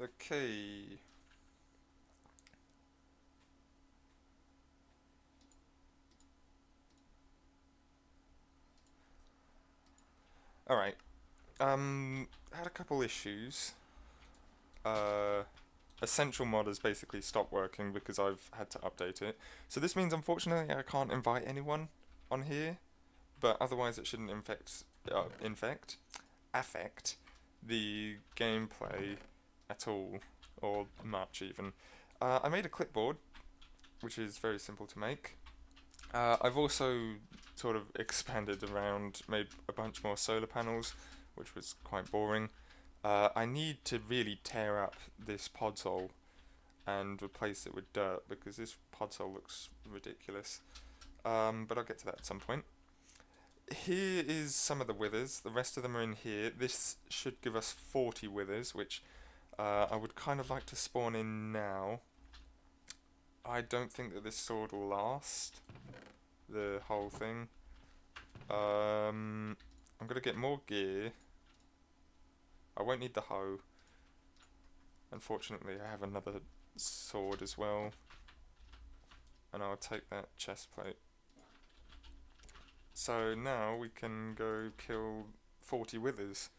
Okay. Alright. Had a couple issues. Uh, Essential mod has basically stopped working because I've had to update it. So this means, unfortunately, I can't invite anyone on here, but otherwise it shouldn't affect the gameplay at all, or much even. I made a clipboard, which is very simple to make. I've also sort of expanded around, made a bunch more solar panels, which was quite boring. I need to really tear up this podzol and replace it with dirt because this podzol looks ridiculous. But I'll get to that at some point. Here is some of the withers. The rest of them are in here. This should give us 40 withers, which I would kind of like to spawn in now. I don't think that this sword will last the whole thing. I'm gonna get more gear. I won't need the hoe. Unfortunately, I have another sword as well. And I'll take that chest plate. So now we can go kill 40 withers.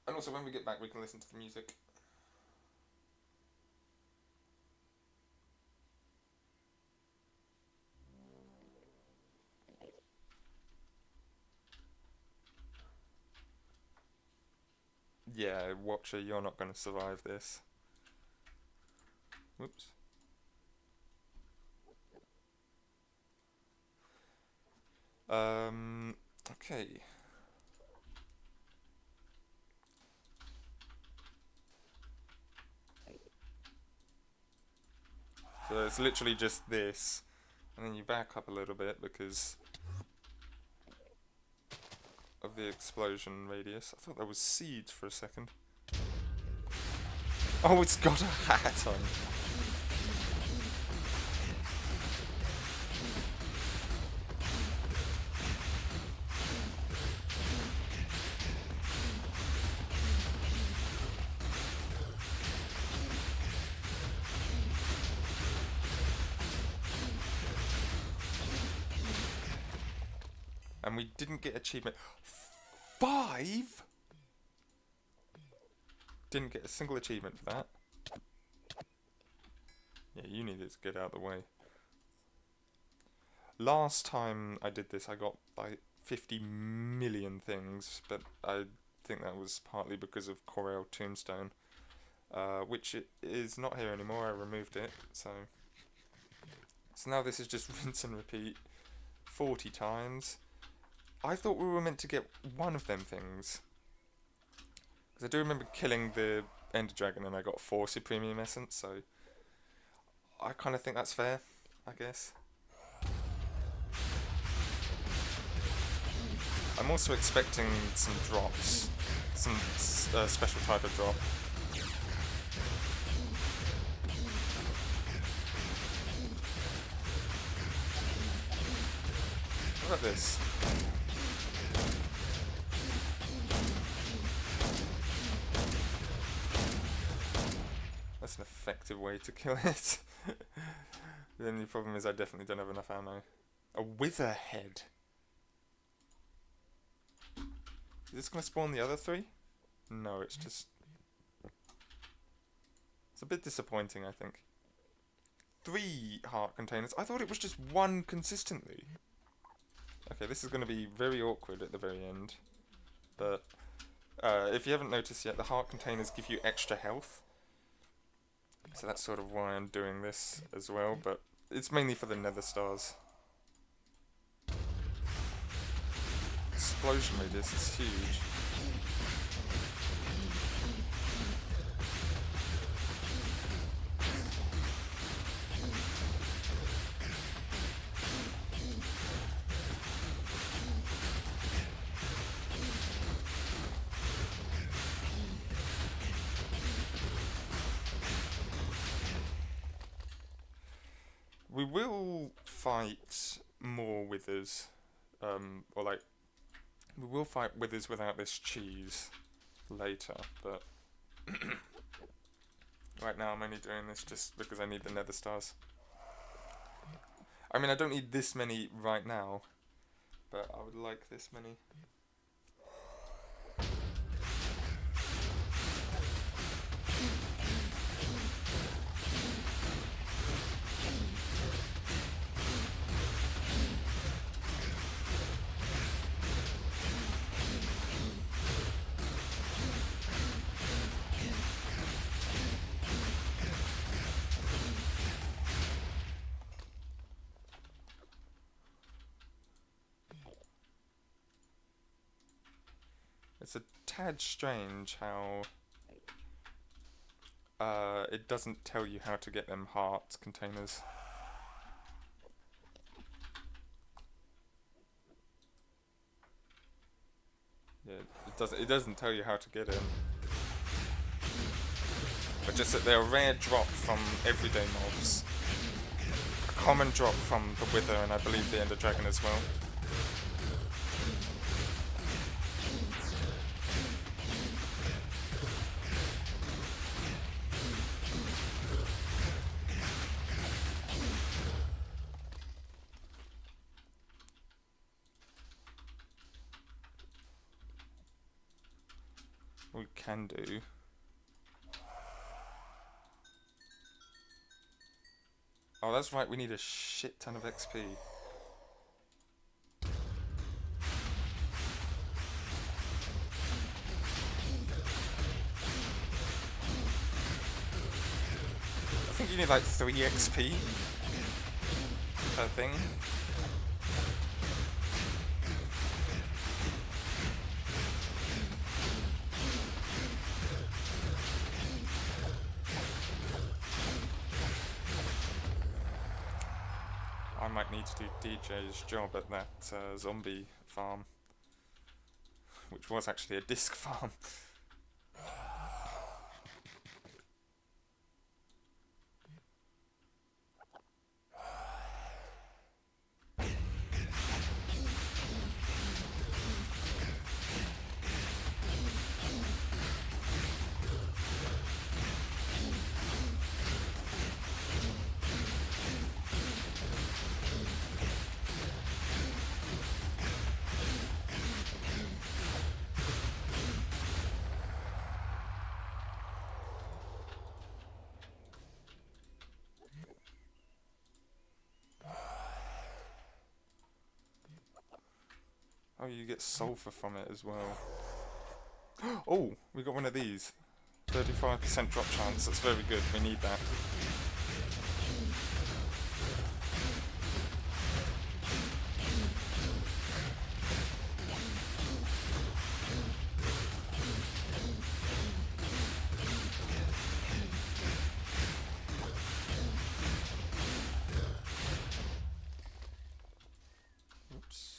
And also when we get back we can listen to the music. Yeah, Watcher, you're not going to survive this. Whoops. Okay. So it's literally just this, and then you back up a little bit because of the explosion radius. I thought that was seeds for a second. Oh, it's got a hat on. And we didn't get achievement. 5? Didn't get a single achievement for that. Yeah, you needed to get out of the way. Last time I did this I got like 50 million things, but I think that was partly because of Corel Tombstone, which it is not here anymore. I removed it, so now this is just rinse and repeat 40 times. I thought we were meant to get one of them things, because I do remember killing the Ender Dragon and I got 4 Supremium Essence, so I kind of think that's fair, I guess. I'm also expecting some drops, some special type of drop. What about this? That's an effective way to kill it. The only problem is I definitely don't have enough ammo. A wither head. Is this going to spawn the other 3? No, it's just... It's a bit disappointing, I think. 3 heart containers. I thought it was just 1 consistently. Okay, this is going to be very awkward at the very end. But if you haven't noticed yet, the heart containers give you extra health. So that's sort of why I'm doing this as well, but it's mainly for the nether stars. Explosion radius is huge. We will fight more withers, or like We will fight withers without this cheese later, but right now I'm only doing this just because I need the nether stars. I mean, I don't need this many right now, but I would like this many. It's a tad strange how it doesn't tell you how to get them heart containers. Yeah, it doesn't tell you how to get in. But just that they're a rare drop from everyday mobs. A common drop from the Wither and I believe the Ender Dragon as well. We can do. Oh, that's right, we need a shit ton of XP. I think you need like 3 XP per thing. I might need to do DJ's job at that zombie farm, which was actually a disc farm. Oh, you get sulfur from it as well. Oh, we got one of these. 35% drop chance, that's very good, we need that. Oops.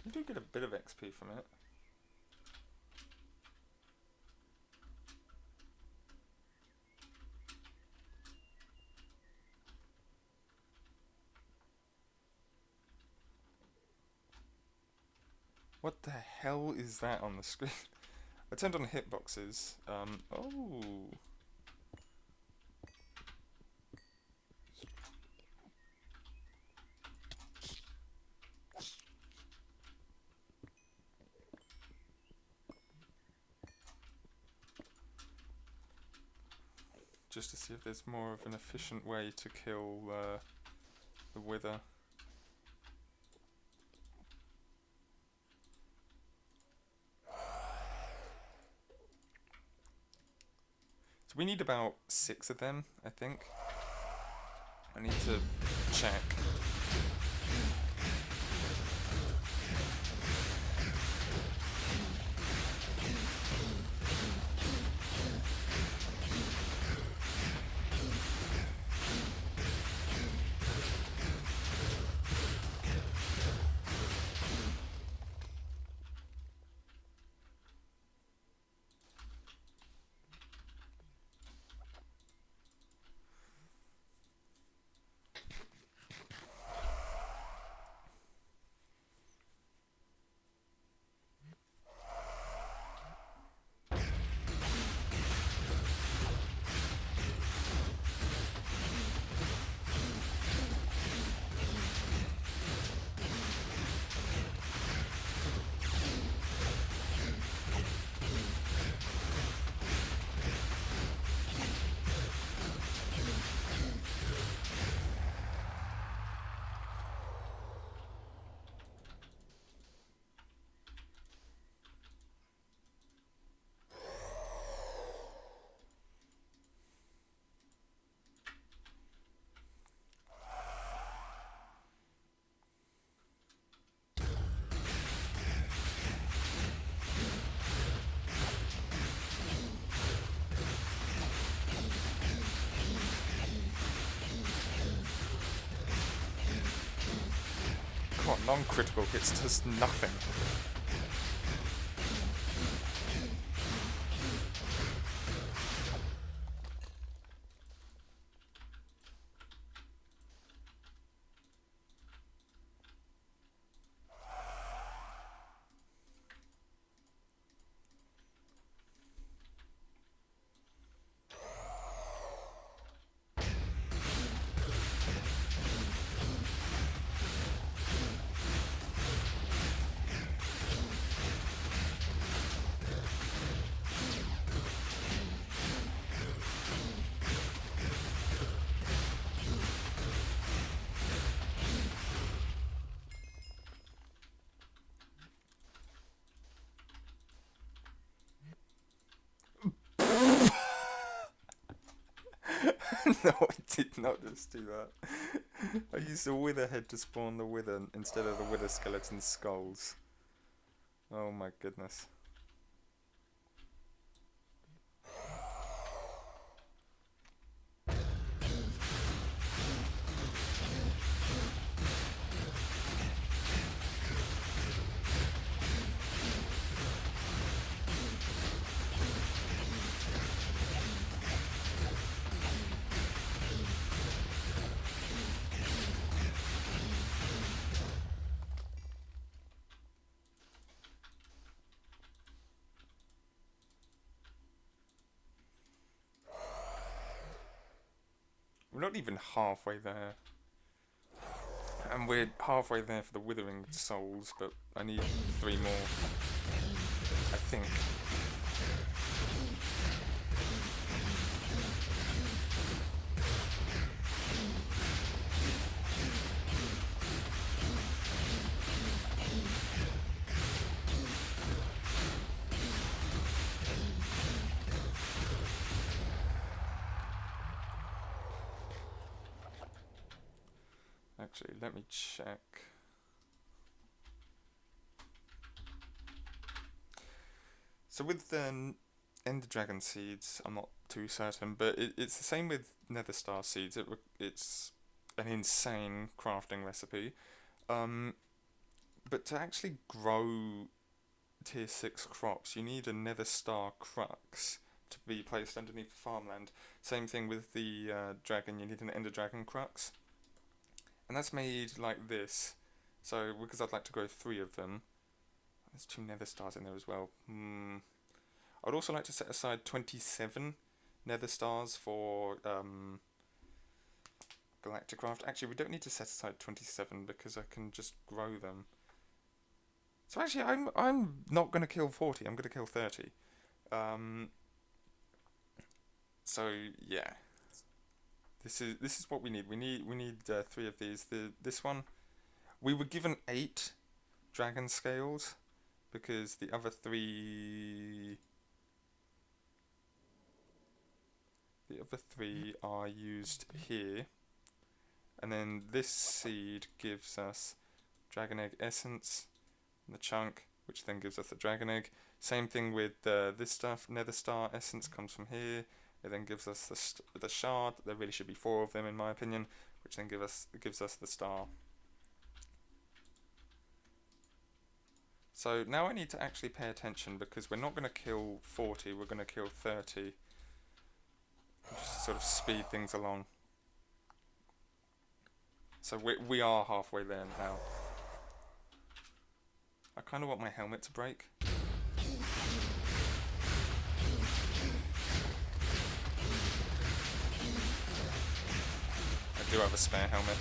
You do get a bit of XP from it. What the hell is that on the screen? I turned on hitboxes. Oh. Just to see if there's more of an efficient way to kill the Wither. We need about 6 of them, I think. I need to check. Come on, non-critical hits does nothing. No, I did not just do that. I used the wither head to spawn the wither instead of the wither skeleton skulls. Oh my goodness. We're not even halfway there. And we're halfway there for the withering souls, but I need 3 more. I think. Actually, let me check. So with the Ender Dragon seeds, I'm not too certain, but it's the same with Nether Star seeds. It's an insane crafting recipe. But to actually grow tier 6 crops, you need a Nether Star crux to be placed underneath the farmland. Same thing with the dragon, you need an Ender Dragon crux. And that's made like this. So, because I'd like to grow 3 of them, there's 2 Nether Stars in there as well. I'd also like to set aside 27 Nether Stars for Galacticraft. Actually, we don't need to set aside 27 because I can just grow them. So actually, I'm not going to kill 40. I'm going to kill 30. So yeah, this is what we need. We need 3 of these. This one, we were given 8 dragon scales because the other 3. the other 3 are used here. And then this seed gives us dragon egg essence, the chunk, which then gives us the dragon egg. Same thing with this stuff, nether star essence comes from here. It then gives us the shard. There really should be 4 of them in my opinion, which then gives us the star. So now I need to actually pay attention because we're not going to kill 40, we're going to kill 30. Just to sort of speed things along. So we are halfway there now. I kind of want my helmet to break. I do have a spare helmet.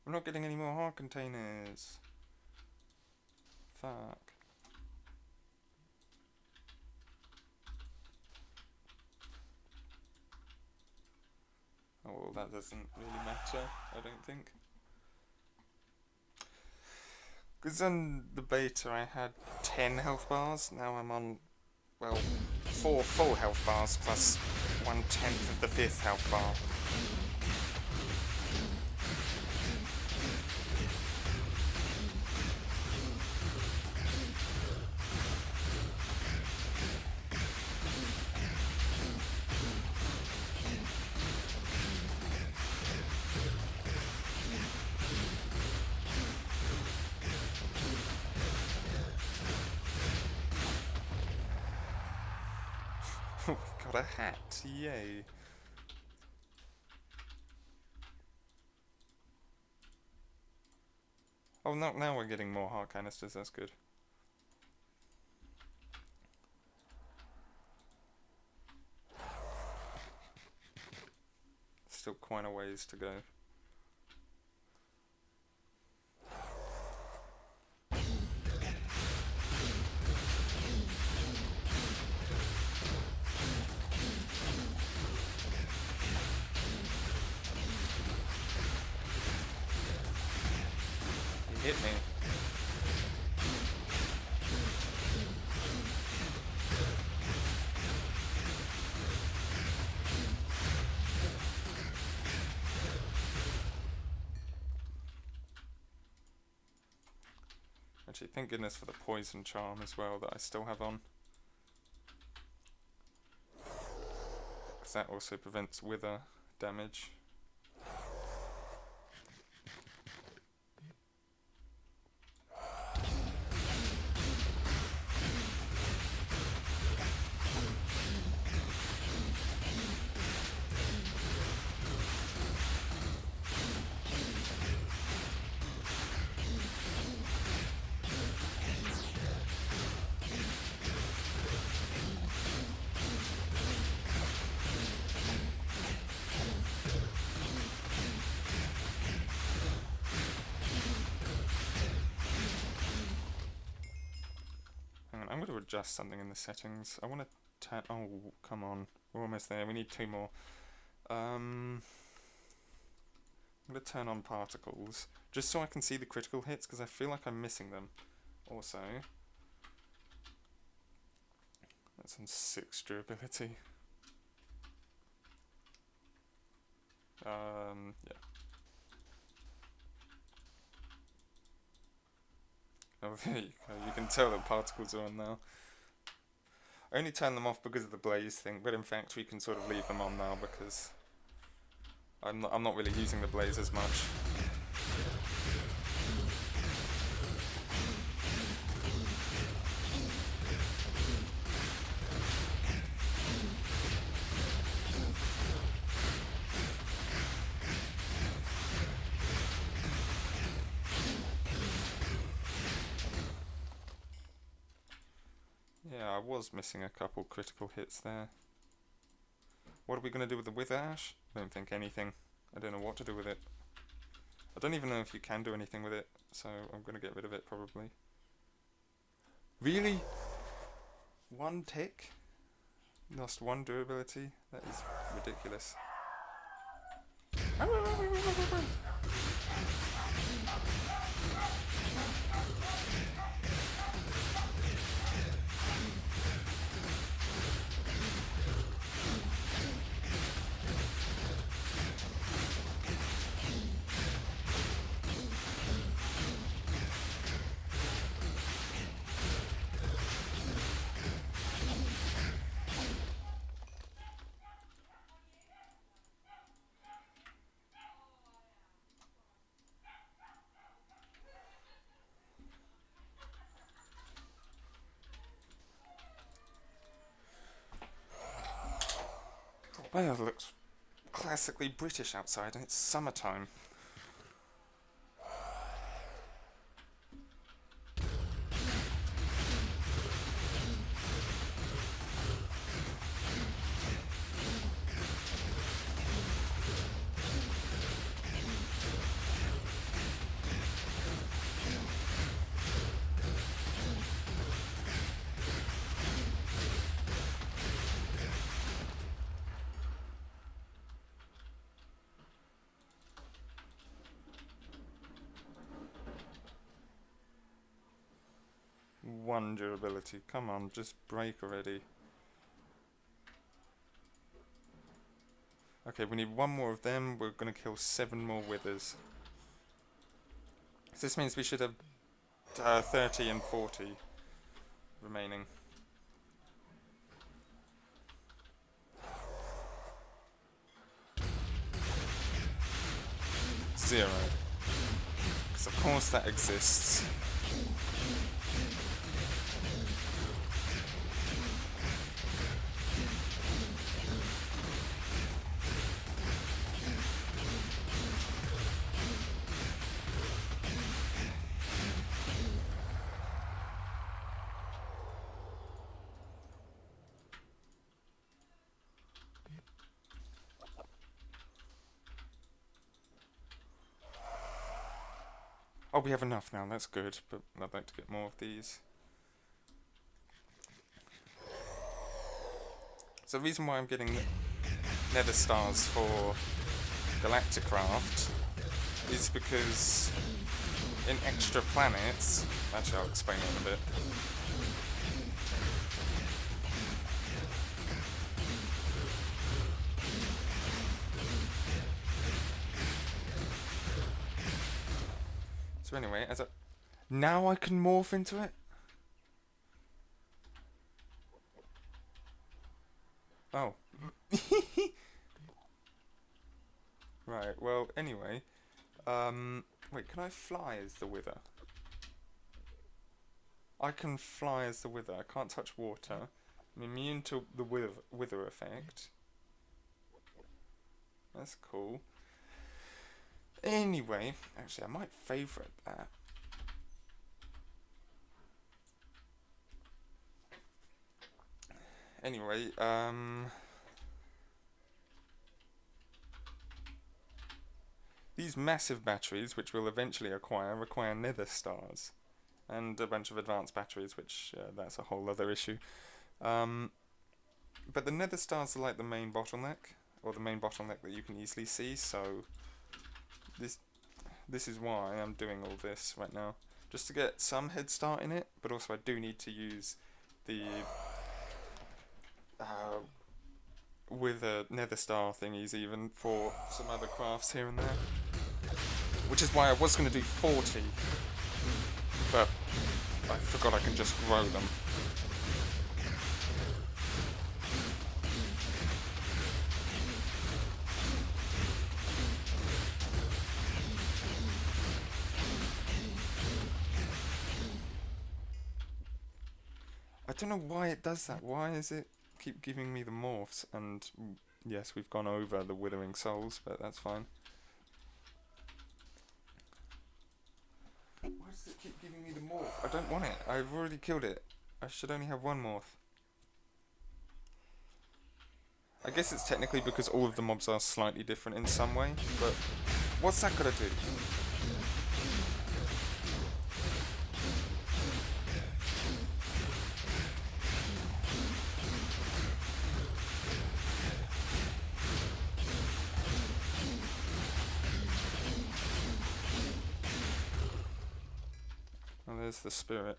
We're not getting any more heart containers. Fuck. Oh, well, that doesn't really matter, I don't think. Because on the beta I had 10 health bars, now I'm on, well, 4 full health bars plus 1/10 of the 5th health bar. We got a hat, yay. Oh, no, now we're getting more heart canisters, that's good. Still quite a ways to go. He hit me. Actually, thank goodness for the poison charm as well that I still have on. Because that also prevents wither damage. I'm going to adjust something in the settings. I want to turn... Oh, come on. We're almost there. We need 2 more. I'm going to turn on particles, just so I can see the critical hits, because I feel like I'm missing them. Also, that's on 6 durability. Yeah. Oh, there you go. You can tell that particles are on now. I only turn them off because of the blaze thing, but in fact we can sort of leave them on now because I'm not really using the blaze as much. Yeah, I was missing a couple critical hits there. What are we going to do with the Wither Ash? I don't think anything. I don't know what to do with it. I don't even know if you can do anything with it, so I'm going to get rid of it probably. Really? One tick? Lost one durability? That is ridiculous. Well, it looks classically British outside and it's summertime. One durability. Come on, just break already. Okay, we need one more of them. We're going to kill 7 more withers. So this means we should have 30 and 40 remaining. Zero. Because of course that exists. Oh, we have enough now, that's good, but I'd like to get more of these. So the reason why I'm getting nether stars for Galacticraft is because in extra planets, actually I'll explain it in a bit. So anyway, now I can morph into it? Oh. Right, well, anyway. Wait, can I fly as the Wither? I can fly as the Wither. I can't touch water. I'm immune to the wither effect. That's cool. Anyway, actually I might favourite that. Anyway, these massive batteries, which we'll eventually acquire, require nether stars. And a bunch of advanced batteries, which that's a whole other issue. But the nether stars are like the main bottleneck, or the main bottleneck that you can easily see, so this is why I'm doing all this right now. Just to get some head start in it, but also I do need to use the with nether star thingies even for some other crafts here and there. Which is why I was going to do 40, but I forgot I can just grow them. I don't know why it does that. Why is it keep giving me the morphs? And yes, we've gone over the withering souls, but that's fine. Why does it keep giving me the morph? I don't want it. I've already killed it. I should only have one morph. I guess it's technically because all of the mobs are slightly different in some way, but what's that gonna do? Oh, there's the spirit.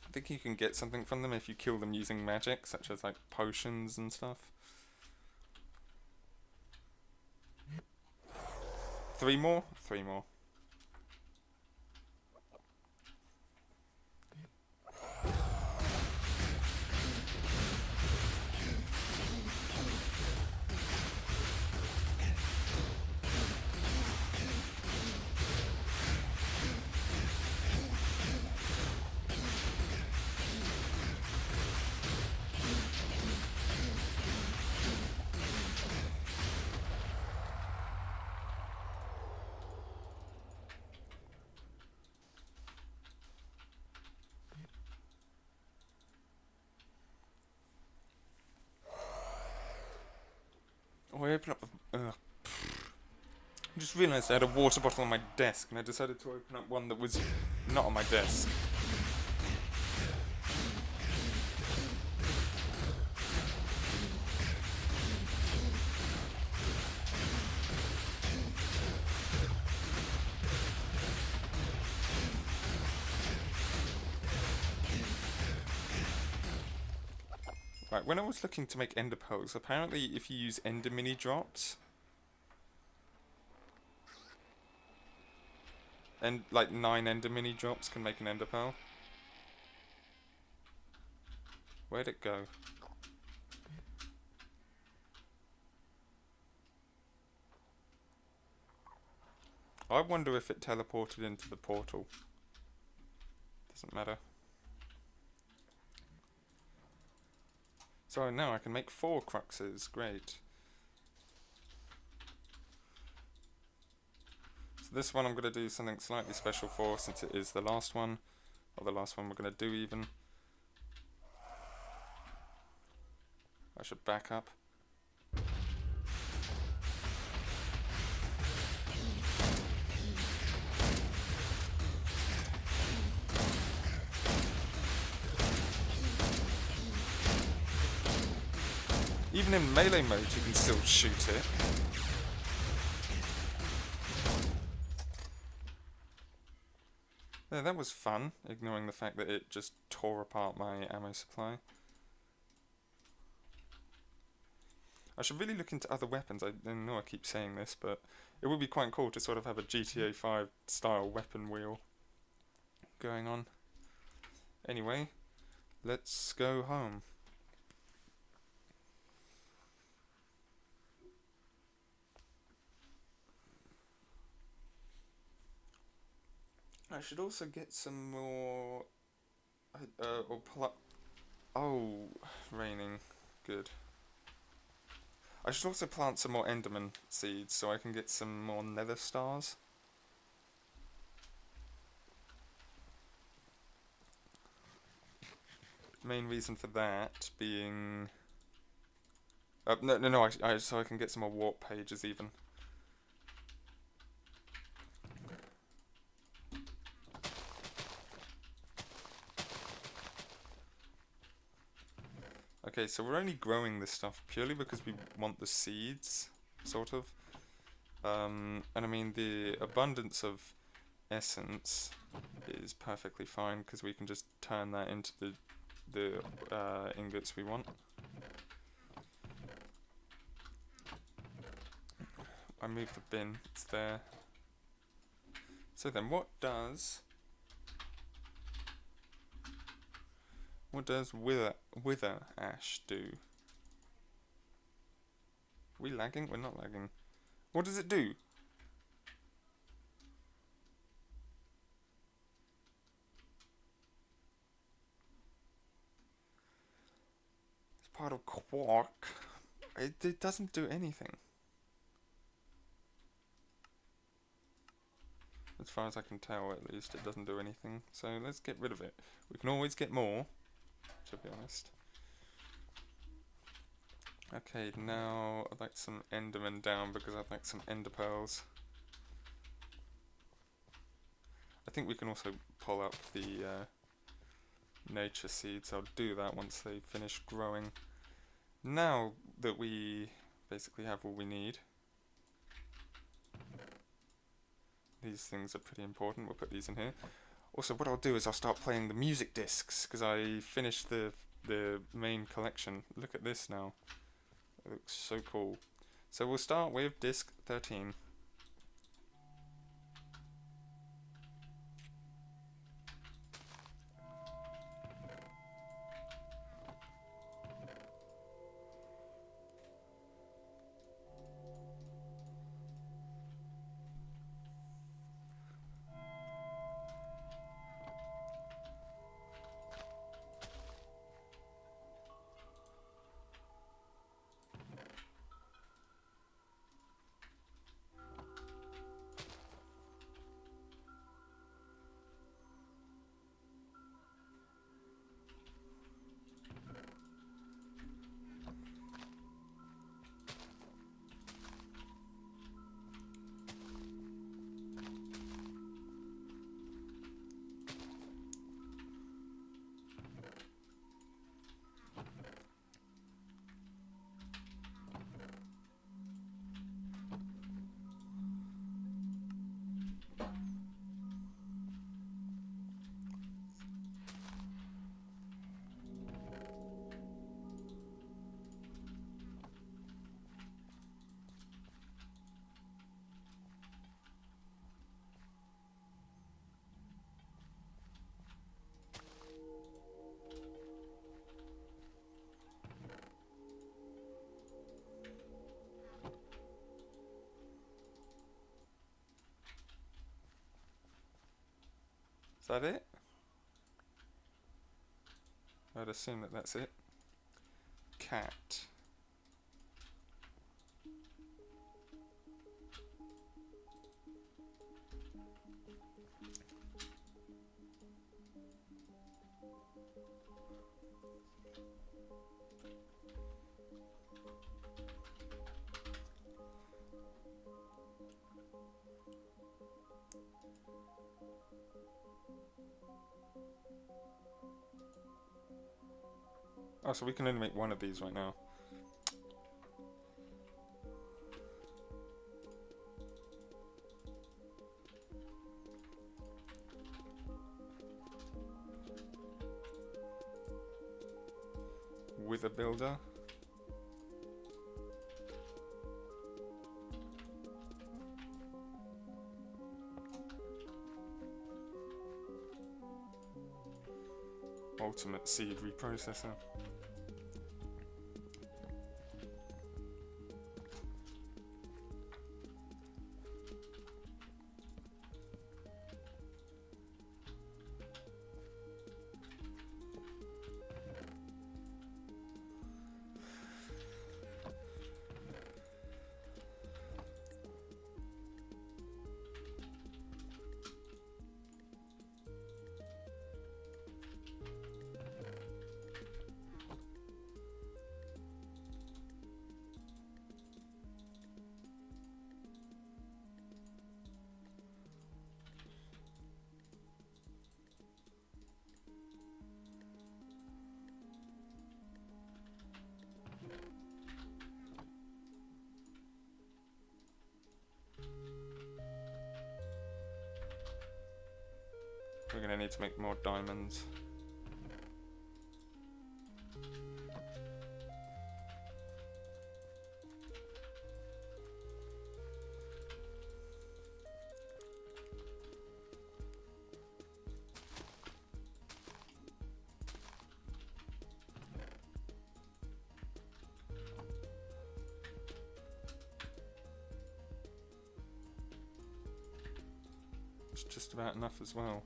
I think you can get something from them if you kill them using magic, such as like potions and stuff. 3 more? 3 more. Oh, I opened up the... I just realised I had a water bottle on my desk and I decided to open up one that was not on my desk. Right, when I was looking to make ender pearls, apparently if you use ender mini drops, and like 9 ender mini drops can make an ender pearl. Where'd it go? I wonder if it teleported into the portal. Doesn't matter. So now I can make 4 cruxes. Great. So this one I'm going to do something slightly special for, since it is the last one. Or the last one we're going to do even. I should back up. Even in melee mode you can still shoot it. Yeah, that was fun, ignoring the fact that it just tore apart my ammo supply. I should really look into other weapons. I know I keep saying this, but it would be quite cool to sort of have a GTA 5 style weapon wheel going on. Anyway, let's go home. I should also get some more... Oh, raining. Good. I should also plant some more enderman seeds so I can get some more nether stars. Main reason for that being... no, so I can get some more warp pages even. Okay, so we're only growing this stuff purely because we want the seeds, sort of. And I mean, the abundance of essence is perfectly fine because we can just turn that into the ingots we want. I moved the bin, it's there. So then what does wither ash do? Are we lagging? We're not lagging. What does it do? It's part of quark. It doesn't do anything. As far as I can tell, at least, it doesn't do anything. So let's get rid of it. We can always get more, to be honest. Okay, now I'd like some endermen down because I'd like some ender pearls. I think we can also pull up the nature seeds. I'll do that once they finish growing. Now that we basically have all we need, these things are pretty important. We'll put these in here. Also, what I'll do is I'll start playing the music discs because I finished the main collection. Look at this now. It looks so cool. So we'll start with disc 13. Is that it? I'd assume that that's it. Cat. Oh, so we can only make one of these right now. With a builder. Ultimate seed reprocessor. we're going to need to make more diamonds. It's just about enough as well.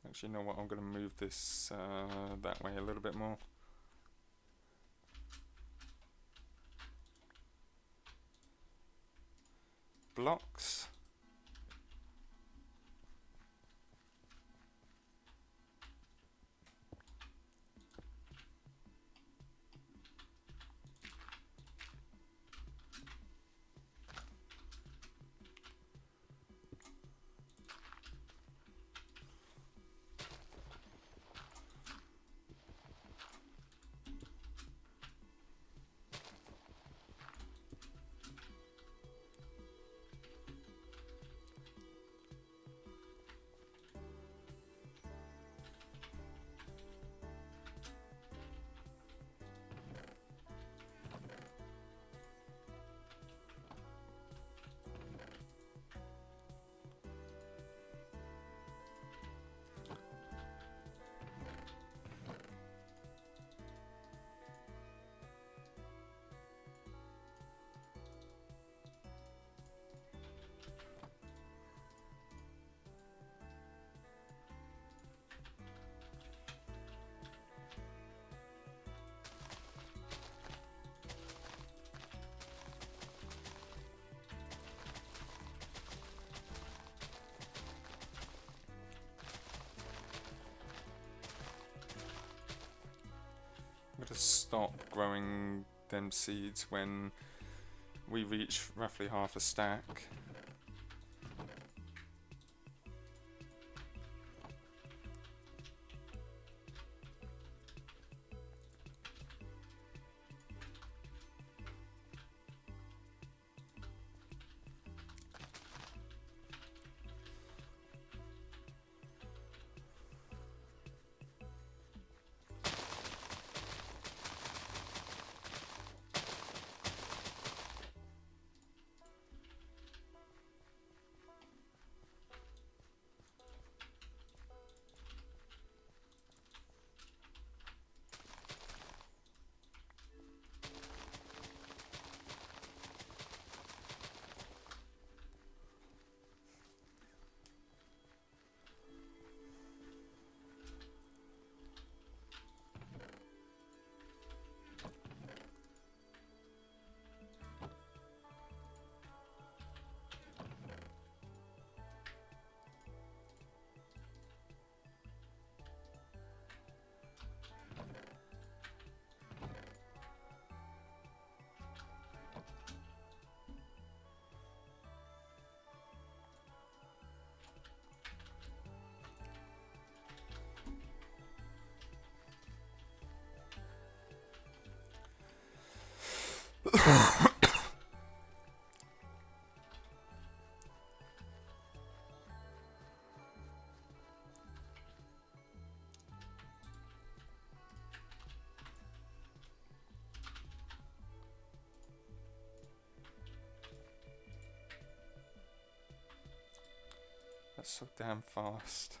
Actually, you know what? I'm going to move this that way a little bit more. Blocks. I'm going to stop growing them seeds when we reach roughly half a stack. That's so damn fast.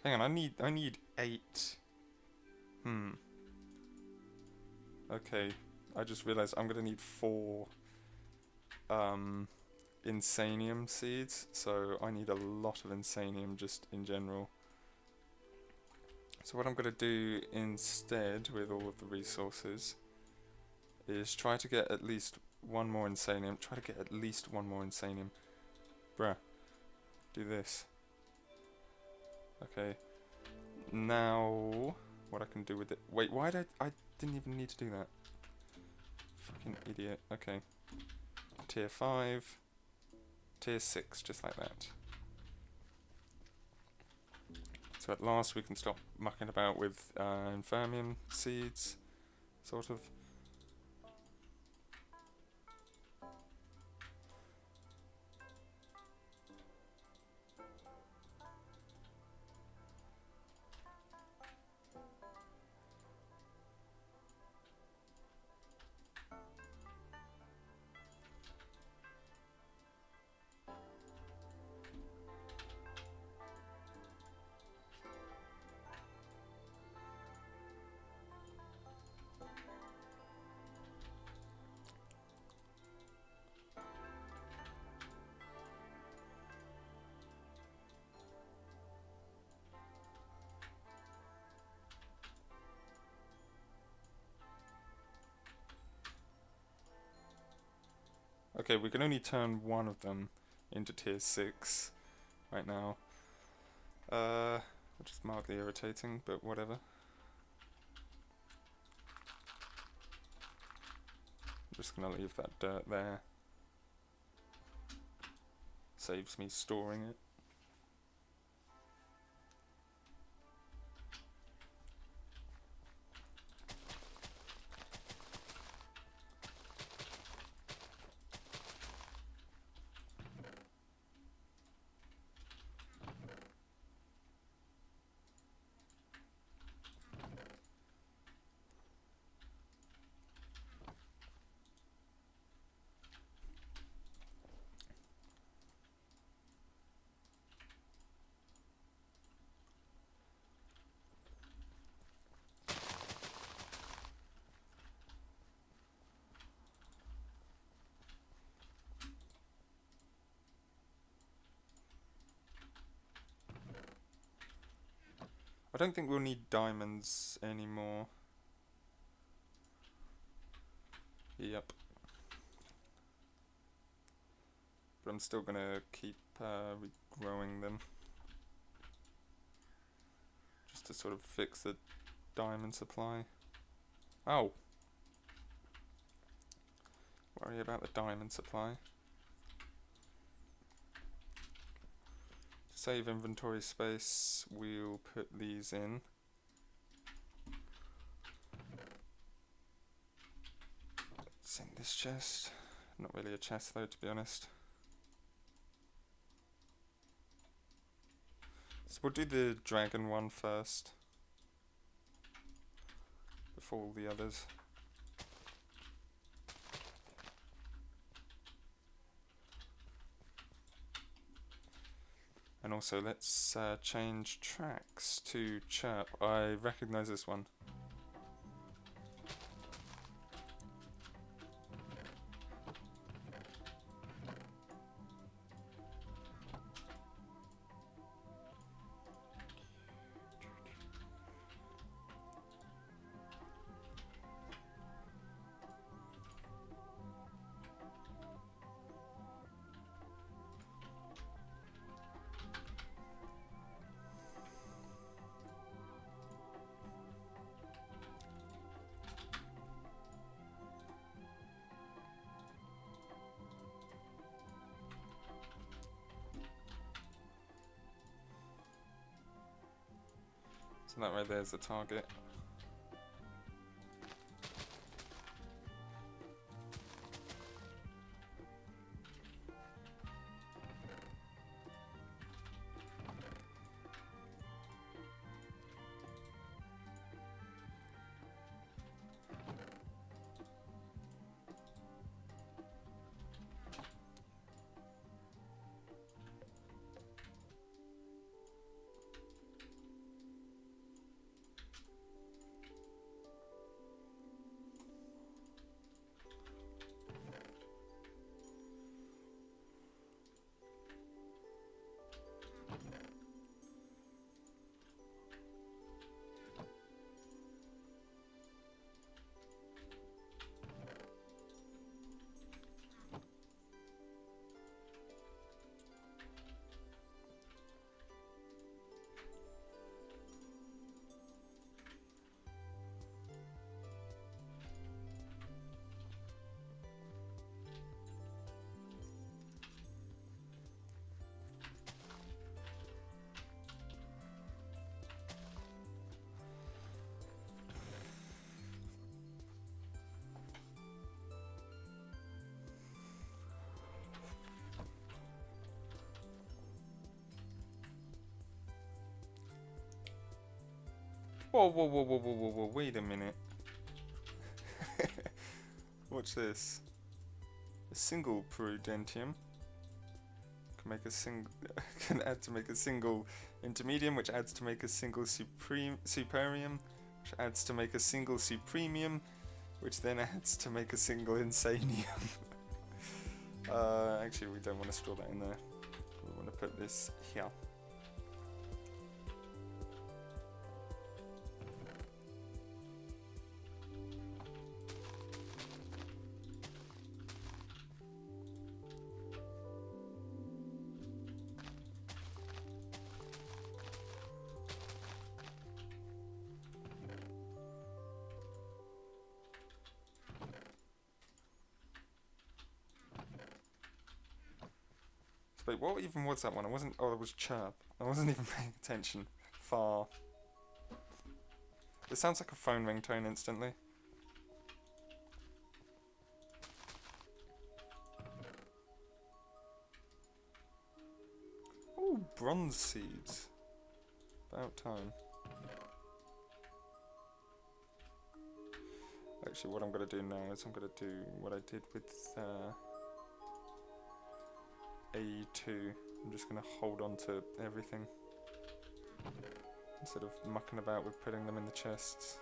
Hang on, I need 8. Okay, I just realised I'm gonna need 4 insanium seeds, so I need a lot of insanium just in general. So what I'm gonna do instead with all of the resources is try to get at least one more insanium. Try to get at least one more insanium. Bruh. Do this. Okay. Now, what I can do with it... Wait, why did I didn't even need to do that. Fucking idiot. Okay. Tier 5. Tier 6, just like that. So at last we can stop mucking about with infirmium seeds, sort of. Okay, we can only turn one of them into tier 6 right now. Which is mildly irritating, but whatever. I'm just gonna leave that dirt there. Saves me storing it. I don't think we'll need diamonds anymore. Yep. But I'm still gonna keep regrowing them. Just to sort of fix the diamond supply. Oh! Worry about the diamond supply. To save inventory space, we'll put these in. It's in this chest. Not really a chest though, to be honest. So we'll do the dragon one first. Before all the others. And also let's change tracks to chirp. I recognise this one. So that right there is the target. Whoa, whoa, whoa, whoa, whoa, whoa, whoa, wait a minute. Watch this. A single prudentium can make a can add to make a single intermedium, which adds to make a single superium, which adds to make a single supremium, which then adds to make a single insanium. Actually, we don't want to store that in there. We want to put this here. Wait, what even was that one? I wasn't. Oh, it was chirp. I wasn't even paying attention. Far. It sounds like a phone ringtone instantly. Ooh, bronze seeds. About time. Actually, what I'm going to do now is I'm going to do what I did with A2. I'm just going to hold on to everything instead of mucking about with putting them in the chests.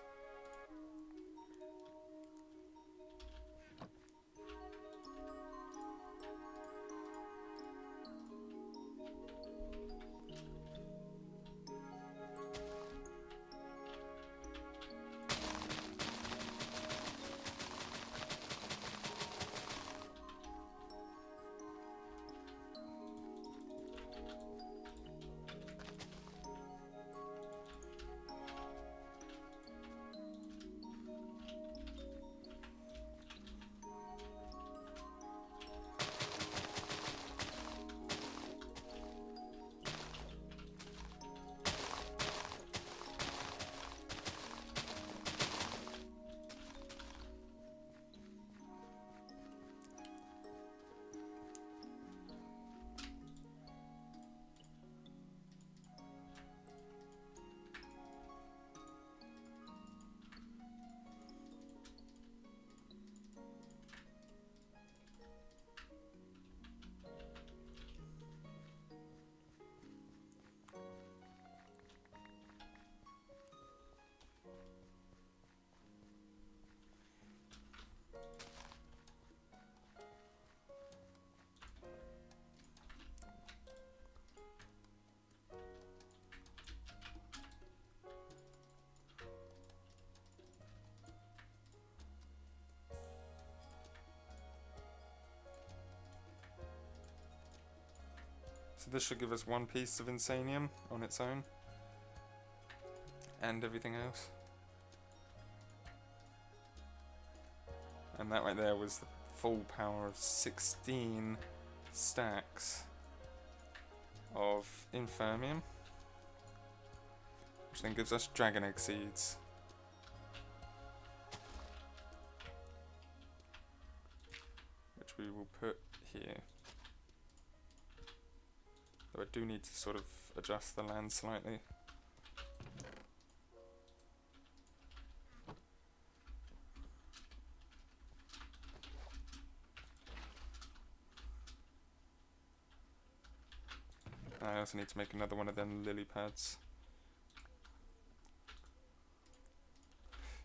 So this should give us one piece of insanium on its own. And everything else. And that right there was the full power of 16 stacks of Infermium, which then gives us dragon egg seeds. Which we will put here. Though I do need to sort of adjust the land slightly. I also need to make another one of them lily pads.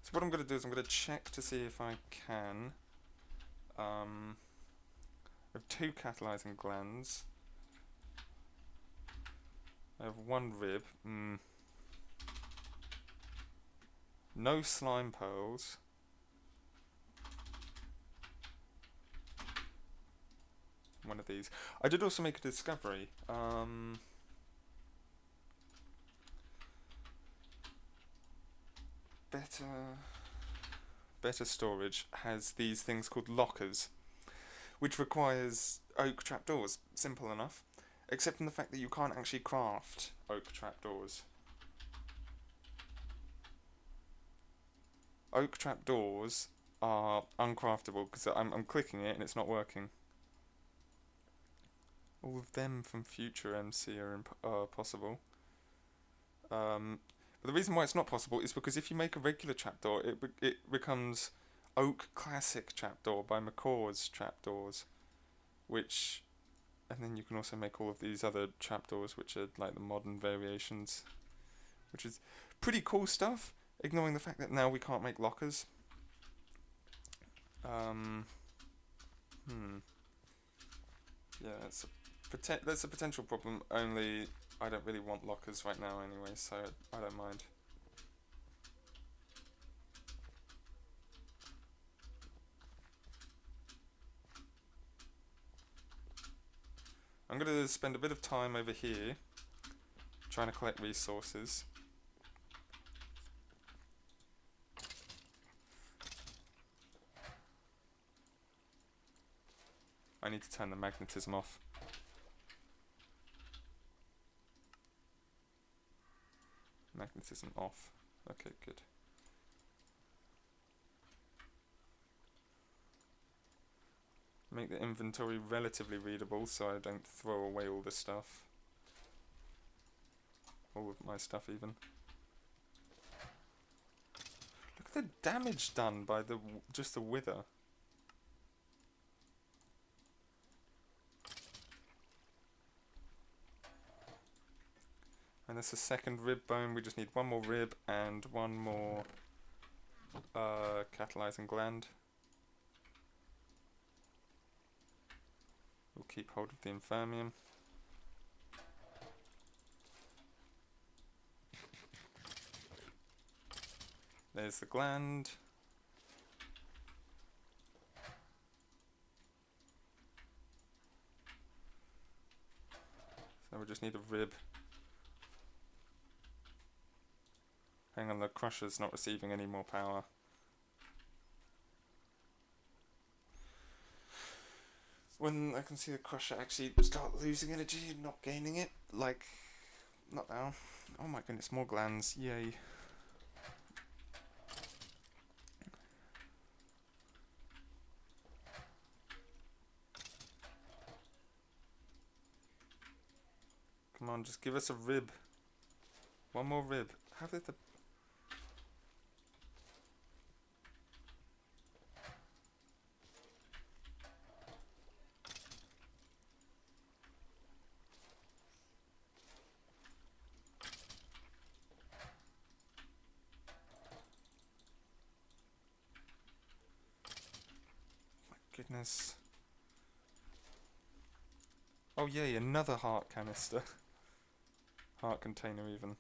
So what I'm going to do is I'm going to check to see if I can. I have 2 catalyzing glands. I have 1 rib. No slime pearls. One of these. I did also make a discovery. Better Storage has these things called lockers, which requires oak trapdoors. Simple enough. Except in the fact that you can't actually craft oak trapdoors. Oak trapdoors are uncraftable because I'm clicking it and it's not working. All of them from future MC are possible. But But the reason why it's not possible is because if you make a regular trapdoor, it becomes Oak Classic Trapdoor by McCaw's Trapdoors, which, and then you can also make all of these other trapdoors, which are like the modern variations, which is pretty cool stuff, ignoring the fact that now we can't make lockers. Yeah, that's a potential problem, only I don't really want lockers right now anyway, so I don't mind. I'm going to spend a bit of time over here trying to collect resources. I need to turn the magnetism off. Magnetism off. Okay, good. Make the inventory relatively readable so I don't throw away all the stuff. All of my stuff even. Look at the damage done by just the wither. And that's the second rib bone. We just need one more rib and one more catalyzing gland. We'll keep hold of the infirmium. There's the gland. So we just need a rib. Hang on, the crusher's not receiving any more power. When I can see the crusher actually start losing energy and not gaining it, like, not now. Oh my goodness, more glands, yay. Come on, just give us a rib. One more rib. How did the... Goodness. Oh yay, another heart canister. Heart container even.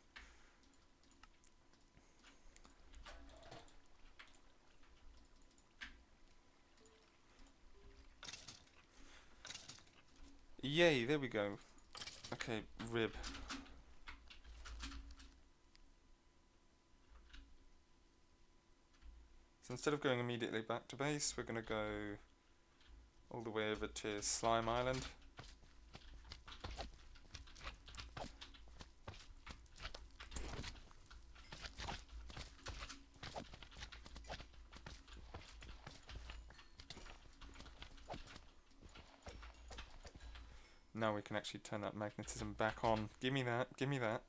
Yay, there we go. Okay, rib. So instead of going immediately back to base, we're going to go all the way over to Slime Island. Now we can actually turn that magnetism back on. Give me that, give me that.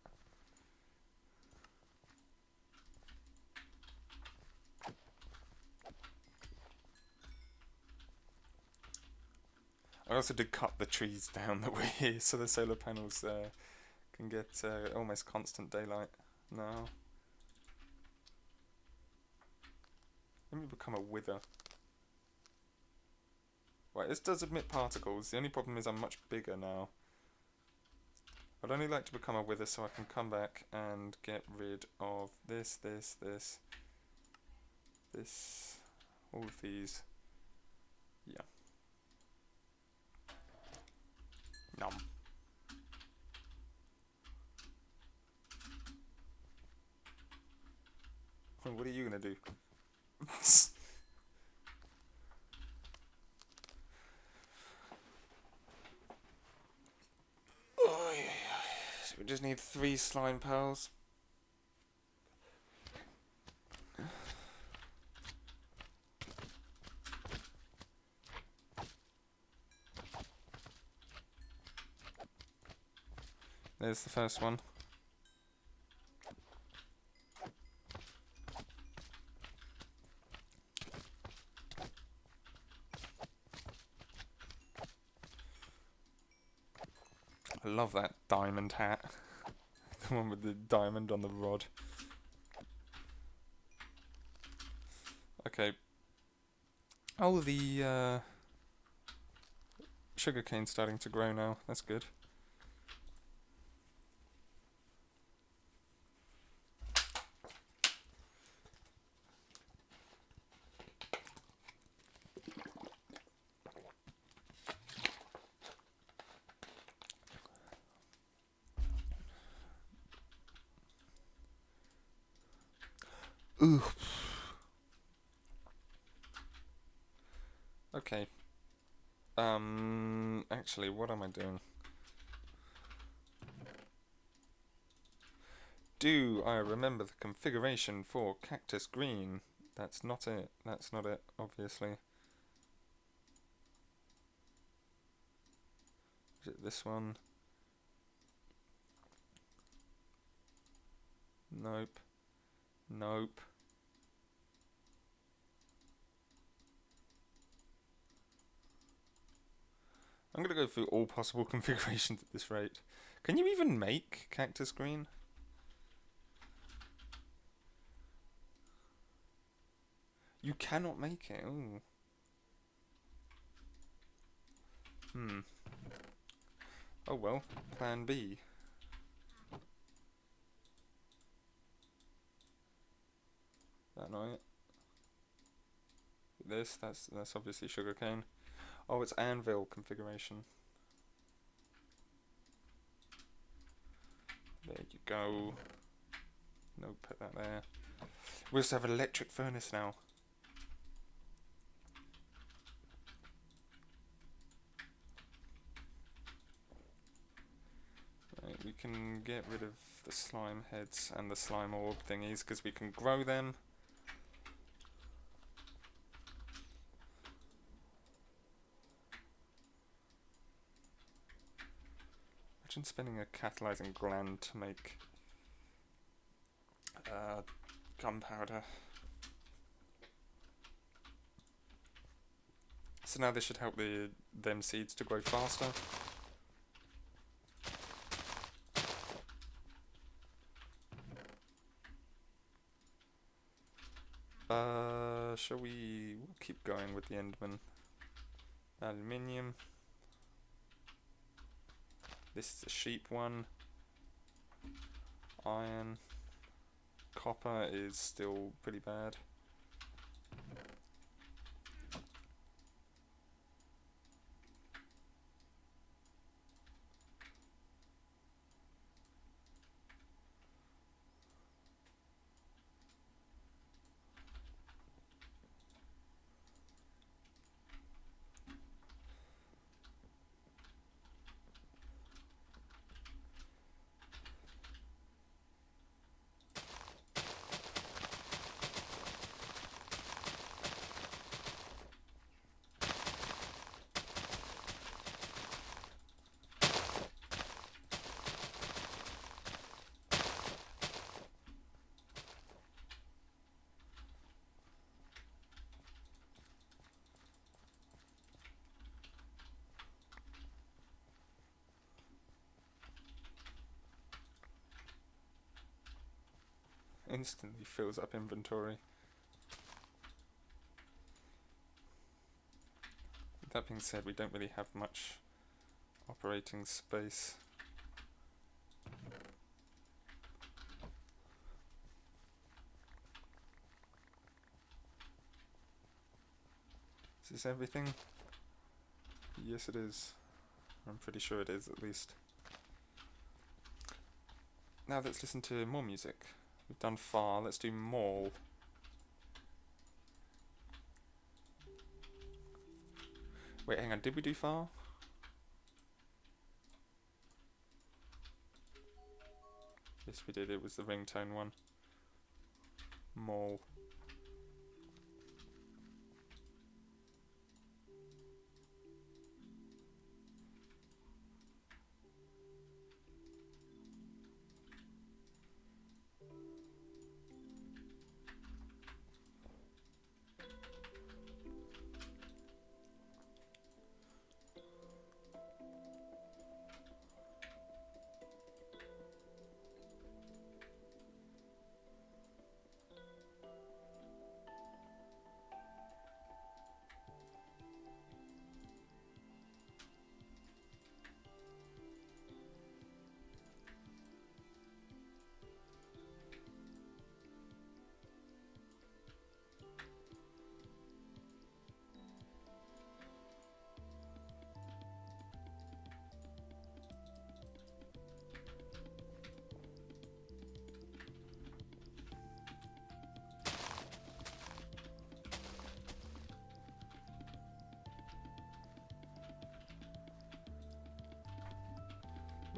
I also did cut the trees down that were here so the solar panels can get almost constant daylight now. Let me become a wither. Right, this does emit particles. The only problem is I'm much bigger now. I'd only like to become a wither so I can come back and get rid of this, all of these. Yeah. Nom. What are you gonna do? Oh, yeah. So we just need 3 slime pearls. There's the first one. I love that diamond hat. The one with the diamond on the rod. Okay. Oh, the sugarcane's starting to grow now. That's good. Ooh. Okay. Actually, what am I doing? Do I remember the configuration for cactus green? That's not it. That's not it, obviously. Is it this one? Nope. Nope. I'm gonna go through all possible configurations at this rate. Can you even make cactus green? You cannot make it. Ooh. Oh well, plan B. That night. That's obviously sugarcane. Oh, it's anvil configuration. There you go. No, put that there. We also have an electric furnace now. Right, we can get rid of the slime heads and the slime orb thingies because we can grow them. Imagine spending a catalyzing gland to make gunpowder. So now this should help them seeds to grow faster. Shall we keep going with the Enderman? Aluminium. This is a sheep one. Iron. Copper is still pretty bad. Instantly fills up inventory. That being said, we don't really have much operating space. Is this everything? Yes, it is. I'm pretty sure it is, at least. Now let's listen to more music. We've done far, let's do mall. Wait, hang on, did we do far? Yes, we did, it was the ringtone one. Mall.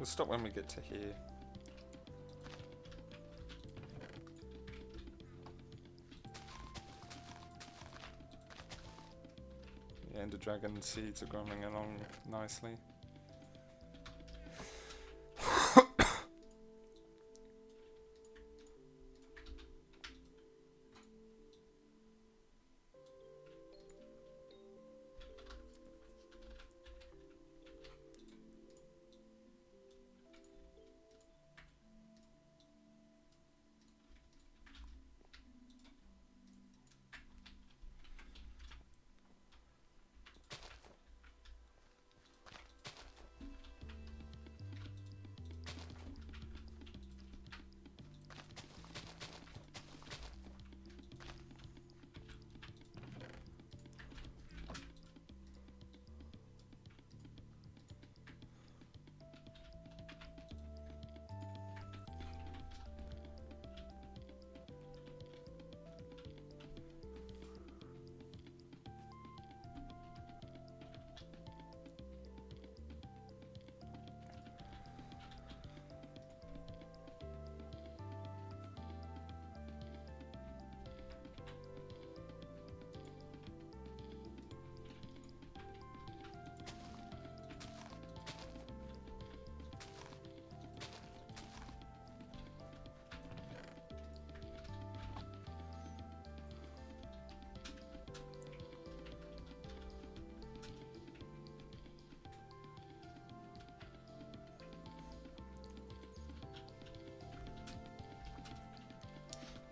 We'll stop when we get to here. The Ender Dragon seeds are growing along nicely.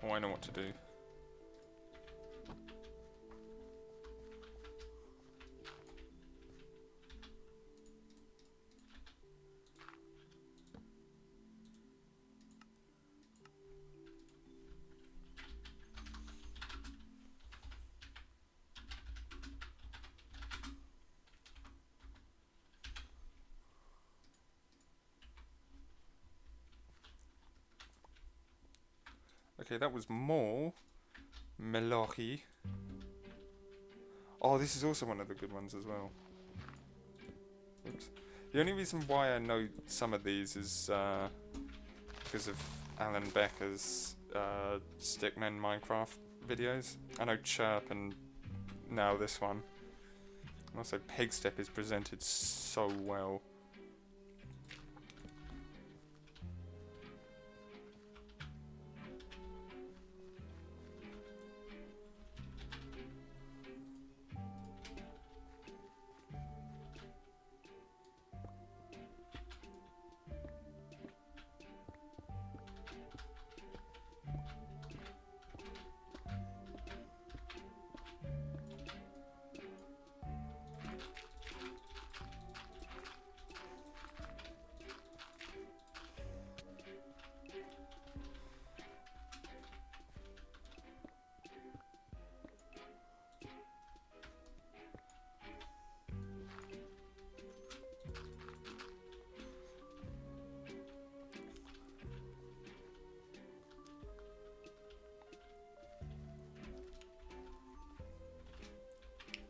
Oh, I know what to do. Okay, that was more Melohi. Oh, this is also one of the good ones as well. Oops. The only reason why I know some of these is because of Alan Becker's Stickmen Minecraft videos. I know Chirp and now this one. And also Pigstep is presented so well.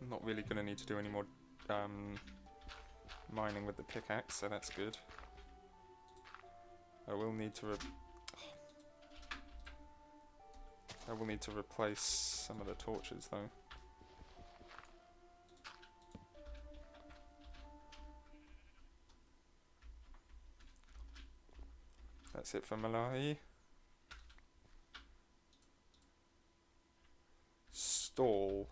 I'm not really going to need to do any more mining with the pickaxe, so that's good. I will need to replace some of the torches though. That's it for Malahi. Stall.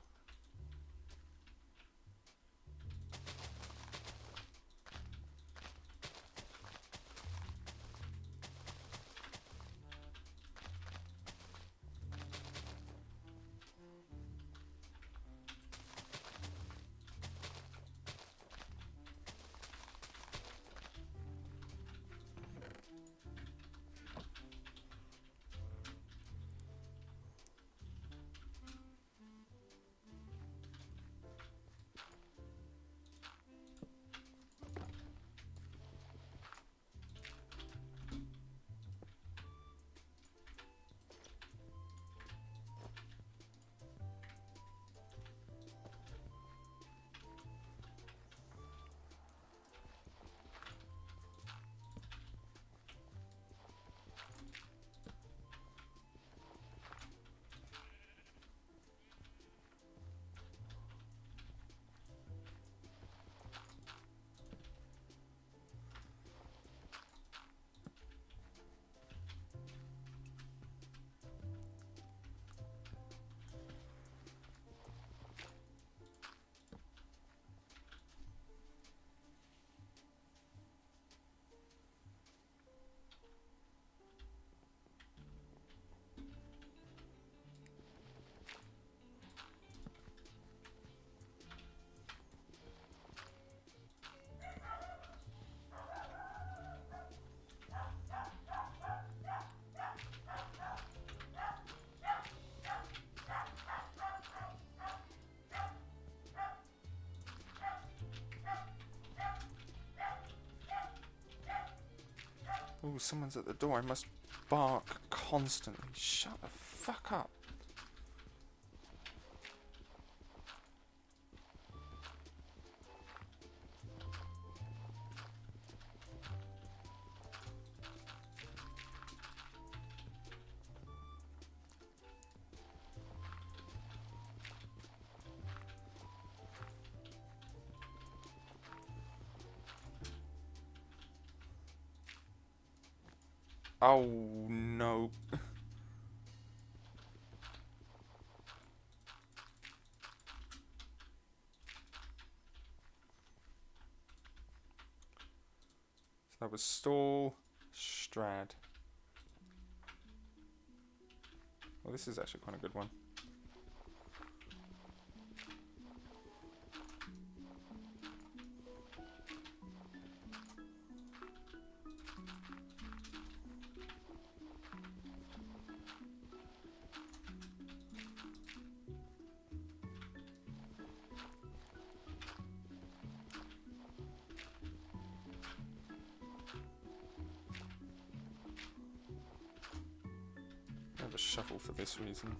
Ooh, someone's at the door. I must bark constantly. Shut the fuck up. Oh no. So that was Stall, Strad. Well, this is actually quite a good one. I have a shovel for this reason.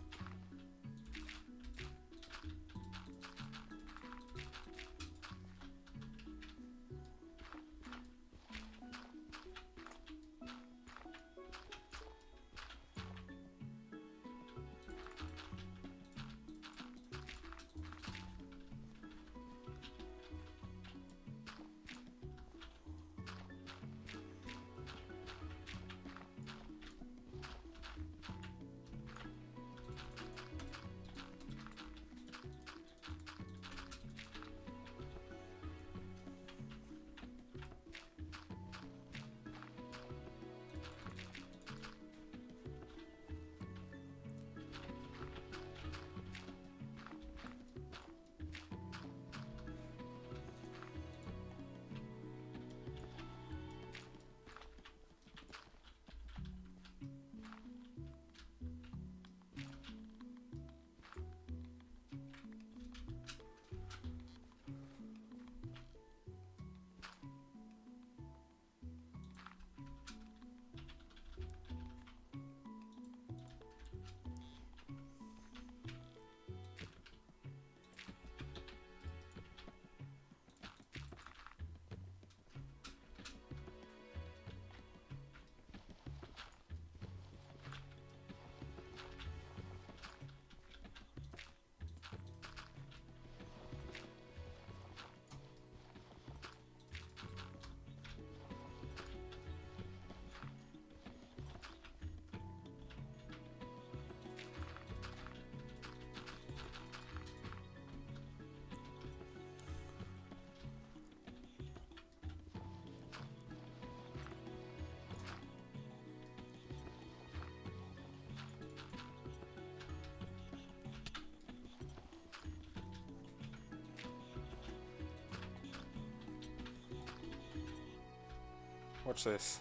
Watch this.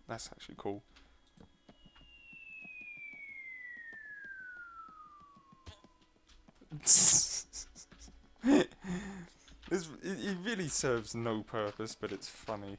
That's actually cool. It really serves no purpose, but it's funny.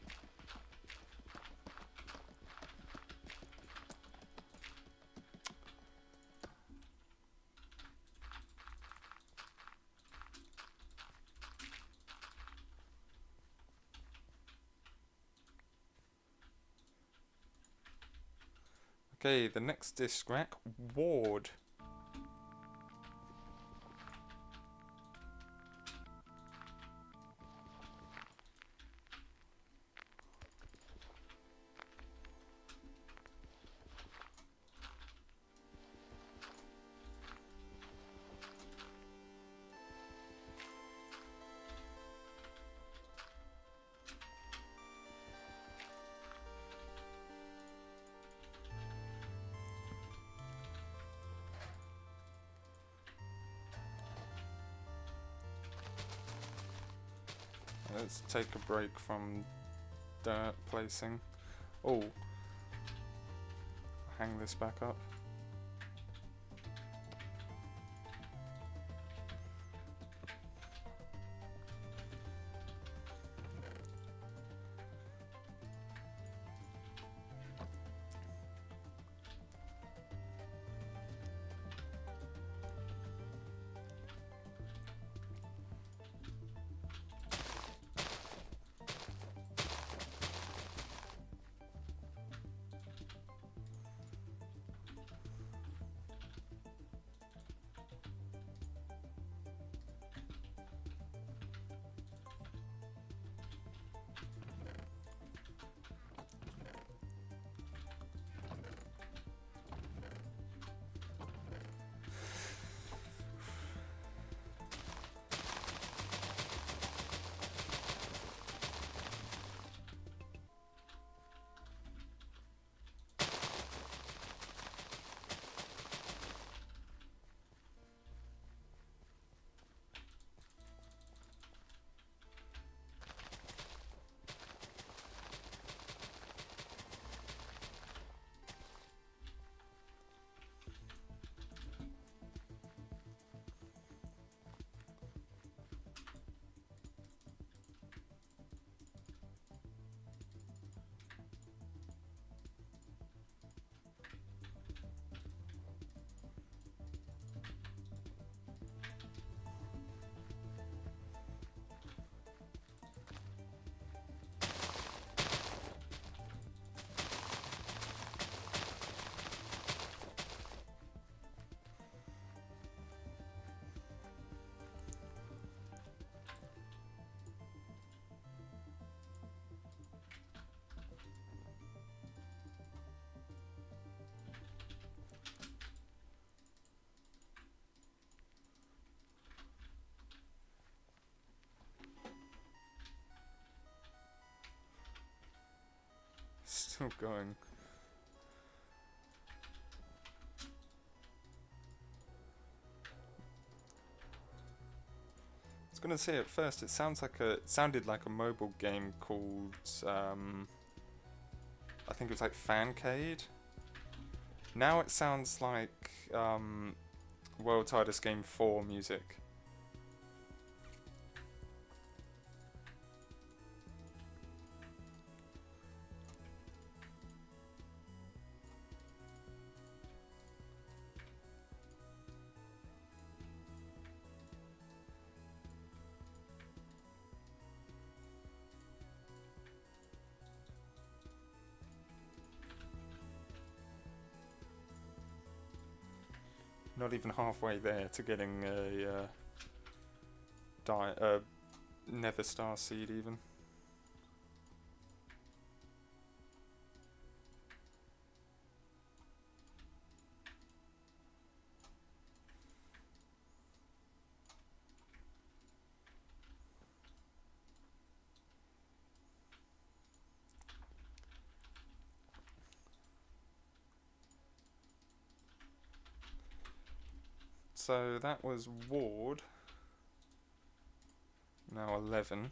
Okay, the next disc rack, Ward. Let's take a break from dirt placing. Oh, hang this back up. still going. I was gonna say at first it sounded like a mobile game called I think it was like Fancade. Now it sounds like World's Hardest Game 4 music. Not even halfway there to getting a nether star seed even. So that was Ward. Now 11.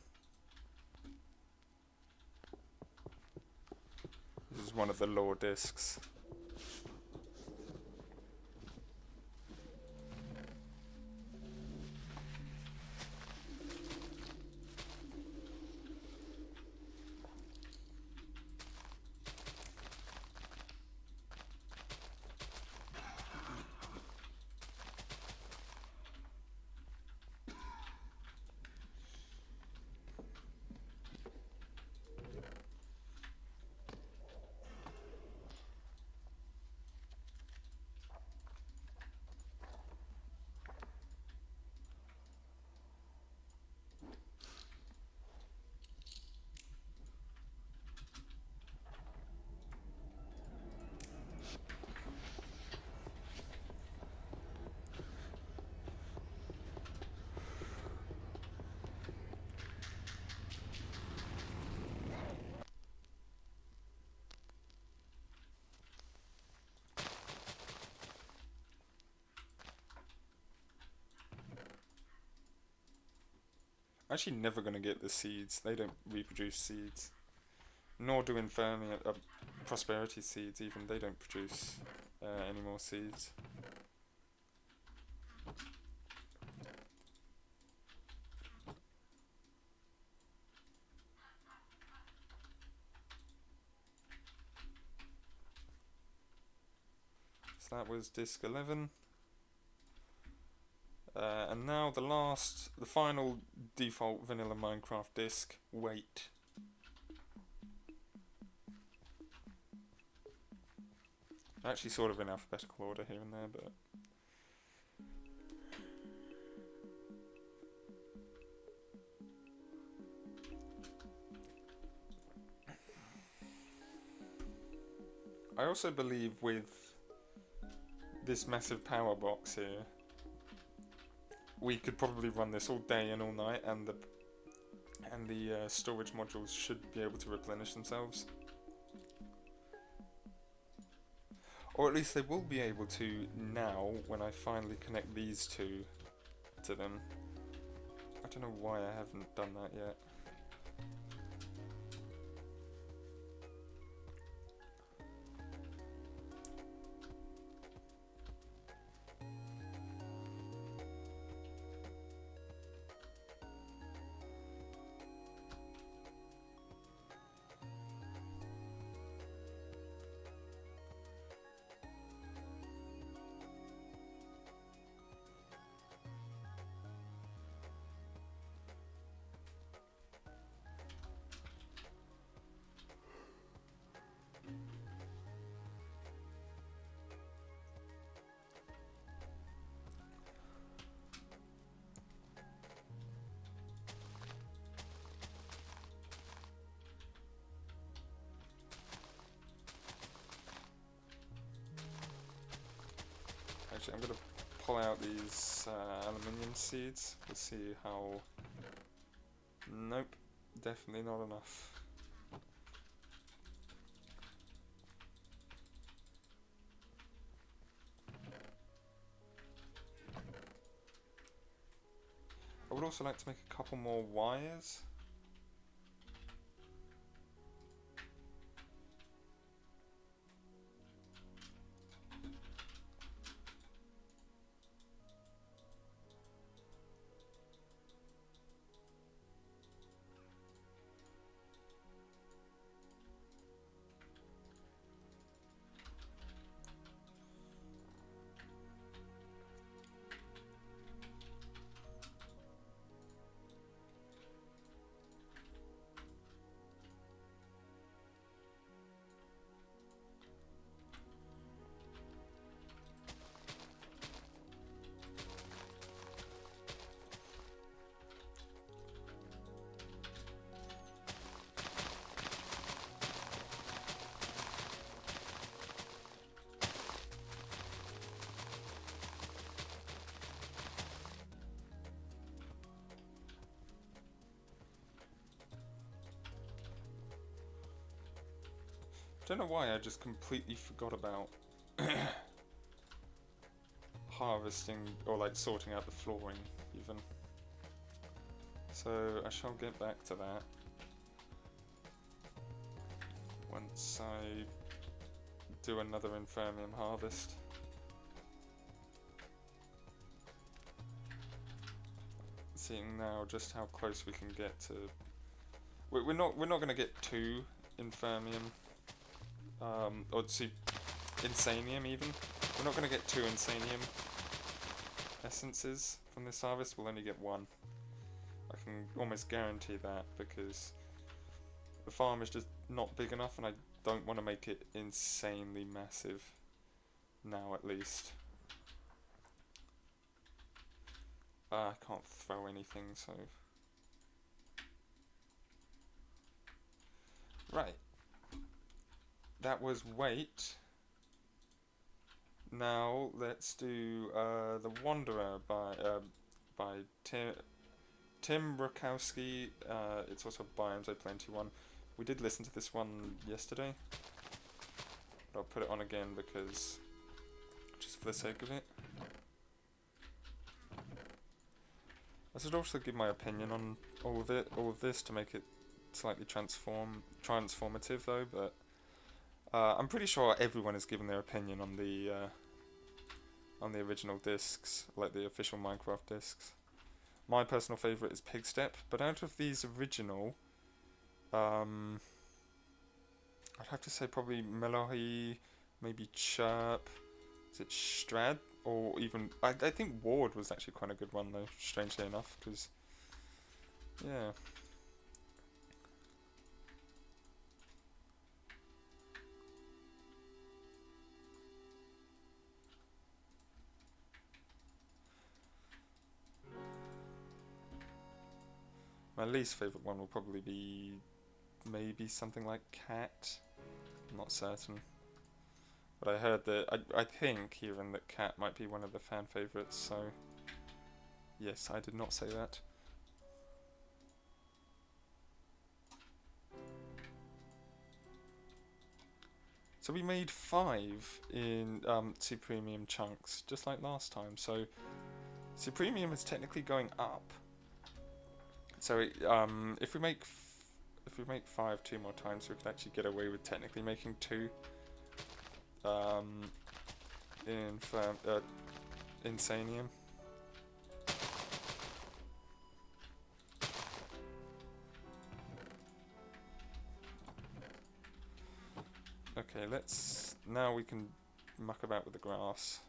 This is one of the lore discs. I'm actually never going to get the seeds. They don't reproduce seeds. Nor do Infernal Prosperity seeds even. They don't produce any more seeds. So that was disc 11. And now the final default vanilla Minecraft disc, Wait. Actually sort of in alphabetical order here and there, but... I also believe with this massive power box here, we could probably run this all day and all night, and the storage modules should be able to replenish themselves. Or at least they will be able to now, when I finally connect these two to them. I don't know why I haven't done that yet. Actually, I'm going to pull out these aluminium seeds. We'll see how... Nope, definitely not enough. also like to make a couple more wires. I don't know why I just completely forgot about harvesting or like sorting out the flooring even. So I shall get back to that once I do another Infermium harvest. Seeing now just how close we can get to. We're not going to get 2 Infermium. Or Insanium even. We're not going to get 2 Insanium essences from this harvest, we'll only get 1. I can almost guarantee that because the farm is just not big enough and I don't want to make it insanely massive now at least. I can't throw anything, so... Right. That was weight. Now let's do The Wanderer by Tim Rakowski. It's also Biomes I Plenty one. We did listen to this one yesterday, but I'll put it on again because just for the sake of it. I should also give my opinion on all of this to make it slightly transformative though, but I'm pretty sure everyone has given their opinion on the original discs, like the official Minecraft discs. My personal favourite is Pigstep, but out of these original, I'd have to say probably Melohi, maybe Chirp, is it Strad, or even, I think Ward was actually quite a good one though, strangely enough, because, yeah. My least favourite one will probably be maybe something like Cat. I'm not certain. But I heard that, I think even that Cat might be one of the fan favourites, so yes, I did not say that. So we made 5 in Supremium chunks, just like last time, so Supremium is technically going up. So if we make 5 2 more times, we could actually get away with technically making 2 Insanium. Okay, now we can muck about with the grass.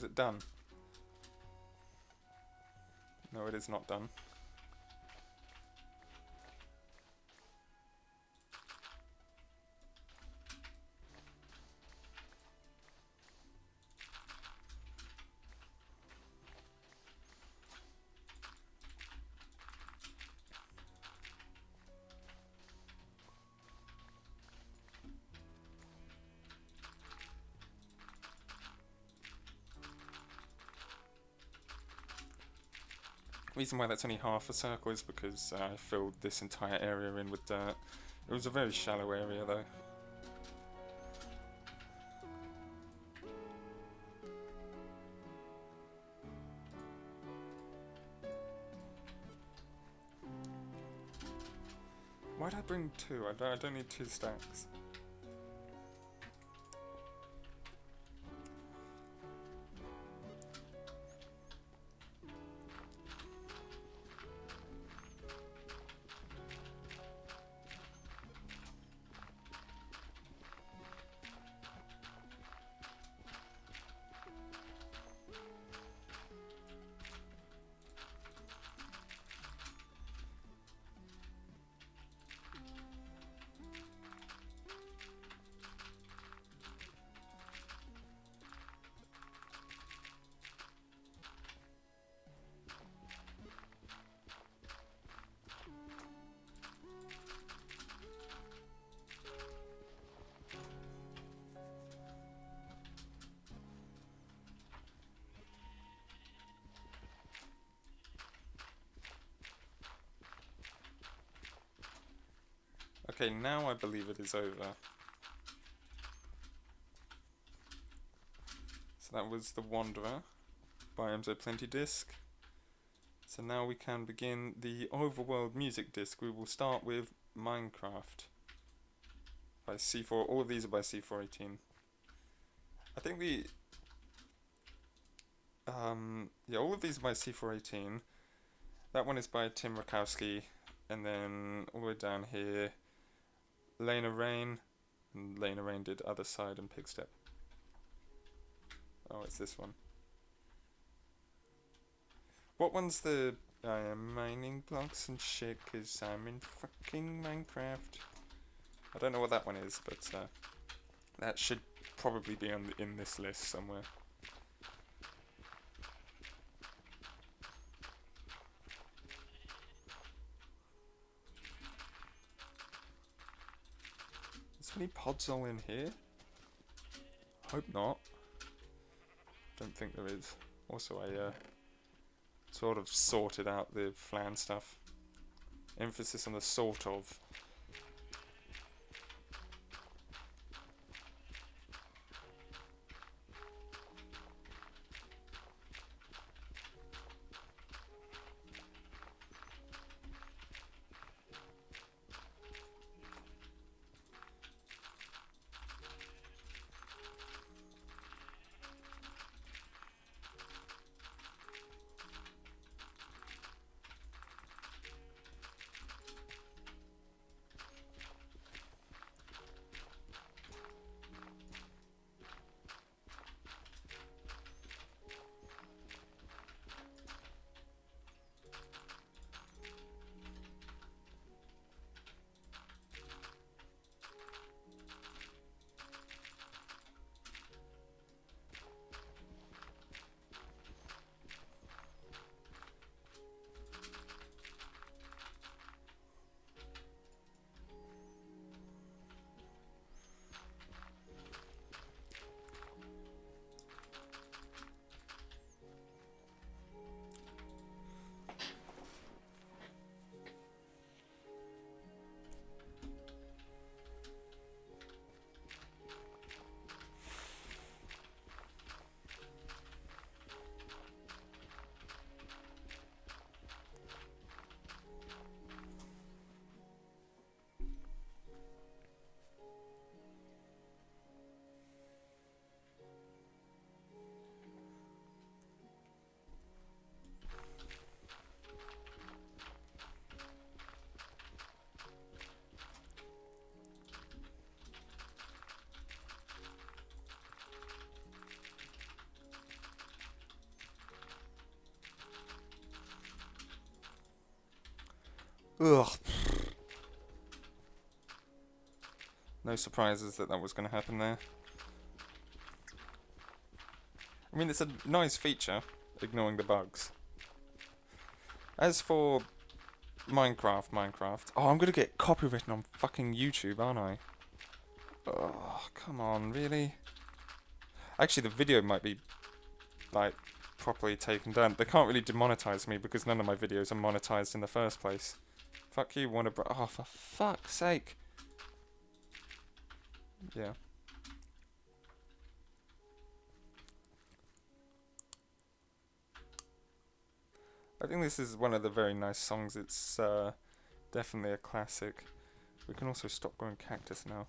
is it done? No, it is not done. The reason why that's only half a circle is because I filled this entire area in with dirt. It was a very shallow area though. Why'd I bring two? I don't need 2 stacks. Okay, now I believe it is over. So that was the Wanderer, Biomes O'Plenty disc. So now we can begin the overworld music disc. We will start with Minecraft by C4. All of these are by C418. I think yeah, all of these are by C418. That one is by Tim Rakowski, and then all the way down here, Lena Rain, and Lena Rain did Other Side and Pigstep. Oh, it's this one. What one's the I am mining blocks and shit cause I'm in fucking Minecraft? I don't know what that one is, but that should probably be in this list somewhere. Is there any pods all in here? Hope not. Don't think there is. Also, I sort of sorted out the flan stuff. Emphasis on the sort of. Ugh. No surprises that was going to happen there. I mean, it's a nice feature, ignoring the bugs. As for Minecraft. Oh, I'm going to get copywritten on fucking YouTube, aren't I? Oh, come on, really? Actually, the video might be, like, properly taken down. They can't really demonetize me because none of my videos are monetized in the first place. Fuck you, Warner Bros. Oh, for fuck's sake. Yeah. I think this is one of the very nice songs. It's definitely a classic. We can also stop growing cactus now.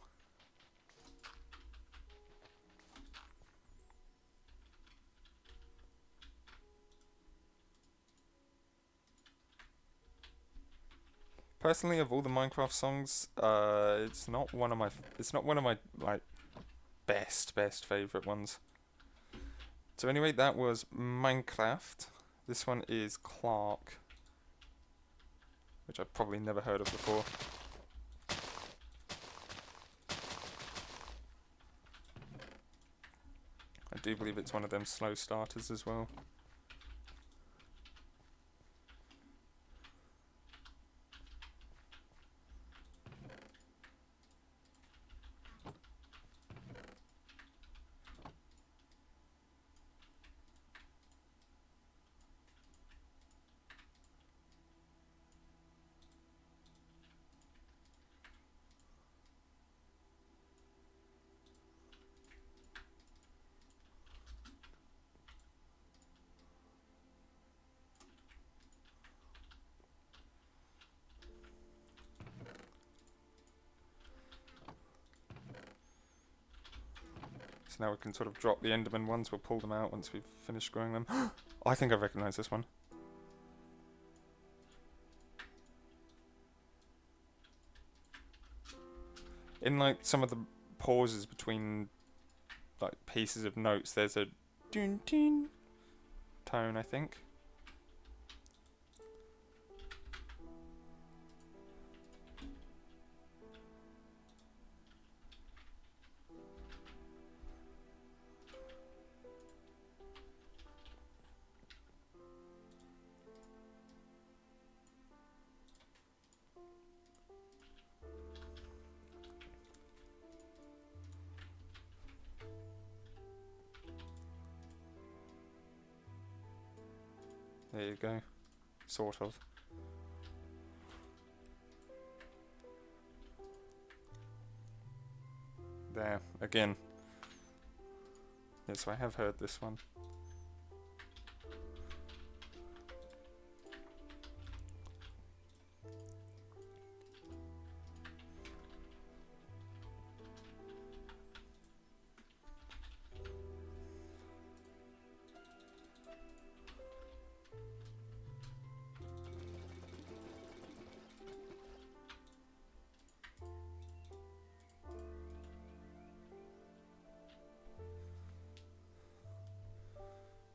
Personally, of all the Minecraft songs, it's not one of my like best favorite ones. So anyway, that was Minecraft. This one is Clark, which I've probably never heard of before. I do believe it's one of them slow starters as well. So now we can sort of drop the Enderman ones. We'll pull them out once we've finished growing them. I think I recognise this one. In like some of the pauses between like pieces of notes, there's a dun dun tone, I think. There you go. Sort of. There, again. Yes, I have heard this one.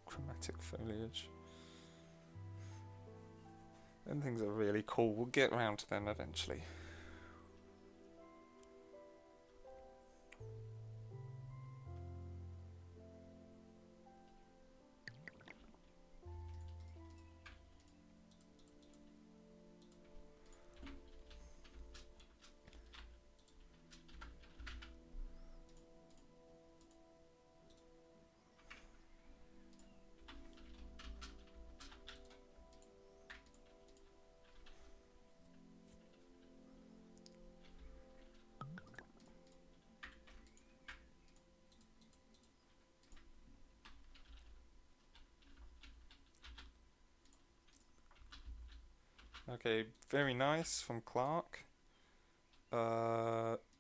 Chromatic foliage. Them things are really cool. We'll get around to them eventually. Okay, very nice from Clark.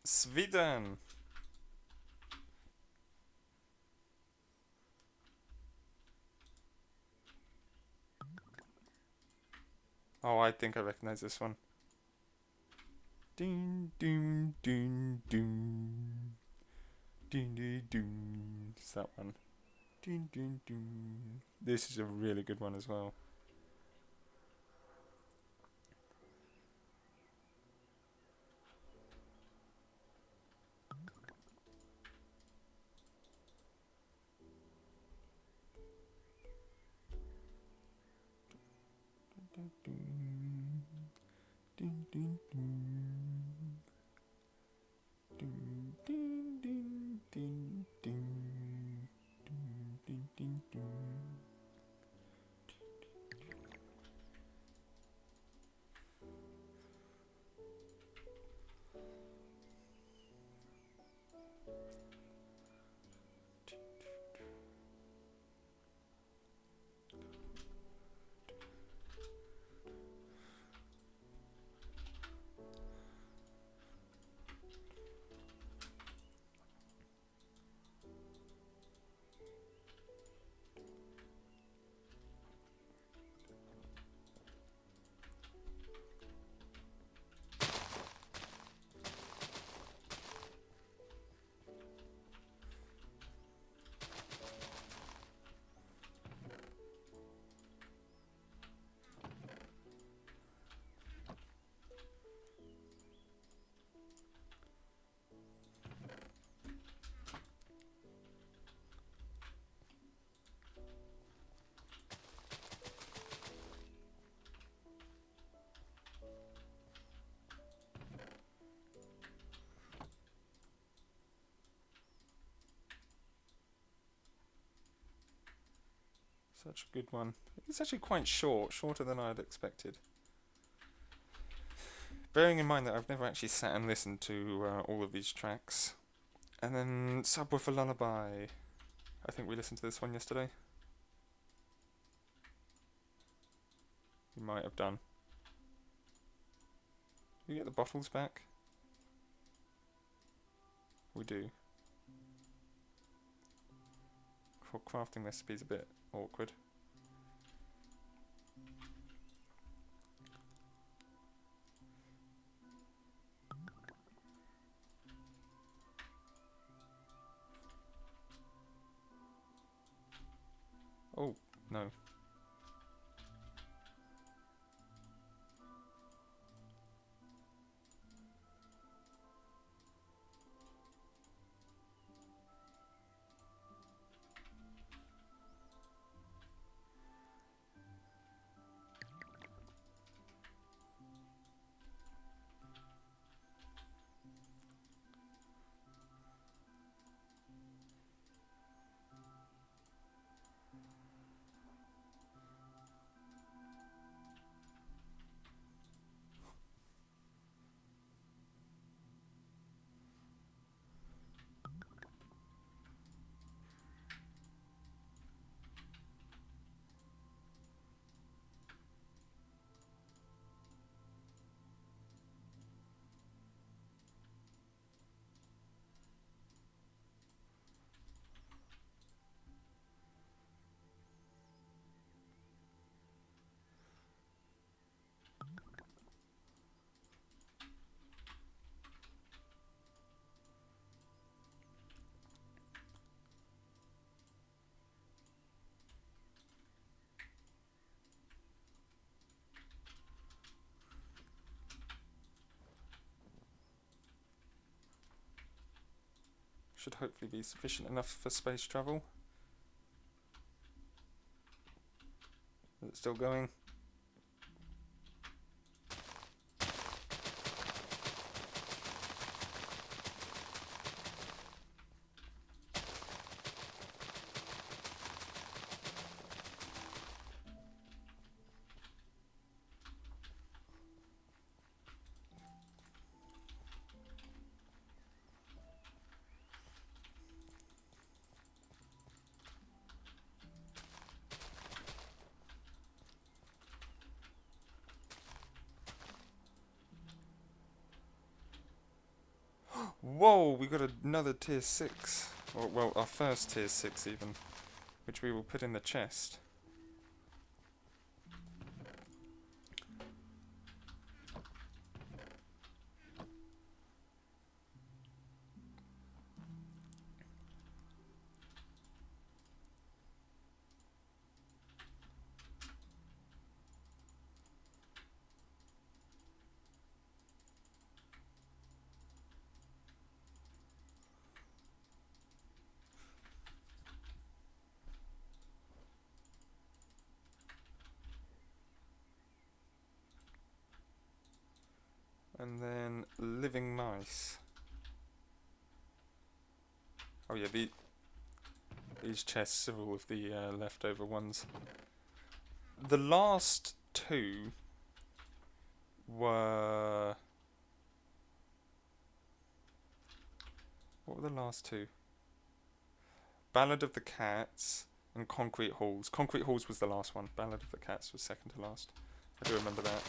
Sweden. Oh, I think I recognize this one. Ding, ding, ding, ding. Ding, ding, ding. It's that one. Ding, ding, ding. This is a really good one as well. Such a good one. It's actually quite short, shorter than I'd expected. Bearing in mind that I've never actually sat and listened to all of these tracks. And then Subwoofer Lullaby. I think we listened to this one yesterday. We might have done. Do you get the bottles back? We do. Crafting recipes a bit awkward. Oh, no. Should hopefully be sufficient enough for space travel. Is it still going? Whoa, we got another tier 6. Or, well, our first tier 6 even. Which we will put in the chest. And then living mice. Oh yeah, these chests are all of the leftover ones. The last two were... What were the last two? Ballad of the Cats and Concrete Halls. Concrete Halls was the last one. Ballad of the Cats was second to last. I do remember that.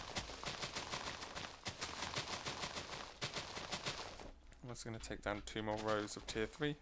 I'm just going to take down 2 more rows of tier 3.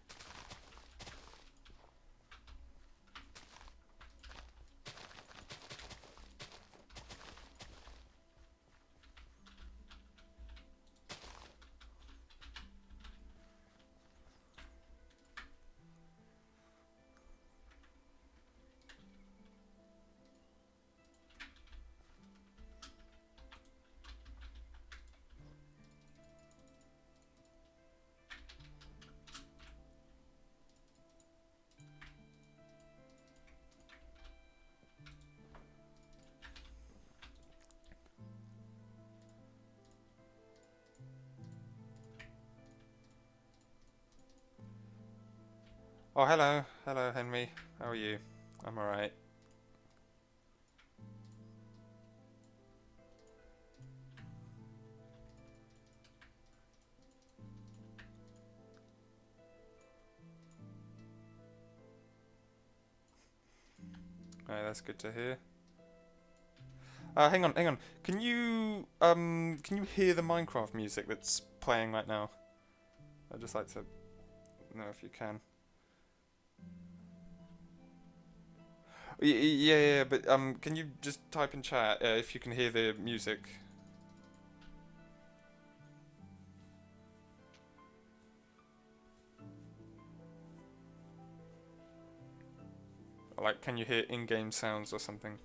Oh, hello. Hello, Henry. How are you? I'm alright. Alright, that's good to hear. Hang on. Can you hear the Minecraft music that's playing right now? I'd just like to know if you can. Yeah, but can you just type in chat if you can hear the music? Like, can you hear in-game sounds or something?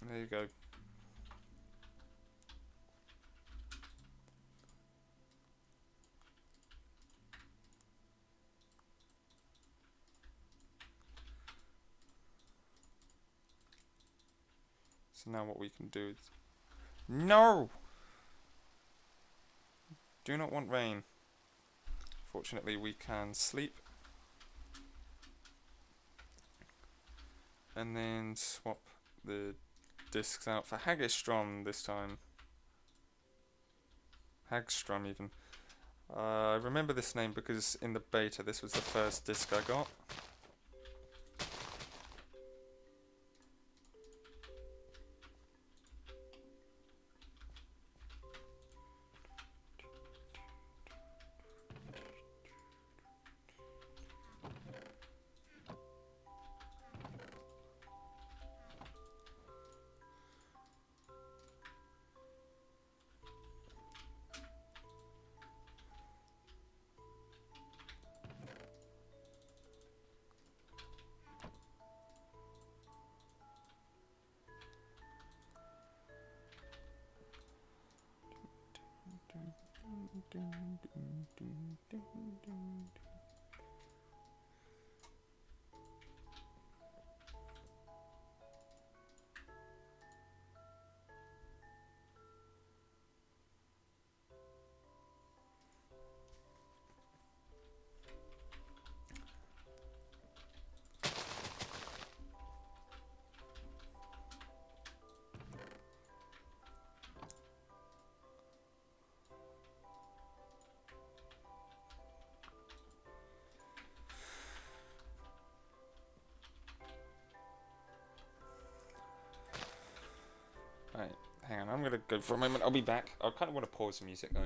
There you go. So now what we can do is... No! Do not want rain. Fortunately, we can sleep. And then swap the discs out for Hagestrom this time. Hagstrom even. I remember this name because in the beta this was the first disc I got. Right, hang on, I'm gonna go for a moment, I'll be back. I kind of want to pause the music though.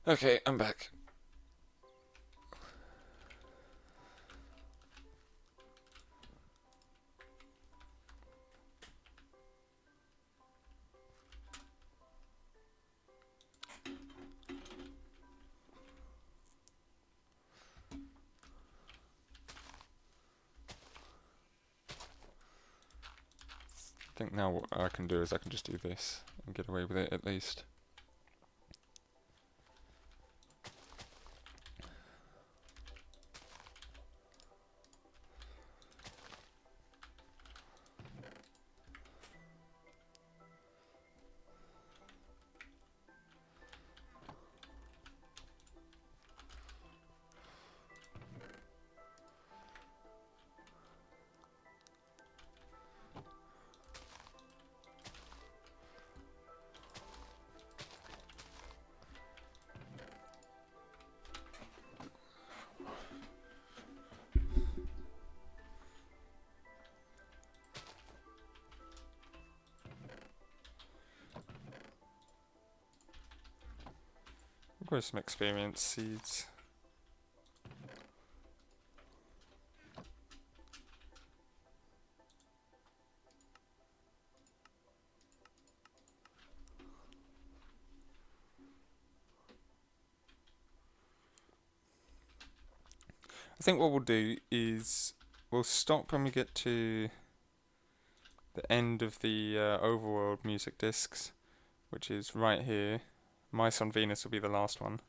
Okay, I'm back. I think now what I can do is I can just do this and get away with it at least. Grow some experience seeds. I think what we'll do is we'll stop when we get to the end of the overworld music discs, which is right here. Mice on Venus will be the last one.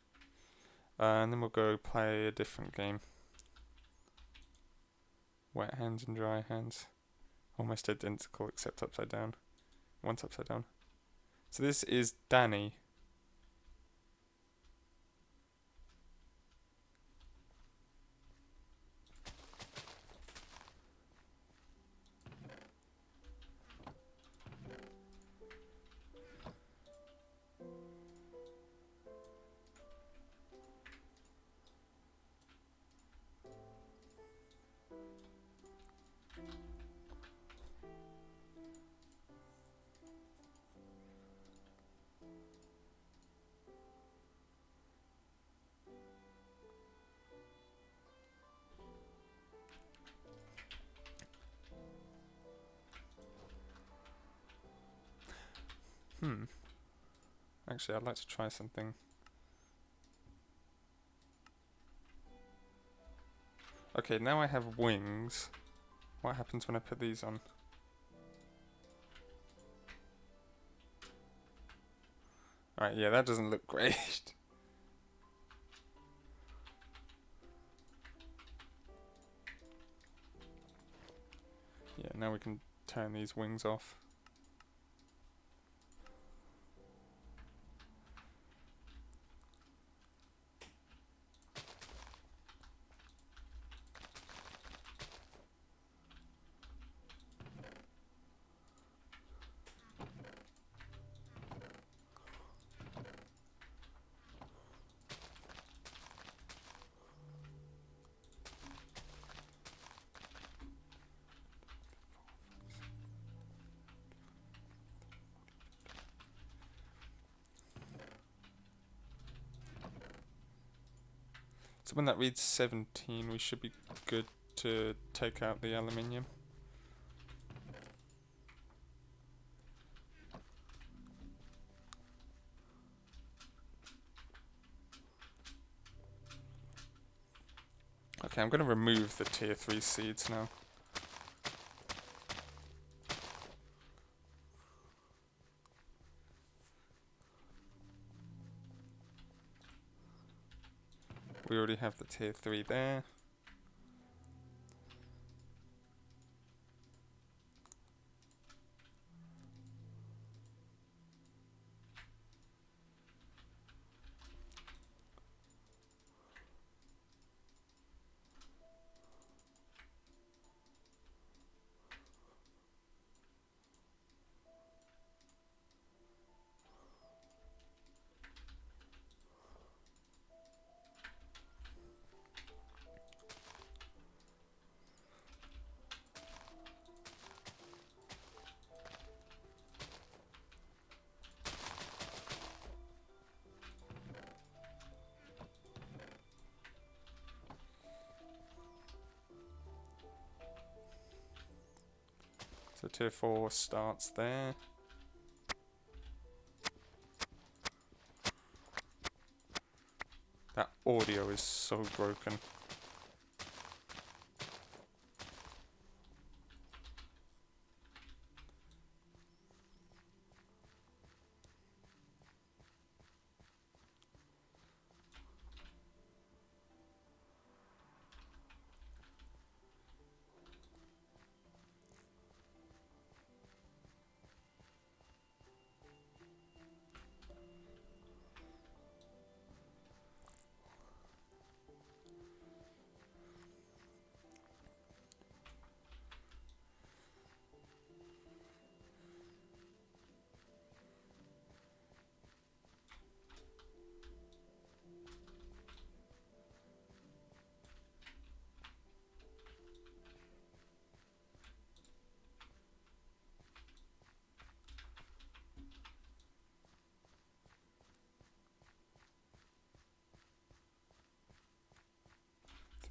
And then we'll go play a different game. Wet hands and dry hands. Almost identical except upside down. One's upside down. So this is Danny. Actually, I'd like to try something. Okay, now I have wings. What happens when I put these on? Alright, yeah, that doesn't look great. Yeah, now we can turn these wings off. So when that reads 17, we should be good to take out the aluminium. Okay, I'm going to remove the tier 3 seeds now. We already have the tier 3 there. So tier 4 starts there. That audio is so broken.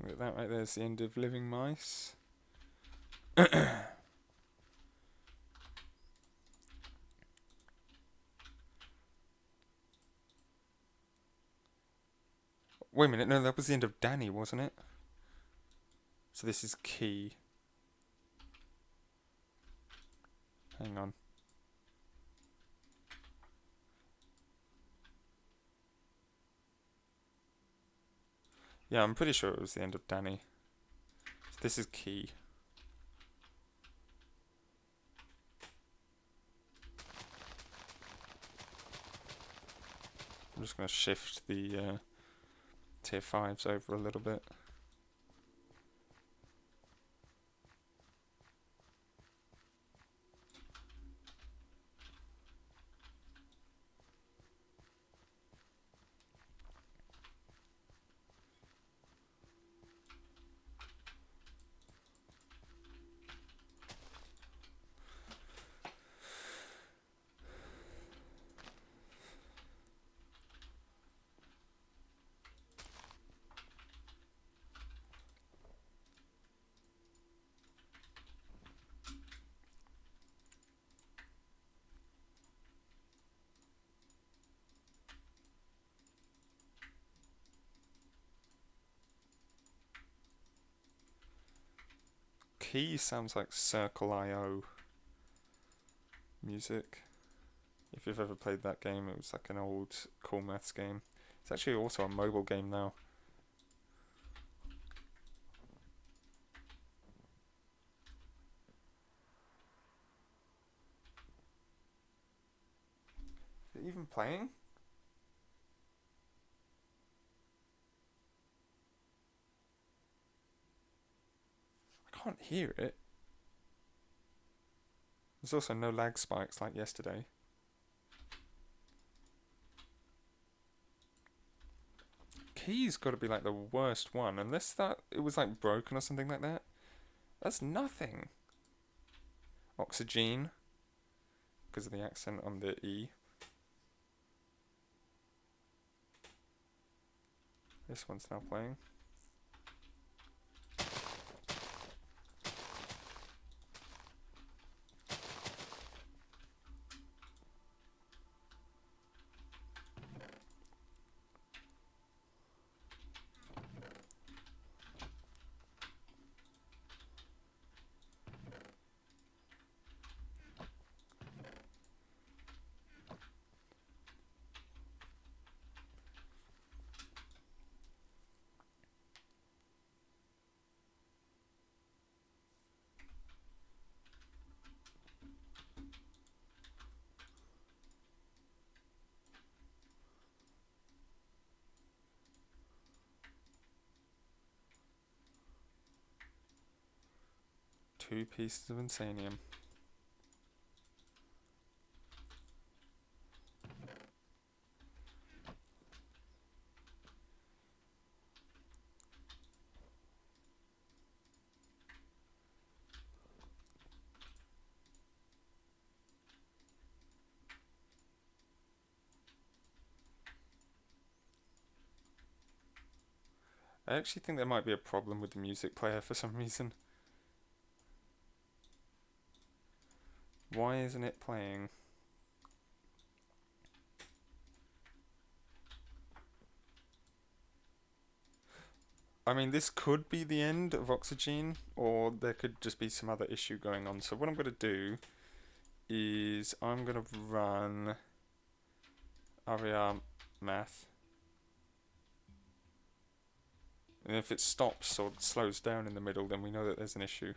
So that right there's the end of Living Mice. Wait a minute, no, that was the end of Danny, wasn't it? So this is Key. Hang on. Yeah, I'm pretty sure it was the end of Danny. So this is Key. I'm just going to shift the tier 5s over a little bit. Key sounds like Circle.io music. If you've ever played that game, it was like an old cool maths game. It's actually also a mobile game now. Is it even playing? I can't hear it. There's also no lag spikes like yesterday. Key's got to be like the worst one, unless that it was like broken or something like that. That's nothing. Oxygen, because of the accent on the E. This one's now playing. Two pieces of insanium. I actually think there might be a problem with the music player for some reason. Why isn't it playing? I mean, this could be the end of Oxygen, or there could just be some other issue going on. So what I'm going to do is I'm going to run aria math. And if it stops or slows down in the middle, then we know that there's an issue.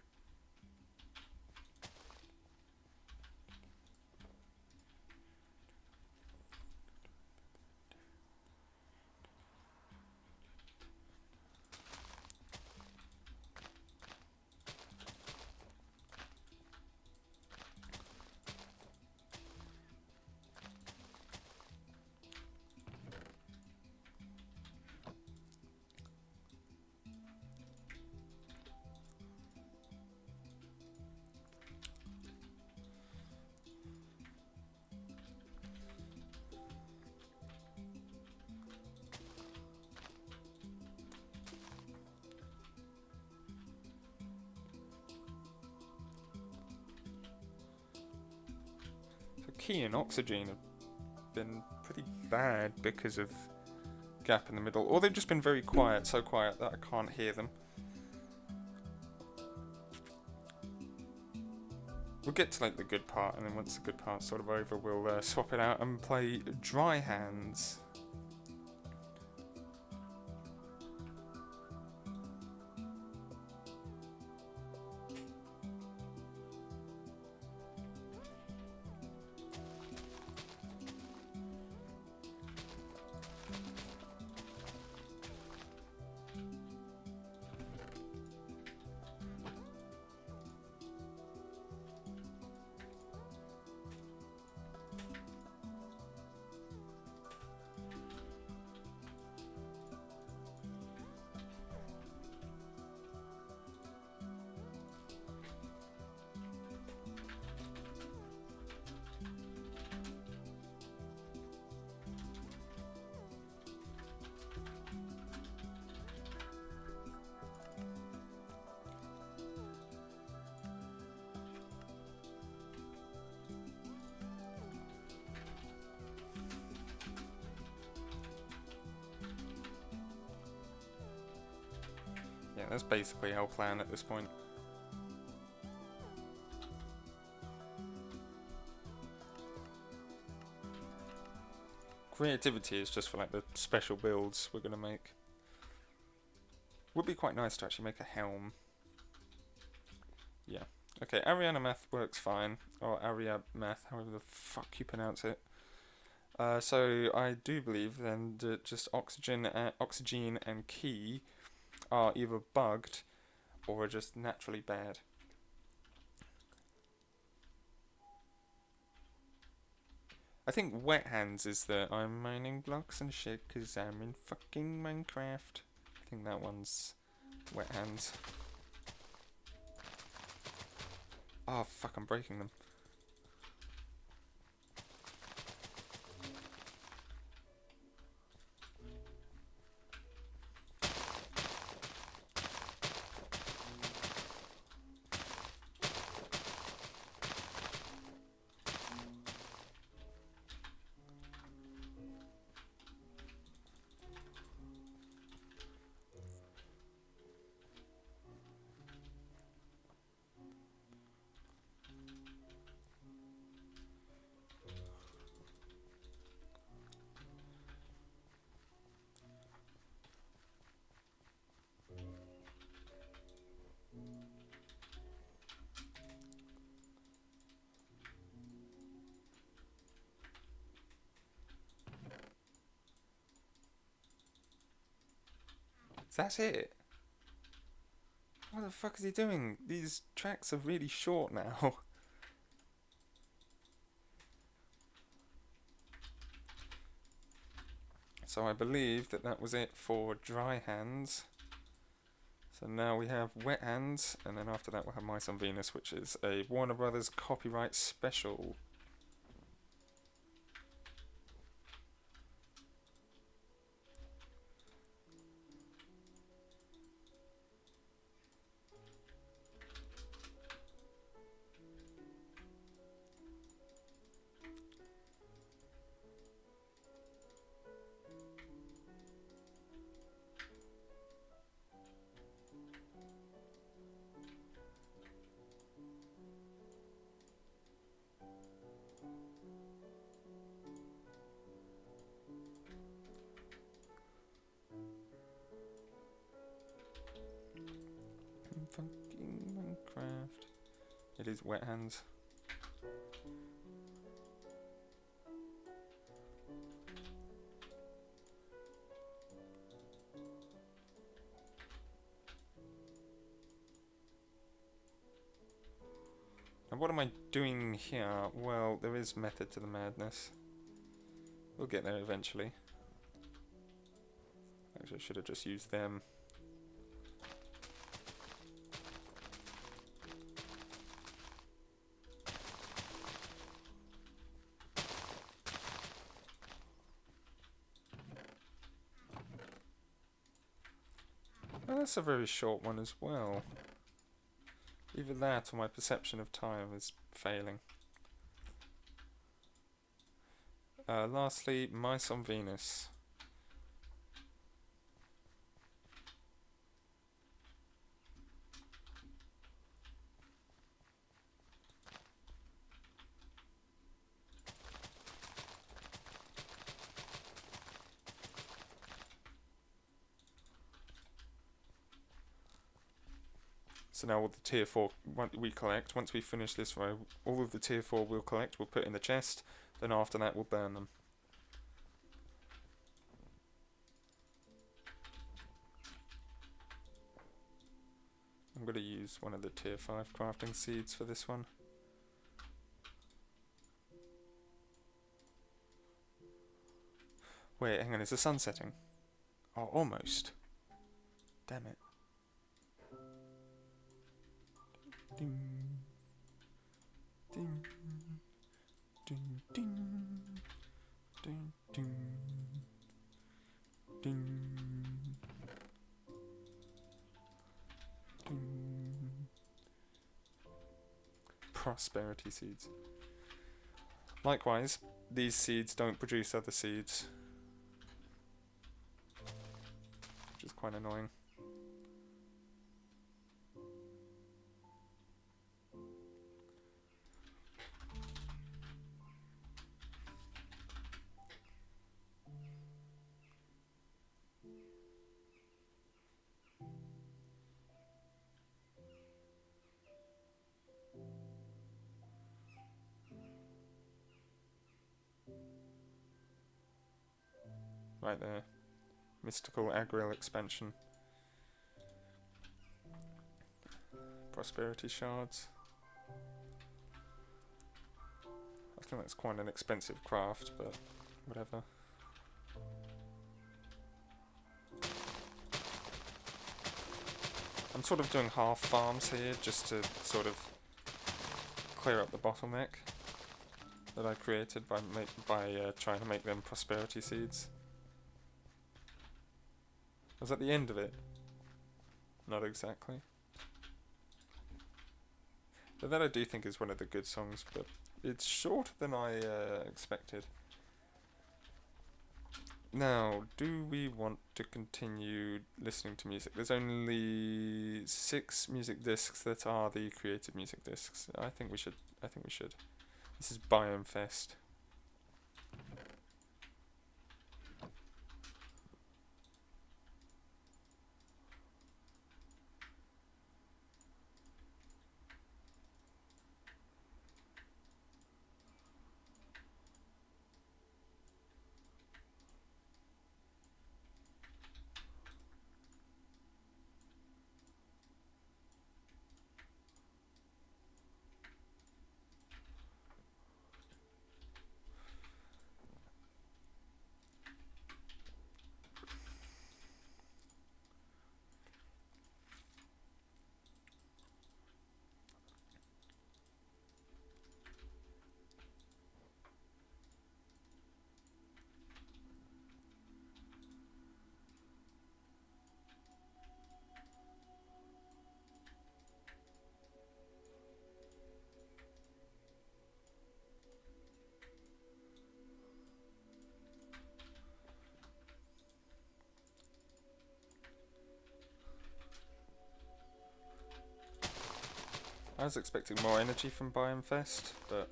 So Key and Oxygen have been pretty bad because of gap in the middle, or they've just been very quiet, so quiet that I can't hear them. We'll get to like the good part, and then once the good part's sort of over, we'll swap it out and play Dry Hands. Yeah, that's basically our plan at this point. Creativity is just for like the special builds we're going to make. Would be quite nice to actually make a helm. Yeah. Okay, Ariana Math works fine. Or Aria Math, however the fuck you pronounce it. So I do believe then that just Oxygen and Key are either bugged or are just naturally bad. I think Wet Hands is the I'm mining blocks and shit because I'm in fucking Minecraft. I think that one's Wet Hands. Oh fuck, I'm breaking them. That's it. What the fuck is he doing? These tracks are really short now. So I believe that that was it for Dry Hands. So now we have Wet Hands, and then after that we'll have Mice on Venus, which is a Warner Brothers copyright special. Funky Minecraft. It is wet hands. And what am I doing here? Well, there is method to the madness. We'll get there eventually. Actually, I should have just used them. Well, that's a very short one as well. Either that or my perception of time is failing. Lastly, mice on Venus. So now all the tier 4 we collect, once we finish this row, all of the tier 4 we'll collect, we'll put in the chest, then after that we'll burn them. I'm going to use one of the tier 5 crafting seeds for this one. Wait, hang on, is the sun setting? Oh, almost. Damn it. Ding. Ding. Ding. Ding. Ding. Ding. Ding. Ding. Prosperity seeds. Likewise, these seeds don't produce other seeds, which is quite annoying. Right there. Mystical Agriel expansion. Prosperity shards. I think that's quite an expensive craft, but whatever. I'm sort of doing half farms here just to sort of clear up the bottleneck that I created by trying to make them prosperity seeds. Was that the end of it? Not exactly. But that I do think is one of the good songs, but it's shorter than I expected. Now, do we want to continue listening to music? There's only 6 music discs that are the created music discs. I think we should. This is Biome Fest. I was expecting more energy from Biome Fest, but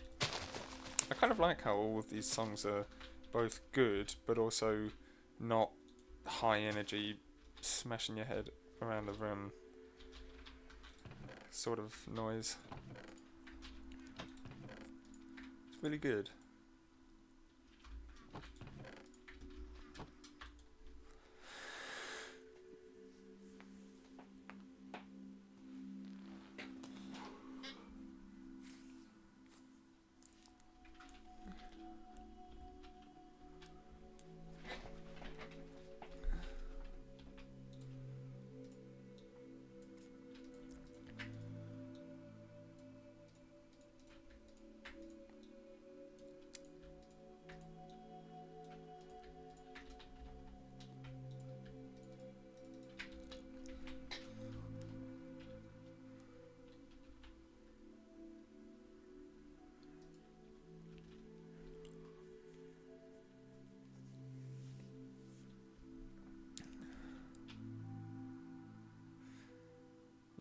I kind of like how all of these songs are both good, but also not high energy, smashing your head around the room. sort of noise. It's really good.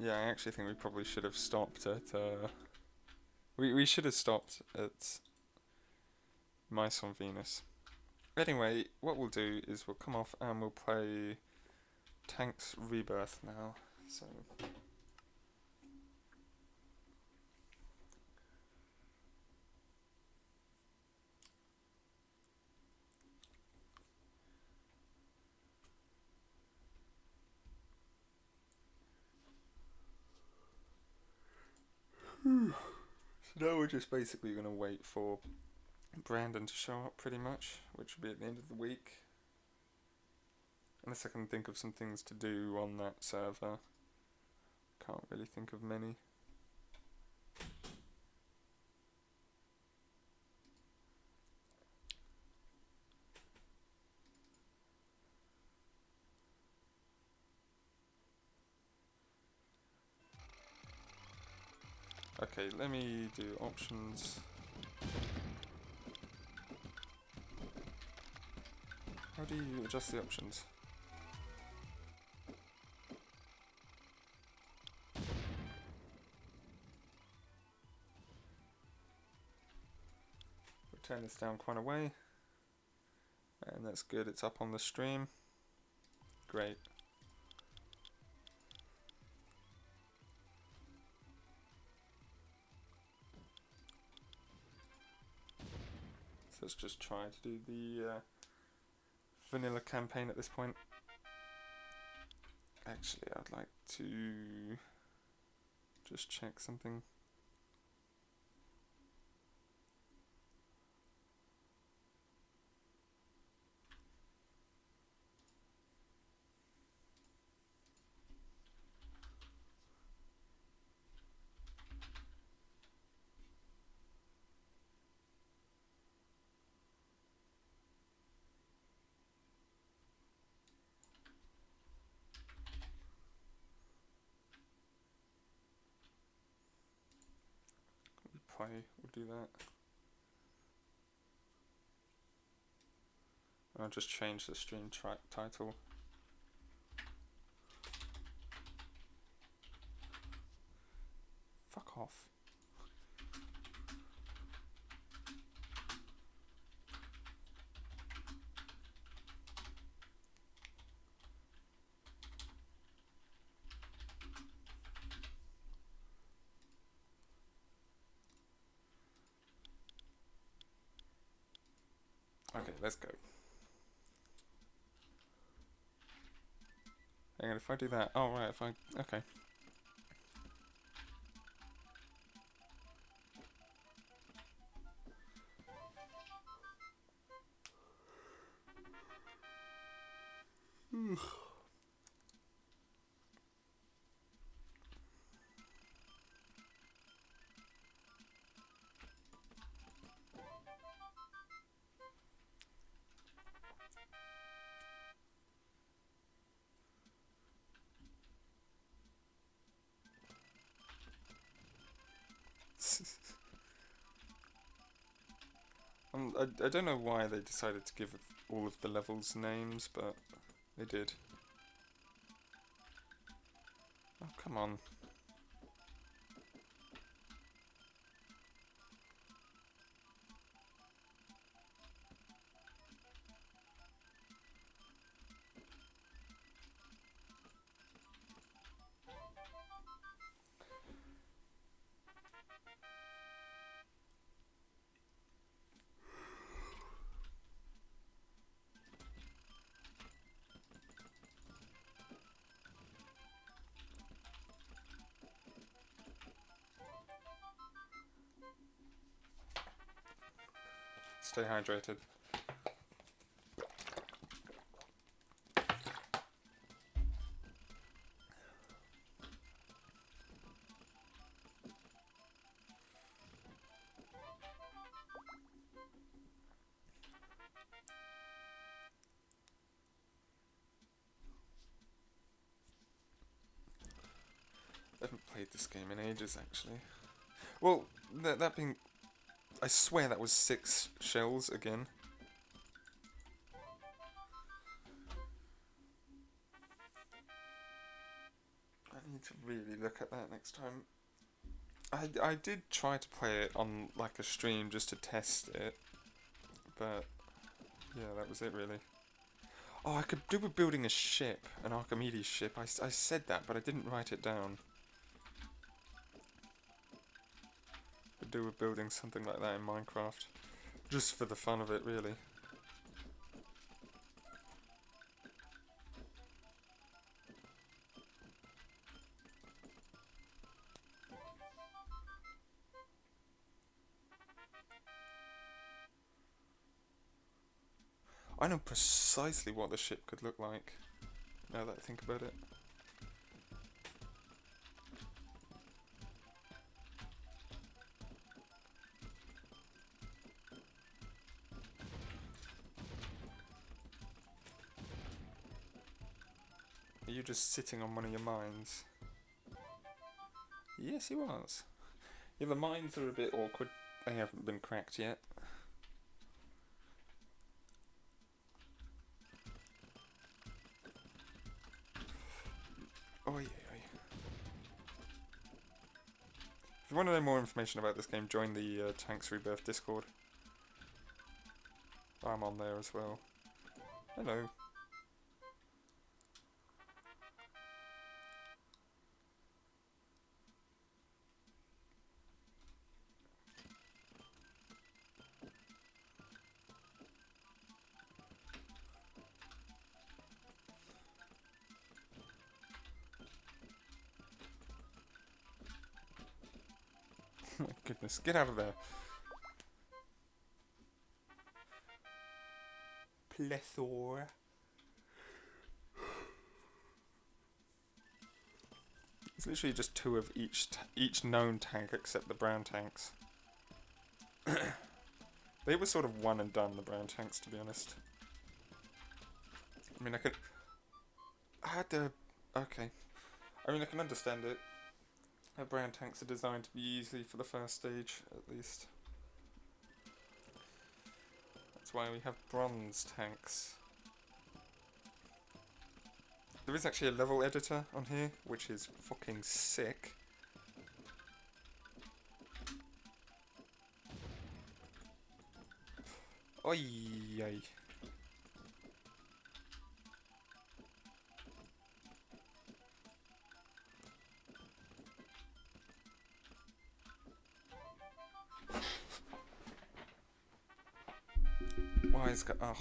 Yeah, I actually think we probably should have stopped at, we should have stopped at Mice on Venus. Anyway, what we'll do is we'll come off and we'll play Tank's Rebirth now. So now we're just basically going to wait for Brandon to show up pretty much, which will be at the end of the week. Unless I can think of some things to do on that server. Can't really think of many. Okay, let me do options. How do you adjust the options? We'll turn this down quite a way. And that's good, it's up on the stream. Great. So let's just try to do the vanilla campaign at this point. Actually, I'd like to just check something. We'll do that. I'll just change the stream track title. Fuck off. Okay, let's go. Hang on, if I do that, oh right, if I, okay. I don't know why they decided to give all of the levels names, but they did. Oh, come on. Stay hydrated. I haven't played this game in ages, actually. Well, that being... I swear that was 6 shells again. I need to really look at that next time. I did try to play it on, like, a stream just to test it. But, yeah, that was it, really. Oh, I could do with building a ship, an Archimedes ship. I said that, but I didn't write it down. Could do with building something like that in Minecraft. Just for the fun of it, really. I know precisely what the ship could look like, now that I think about it. Are you just sitting on one of your mines? Yes, he was. Yeah, the mines are a bit awkward. They haven't been cracked yet. Oi, oi. If you want to know more information about this game, join the Tanks Rebirth Discord. I'm on there as well. Hello. Oh my goodness, get out of there. Plethora. It's literally just 2 of each known tank except the brown tanks. They were sort of one and done, the brown tanks, to be honest. I mean, I had to... Okay. I mean, I can understand it. Brown tanks are designed to be easy for the first stage, at least. That's why we have bronze tanks. There is actually a level editor on here, which is fucking sick. Oi, oi. Why is it... Oh.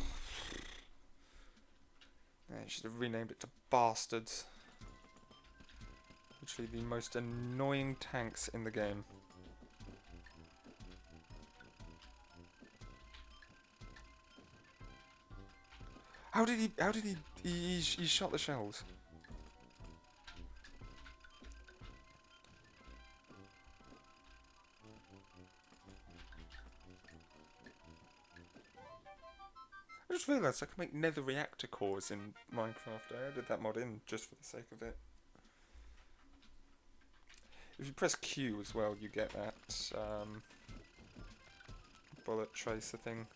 Yeah, you should have renamed it to Bastards. Literally the most annoying tanks in the game. How did he shot the shells? I just realised I can make nether reactor cores in Minecraft. I added that mod in just for the sake of it. If you press Q as well, you get that bullet tracer thing.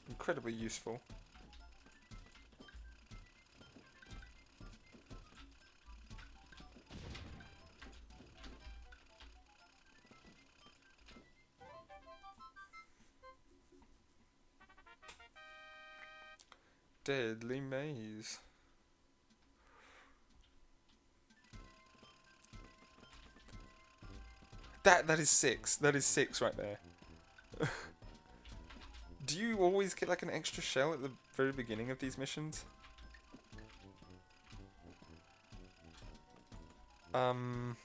Incredibly useful. Deadly maze. That is 6. That is 6 right there. Do you always get like an extra shell at the very beginning of these missions? Hold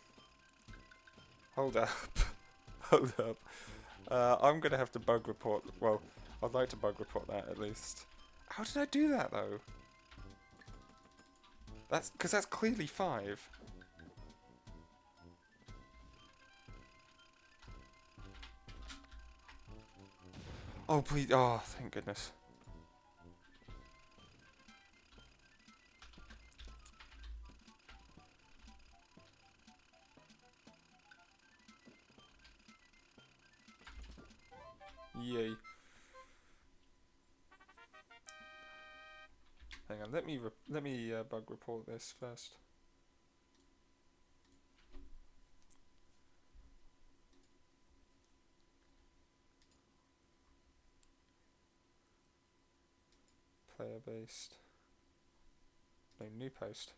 up. Hold up. I'm gonna have to bug report. Well, I'd like to bug report that at least. How did I do that though? That's because that's clearly 5. Oh please! Oh, thank goodness. Yay. Hang on, let me bug report this first. Player based. No, new post.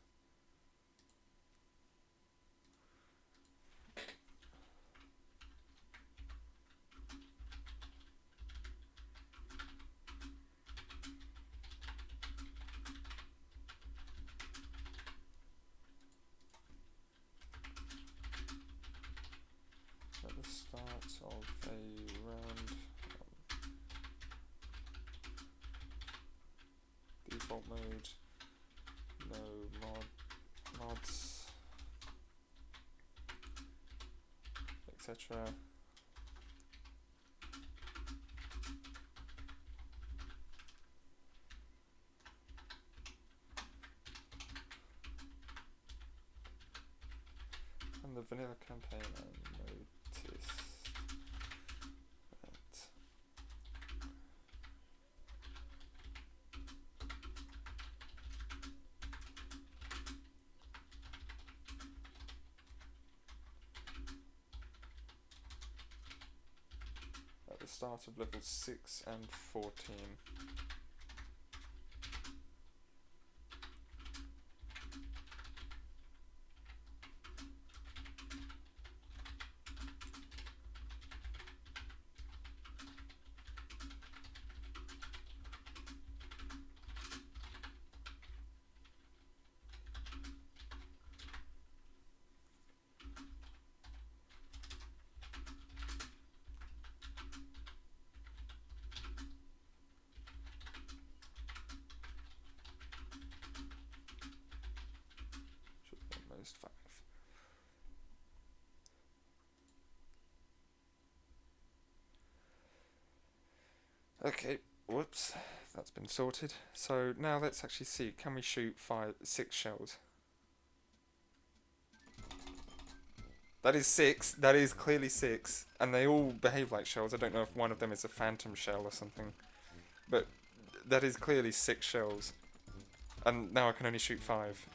At the start of a round, default mode, no mods, etc. And the vanilla campaign, I noticed that at the start of level 6 and 14. Should be at most 5. Okay, whoops, that's been sorted. So now let's actually see, can we shoot 6 shells? That is 6, that is clearly 6, and they all behave like shells. I don't know if one of them is a phantom shell or something, but that is clearly 6 shells. And now I can only shoot 5.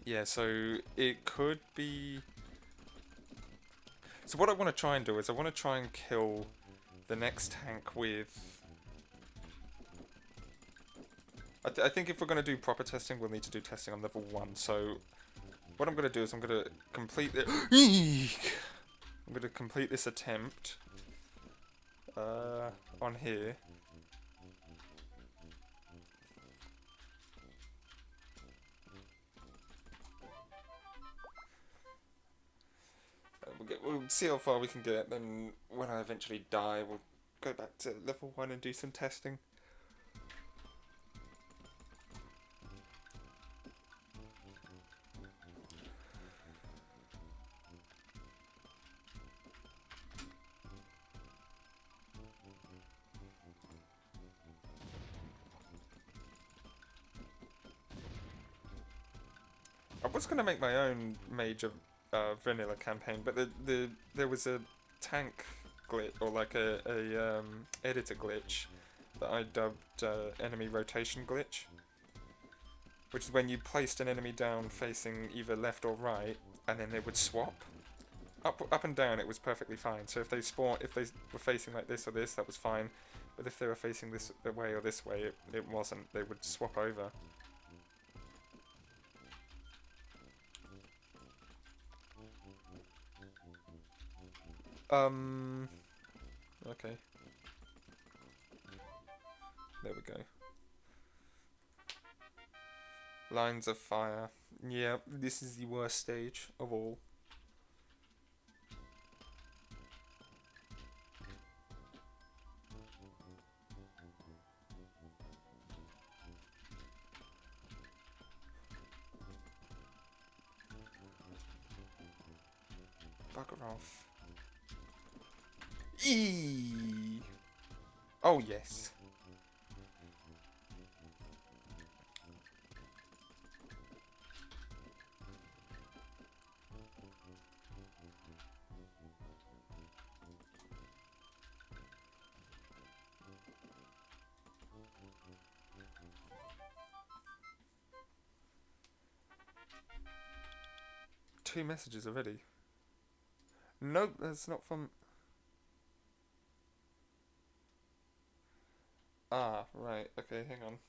Yeah, so it could be... So what I want to try and do is I want to try and kill the next tank with... I think if we're going to do proper testing, we'll need to do testing on level 1. So what I'm going to do is I'm going to complete it. I'm going to complete this attempt on here. We'll see how far we can get, then when I eventually die, we'll go back to level 1 and do some testing. I was going to make my own Mage of vanilla campaign, but there was a tank glitch, or like a editor glitch that I dubbed enemy rotation glitch, which is when you placed an enemy down facing either left or right, and then they would swap. Up and down, it was perfectly fine. So if they were facing like this or this, that was fine. But if they were facing this way or this way, it wasn't. They would swap over. Okay. There we go. Lines of fire. Yeah, this is the worst stage of all. Bugger off. Eee! Oh, yes. Two messages already. Nope, that's not from... Ah, right. Okay, hang on.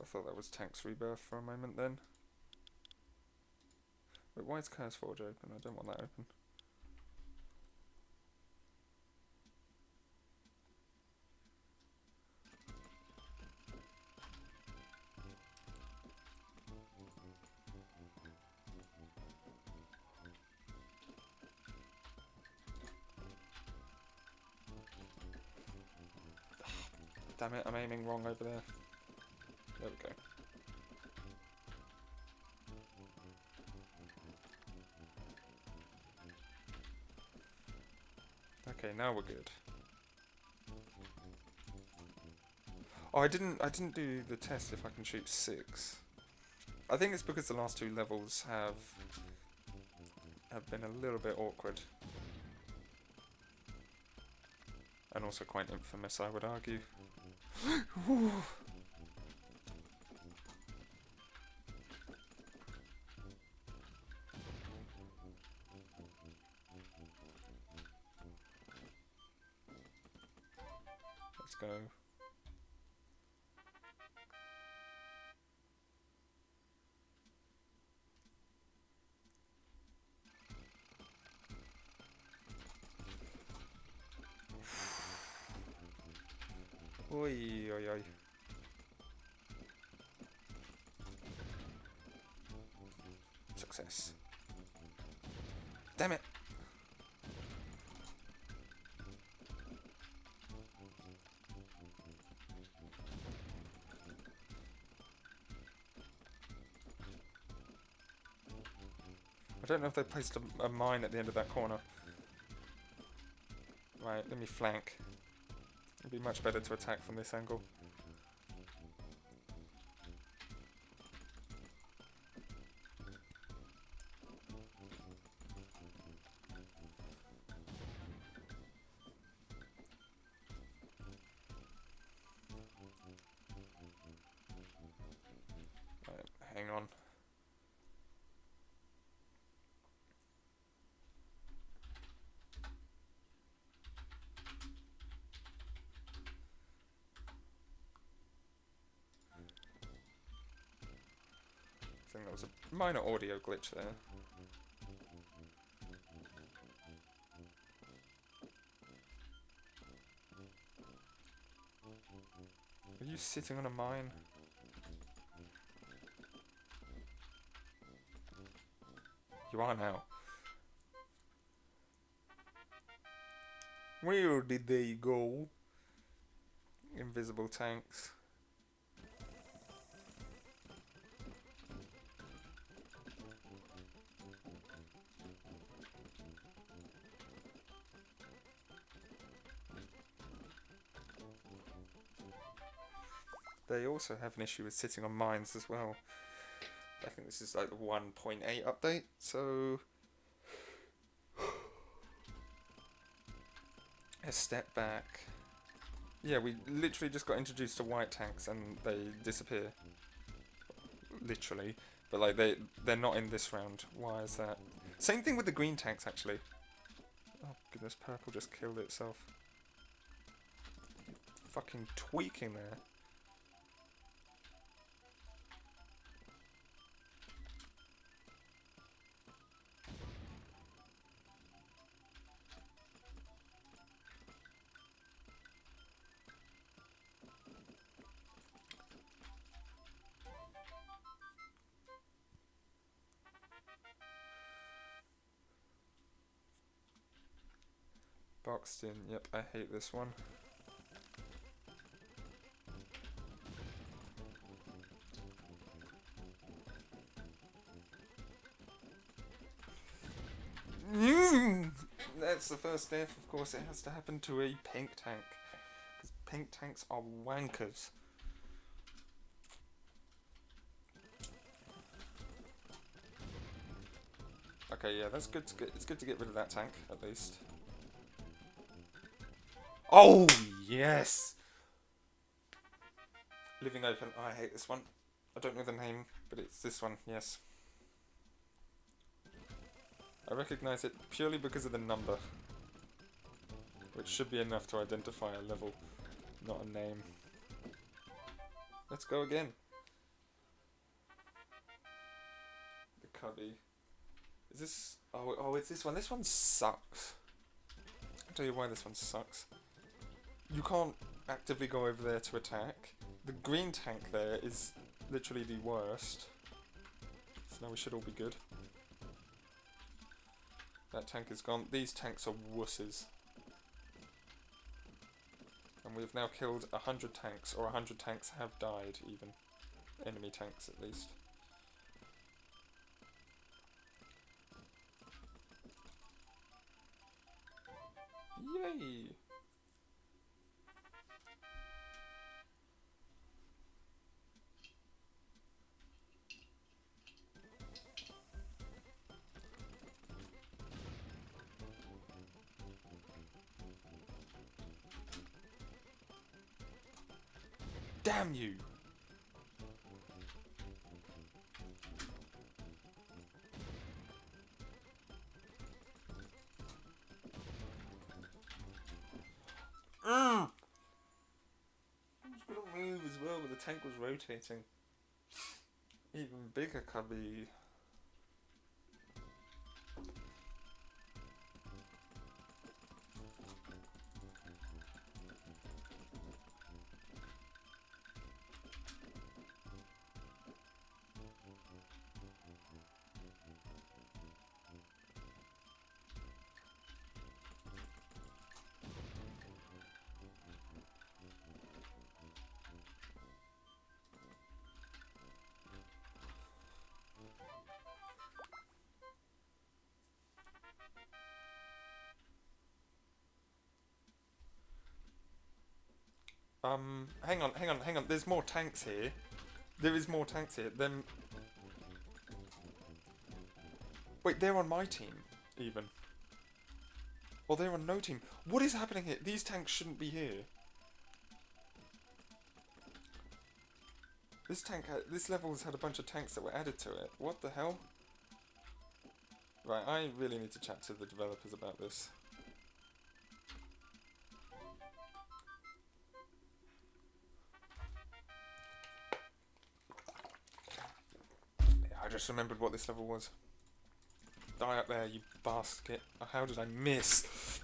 I thought that was Tank's Rebirth for a moment then. Wait, why is Curse Forge open? I don't want that open. Damn it, I'm aiming wrong over there. There we go. Okay, now we're good. Oh, I didn't do the test if I can shoot 6. I think it's because the last 2 levels have been a little bit awkward. And also quite infamous, I would argue. Let's go. Oi, oi, oi. Success. Damn it! I don't know if they placed a mine at the end of that corner. Right, let me flank. It'd be much better to attack from this angle. Right, hang on. I think that was a minor audio glitch there. Are you sitting on a mine? You are now. Where did they go? Invisible tanks. They also have an issue with sitting on mines as well. I think this is like the 1.8 update, so... A step back. Yeah, we literally just got introduced to white tanks and they disappear. Literally. But like they're not in this round. Why is that? Same thing with the green tanks actually. Oh goodness, purple just killed itself. Fucking tweaking there. boxed in. Yep, I hate this one. That's the first death. Of course, it has to happen to a pink tank. Because pink tanks are wankers. Okay, yeah, that's good to get. It's good to get rid of that tank at least. Oh yes. Living open. Oh, I hate this one. I don't know the name, but it's this one. Yes. I recognise it purely because of the number, which should be enough to identify a level, not a name. Let's go again. The cubby. Is this... Oh, it's this one. This one sucks. I'll tell you why this one sucks. You can't actively go over there to attack. The green tank there is literally the worst. So now we should all be good. That tank is gone. These tanks are wusses. And we've now killed 100 tanks, or 100 tanks have died even. Enemy tanks at least. Yay! Damn you! I was gonna move as well, but the tank was rotating. Even bigger cubby. Hang on. There's more tanks here. There is more tanks here. Then... Wait, they're on my team, even. Or they're on no team. What is happening here? These tanks shouldn't be here. This level's had a bunch of tanks that were added to it. What the hell? Right, I really need to chat to the developers about this. I just remembered what this level was. Die up there, you basket. Oh, how did I miss?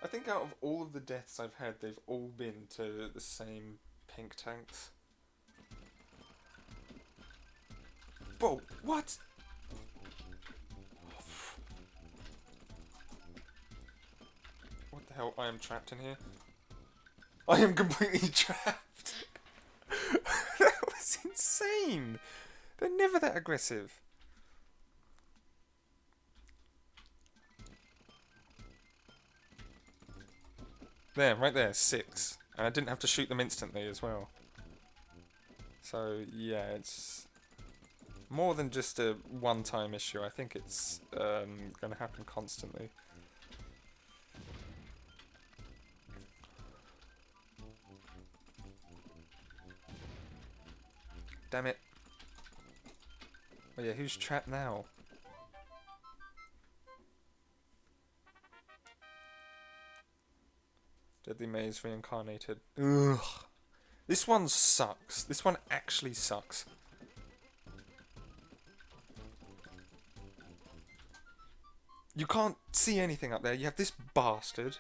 I think out of all of the deaths I've had, they've all been to the same pink tanks. Bro, what? What the hell? I am trapped in here. I am completely trapped. That was insane. They're never that aggressive. There, right there, 6. And I didn't have to shoot them instantly as well. So, yeah, it's more than just a one-time issue. I think it's going to happen constantly. Damn it. Oh yeah, who's trapped now? Deadly Maze reincarnated. Ugh. This one sucks. This one actually sucks. You can't see anything up there. You have this bastard.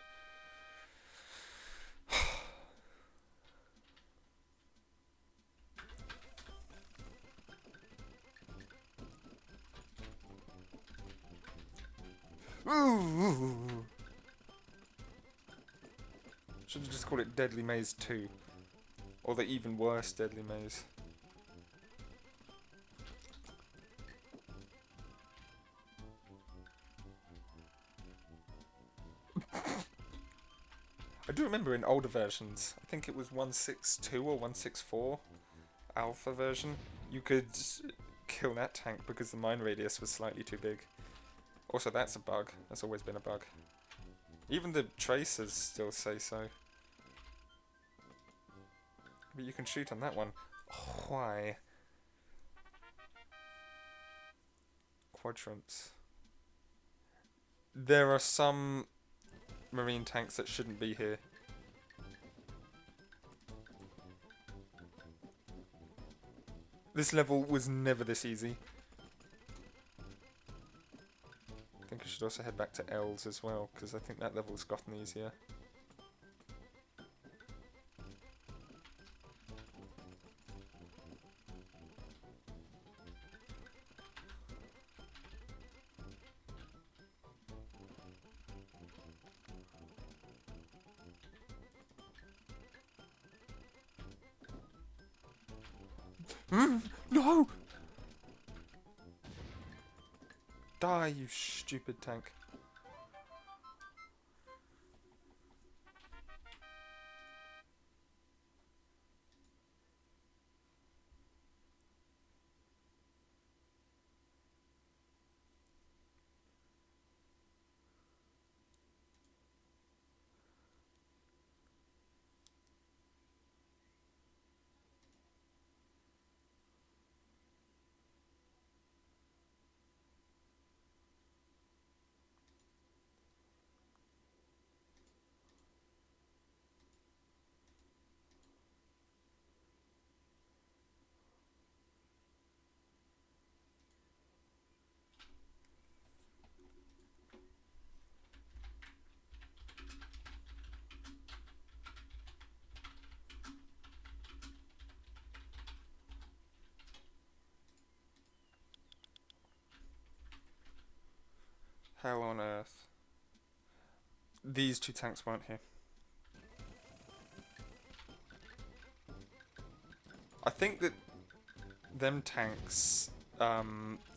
Should have just called it Deadly Maze 2. Or the even worse Deadly Maze. I do remember in older versions, I think it was 1.6.2 or 1.6.4 alpha version, you could kill that tank because the mine radius was slightly too big. Also, that's a bug. That's always been a bug. Even the tracers still say so. But you can shoot on that one. Why? Quadrants. There are some marine tanks that shouldn't be here. This level was never this easy. I think I should also head back to L's as well, because I think that level's gotten easier. No! Die, you stupid tank. How on earth? These two tanks weren't here. I think that them tanks are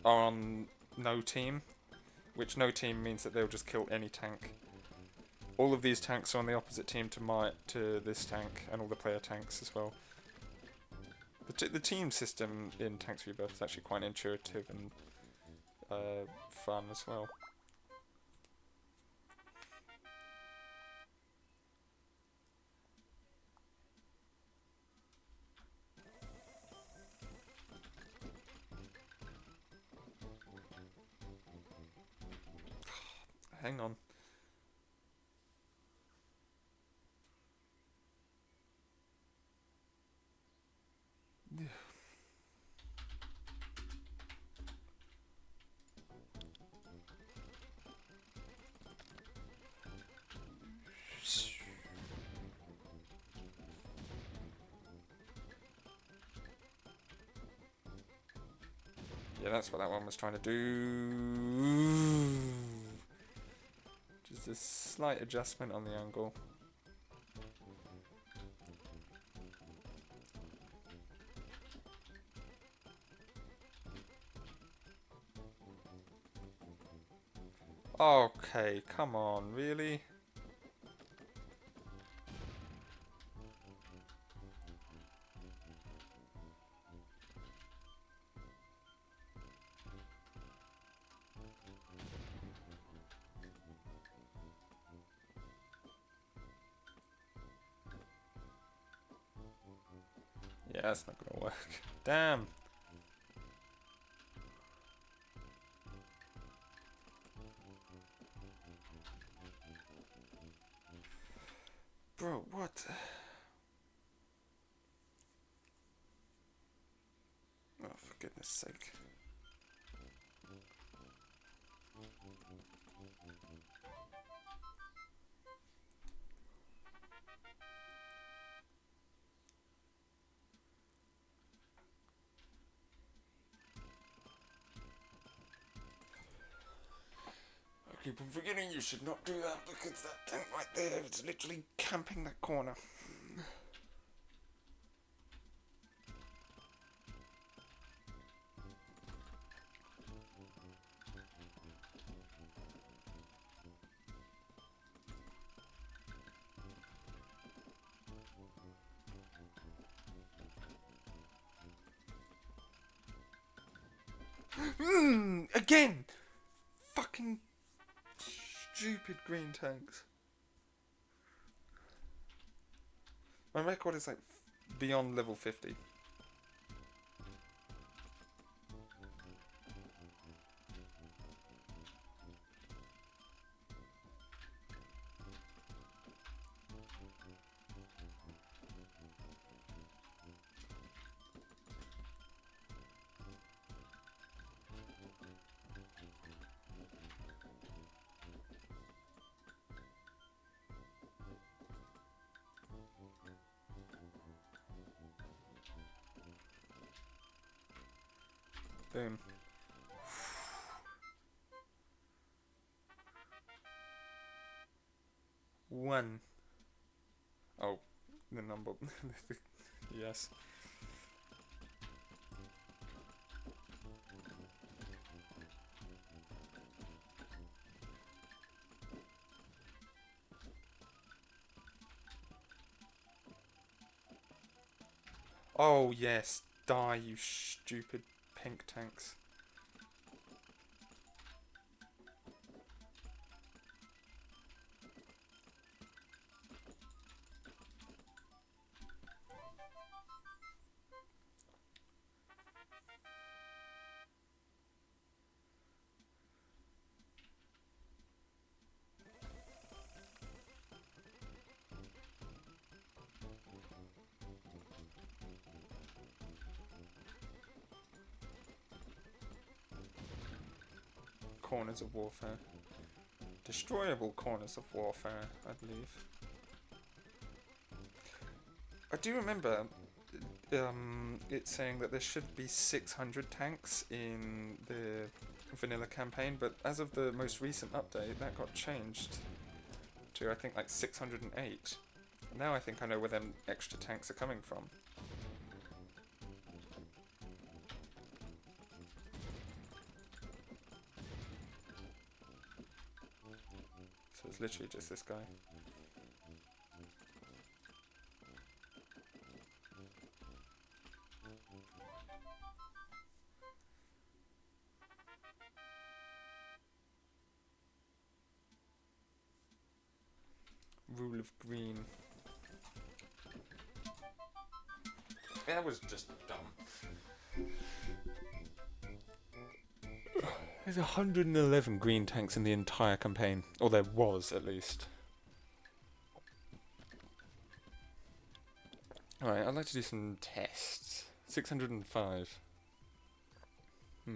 on no team, which no team means that they'll just kill any tank. All of these tanks are on the opposite team to this tank, and all the player tanks as well. The team system in Tanks Rebirth is actually quite intuitive and fun as well. Hang on. Yeah, that's what that one was trying to do. Just a slight adjustment on the angle. Okay, come on, really? Yeah, that's not gonna work. Damn. Bro, what? Oh, for goodness sake. keep on forgetting you should not do that because that thing right there is literally camping that corner. Again! Fucking stupid green tanks. My record is like beyond level 50. Boom. One. Oh, the number. Yes. Oh, yes. Die, you stupid pink tanks. Corners of warfare. Destroyable corners of warfare, I believe. I do remember it saying that there should be 600 tanks in the vanilla campaign, but as of the most recent update, that got changed to, I think, like 608. Now I think I know where them extra tanks are coming from. So it's literally just this guy. Rule of green. That was just dumb. There's 111 green tanks in the entire campaign. Or there was, at least. Alright, I'd like to do some tests. 605. We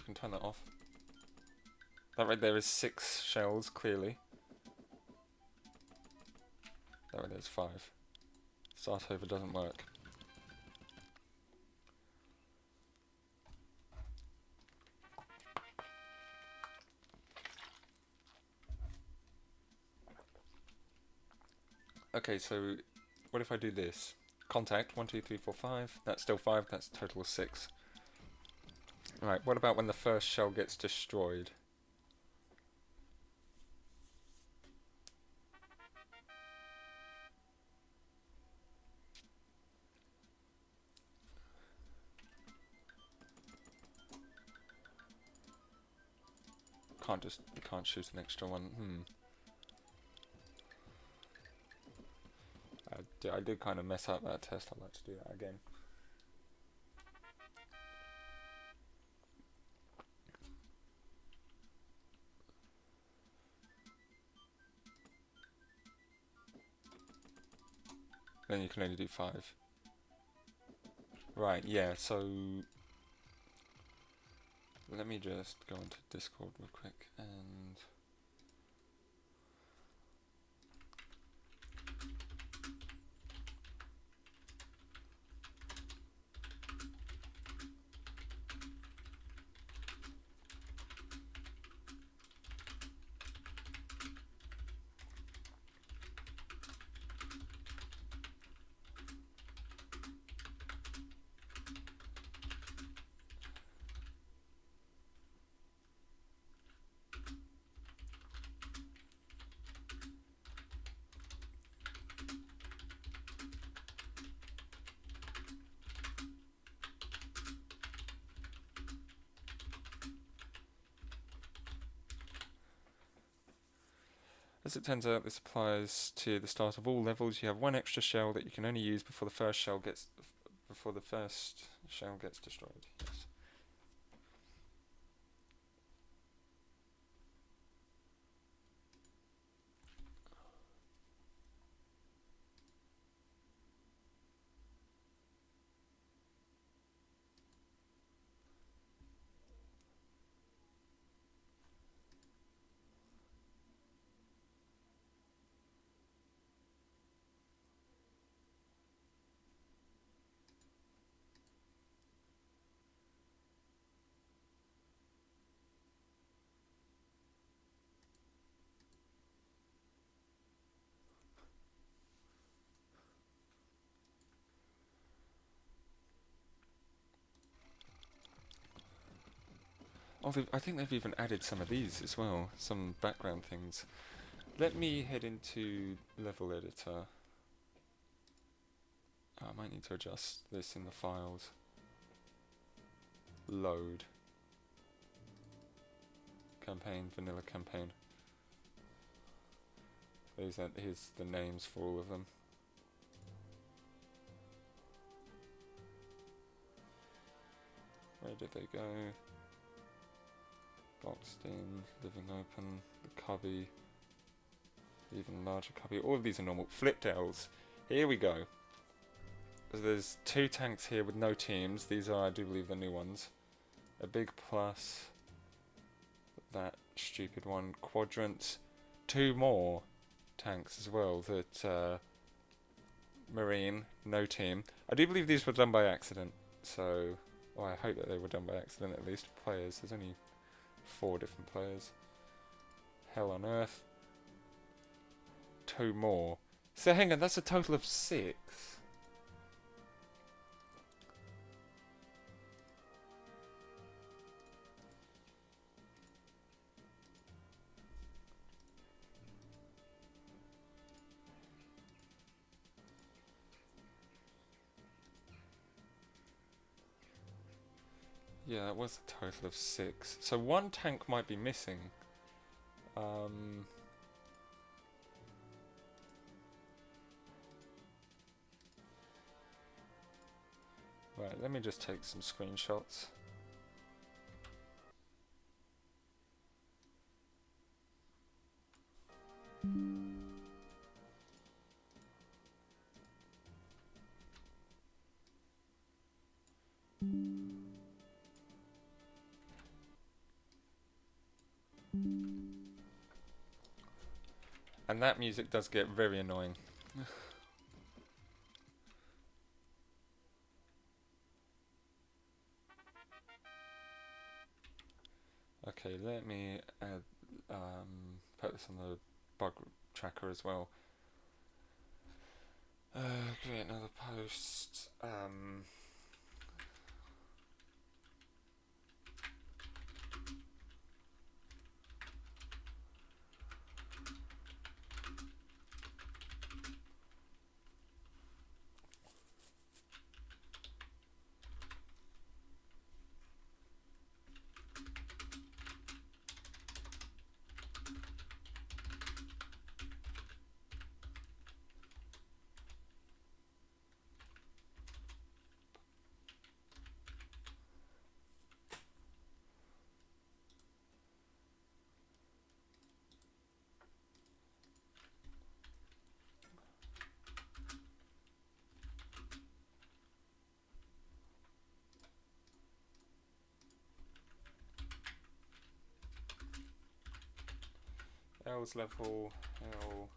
can turn that off. That right there is 6 shells, clearly. That right there's 5. Start over doesn't work. Okay, so what if I do this? Contact, 1, 2, 3, 4, 5. That's still 5, that's a total of 6. Right, what about when the first shell gets destroyed? You can't shoot an extra one. I did kind of mess up that test. I'd like to do that again. Then you can only do 5. Right, yeah, so let me just go into Discord real quick and As it turns out, this applies to the start of all levels. You have one extra shell that you can only use before the first shell gets destroyed. Yes. Oh, I think they've even added some of these as well, some background things. Let me head into level editor. I might need to adjust this in the files. Load. Campaign, vanilla campaign. Here's the names for all of them. Where did they go? Boxed in, living open, the cubby, even larger cubby. All of these are normal. Flipped L's. Here we go. So there's 2 tanks here with no teams. These are, I do believe, the new ones. A big plus. That stupid one. Quadrant. 2 more tanks as well. That Marine, no team. I do believe these were done by accident. So, well, I hope that they were done by accident at least. Players. There's only 4 different players. Hell on Earth. 2 more. So hang on, that's a total of 6. Yeah, that was a total of 6. So 1 tank might be missing. Right, let me just take some screenshots. And that music does get very annoying. Okay, let me add, put this on the bug tracker as well. Create another post. L's level, L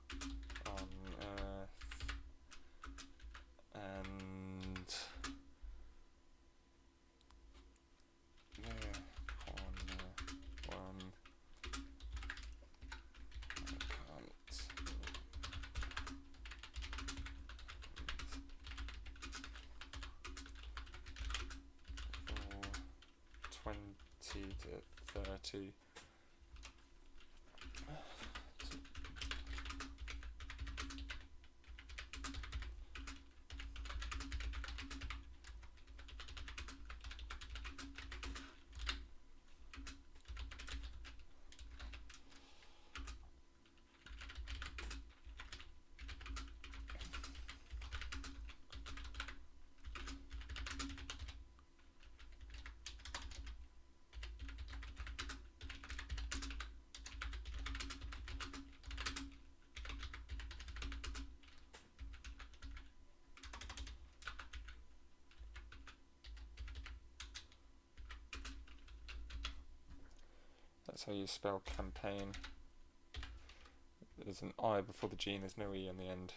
on Earth, and there on 1. I can't. 20 to 30. That's how you spell campaign. There's an I before the G and there's no E on the end.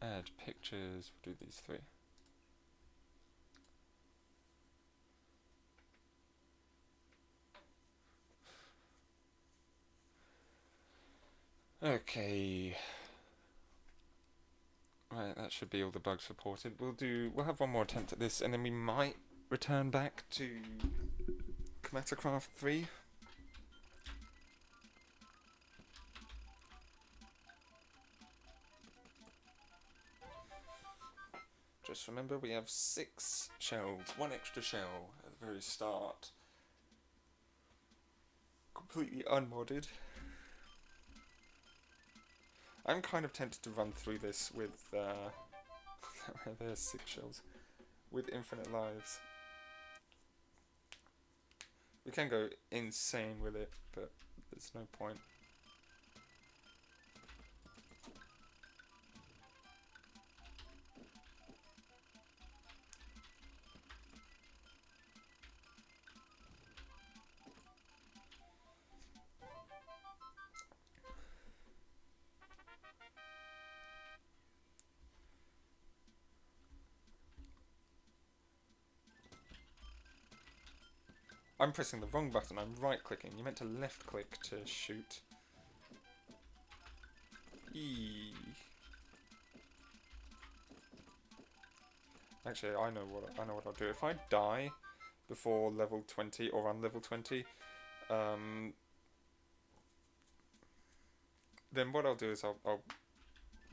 Add pictures, we'll do these three. Okay. Right, that should be all the bugs reported. We'll have one more attempt at this and then we might return back to Commatacraft 3. Just remember we have 6 shells, 1 extra shell at the very start. Completely unmodded. I'm kind of tempted to run through this with, there's 6 shells, with infinite lives. We can go insane with it, but there's no point. I'm pressing the wrong button, I'm right clicking. You meant to left click to shoot. Eee. Actually, I know what I'll do. If I die before level 20 or on level 20, then what I'll do is I'll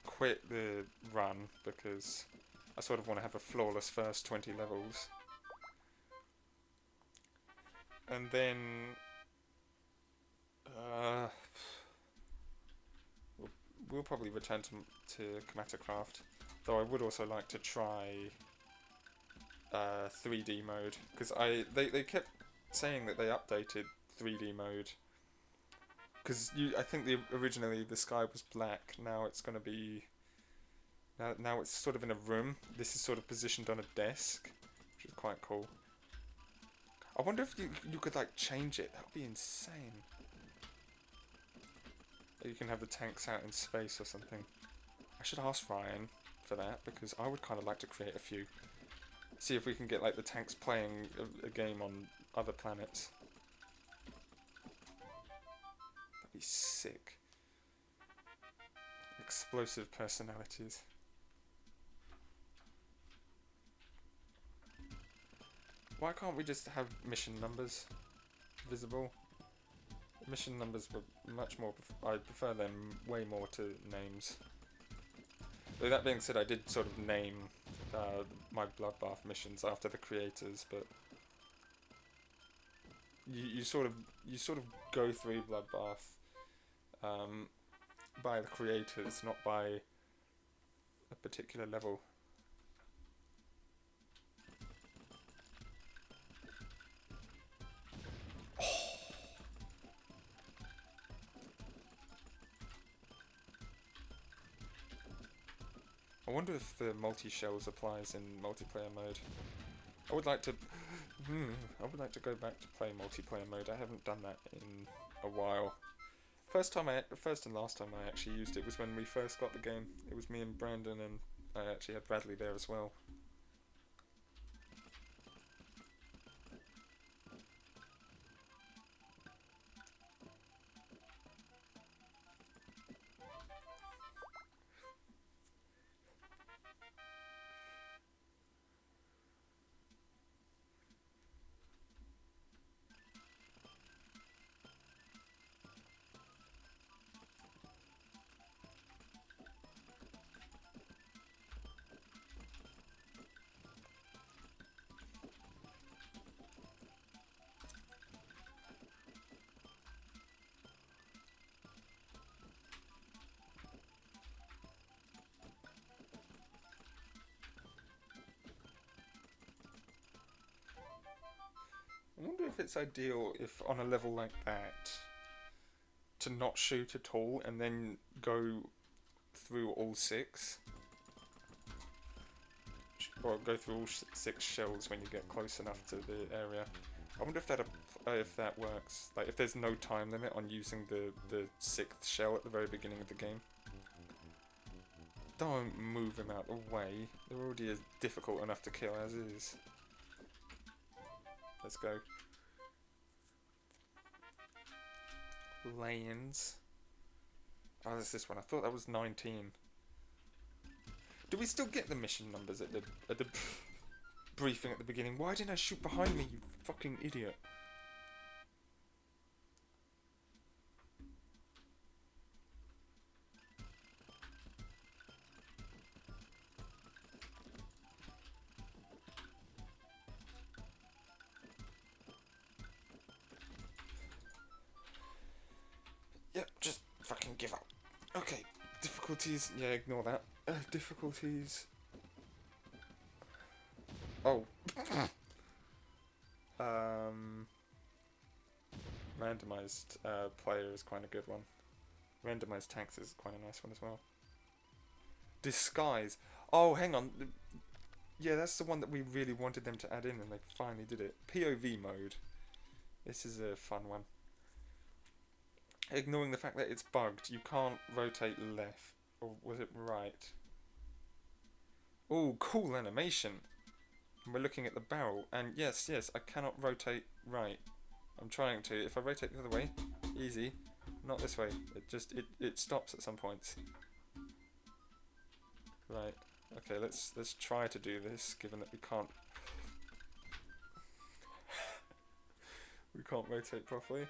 quit the run because I sort of want to have a flawless first 20 levels. And then we'll probably return to Commatacraft, though I would also like to try 3D mode, because they kept saying that they updated 3D mode, because I think originally the sky was black, now it's going to be, now it's sort of in a room. This is sort of positioned on a desk, which is quite cool. I wonder if you could like change it. That would be insane. You can have the tanks out in space or something. I should ask Ryan for that because I would kind of like to create a few. See if we can get like the tanks playing a game on other planets. That'd be sick. Explosive personalities. Why can't we just have mission numbers visible? Mission numbers were much more, I prefer them way more to names. Though that being said, I did sort of name my Bloodbath missions after the creators, but you sort of go through Bloodbath by the creators, not by a particular level. I wonder if the multi-shells applies in multiplayer mode. I would like to go back to play multiplayer mode. I haven't done that in a while. First and last time I actually used it was when we first got the game. It was me and Brandon, and I actually had Bradley there as well. I wonder if it's ideal if on a level like that to not shoot at all and then go through all 6. Or go through all 6 shells when you get close enough to the area. I wonder if that works. Like if there's no time limit on using the 6th shell at the very beginning of the game. Don't move him out the way. They're already difficult enough to kill as is. Let's go. Lanes. Oh, there's this one. I thought that was 19. Do we still get the mission numbers at the briefing at the beginning? Why didn't I shoot behind me, you fucking idiot? Yep, just fucking give up. Okay, difficulties. Yeah, ignore that. Difficulties. Oh. Randomized player is quite a good one. Randomized tanks is quite a nice one as well. Disguise. Oh, hang on. Yeah, that's the one that we really wanted them to add in, and they finally did it. POV mode. This is a fun one. Ignoring the fact that it's bugged, you can't rotate left. Or was it right? Oh, cool animation. And we're looking at the barrel, and yes, I cannot rotate right. I'm trying to. If I rotate the other way, easy. Not this way. It stops at some points. Right. Okay, let's try to do this, given that we can't rotate properly.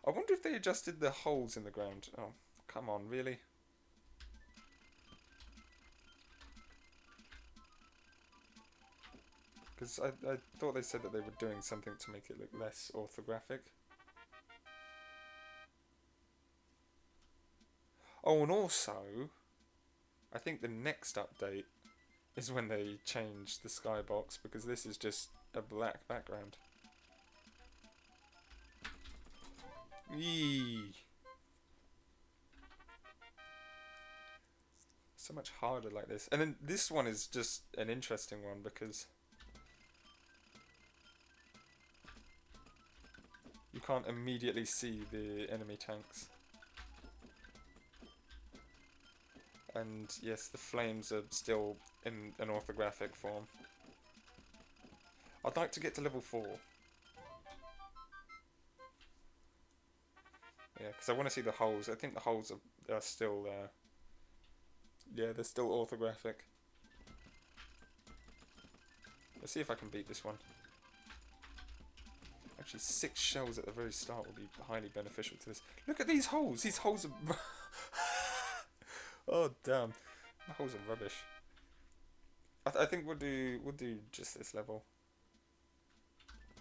I wonder if they adjusted the holes in the ground. Oh, come on, really? Because I thought they said that they were doing something to make it look less orthographic. Oh, and also, I think the next update is when they change the skybox, because this is just a black background. Eee. So much harder like this. And then this one is just an interesting one because you can't immediately see the enemy tanks. And yes, the flames are still in an orthographic form. I'd like to get to level 4. Yeah, because I want to see the holes. I think the holes are still yeah, they're still orthographic. Let's see if I can beat this one. Actually, 6 shells at the very start will be highly beneficial to this. Look at these holes! These holes are... Oh, damn. The holes are rubbish. I think we'll do just this level.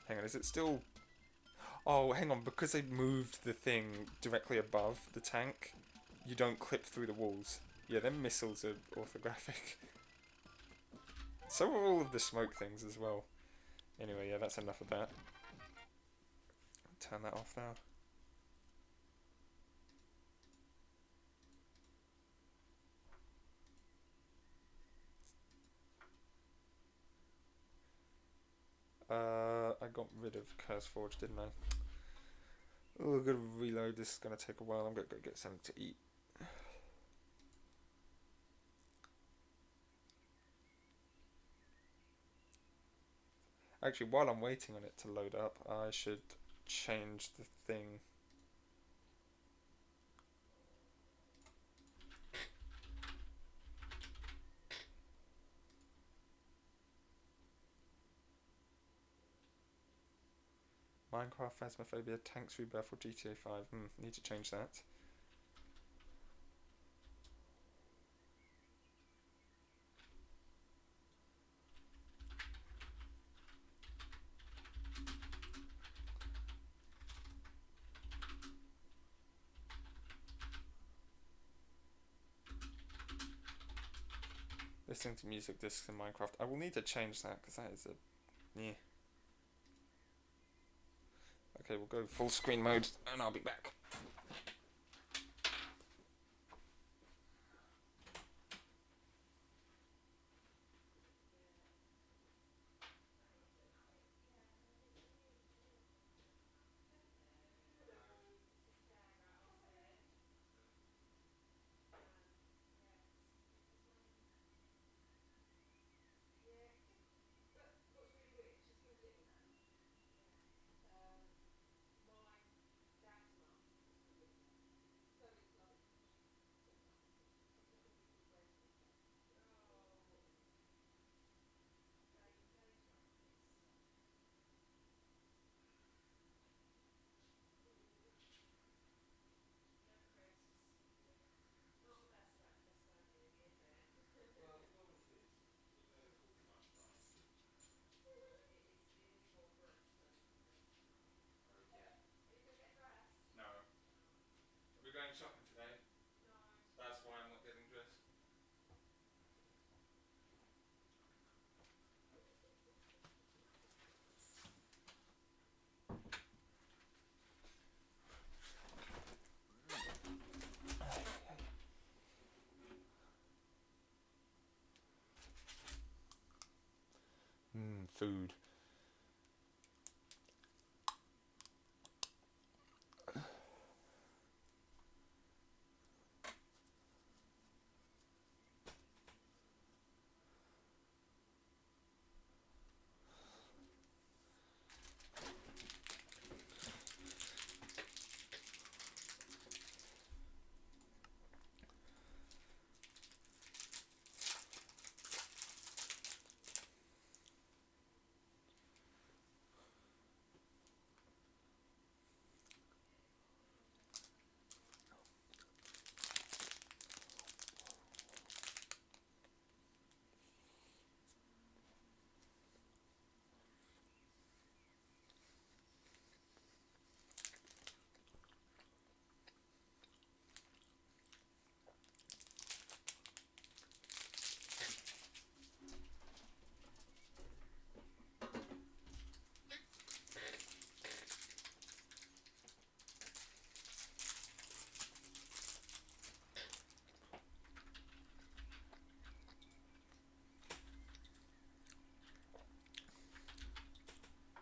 Hang on, is it still... Oh, hang on, because they moved the thing directly above the tank, you don't clip through the walls. Yeah, them missiles are orthographic. So are all of the smoke things as well. Anyway, yeah, that's enough of that. Turn that off now. I got rid of Curse Forge, didn't I? Oh, I'm gonna reload. This is gonna take a while. I'm gonna go get something to eat. Actually, while I'm waiting on it to load up, I should change the thing. Minecraft Phasmophobia, Tanks Rebirth or GTA 5. Need to change that. Listening to music discs in Minecraft. I will need to change that because that is a... Yeah. Okay, we'll go full screen mode and I'll be back. No. Are we going shopping today? No. That's why I'm not getting dressed. Food.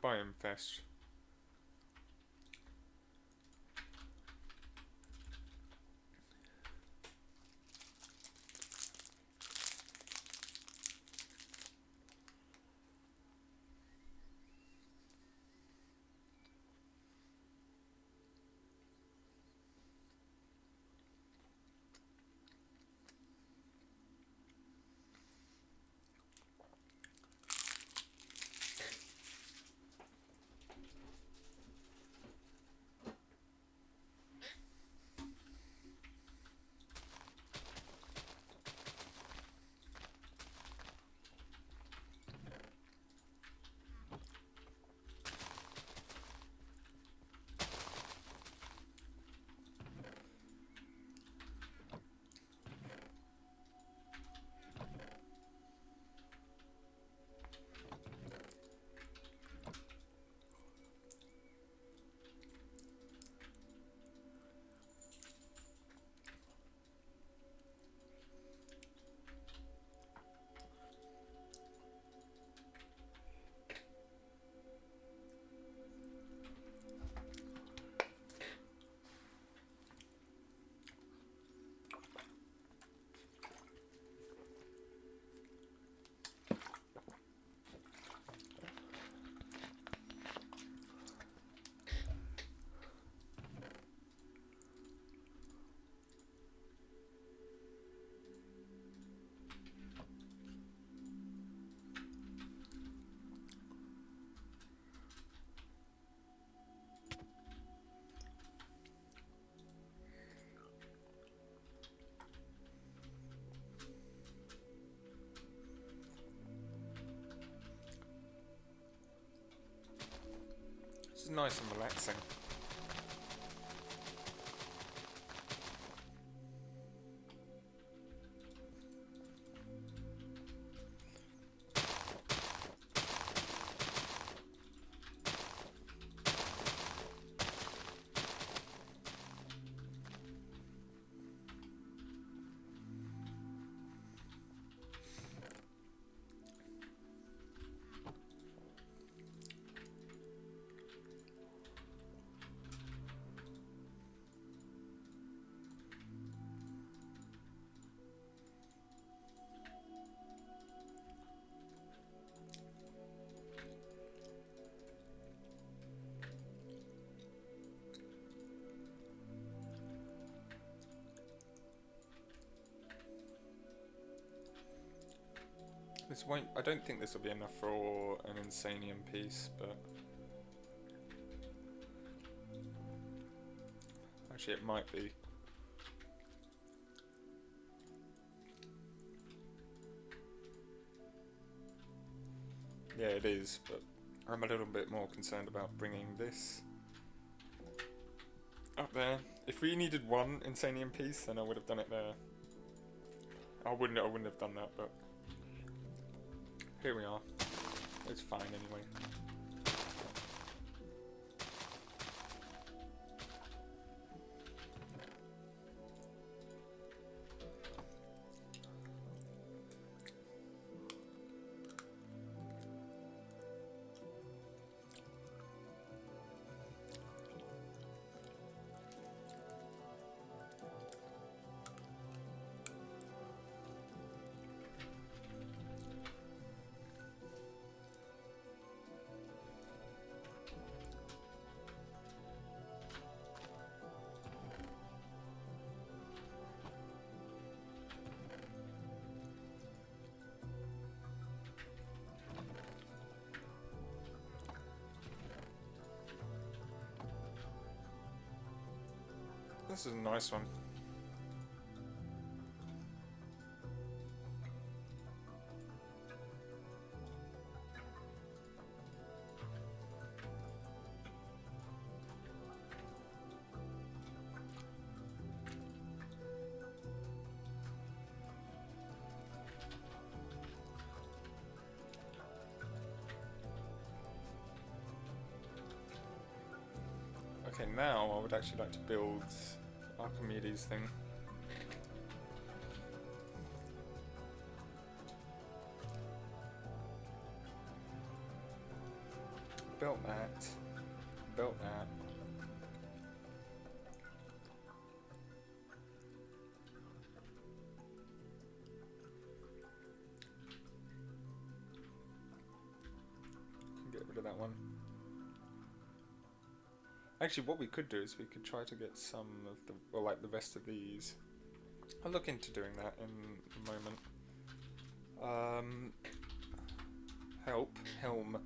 Biome Fest. This is nice and relaxing. This won't. I don't think this will be enough for an Insanium piece, but actually it might be. Yeah, it is, but I'm a little bit more concerned about bringing this up there. If we needed one Insanium piece, then I would have done it there. I wouldn't have done that, but here we are. It's fine anyway. This is a nice one. Okay, now I would actually like to build Archimedes thing. Built that. Built that. Can get rid of that one. Actually, what we could do is we could try to get some of the, well, like the rest of these. I'll look into doing that in a moment. Helm.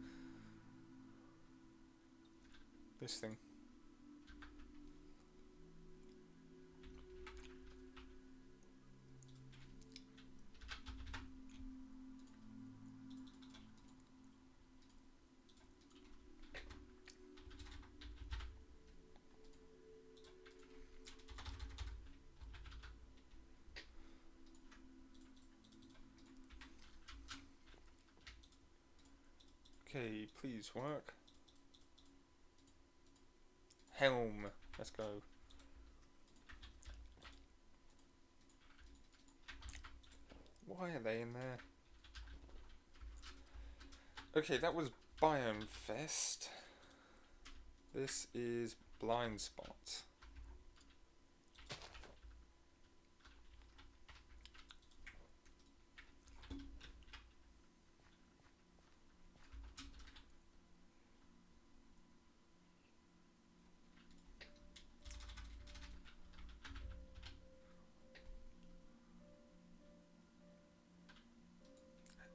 This thing. Okay, please work. Helm. Let's go. Why are they in there? Okay, that was Biome Fest. This is Blind Spot.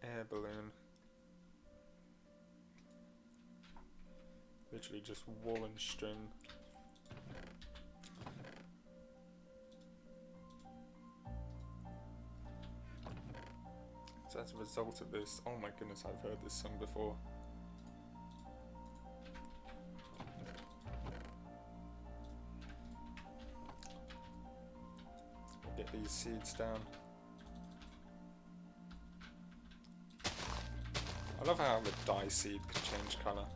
Air balloon. Literally just wool and string. So as a result of this, oh my goodness, I've heard this song before. Get these seeds down. I love how the dye seed can change colour.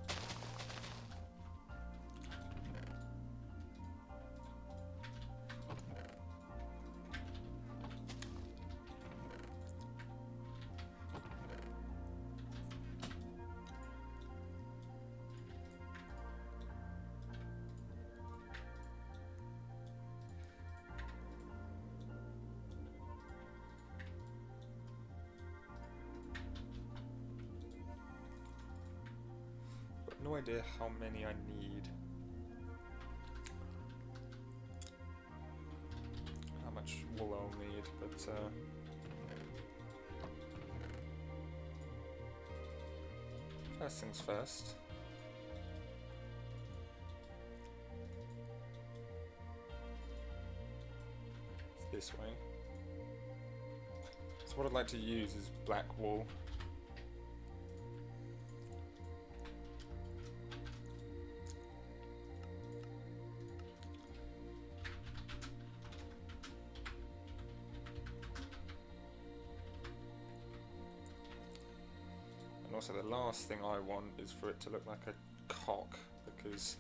No idea how many I need. How much wool I'll need, but First things first. It's this way. So what I'd like to use is black wool. And also the last thing I want is for it to look like a cock, because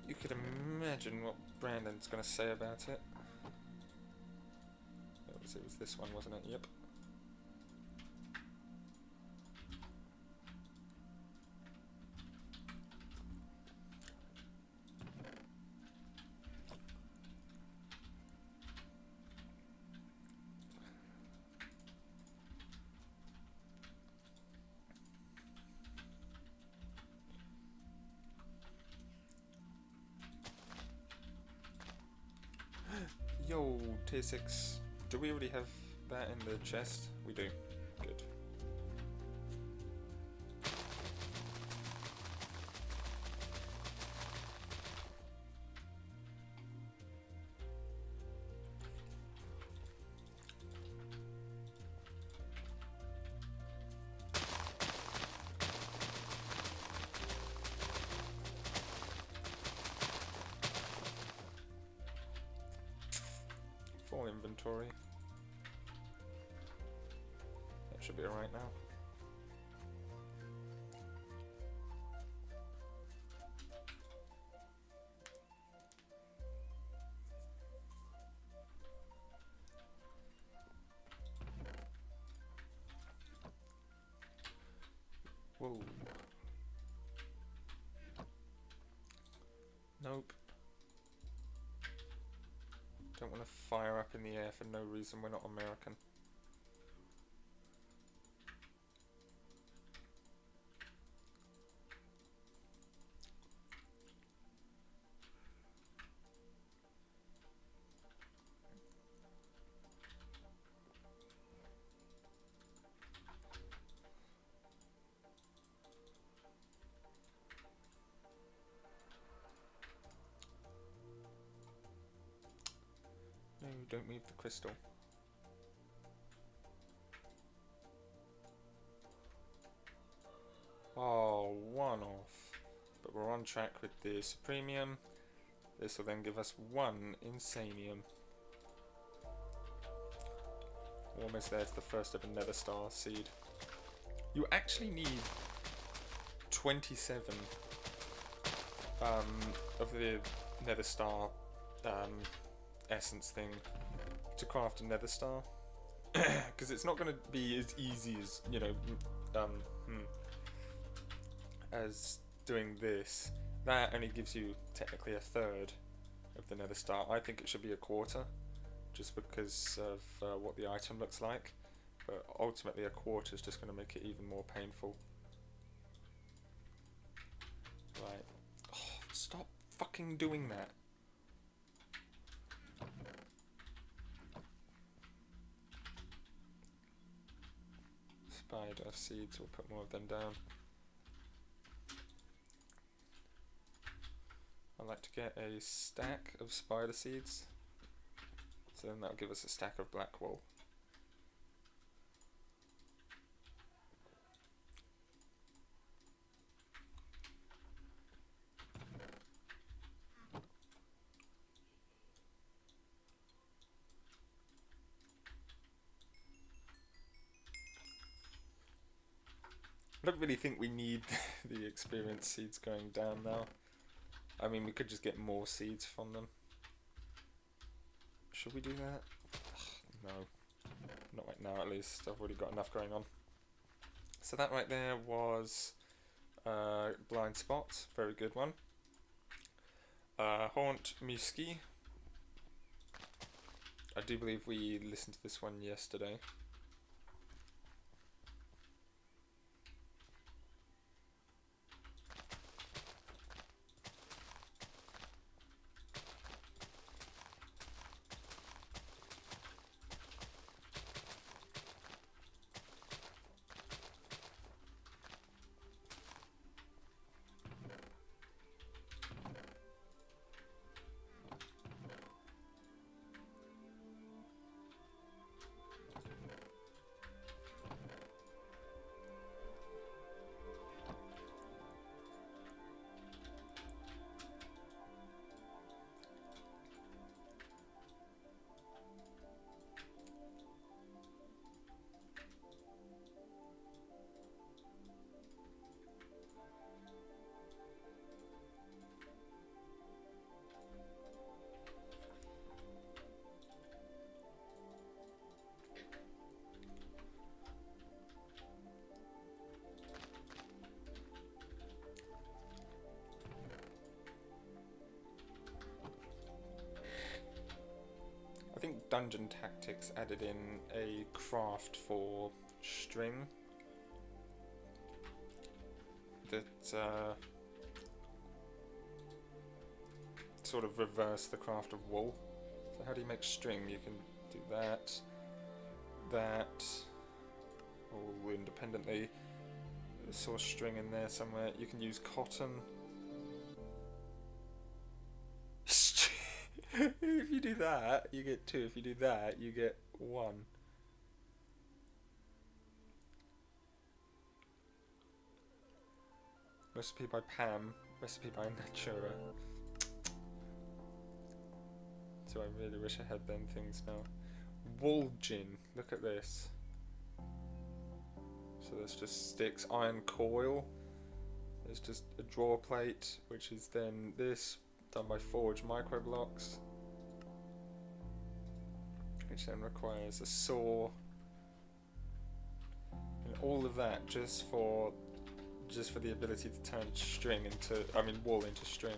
you could imagine what Brandon's going to say about it. It was this one, wasn't it? Yep. Yo, tier 6. Do we already have that in the chest? We do. Good. Full inventory. That should be alright now. Whoa. Nope. Don't want to fire up in the air for no reason, we're not American. No, don't move the crystal. Oh, one off. But we're on track with this premium. This will then give us 1 insanium. Almost there to the first ever nether star seed. You actually need 27 of the nether star essence thing to craft a nether star, because it's not going to be as easy as, you know, as doing this. That only gives you technically a third of the nether star. I think it should be a quarter, just because of what the item looks like, but ultimately a quarter is just going to make it even more painful. Right. Oh, stop fucking doing that. Spider seeds, we'll put more of them down. I'd like to get a stack of spider seeds, so then that'll give us a stack of black wool. I don't really think we need the experience seeds going down now. I mean, we could just get more seeds from them. Should we do that? No. Not right now, at least. I've already got enough going on. So that right there was Blind Spot. Very good one. Haunt Musky. I do believe we listened to this one yesterday. Dungeon Tactics added in a craft for string that sort of reverse the craft of wool. So how do you make string? You can do that, all independently. Saw string in there somewhere. You can use cotton. If you do that, you get 2. If you do that, you get 1. Recipe by Pam. Recipe by Natura. So I really wish I had them things now. Wool gin. Look at this. So there's just sticks. Iron coil. There's just a drawer plate, which is then this, done by Forge Microblocks, which then requires a saw, and all of that just for the ability to turn wool into string.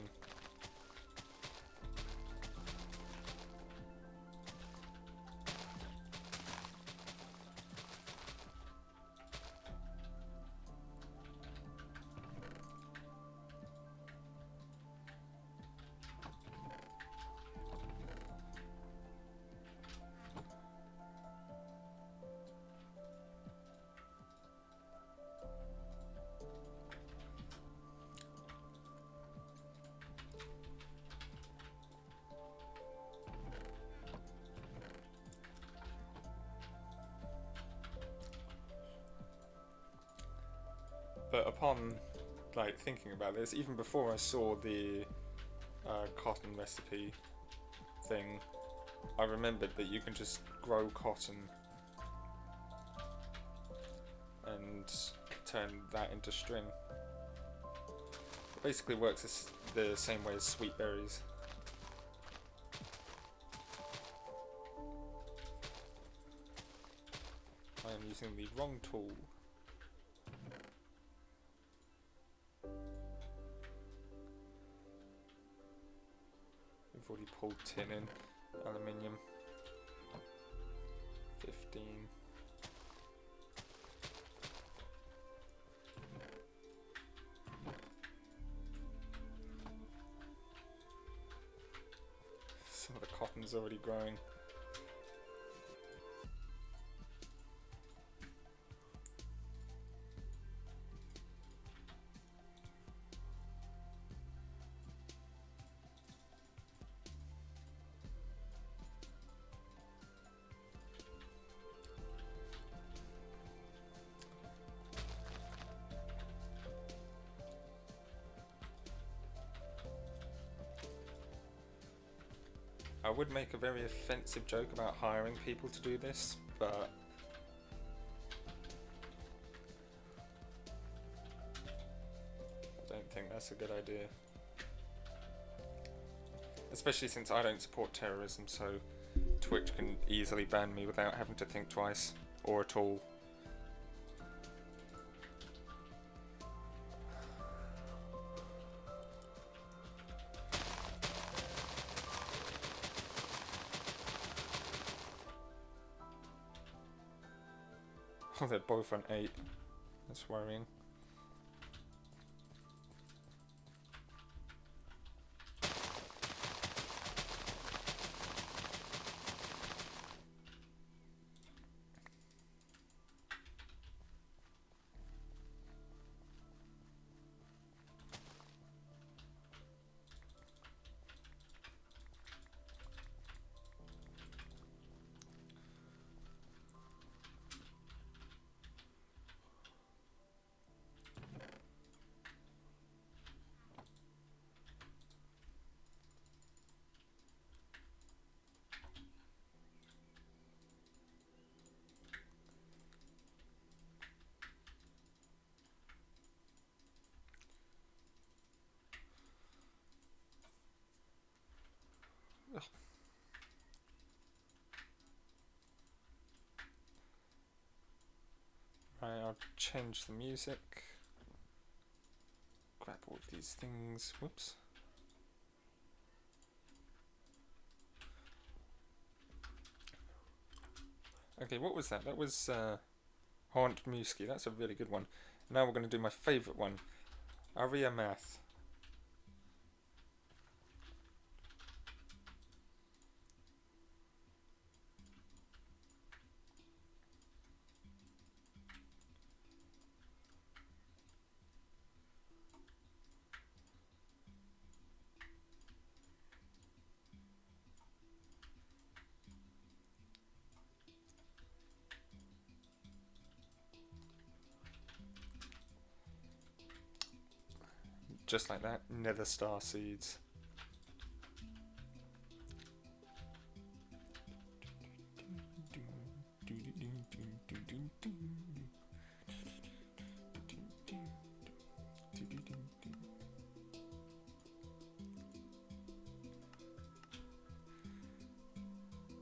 But upon thinking about this, even before I saw the cotton recipe thing, I remembered that you can just grow cotton and turn that into string. It basically works the same way as sweet berries. I am using the wrong tool. We've already pulled tin in. Aluminium. 15. Some of the cotton's already growing. I would make a very offensive joke about hiring people to do this, but I don't think that's a good idea. Especially since I don't support terrorism, so Twitch can easily ban me without having to think twice, or at all. Oh, they're both on 8. That's worrying. Right, I'll change the music. Grab all of these things. Whoops. Okay, what was that? That was Haunt Musky. That's a really good one. Now we're going to do my favourite one. Aria Math. Just like that, nether star seeds.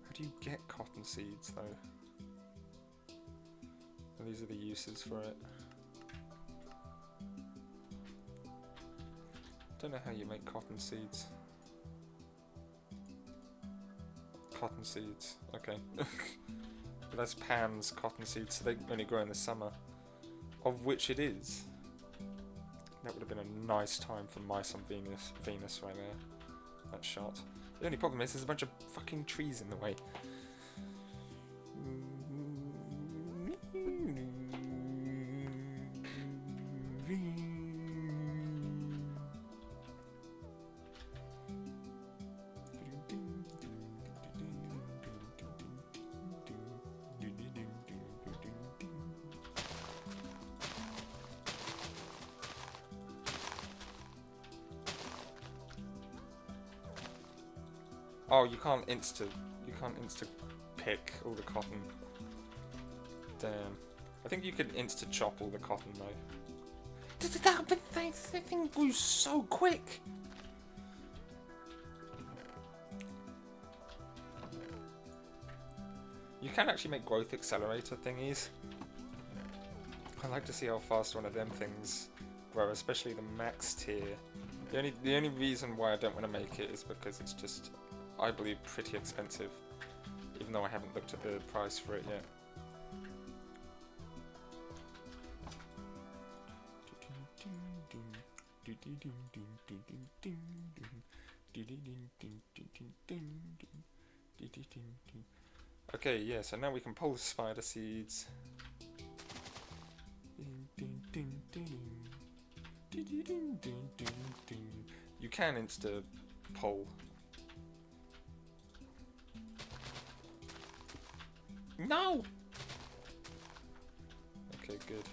How do you get cotton seeds though? And these are the uses for it. Don't know how you make cotton seeds. Cotton seeds, okay. But that's Pam's cotton seeds, so they only grow in the summer. Of which it is. That would have been a nice time for Mice on Venus right there. That shot. The only problem is there's a bunch of fucking trees in the way. Oh, you can't insta pick all the cotton. Damn. I think you could insta chop all the cotton though. That thing grew so quick. You can actually make growth accelerator thingies. I'd like to see how fast one of them things grow, especially the max tier. The only reason why I don't want to make it is because it's just, I believe, pretty expensive, even though I haven't looked at the price for it yet. Okay, yeah, so now we can pull the spider seeds. You can insta pull. No! Okay, good.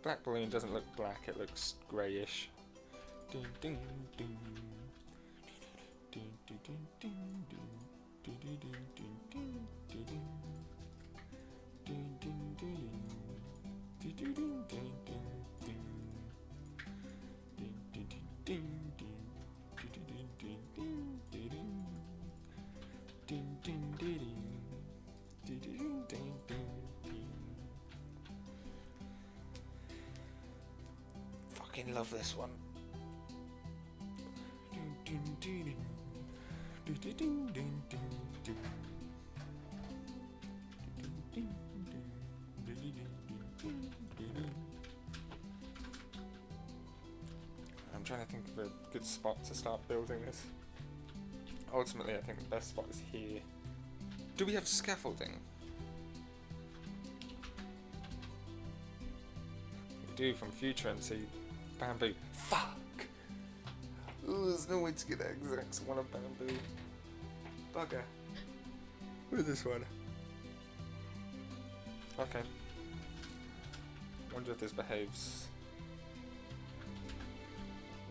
Black balloon doesn't look black, it looks greyish. Fucking love this one. I'm trying to think of a good spot to start building this. Ultimately, I think the best spot is here. Do we have scaffolding? We do, from Future and see bamboo. Fuck! Ooh, there's no way to get that exact one of bamboo. Bugger. Where's this one? Okay. Wonder if this behaves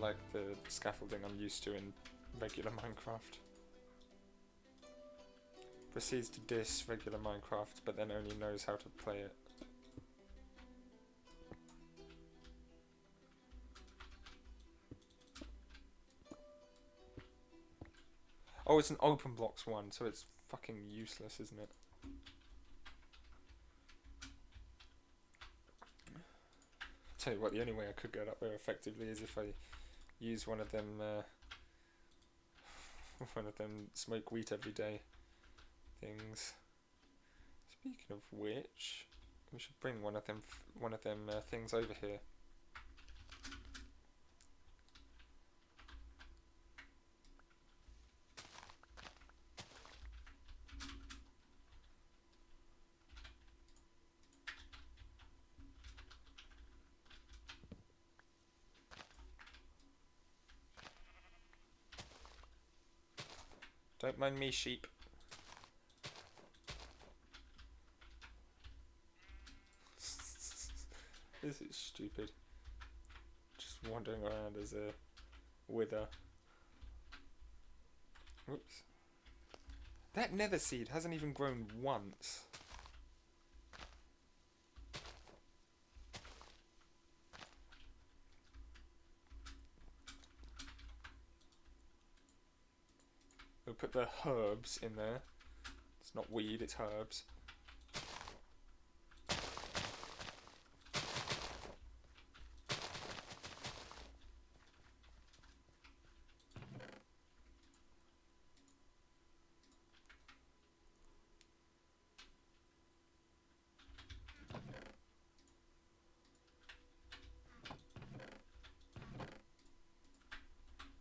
like the scaffolding I'm used to in regular Minecraft. proceeds to diss regular Minecraft, but then only knows how to play it. Oh, it's an open blocks one, so it's fucking useless, isn't it? Tell you what, the only way I could get up there effectively is if I use one of them smoke wheat every day things. Speaking of which, we should bring one of them things over here. Don't mind me, sheep. This is stupid. Just wandering around as a wither. Whoops. That nether seed hasn't even grown once. We'll put the herbs in there. It's not weed, it's herbs.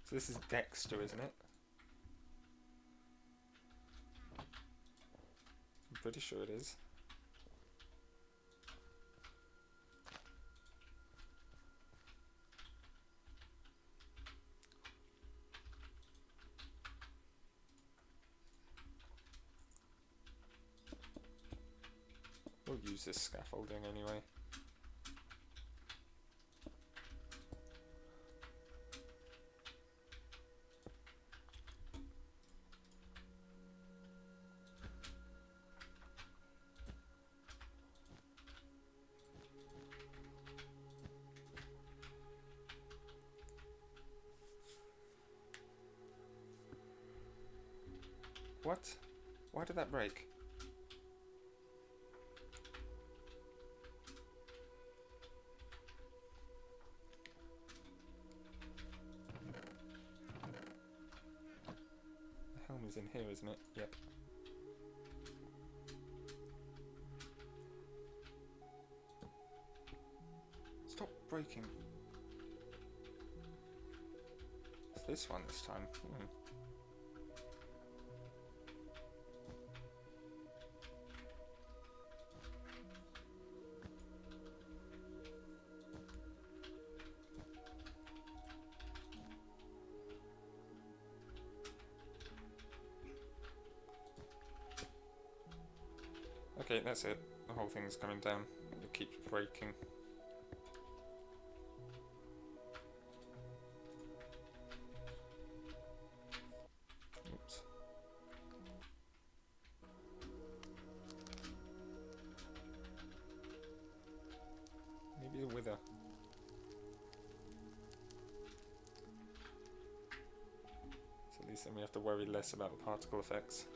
So this is Dexter, isn't it? I'm pretty sure it is. We'll use this scaffolding anyway. What? Why did that break? The helm is in here, isn't it? Yep. Stop breaking. It's this one this time. Okay, that's it. The whole thing's coming down. It keeps breaking. Oops. Maybe a wither. So at least then we have to worry less about the particle effects.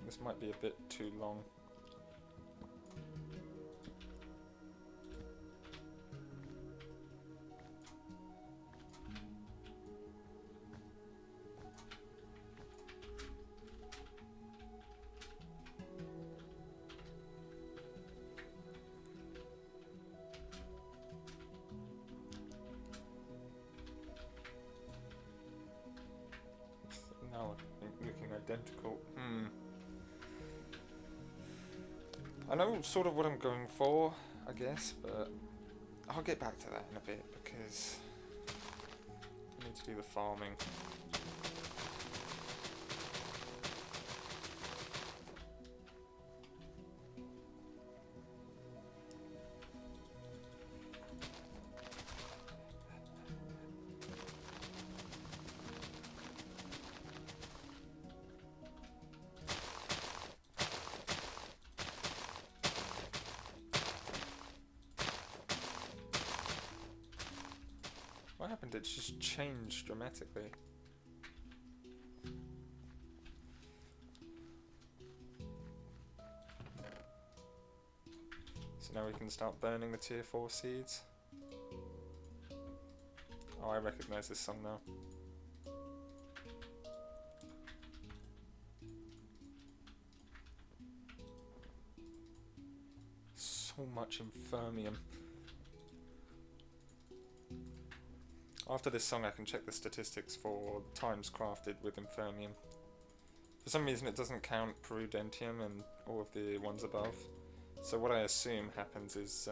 This might be a bit too long. Now identical. I know sort of what I'm going for, I guess, but I'll get back to that in a bit because I need to do the farming. What happened? It just changed dramatically. So now we can start burning the tier 4 seeds. Oh, I recognise this song now. So much Infermium. After this song I can check the statistics for times crafted with Infermium. For some reason it doesn't count Prudentium and all of the ones above. So what I assume happens is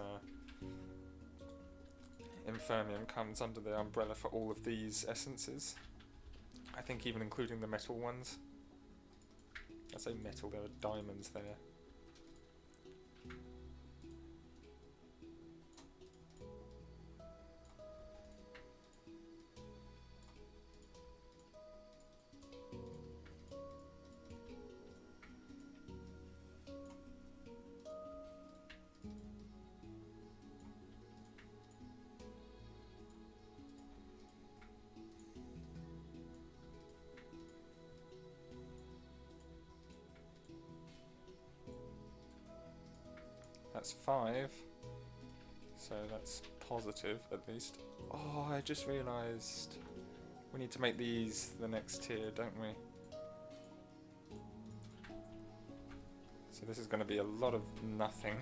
Infermium comes under the umbrella for all of these essences. I think even including the metal ones. I say metal, there are diamonds there. That's 5, so that's positive at least. Oh, I just realised we need to make these the next tier, don't we? So this is going to be a lot of nothing.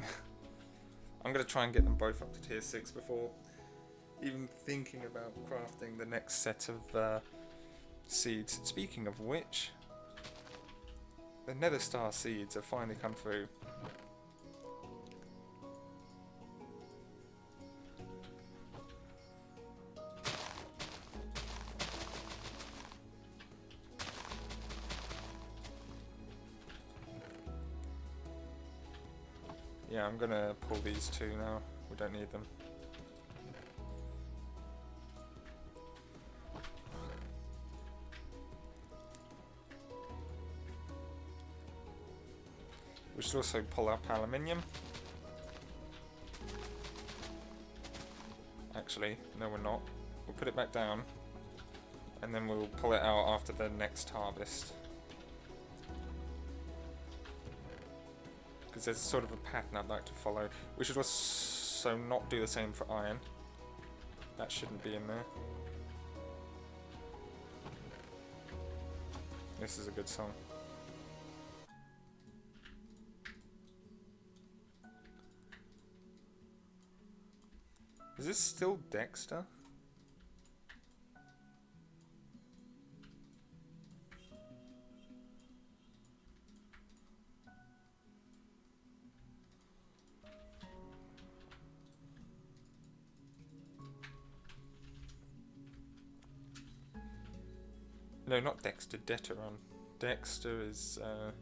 I'm going to try and get them both up to tier 6 before even thinking about crafting the next set of seeds. Speaking of which, the nether star seeds have finally come through. Yeah, I'm gonna pull these two now. We don't need them. We should also pull up aluminium. Actually, no we're not. We'll put it back down and then we'll pull it out after the next harvest. Because there's sort of a pattern I'd like to follow. We should also not do the same for iron. That shouldn't be in there. This is a good song. Is this still Dexter? No, not Dexter, Deteron. Dexter is, well,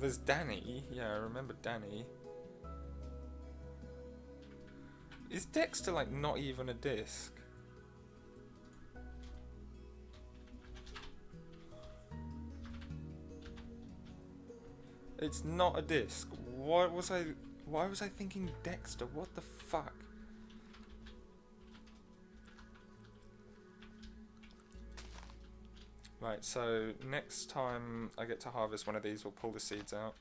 there's Danny. Yeah, I remember Danny. Is Dexter, like, not even a disc? It's not a disc. Why was I thinking Dexter? What the fuck? Right, so next time I get to harvest one of these, we'll pull the seeds out.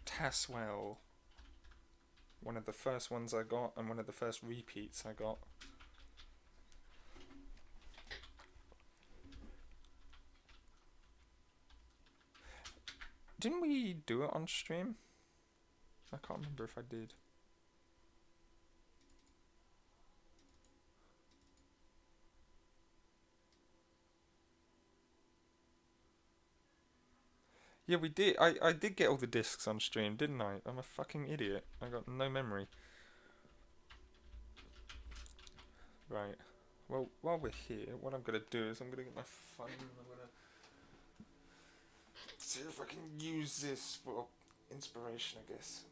Taswell. One of the first ones I got, and one of the first repeats I got. Didn't we do it on stream? I can't remember if I did. Yeah, we did. I did get all the discs on stream, didn't I? I'm a fucking idiot. I got no memory. Right. Well, while we're here, what I'm going to do is I'm going to get my phone and I'm going to see if I can use this for inspiration, I guess.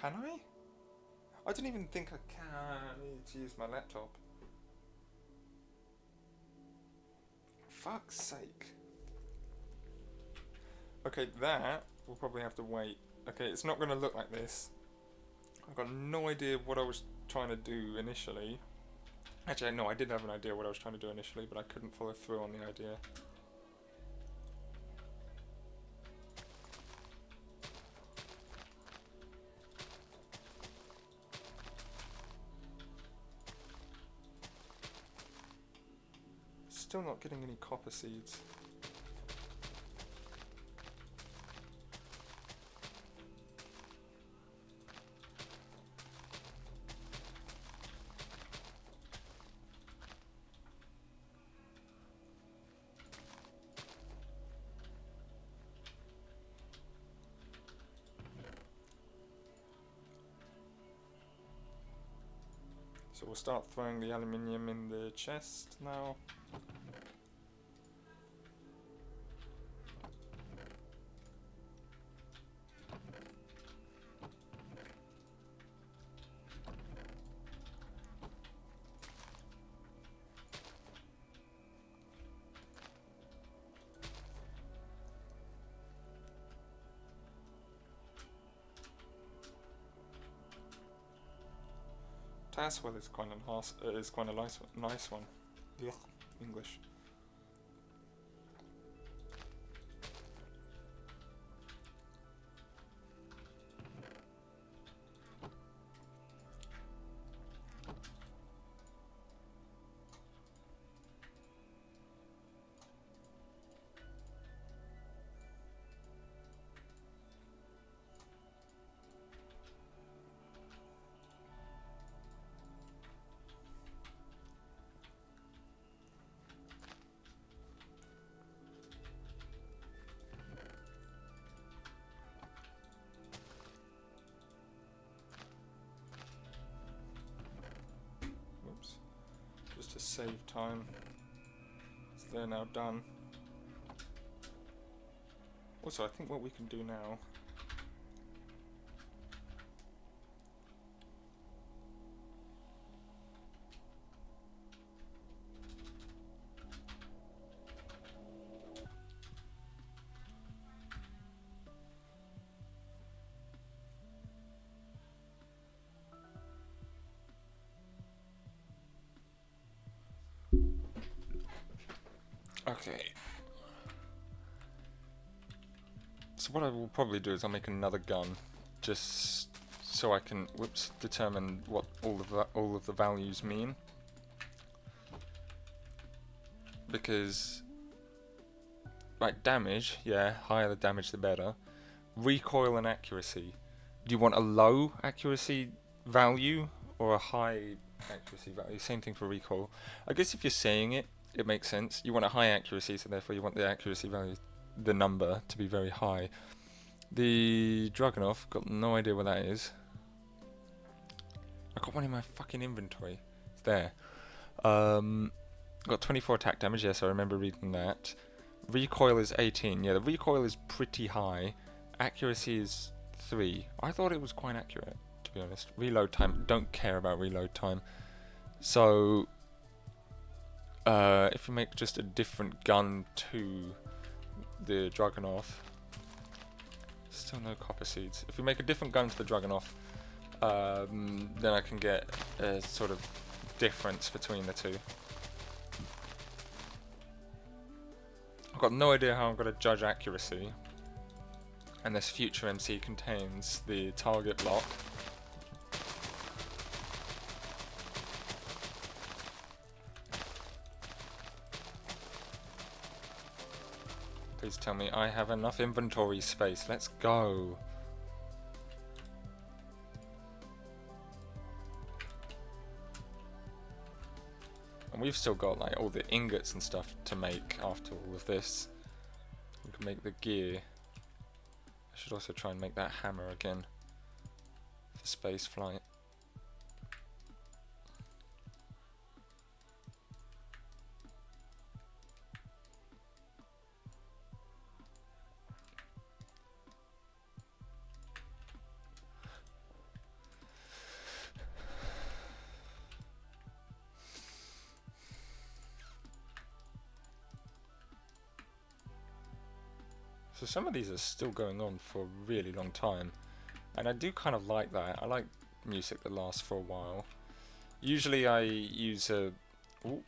Can I? I didn't even think I can. I need to use my laptop. Fuck's sake. Okay, that we'll probably have to wait. Okay, it's not going to look like this. I've got no idea what I was trying to do initially. Actually, no, I did have an idea what I was trying to do initially, but I couldn't follow through on the idea. Still not getting any copper seeds. So we'll start throwing the aluminium in the chest now. Taswell is quite a nice one. Ugh, English. Just to save time. So they're now done. Also, I think what we can do now. Okay. So what I will probably do is I'll make another gun, just so I can determine what all of the values mean. Because, right, damage, yeah, higher the damage the better. Recoil and accuracy. Do you want a low accuracy value or a high accuracy value? Same thing for recoil. I guess if you're saying it, it makes sense. You want a high accuracy, so therefore you want the accuracy value, the number, to be very high. The Dragunov, got no idea what that is. I got one in my fucking inventory. It's there. Got 24 attack damage, yes, I remember reading that. Recoil is 18. Yeah, the recoil is pretty high. Accuracy is 3. I thought it was quite accurate, to be honest. Reload time, don't care about reload time. So, if you make just a different gun to the Dragonov. Still no copper seeds. If we make a different gun to the Dragonov, then I can get a sort of difference between the two. I've got no idea how I'm going to judge accuracy. And this future MC contains the target block. Please tell me I have enough inventory space. Let's go. And we've still got like all the ingots and stuff to make after all of this. We can make the gear. I should also try and make that hammer again for space flight. So some of these are still going on for a really long time, and I do kind of like that. I like music that lasts for a while. Usually I use a... Ooh,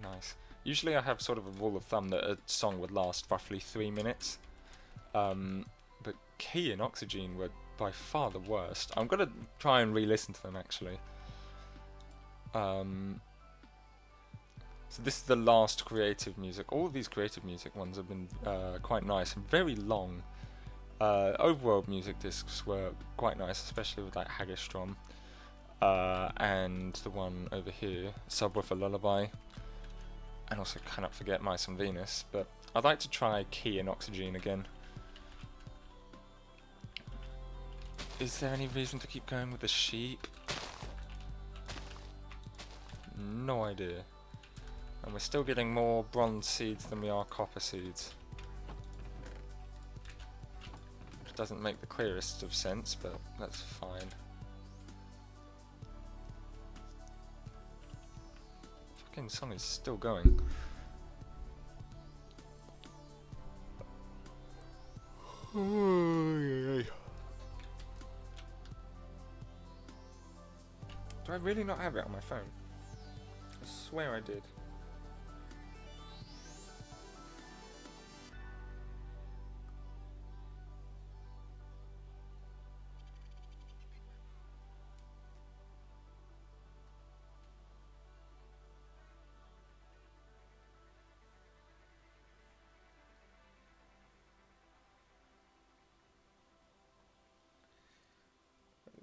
nice. Usually I have sort of a rule of thumb that a song would last roughly 3 minutes. But Key and Oxygen were by far the worst. I'm going to try and re-listen to them actually. So this is the last creative music. All of these creative music ones have been quite nice and very long. Overworld music discs were quite nice, especially with like Haggerstrom. And the one over here, Subwoofer Lullaby. And also cannot forget Mice and Venus. But I'd like to try Key and Oxygen again. Is there any reason to keep going with the sheep? No idea. And we're still getting more bronze seeds than we are copper seeds. Which doesn't make the clearest of sense, but that's fine. Fucking song is still going. Do I really not have it on my phone? I swear I did.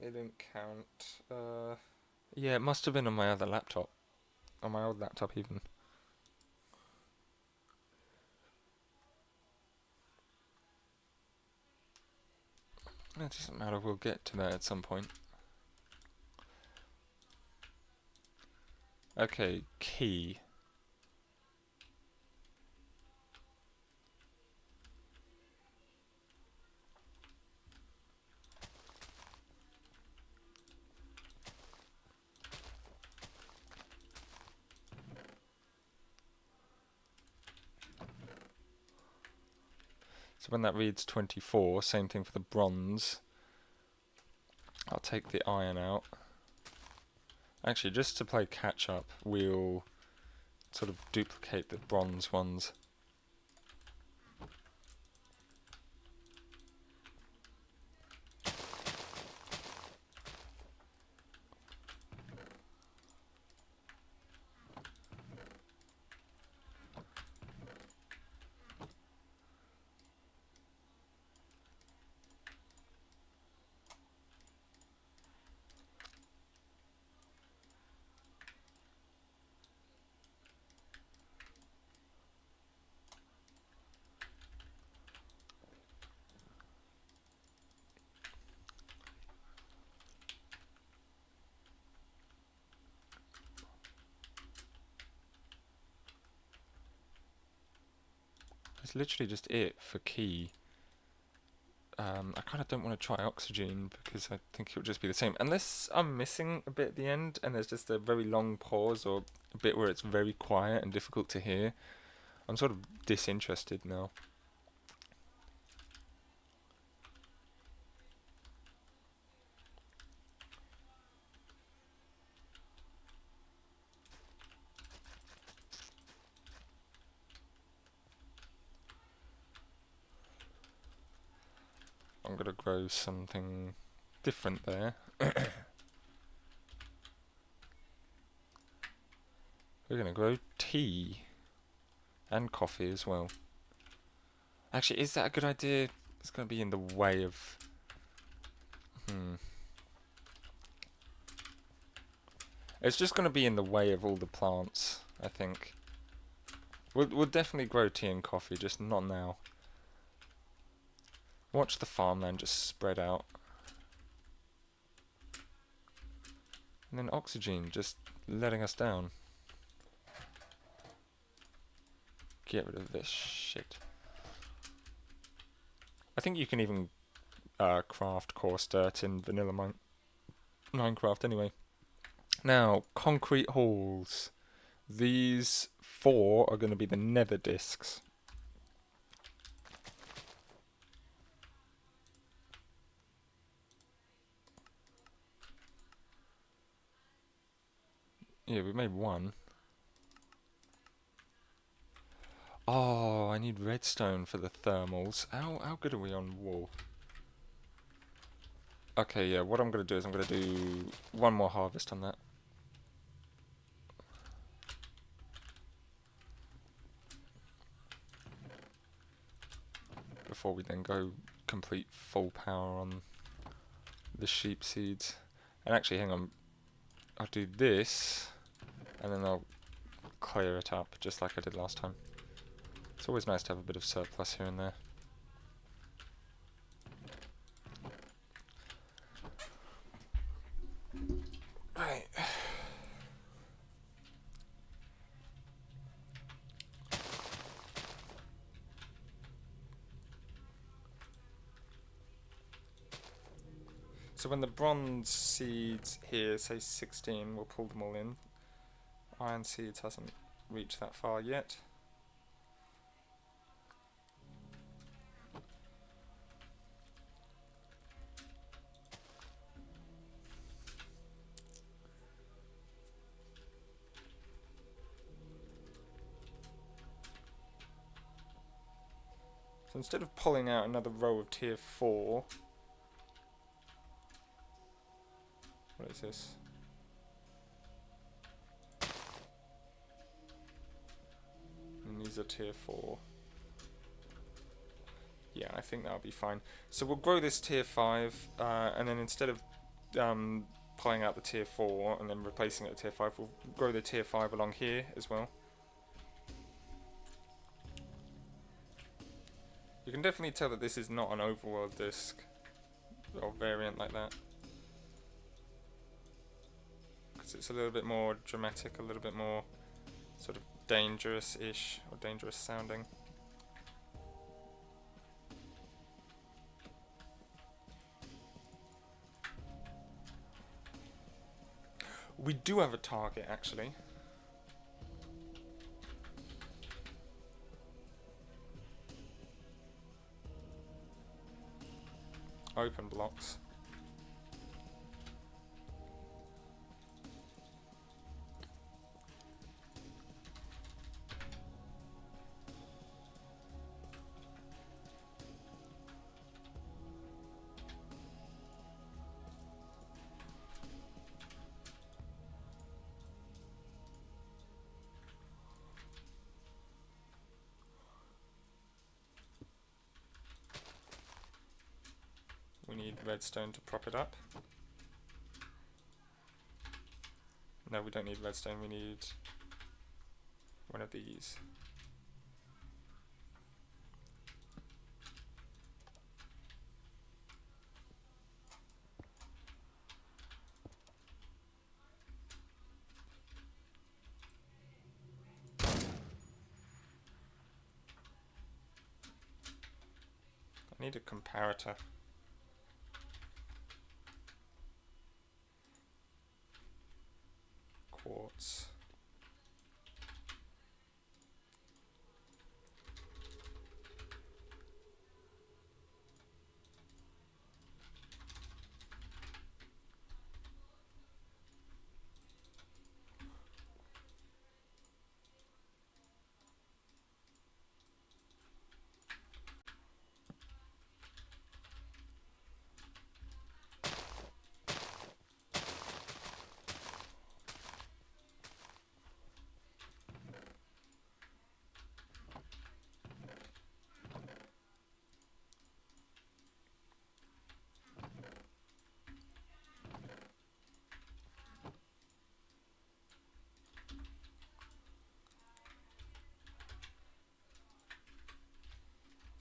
It didn't count. Yeah, it must have been on my other laptop. On my old laptop, even. It doesn't matter, we'll get to that at some point. Okay, Key. So when that reads 24, same thing for the bronze. I'll take the iron out. Actually, just to play catch up, we'll sort of duplicate the bronze ones. That's literally just it for Key. I kind of don't want to try Oxygen because I think it would just be the same. Unless I'm missing a bit at the end and there's just a very long pause or a bit where it's very quiet and difficult to hear. I'm sort of disinterested now. I'm going to grow something different there. We're going to grow tea and coffee as well. Actually, is that a good idea? It's going to be in the way of... It's just going to be in the way of all the plants, I think. We'll definitely grow tea and coffee, just not now. Watch the farmland just spread out. And then oxygen just letting us down. Get rid of this shit. I think you can even craft coarse dirt in vanilla Minecraft anyway. Now, concrete halls. These 4 are going to be the nether discs. Yeah, we made 1. Oh, I need redstone for the thermals. How good are we on wool? Okay, yeah, what I'm going to do is I'm going to do 1 more harvest on that. Before we then go complete full power on the sheep seeds. And actually, hang on, I'll do this, and then I'll clear it up, just like I did last time. It's always nice to have a bit of surplus here and there. Right. So when the bronze seeds here say 16, we'll pull them all in. Iron seeds hasn't reached that far yet. So instead of pulling out another row of tier 4, what is this? And these are tier 4. Yeah, I think that'll be fine. So we'll grow this tier 5, and then instead of pulling out the tier 4 and then replacing it with tier 5, we'll grow the tier 5 along here as well. You can definitely tell that this is not an overworld disc or variant like that, because it's a little bit more dramatic, a little bit more sort of dangerous-ish or dangerous sounding. We do have a target, actually. Open blocks. We need redstone to prop it up. No, we don't need redstone, we need one of these. I need a comparator. Quartz.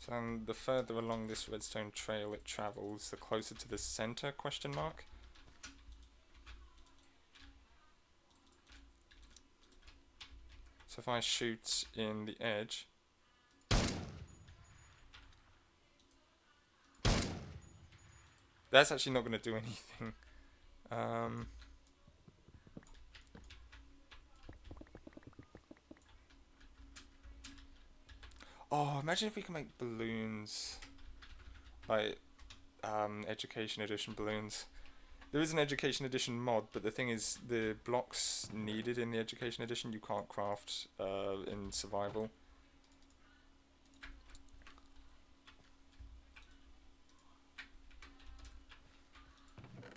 So the further along this redstone trail it travels, the closer to the center, question mark. So if I shoot in the edge, that's actually not going to do anything. Oh, imagine if we can make balloons, like Education Edition balloons. There is an Education Edition mod, but the thing is, the blocks needed in the Education Edition you can't craft in survival.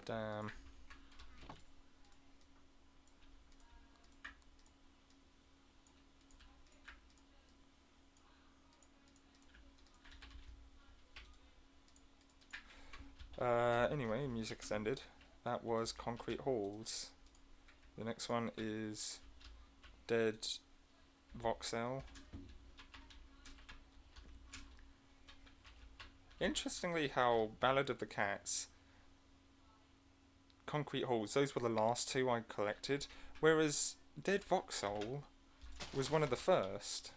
Damn. Anyway, music's ended. That was Concrete Halls. The next one is Dead Voxel. Interestingly, how Ballad of the Cats, Concrete Halls, those were the last two I collected, whereas Dead Voxel was one of the first.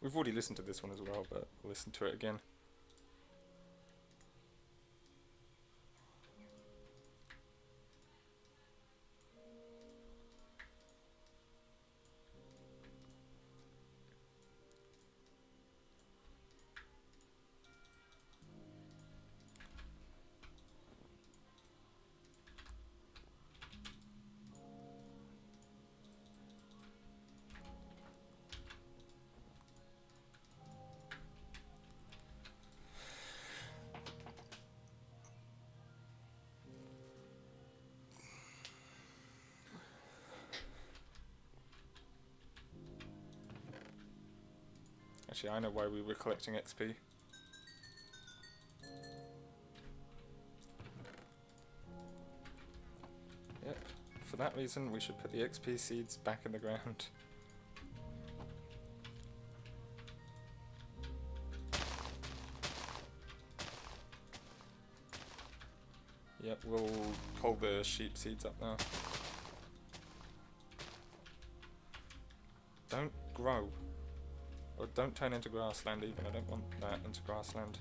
We've already listened to this one as well, but we'll listen to it again. Actually, I know why we were collecting XP. Yep, for that reason we should put the XP seeds back in the ground. Yep, we'll pull the sheep seeds up now. Don't grow. Or don't turn into grassland even, I don't want that into grassland.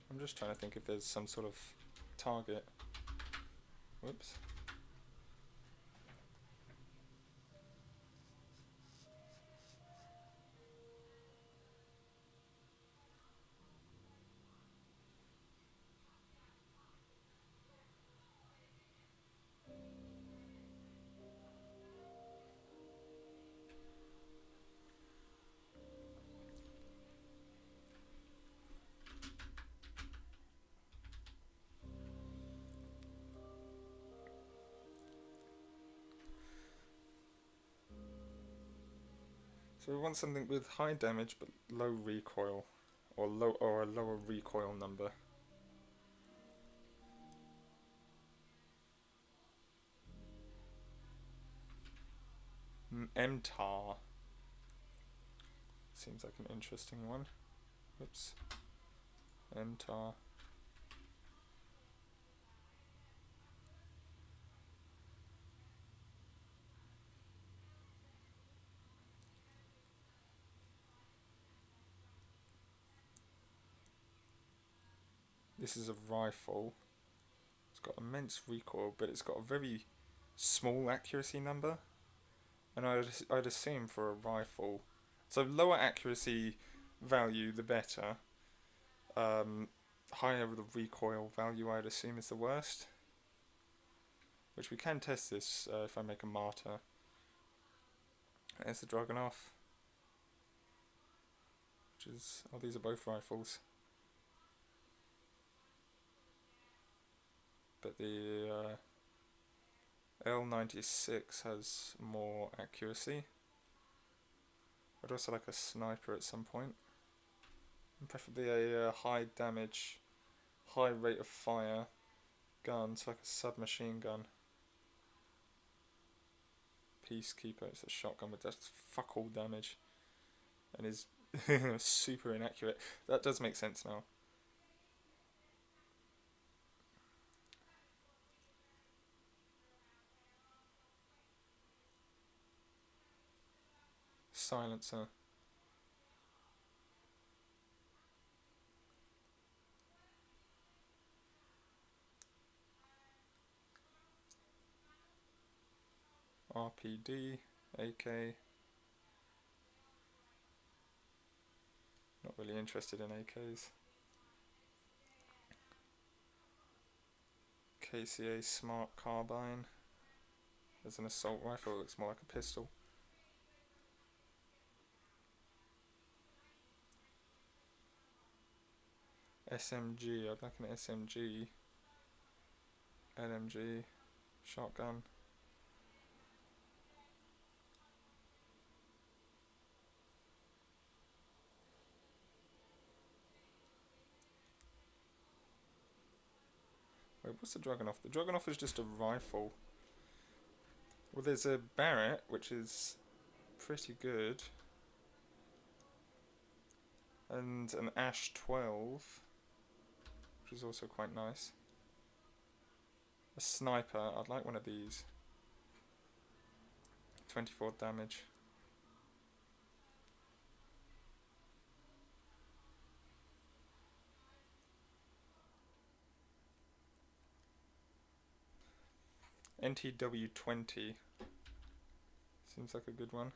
I'm just trying to think if there's some sort of target. Whoops. So we want something with high damage but low recoil, or a lower recoil number. MTAR seems like an interesting one. Oops. MTAR. This is a rifle. It's got immense recoil, but it's got a very small accuracy number. And I'd assume for a rifle. So lower accuracy value, the better. Higher the recoil value, I'd assume, is the worst. Which we can test this if I make a martyr. There's the Dragunov. Which is... oh, these are both rifles. But the L96 has more accuracy. I'd also like a sniper at some point. And preferably a high damage, high rate of fire gun, so like a submachine gun. Peacekeeper, it's a shotgun with just fuck all damage. And is super inaccurate. That does make sense now. Silencer. RPD, AK. Not really interested in AKs. KCA Smart Carbine. As an assault rifle, it looks more like a pistol. SMG, I'd like an SMG. LMG. Shotgun. Wait, what's the Dragunov? The Dragunov is just a rifle. Well, there's a Barrett, which is pretty good. And an Ash 12, which is also quite nice. A sniper, I'd like one of these. 24 damage. NTW20 seems like a good one.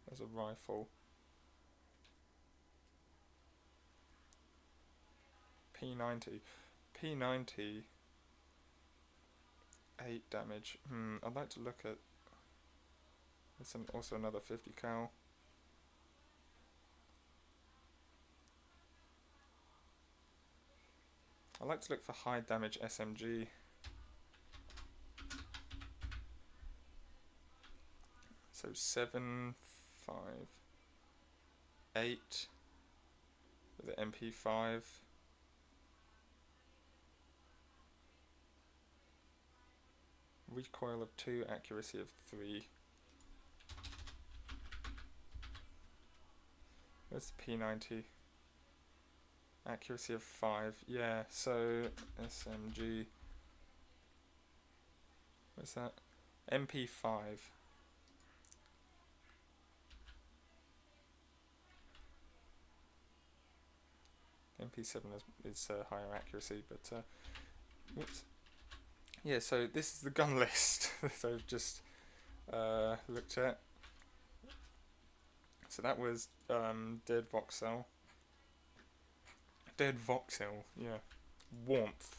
There's a rifle. P90. P90, 8 damage. I'd like to look at... there's also another 50 cal. I'd like to look for high damage SMG. So 7, 5, 8 with the MP5. Recoil of 2, accuracy of 3. Where's the P90? Accuracy of 5. Yeah, so SMG. What's that? MP5. MP7 is higher accuracy, but whoops. Yeah, so this is the gun list that I've just looked at. So that was Dead Voxel. Dead Voxel, yeah. Warmth.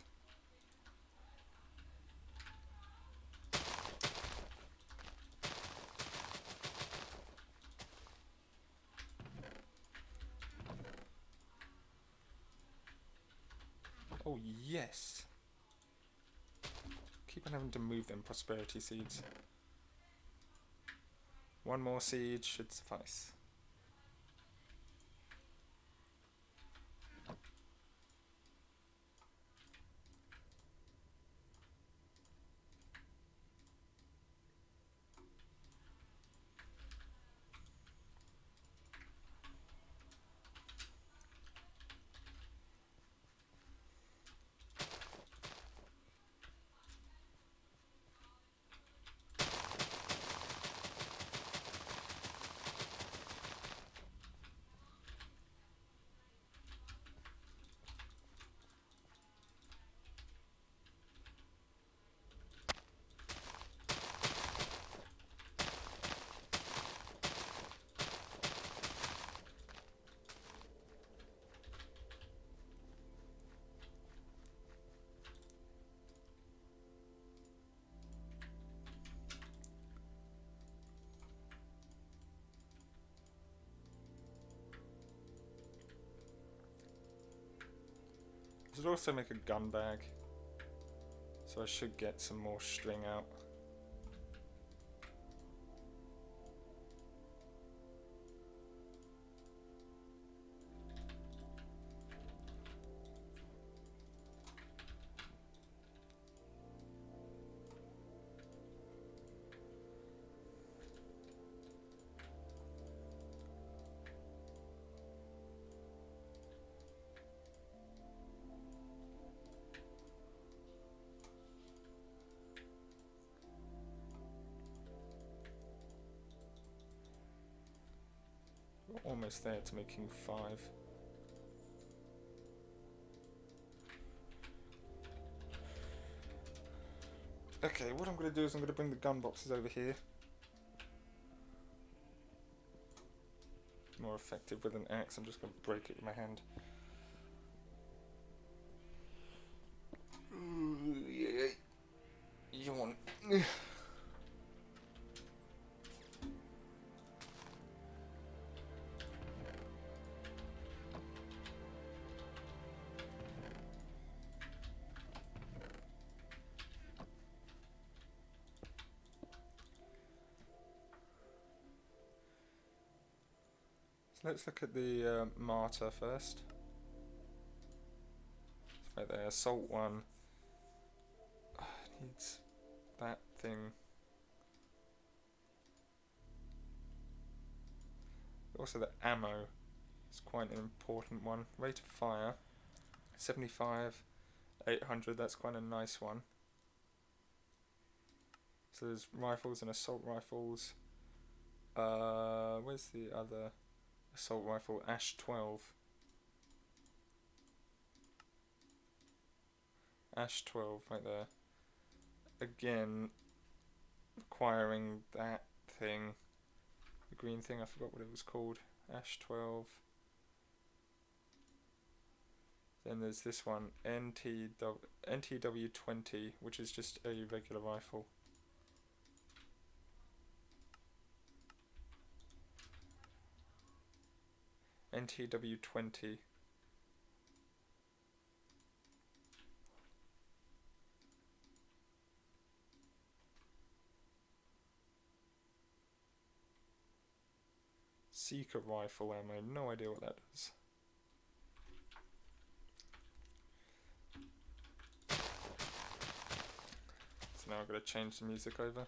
Oh yes! Keep on having to move them prosperity seeds. One more seed should suffice. I should also make a gun bag, so I should get some more string out. We're almost there to making 5. Okay, what I'm going to do is I'm going to bring the gun boxes over here. More effective with an axe. I'm just going to break it with my hand. Yawn. So let's look at the martyr first. It's right there, assault 1. Needs that thing. Also the ammo is quite an important one. Rate of fire 75, 800, that's quite a nice one. So there's rifles and assault rifles. Where's the other assault rifle? Ash 12. Ash 12 right there. Again, requiring that thing. The green thing, I forgot what it was called. Ash 12. Then there's this one, NTW20, which is just a regular rifle. NTW20. Secret rifle ammo, no idea what that is. So now I've got to change the music over.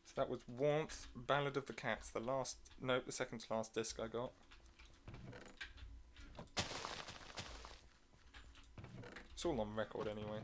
So that was Warmth, Ballad of the Cats, the last, nope, the second to last disc I got. It's all on record anyway.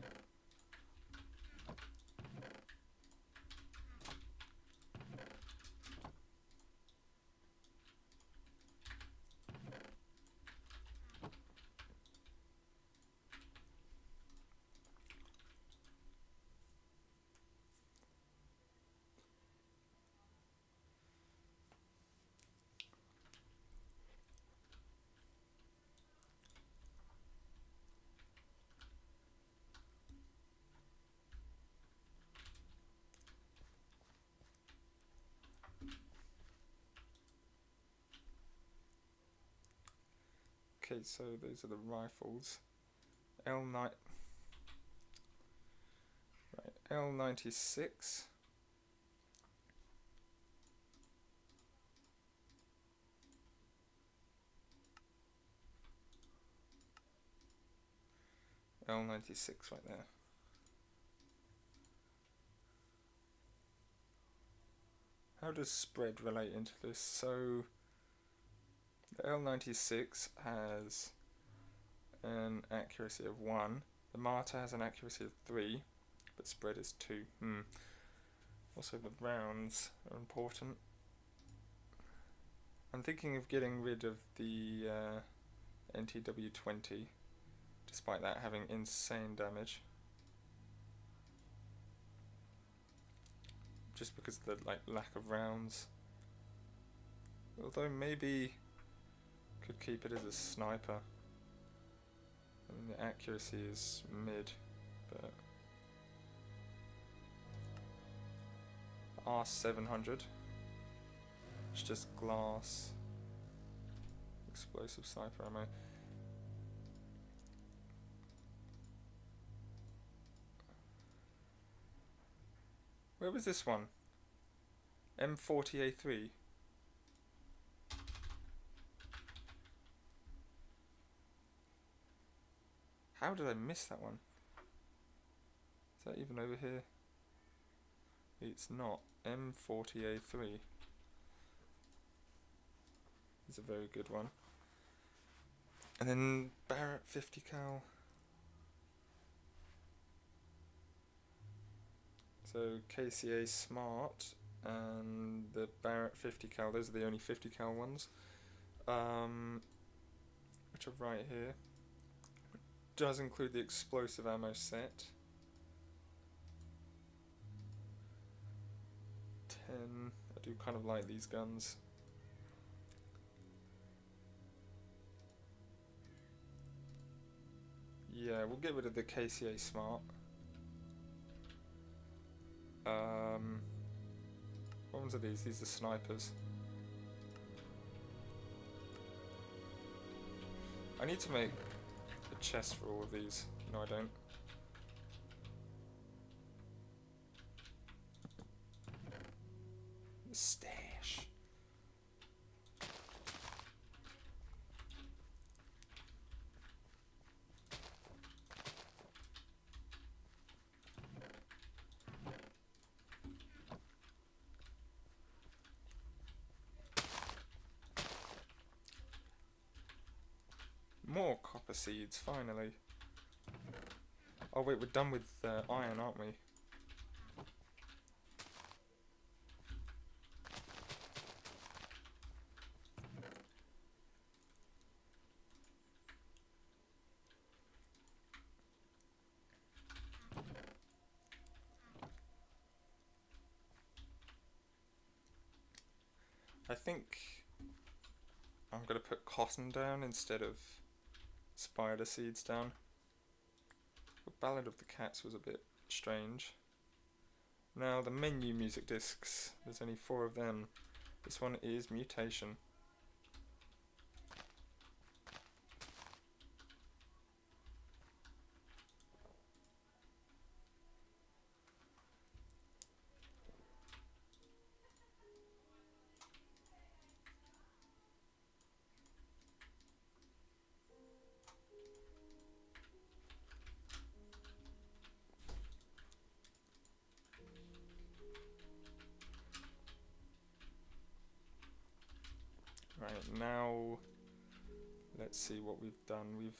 Okay, so those are the rifles. L9. Right, L96. L96 right there. How does spread relate into this? So the L96 has an accuracy of 1. The Marta has an accuracy of 3, but spread is 2. Also the rounds are important. I'm thinking of getting rid of the NTW20, despite that having insane damage. Just because of the lack of rounds. Although maybe could keep it as a sniper. I mean the accuracy is mid, but R700. It's just glass. Explosive sniper ammo. Where was this one? M40A3. How did I miss that one? Is that even over here? It's not. M40A3 is a very good one. And then Barrett 50 cal. So KCA Smart and the Barrett 50 cal, those are the only 50 cal ones, which are right here. It does include the explosive ammo set. 10, I do kind of like these guns. Yeah, we'll get rid of the KCA Smart. What ones are these? These are snipers. I need to make a chest for all of these. No, I don't. The stash. More copper seeds, finally. Oh wait, we're done with iron, aren't we? I think I'm going to put cotton down instead of spider seeds down. The Ballad of the Cats was a bit strange. Now the menu music discs, there's only 4 of them. This one is Mutation. Right, now let's see what we've done.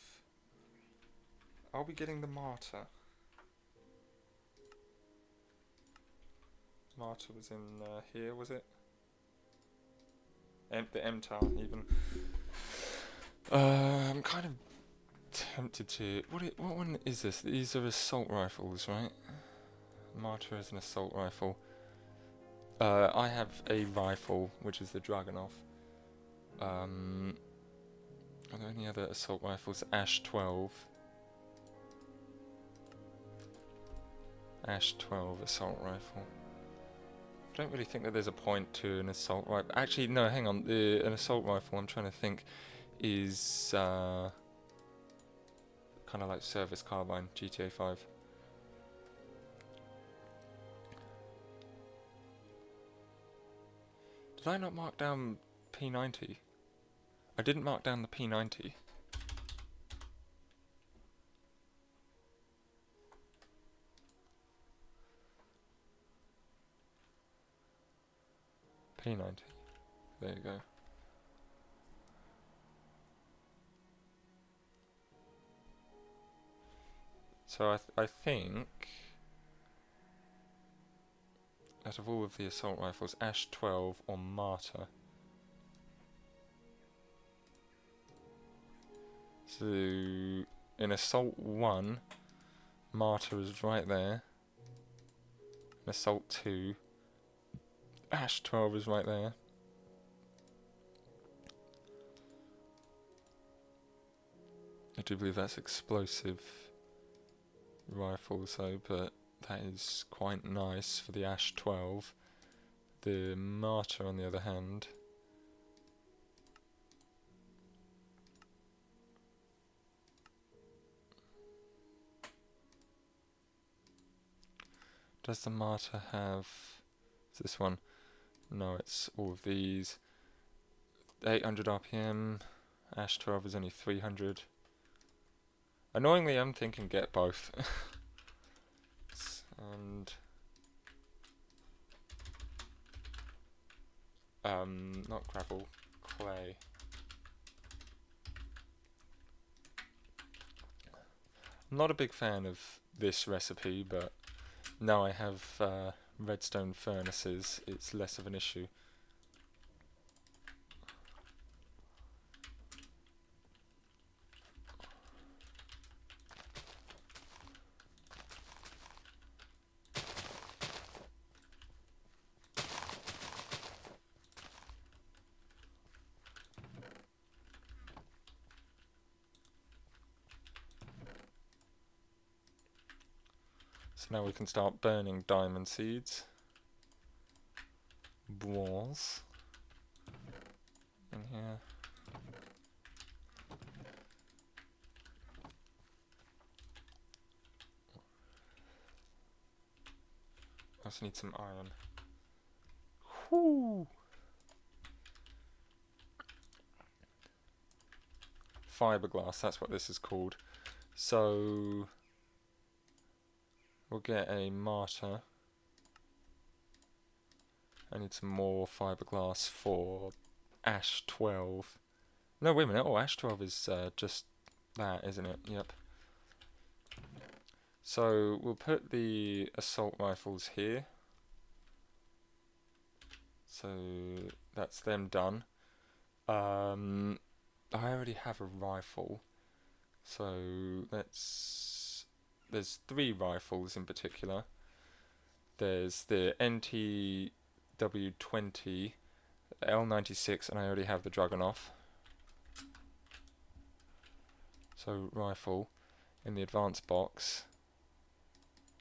Are we getting the Martyr? Martyr was in here, was it? The MTAR even. I'm kind of tempted to. What one is this? These are assault rifles, right? Martyr is an assault rifle. I have a rifle, which is the Dragunov. Are there any other assault rifles? Ash 12. Ash 12 assault rifle. I don't really think that there's a point to an assault rifle. Actually, no, hang on. An assault rifle, I'm trying to think, is kind of like Service Carbine, GTA 5. Did I not mark down P90? I didn't mark down the P90. P90. There you go. So I think out of all of the assault rifles, Ash 12 or Martyr. So in Assault 1, Martyr is right there. In Assault 2, Ash 12 is right there. I do believe that's explosive rifles though, but that is quite nice for the Ash 12. The Martyr on the other hand, does the Martyr have, is this one? No, it's all of these. 800 RPM, Ash 12 is only 300. Annoyingly, I'm thinking get both. And not gravel, clay. I'm not a big fan of this recipe, but now I have redstone furnaces, it's less of an issue. So now we can start burning diamond seeds. Balls. In here. I also need some iron. Whoo! Fiberglass, that's what this is called. So we'll get a Martyr. I need some more fiberglass for Ash 12. No, wait a minute. Oh, Ash 12 is just that, isn't it? Yep. So we'll put the assault rifles here. So that's them done. I already have a rifle. So there's 3 rifles in particular. There's the NTW20, L96, and I already have the Dragunov. So rifle in the advanced box.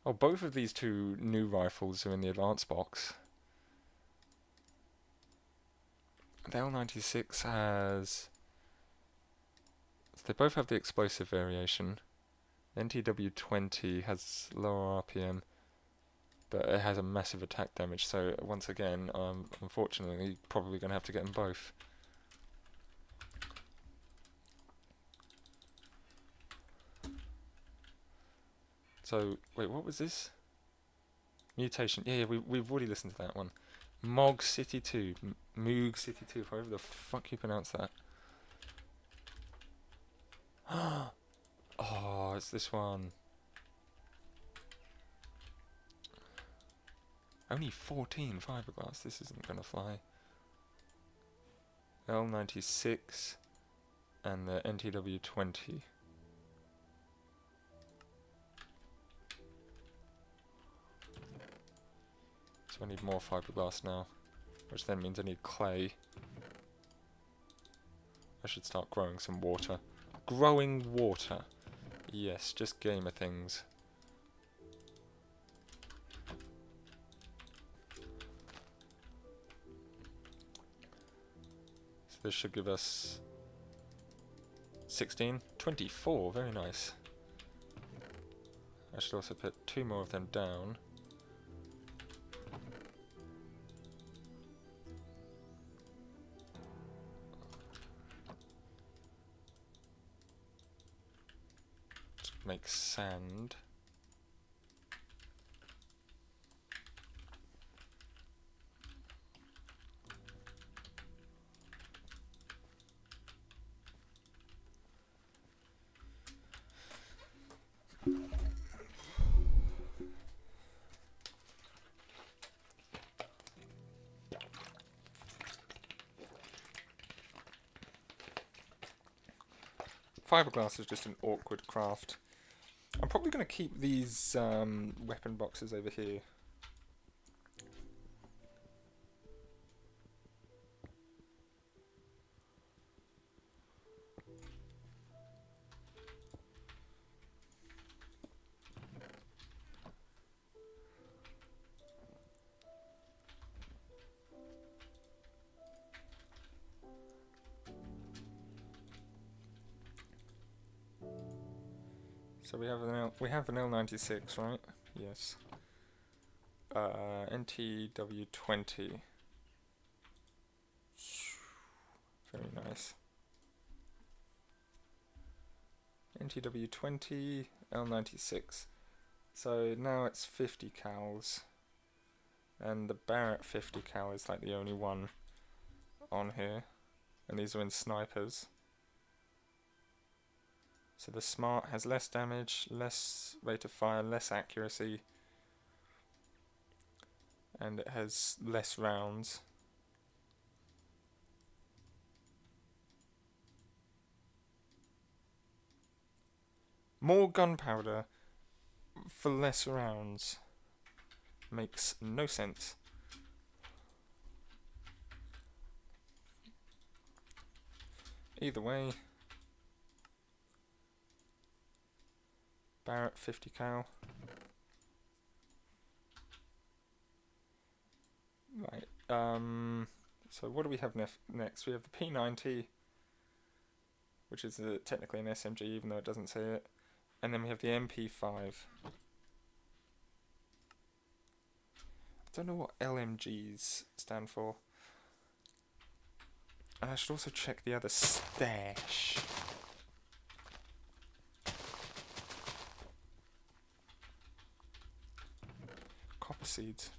Oh, both of these 2 new rifles are in the advanced box. The L96 has... They both have the explosive variation. NTW20 has lower RPM, but it has a massive attack damage, so once again, unfortunately, probably going to have to get them both. So, wait, what was this? Mutation. Yeah, we've already listened to that one. Mog City 2. Moog City 2, however the fuck you pronounce that. Oh, it's this one. Only 14 fiberglass, this isn't gonna fly. L96 and the NTW20. So I need more fiberglass now, which then means I need clay. I should start growing some water. Growing water. Yes, just gamer things. So this should give us 16, 24, very nice. I should also put 2 more of them down. make sand. Fiberglass is just an awkward craft. I'm probably going to keep these weapon boxes over here. So we have an L96, right? Yes. NTW20. Very nice. NTW20, L96. So now it's 50 cals. And the Barrett 50 cal is like the only one on here. And these are in snipers. So the Smart has less damage, less rate of fire, less accuracy. And it has less rounds. More gunpowder for less rounds makes no sense. Either way, Barrett 50 cal. Right. So what do we have next? We have the P90, which is technically an SMG, even though it doesn't say it. And then we have the MP5. I don't know what LMGs stand for. And I should also check the other stash. Copper seeds.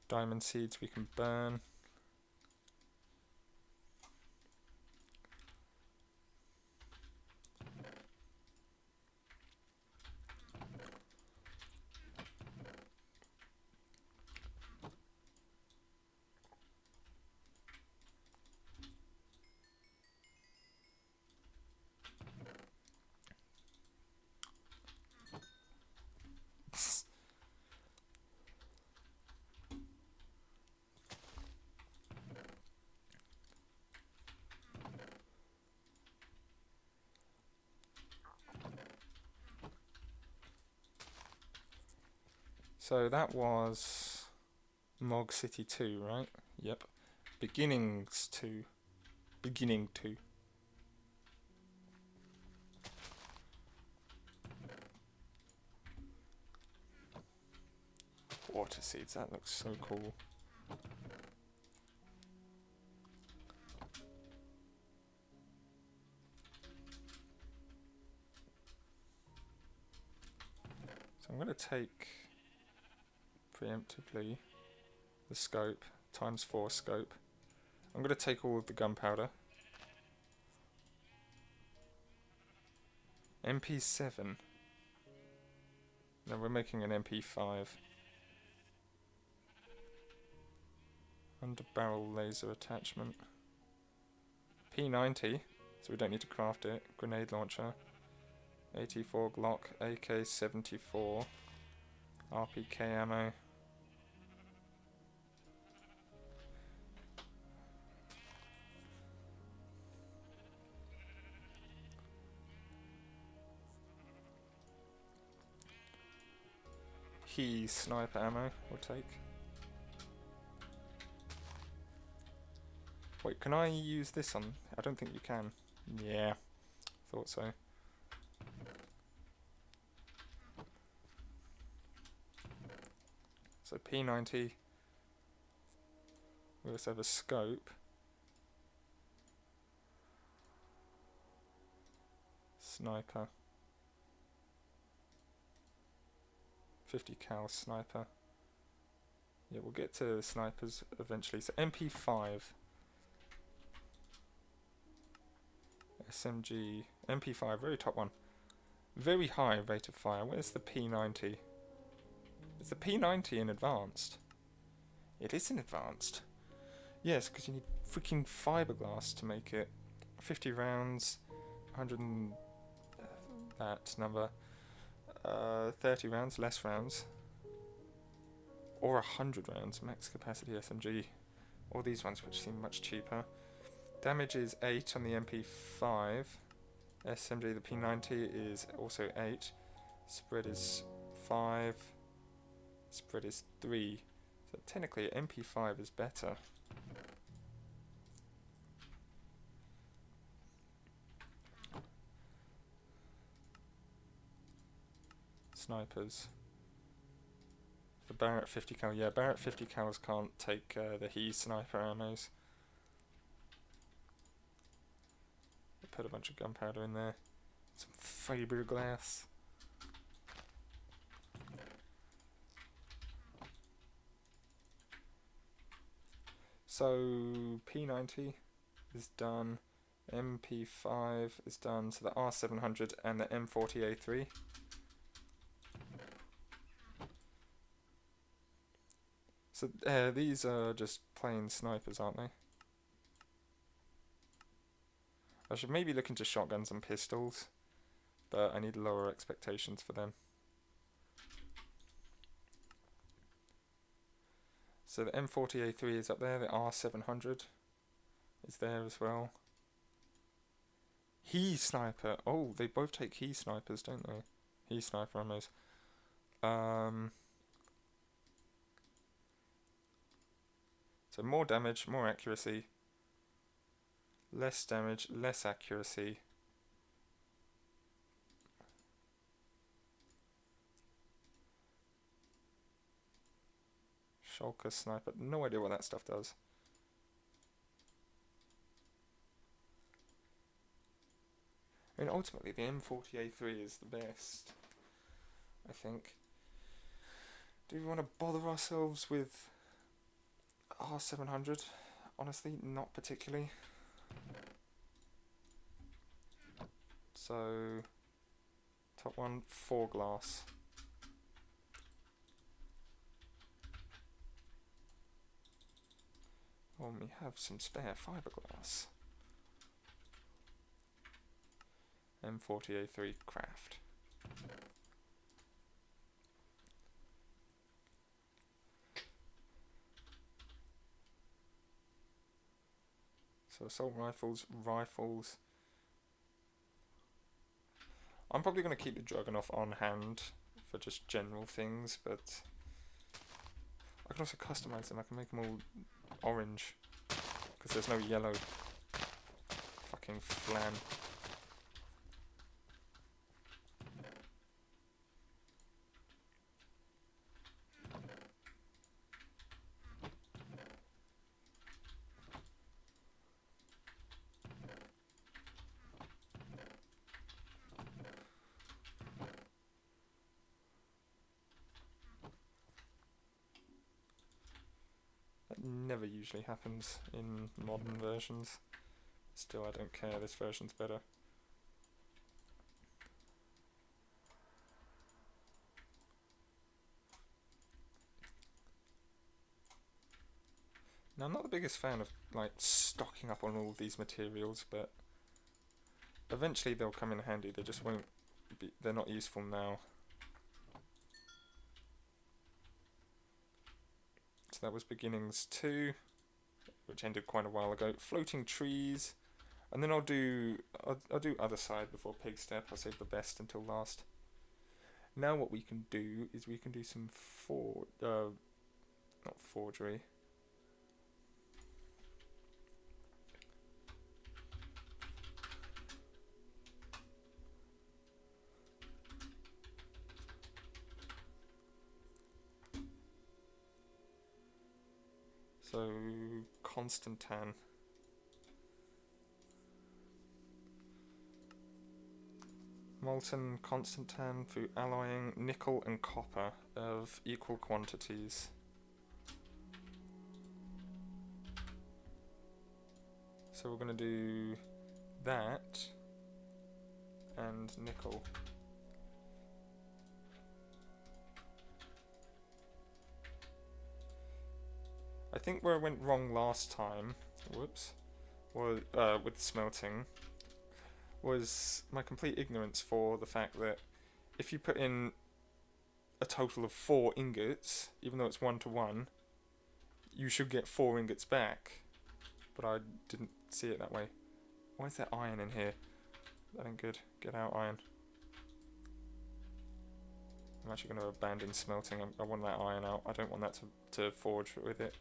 Diamond seeds we can burn. So that was Mog City 2, right? Yep. Beginnings 2. Beginning 2. Water seeds, that looks so cool. So I'm going to take preemptively the scope, ×4 scope. I'm going to take all of the gunpowder. MP7. No, we're making an MP5. Under barrel laser attachment. P90, so we don't need to craft it. Grenade launcher. 84 Glock, AK-74. RPK ammo. He sniper ammo we'll take. Wait, can I use this on? I don't think you can. Yeah, thought so. So So P90. We also have a scope. Sniper. 50 cal sniper. Yeah, we'll get to snipers eventually. So MP5. SMG. MP5, very top one. Very high rate of fire. Where's the P90? Is the P90 in advanced? It is in advanced. Yes, because you need freaking fiberglass to make it. 50 rounds, 100 and that number. 30 rounds, less rounds. Or 100 rounds, max capacity SMG. All these ones which seem much cheaper. Damage is 8 on the MP5. SMG, the P90 is also 8. Spread is 5. Spread is 3. So technically MP5 is better. Snipers. The Barrett 50 cal. Yeah, Barrett 50 cals can't take the He sniper ammos. Put a bunch of gunpowder in there. Some fiberglass. So P90 is done. MP5 is done. So the R700 and the M40A3. So these are just plain snipers, aren't they? I should maybe look into shotguns and pistols, but I need lower expectations for them. So the M40A3 is up there, the R700 is there as well. He sniper. Oh, they both take He snipers, don't they? He sniper ammos. So more damage, more accuracy. Less damage, less accuracy. Shulker sniper. No idea what that stuff does. I mean, ultimately, the M40A3 is the best, I think. Do we want to bother ourselves with R700? Honestly, not particularly. So, top one, 4 glass. Oh, we have some spare fiberglass. M40A3 craft. So assault rifles, rifles. I'm probably going to keep the Juggernaut on hand for just general things, but I can also customize them. I can make them all orange because there's no yellow. Fucking flan. That never usually happens in modern versions. Still, I don't care. This version's better. Now, I'm not the biggest fan of like stocking up on all of these materials, but eventually they'll come in handy. They just won't be. They're not useful now. So that was beginnings 2, which ended quite a while ago. Floating trees, and then I'll do other side before pig step. I'll save the best until last. Now what we can do is we can do some not forgery. So, Constantan. Molten Constantan through alloying nickel and copper of equal quantities. So we're going to do that and nickel. I think where I went wrong last time, whoops, was with smelting, was my complete ignorance for the fact that if you put in a total of 4 ingots, even though it's 1 to 1, you should get 4 ingots back. But I didn't see it that way. Why is there iron in here? That ain't good. Get out, iron. I'm actually going to abandon smelting. I want that iron out. I don't want that to forge with it.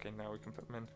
Okay, now we can put them in.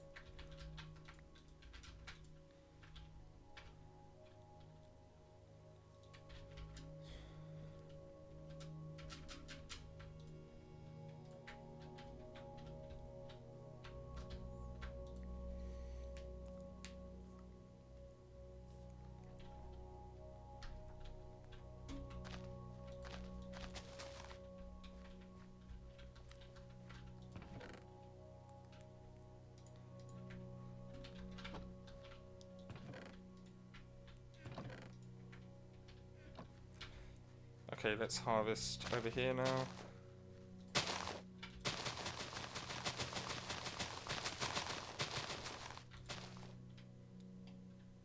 Okay, let's harvest over here now.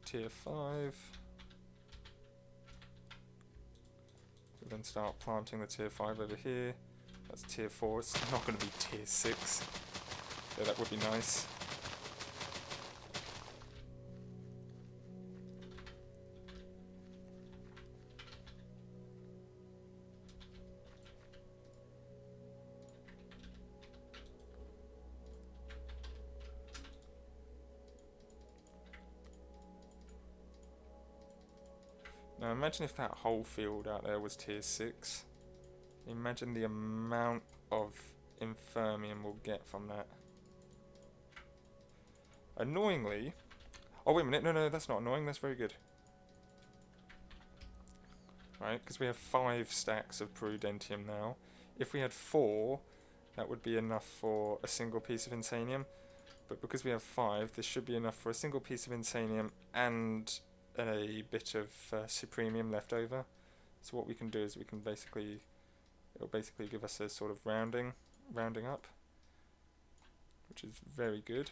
Tier 5. We then start planting the tier 5 over here. That's tier 4. It's not going to be tier 6. Yeah, that would be nice. Now imagine if that whole field out there was tier 6. Imagine the amount of Infirmium we'll get from that. Annoyingly... Oh wait a minute, no, that's not annoying, that's very good. Right, because we have 5 stacks of Prudentium now. If we had 4, that would be enough for a single piece of Insanium. But because we have 5, this should be enough for a single piece of Insanium and a bit of Supremium left over. So what we can do is we can basically, it'll basically give us a sort of rounding up, which is very good.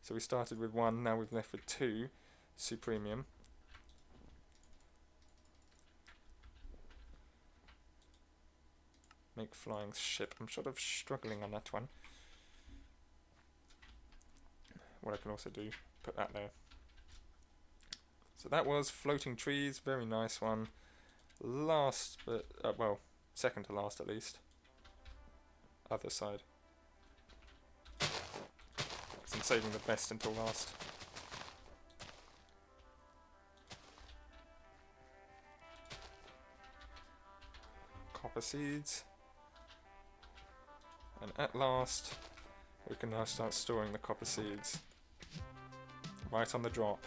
So we started with 1, now we've left with 2 Supremium. Make flying ship. I'm sort of struggling on that one. What I can also do, put that there. So that was Floating Trees, very nice one. Last, but, well, second to last at least. Other side. Because I'm saving the best until last. Copper seeds. And at last, we can now start storing the copper seeds. Right on the drop.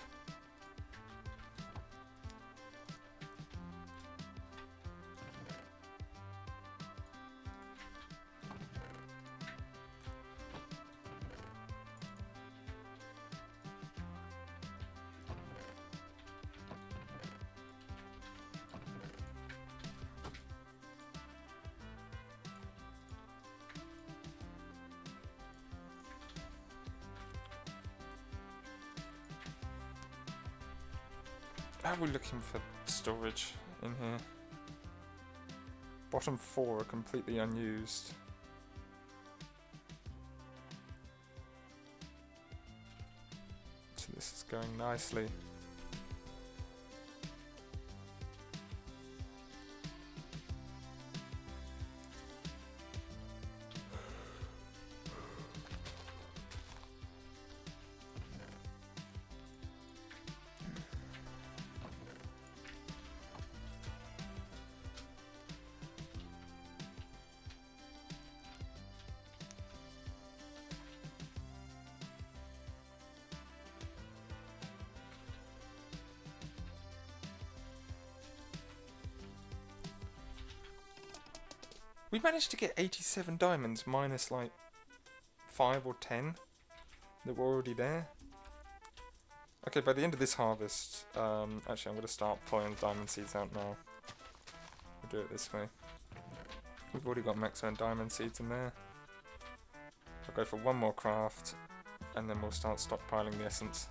Are we looking for storage in here? Bottom 4 are completely unused. So this is going nicely. We managed to get 87 diamonds minus like 5 or 10 that were already there. Okay, by the end of this harvest, actually I'm going to start pulling diamond seeds out now. We'll do it this way. We've already got maximum diamond seeds in there. I'll go for one more craft, and then we'll start stockpiling the essence.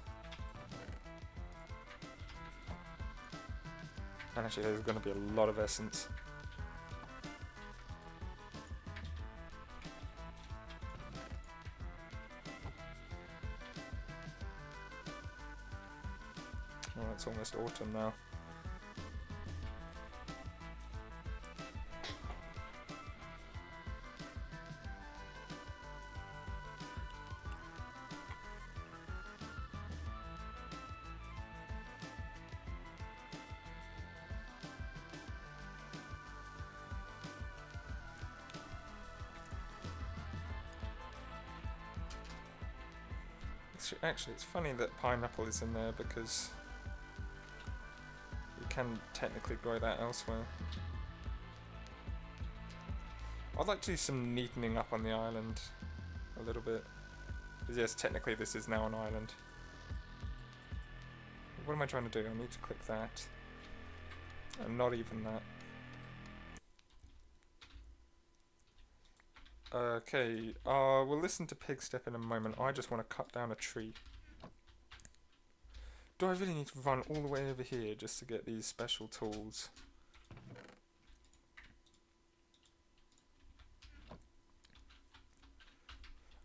And actually there's going to be a lot of essence. Oh, it's almost autumn now. Actually, it's funny that pineapple is in there because you can technically grow that elsewhere. I'd like to do some neatening up on the island a little bit. Because yes, technically this is now an island. What am I trying to do? I need to click that. And not even that. Okay, we'll listen to Pigstep in a moment. I just want to cut down a tree. Do I really need to run all the way over here just to get these special tools?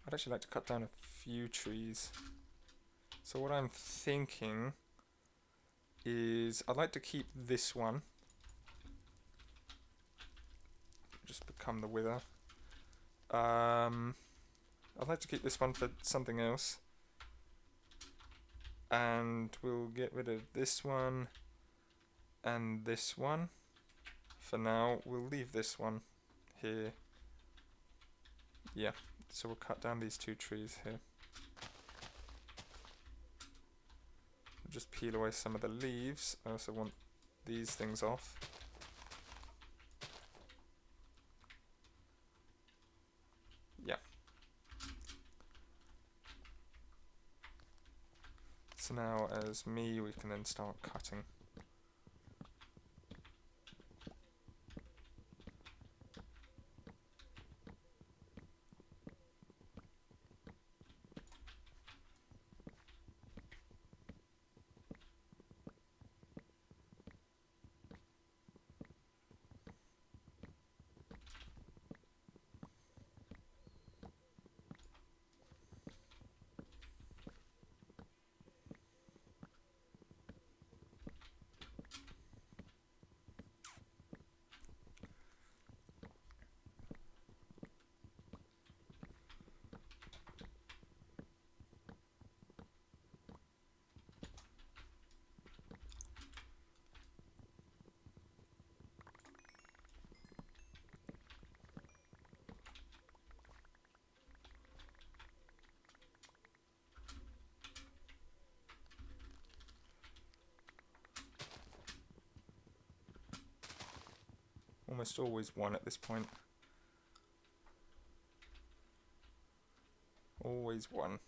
I'd actually like to cut down a few trees. So what I'm thinking is I'd like to keep this one. Just become the wither. I'd like to keep this one for something else. And we'll get rid of this one and this one. For now, we'll leave this one here. Yeah, so we'll cut down these 2 trees here. We'll just peel away some of the leaves. I also want these things off. Yeah. So now as me, we can then start cutting. Almost always 1 at this point. Always 1.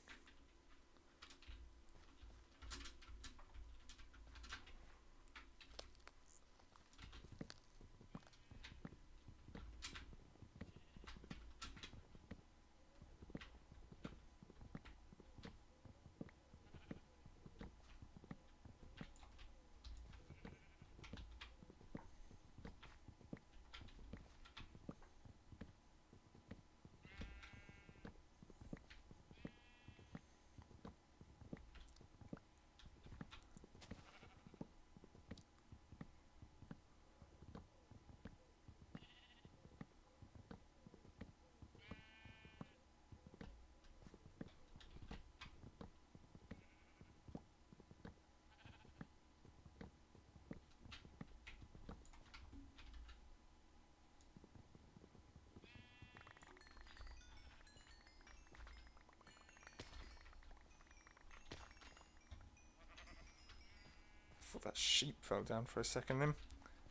I thought that sheep fell down for a second then.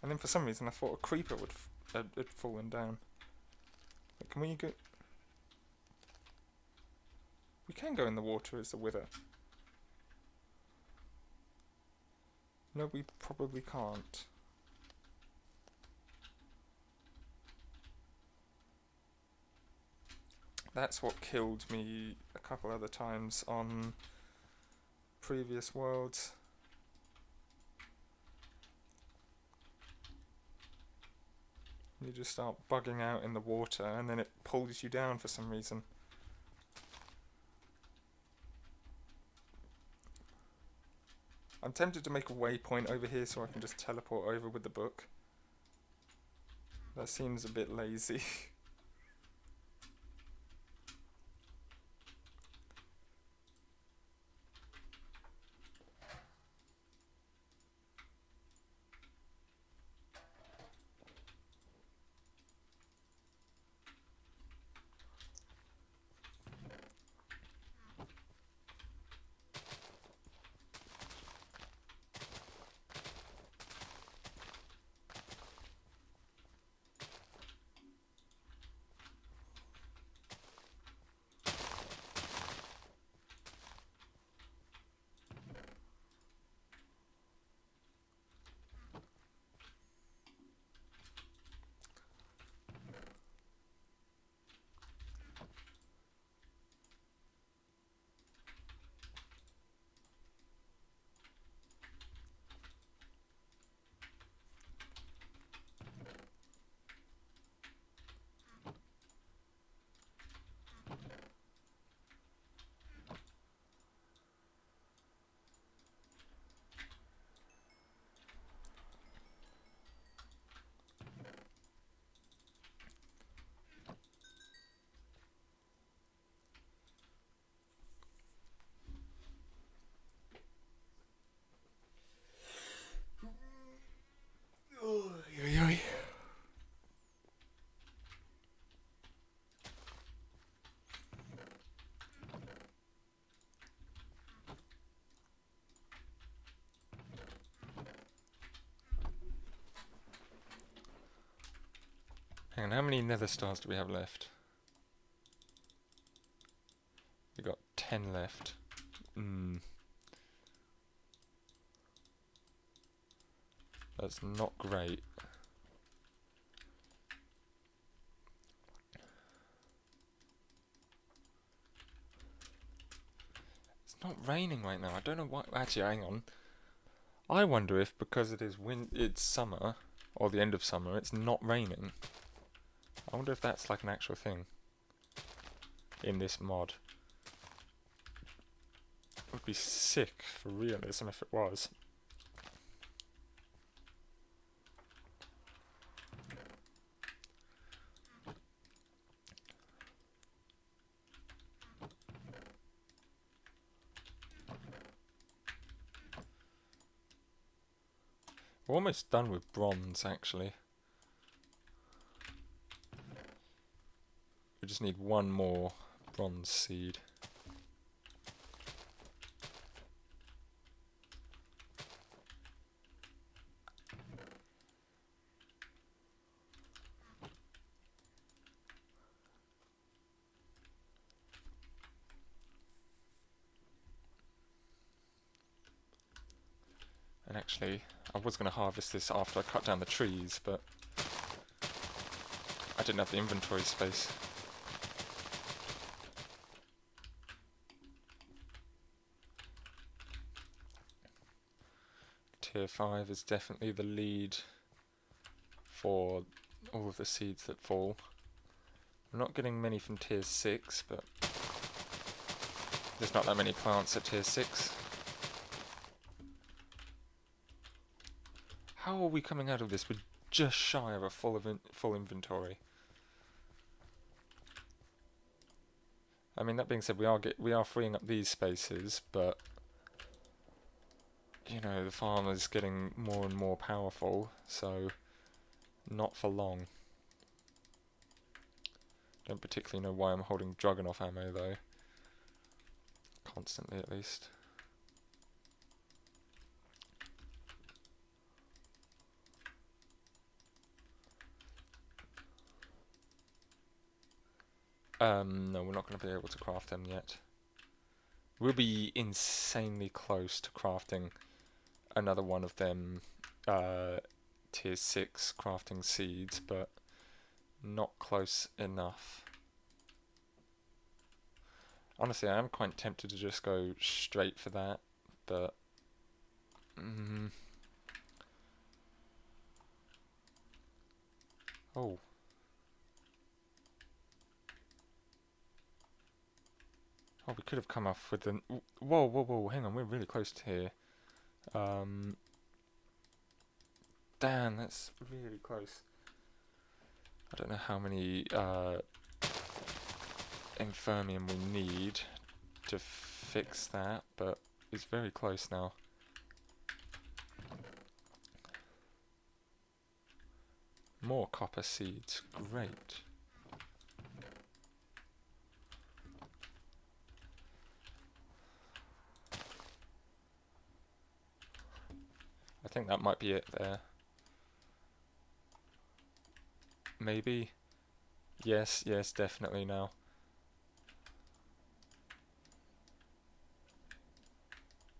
And then for some reason I thought a creeper would had fallen down. Can we go? We can go in the water as the wither. No, we probably can't. That's what killed me a couple other times on previous worlds. You just start bugging out in the water and then it pulls you down for some reason. I'm tempted to make a waypoint over here so I can just teleport over with the book. That seems a bit lazy. Hang on, how many nether stars do we have left? We got 10 left. That's not great. It's not raining right now. I don't know why. Actually, hang on. I wonder if because it's summer or the end of summer, it's not raining. I wonder if that's like an actual thing in this mod. It would be sick for realism if it was. We're almost done with bronze, actually. We just need one more bronze seed. And actually, I was going to harvest this after I cut down the trees, but I didn't have the inventory space. Tier 5 is definitely the lead for all of the seeds that fall. I'm not getting many from tier 6, but there's not that many plants at tier 6. How are we coming out of this with just shy of a full inventory? I mean, that being said, we are freeing up these spaces, but you know, the farmer's getting more and more powerful, so not for long. Don't particularly know why I'm holding Dragunov ammo though. Constantly, at least. No, we're not going to be able to craft them yet. We'll be insanely close to crafting another one of them tier 6 crafting seeds, but not close enough. Honestly, I am quite tempted to just go straight for that, but oh. Oh, we could have come off with the... Whoa, whoa, whoa, hang on, we're really close to here. Damn, that's really close. I don't know how many Infermium we need to fix that, but it's very close now. More copper seeds, great. I think that might be it there. Maybe? Yes, yes, definitely now.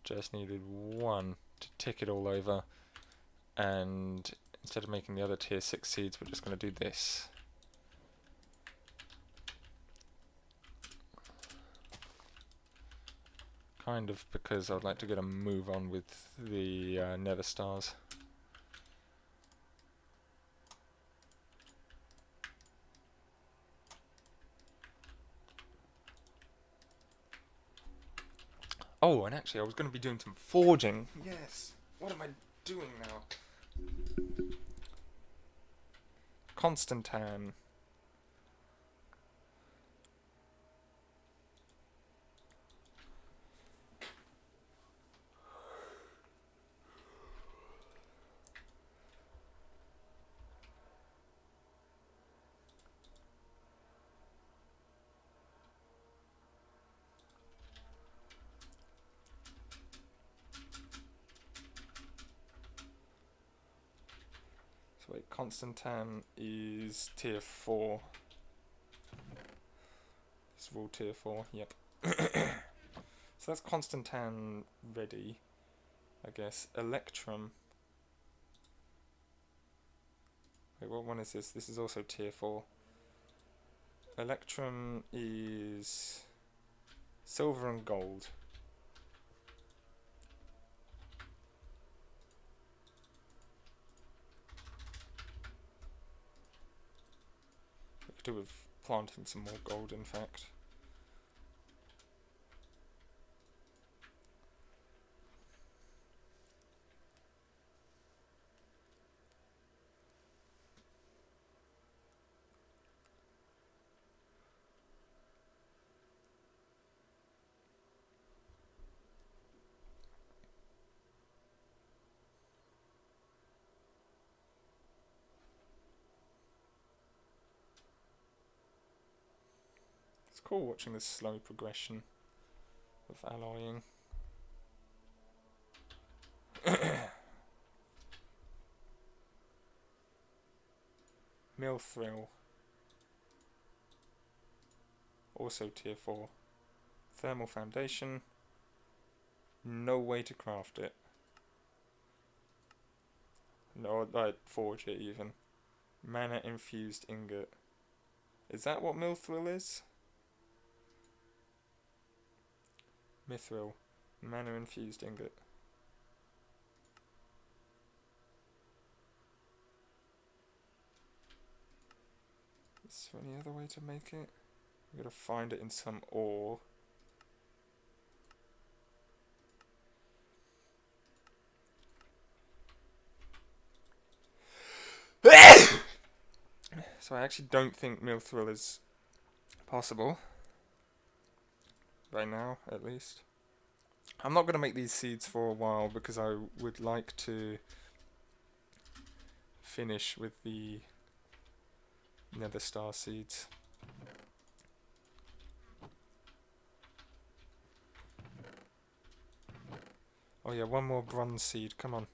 Just needed one to tick it all over, and instead of making the other tier 6 seeds, we're just going to do this. Kind of because I'd like to get a move on with the nether stars. Oh, and actually I was going to be doing some forging. Yes. What am I doing now? Constantine. So wait, Constantine is tier 4. This is all tier 4, yep. So that's Constantine ready, I guess. Electrum. Wait, what one is this? This is also tier 4. Electrum is silver and gold. We could do with planting some more gold, in fact. It's cool watching this slow progression of alloying. Milthrill. Also tier 4. Thermal foundation. No way to craft it. No, I'd forge it even. Mana infused ingot. Is that what Milthrill is? Mithril. Mana infused ingot. Is there any other way to make it? We gotta find it in some ore. So I actually don't think Milthrill is possible. Right now, at least. I'm not going to make these seeds for a while because I would like to finish with the nether star seeds. Oh yeah, one more bronze seed, come on.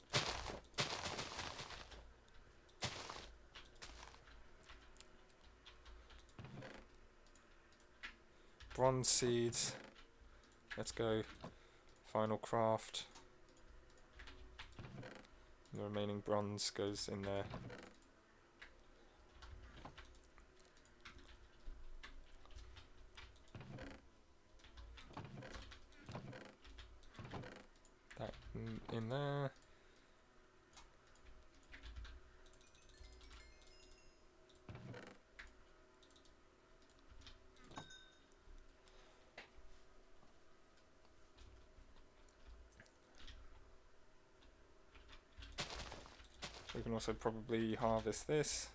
bronze seeds. Let's go. Final craft. The remaining bronze goes in there. That in there. We can also probably harvest this.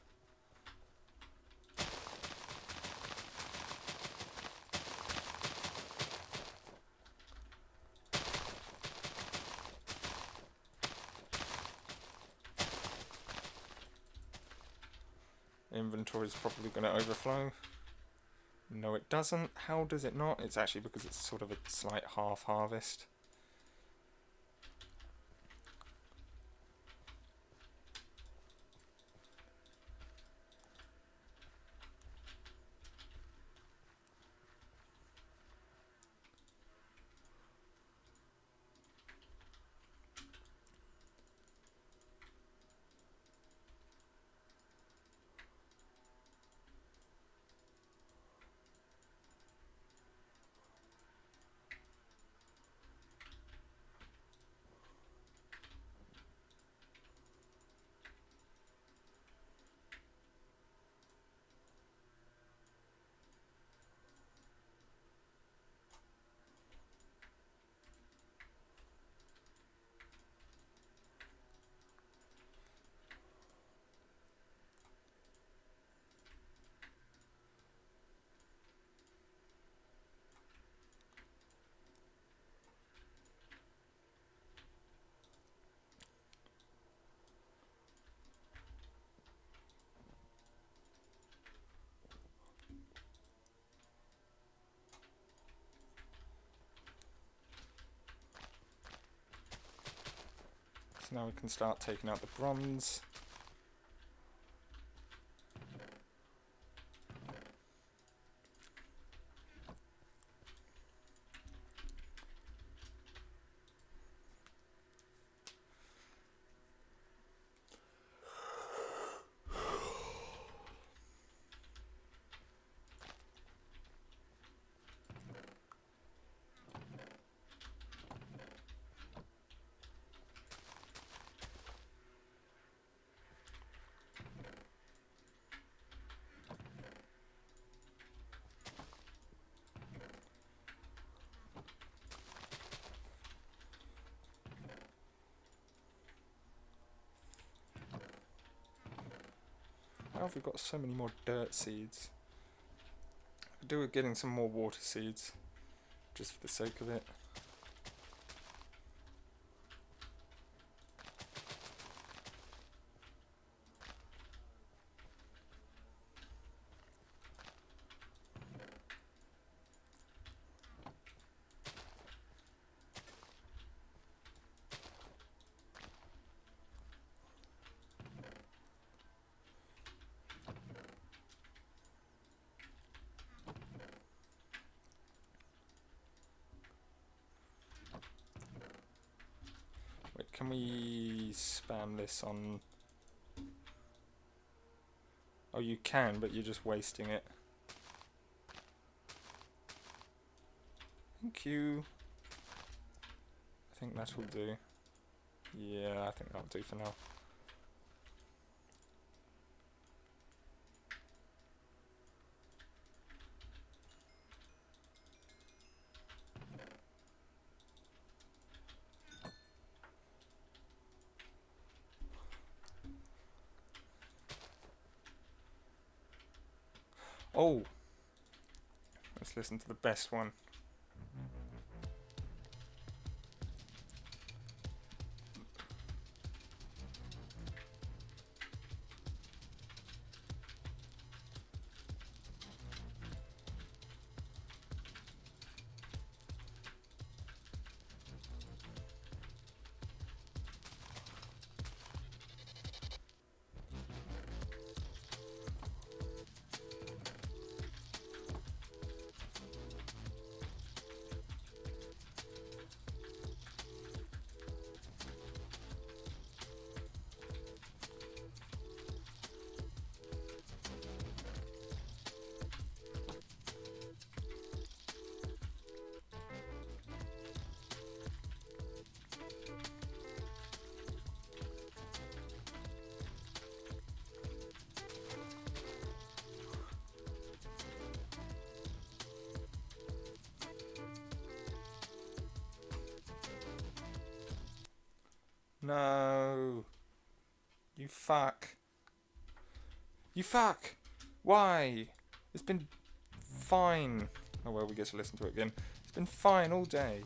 Inventory is probably going to overflow. No, it doesn't. How does it not? It's actually because it's sort of a slight half harvest. So now we can start taking out the bronze. How have we got so many more dirt seeds? I could do with getting some more water seeds, just for the sake of it. Wait, can we spam this on... Oh, you can, but you're just wasting it. Thank you. I think that will do. Yeah, I think that'll do for now. Oh! Let's listen to the best one. No. You fuck. You fuck! Why? It's been fine. Oh well, we get to listen to it again. It's been fine all day.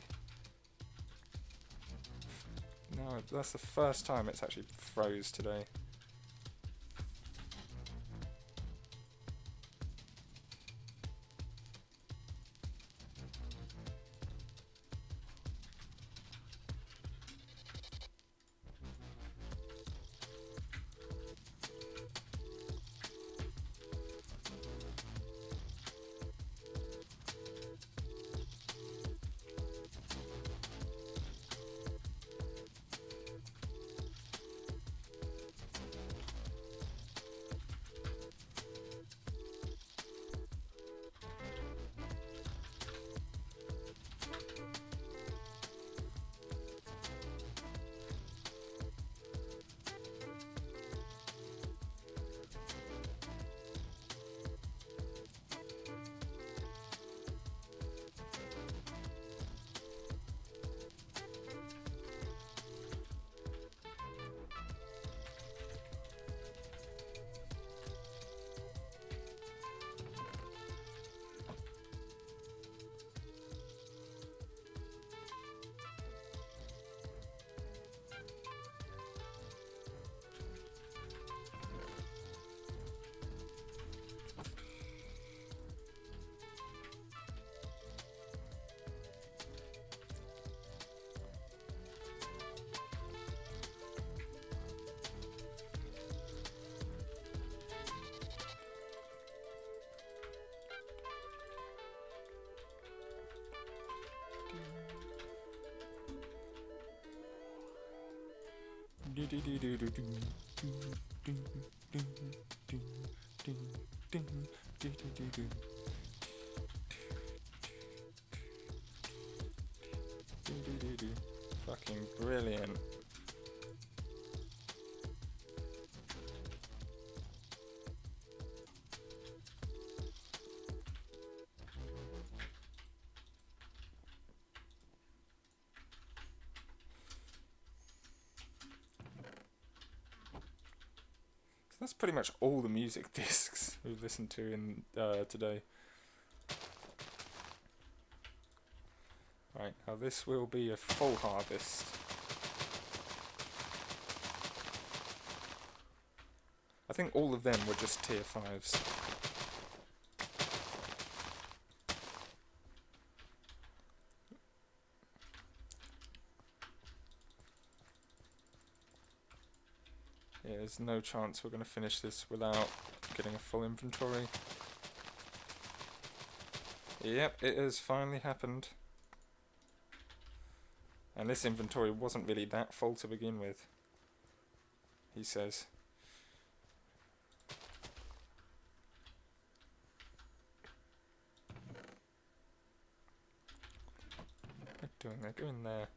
No, that's the first time it's actually froze today. Fucking brilliant. That's pretty much all the music discs we've listened to in today. Right, now this will be a full harvest. I think all of them were just tier 5s. Yeah, there's no chance we're going to finish this without getting a full inventory. Yep, it has finally happened. And this inventory wasn't really that full to begin with, he says. What are they doing? They're going there.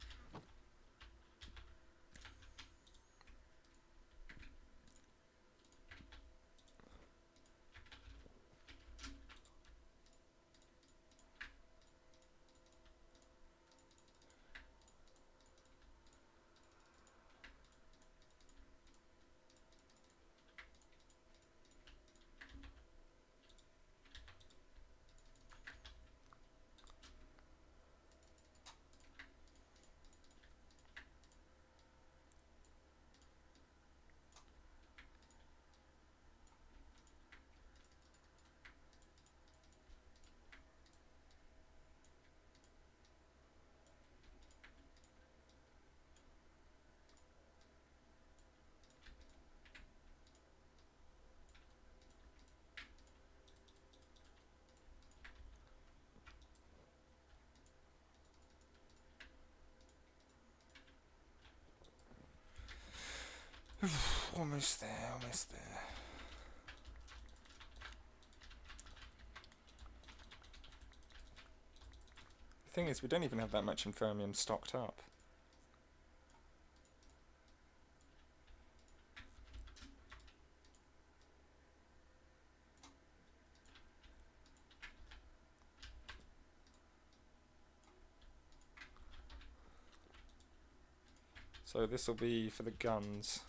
Almost there, almost there. The thing is, we don't even have that much Infermium stocked up. So this will be for the guns.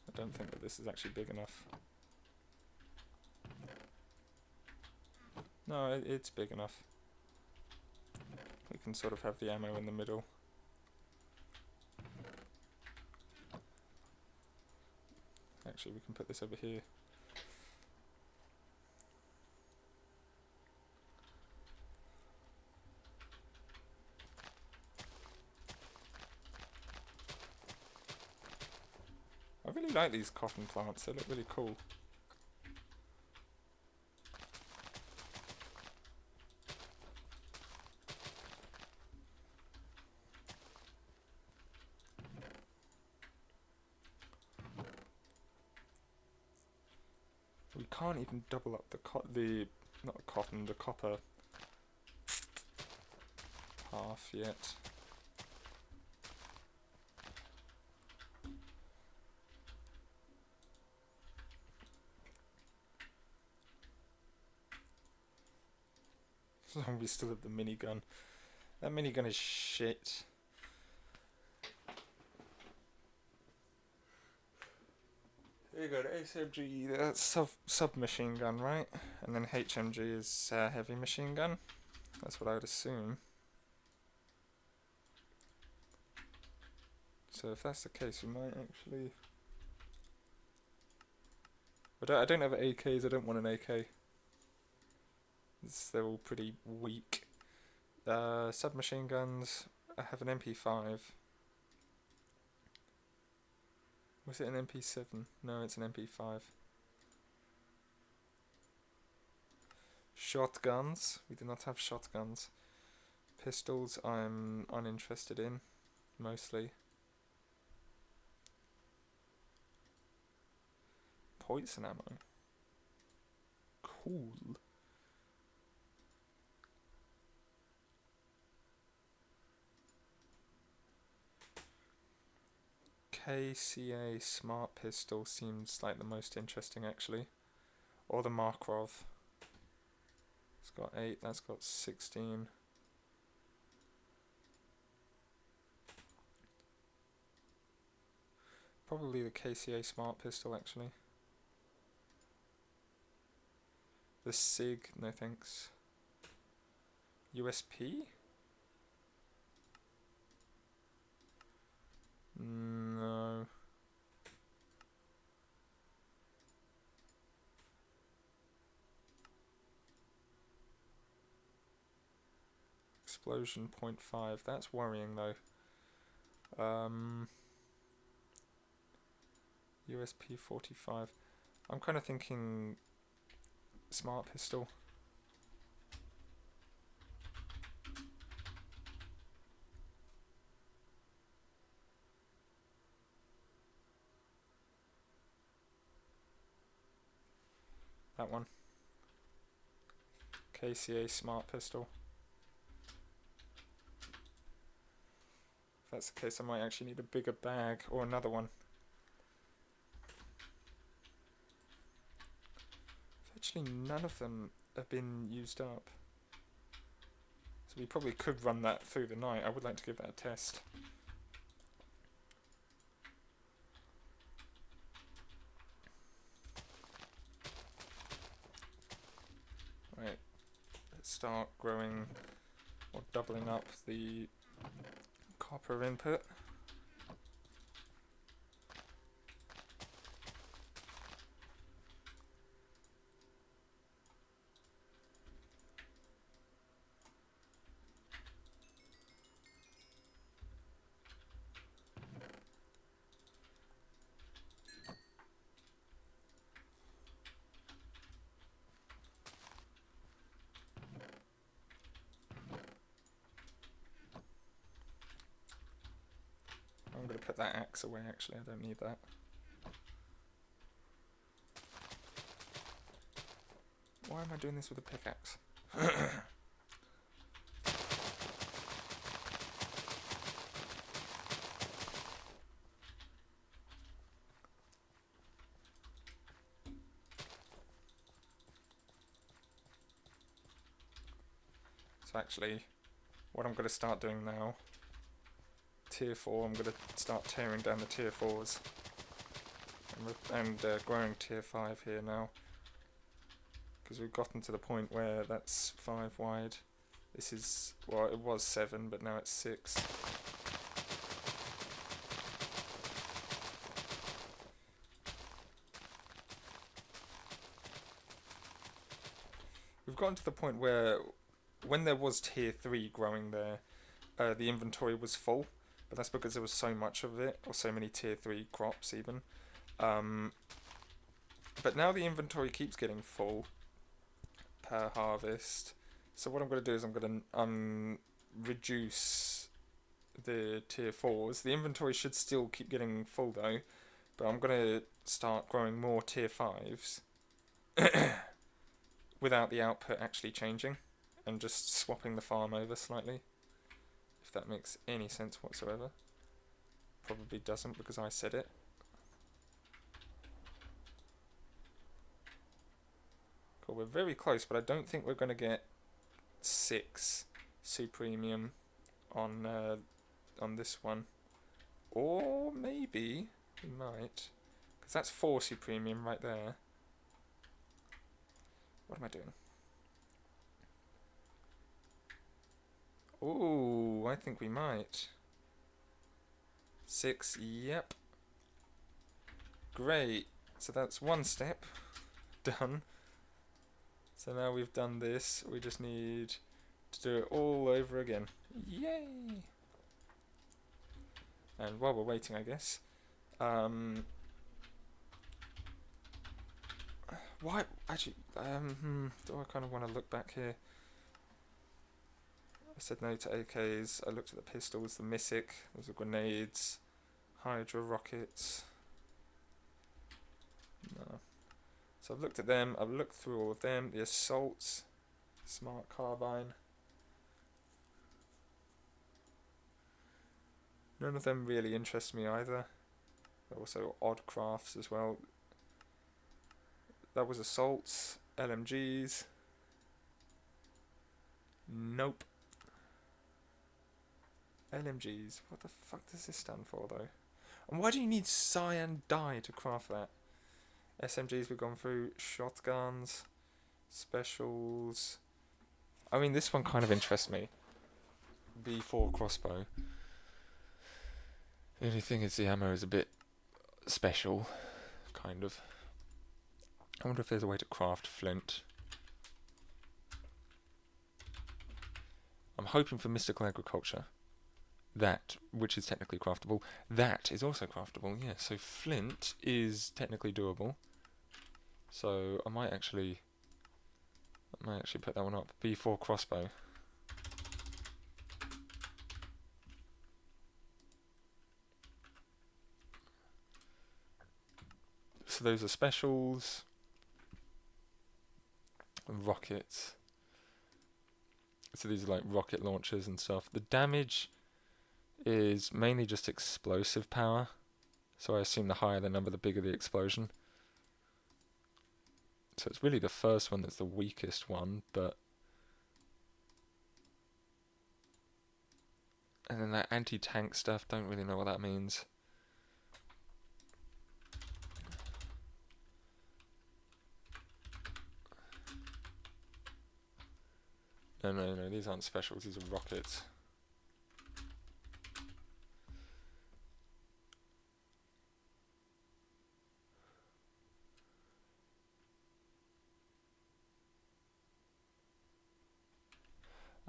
I don't think that this is actually big enough. No, it's big enough. We can sort of have the ammo in the middle. Actually, we can put this over here. I really like these cotton plants, they look really cool. We can't even double up the the copper half yet. We still have the minigun. That minigun is shit. There you go, the SMG, that's submachine gun, right? And then HMG is heavy machine gun. That's what I would assume. So if that's the case, we might actually... I don't have AKs, I don't want an AK. They're all pretty weak. Submachine guns, I have an MP5. Was it an MP7? No, it's an MP5. Shotguns, we do not have shotguns. Pistols I'm uninterested in, mostly. Poison ammo. Cool. KCA Smart Pistol seems like the most interesting actually. Or the Markov. It's got 8, that's got 16. Probably the KCA Smart Pistol actually. The SIG, no thanks. USP? No. Explosion 0.5, that's worrying though. USP 45. I'm kind of thinking Smart Pistol. That one. KCA Smart Pistol. If that's the case, I might actually need a bigger bag or another one. Actually, none of them have been used up. So we probably could run that through the night. I would like to give that a test. Right, let's start growing or doubling up the copper input. I'm going to put that axe away actually, I don't need that. Why am I doing this with a pickaxe? So actually, what I'm going to start doing now, tier 4, I'm going to start tearing down the tier 4s. And growing tier 5 here now. Because we've gotten to the point where that's 5 wide. This is, well, it was 7, but now it's 6. We've gotten to the point where, when there was tier 3 growing there, the inventory was full, but that's because there was so much of it, or so many tier 3 crops even. But now the inventory keeps getting full per harvest. So what I'm going to do is I'm going to reduce the tier 4s. The inventory should still keep getting full though, but I'm going to start growing more tier 5s without the output actually changing, and just swapping the farm over slightly, if that makes any sense whatsoever. Probably doesn't because I said it. Cool, we're very close, but I don't think we're going to get 6 supremium on this one. Or maybe we might, because that's 4 supremium right there. What am I doing? Ooh, I think we might. 6, yep. Great. So that's one step done. So now we've done this, we just need to do it all over again. Yay! And while we're waiting, I guess, why, actually, do I kind of want to look back here? I said no to AKs, I looked at the pistols, the Mythic, those are grenades, Hydra rockets. No. So I've looked at them, I've looked through all of them, the assaults, smart carbine. None of them really interest me either. They're also odd crafts as well. That was assaults, LMGs. Nope. LMGs. What the fuck does this stand for though? And why do you need cyan dye to craft that? SMGs we've gone through. Shotguns. Specials. I mean, this one kind of interests me. B4 crossbow. The only thing is the ammo is a bit special. Kind of. I wonder if there's a way to craft flint. I'm hoping for mystical agriculture. That, which is technically craftable, that is also craftable, yeah. So flint is technically doable. So I might actually put that one up. B4 crossbow. So those are specials. And rockets. So these are like rocket launchers and stuff. The damage is mainly just explosive power. So I assume the higher the number, the bigger the explosion. So it's really the first one that's the weakest one, but... And then that anti-tank stuff, don't really know what that means. No, these aren't specials, these are rockets.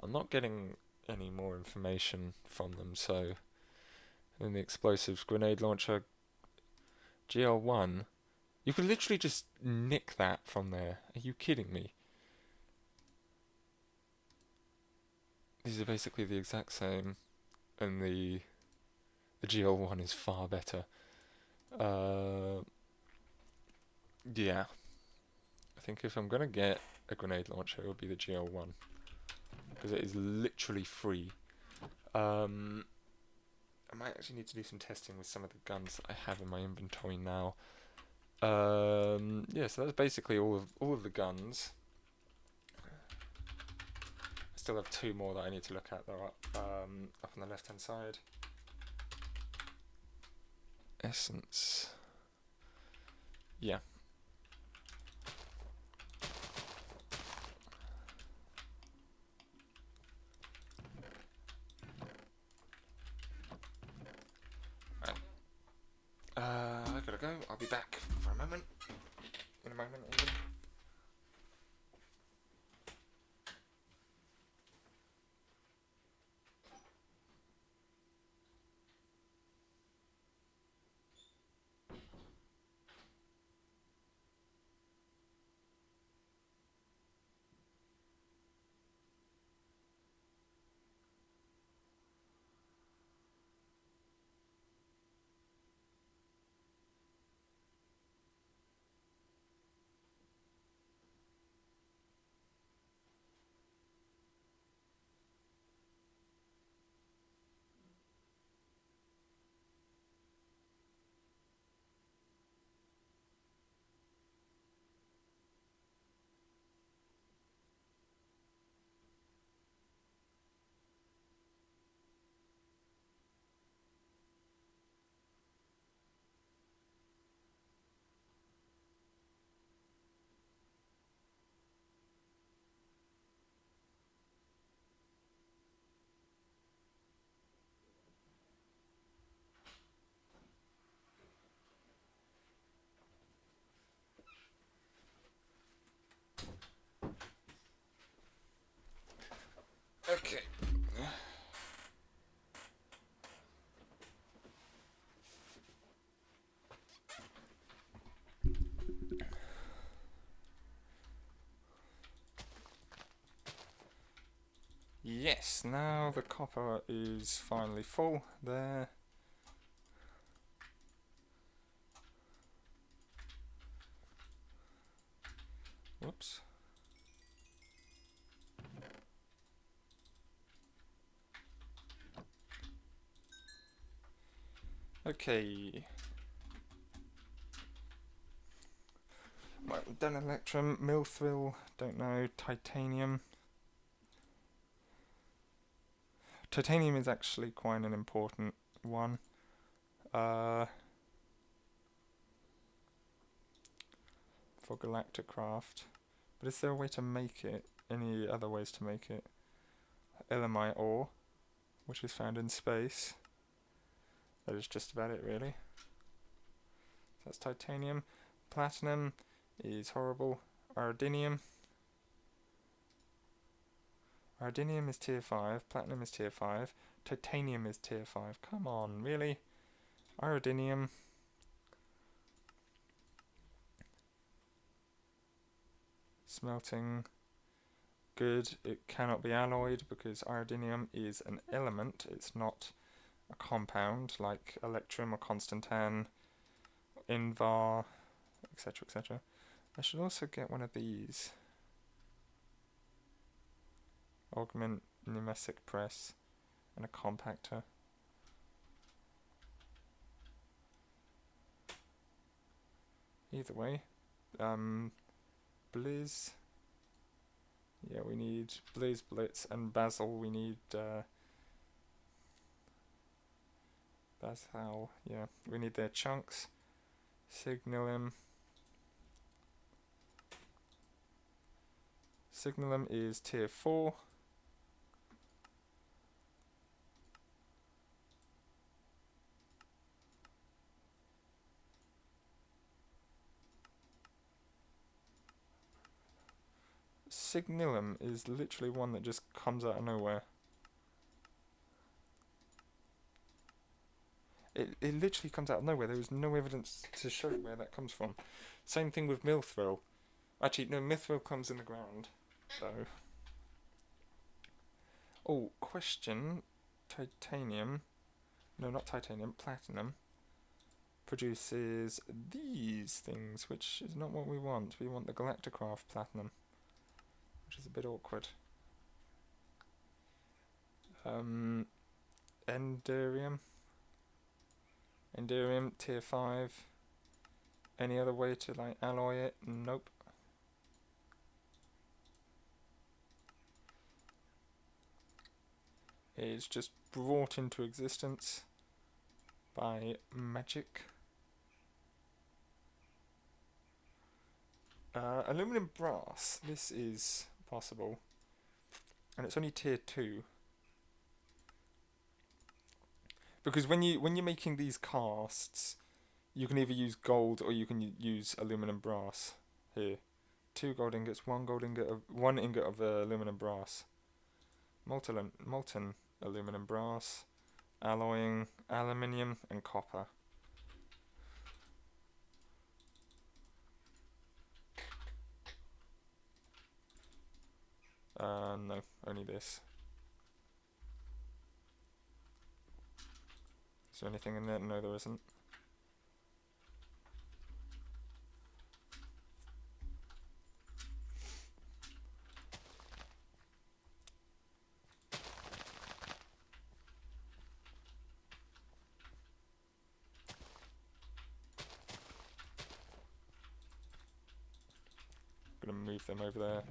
I'm not getting any more information from them, so... And the explosives, grenade launcher, GL1. You could literally just nick that from there. Are you kidding me? These are basically the exact same, and the GL1 is far better. Yeah. I think if I'm gonna get a grenade launcher, it would be the GL1. Because it is literally free. I might actually need to do some testing with some of the guns that I have in my inventory now. Yeah, so that's basically all of the guns. I still have 2 more that I need to look at. They're up on the left hand side. Essence. Yeah. I gotta go. I'll be back for a moment. In a moment, even. Okay. Yes, now the copper is finally full there. Whoops. Okay. Right, we've done electrum, milthrill, don't know, titanium. Titanium is actually quite an important one. For Galacticraft. But is there a way to make it? Any other ways to make it? Elamite ore, which is found in space. That is just about it, really. So that's titanium. Platinum is horrible. Iridium. Iridium is tier 5. Platinum is tier 5. Titanium is tier 5. Come on, really? Iridium. Smelting. Good. It cannot be alloyed because iridium is an element. It's not a compound like electrum or constantan, invar, etc. etc. I should also get one of these. Augment pneumatic press and a compactor. Either way. Blizz. Yeah, we need Blizz, Blitz, and Basil. We need Basil. Yeah, we need their chunks. Signalum. Signalum is tier 4. Signalum is literally one that just comes out of nowhere. It literally comes out of nowhere. There is no evidence to show where that comes from. Same thing with Milthril. Actually, no, Mithril comes in the ground. So. Oh, question. Titanium. No, not titanium. Platinum. Produces these things, which is not what we want. We want the Galacticraft Platinum, which is a bit awkward. Enderium. Enderium, tier 5. Any other way to like alloy it? Nope. is just brought into existence by magic. Aluminum brass, this is possible, and it's only tier 2. Because when you're making these casts, you can either use gold or you can use aluminum brass. Here, 2 gold ingots, 1 gold ingot of 1 ingot of aluminum brass, molten aluminum brass, alloying aluminium and copper. No, only this. Is there anything in there? No, there isn't. I'm gonna move them over there.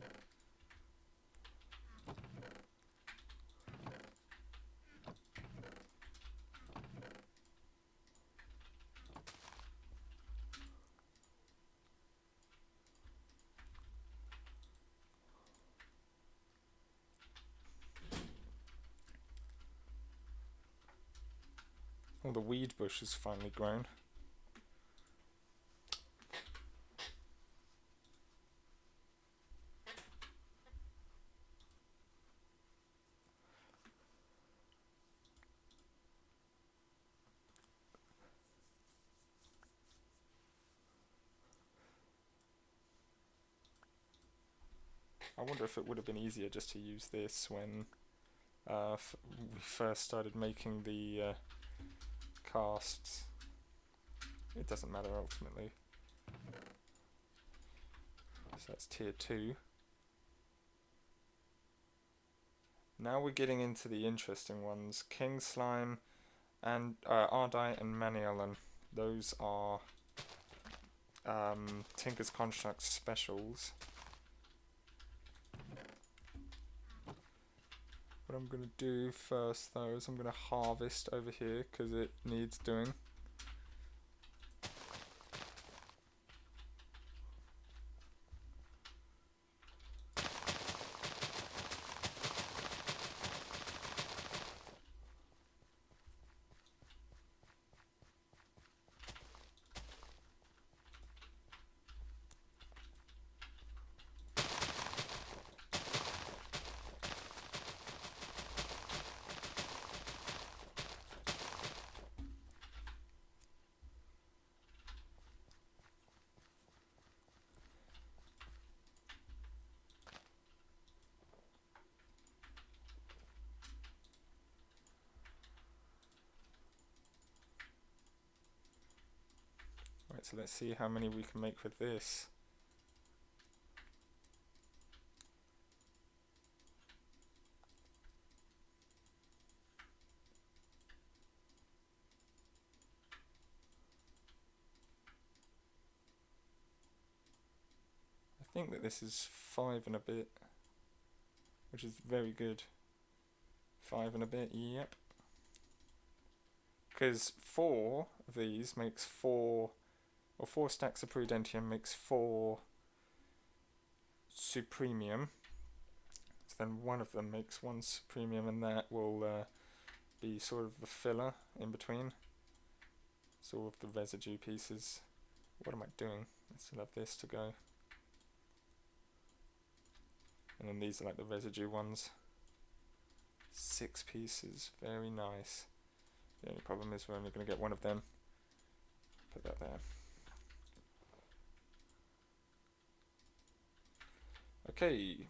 Oh, the weed bush has finally grown. I wonder if it would have been easier just to use this when we first started making the casts. It doesn't matter ultimately. So that's tier 2. Now we're getting into the interesting ones. King Slime and Ardite and Maniolan. Those are Tinker's Construct specials. What I'm going to do first though is I'm going to harvest over here because it needs doing. Right, so let's see how many we can make with this. I think that this is 5 and a bit, which is very good. 5 and a bit, yep. Because 4 of these makes 4, or 4 stacks of Prudentium makes 4 Supremium. So then one of them makes 1 Supremium, and that will be sort of the filler in between. So all of the residue pieces. What am I doing? I still have this to go. And then these are like the residue ones. 6 pieces, very nice. The only problem is we're only going to get one of them. Put that there. Okay,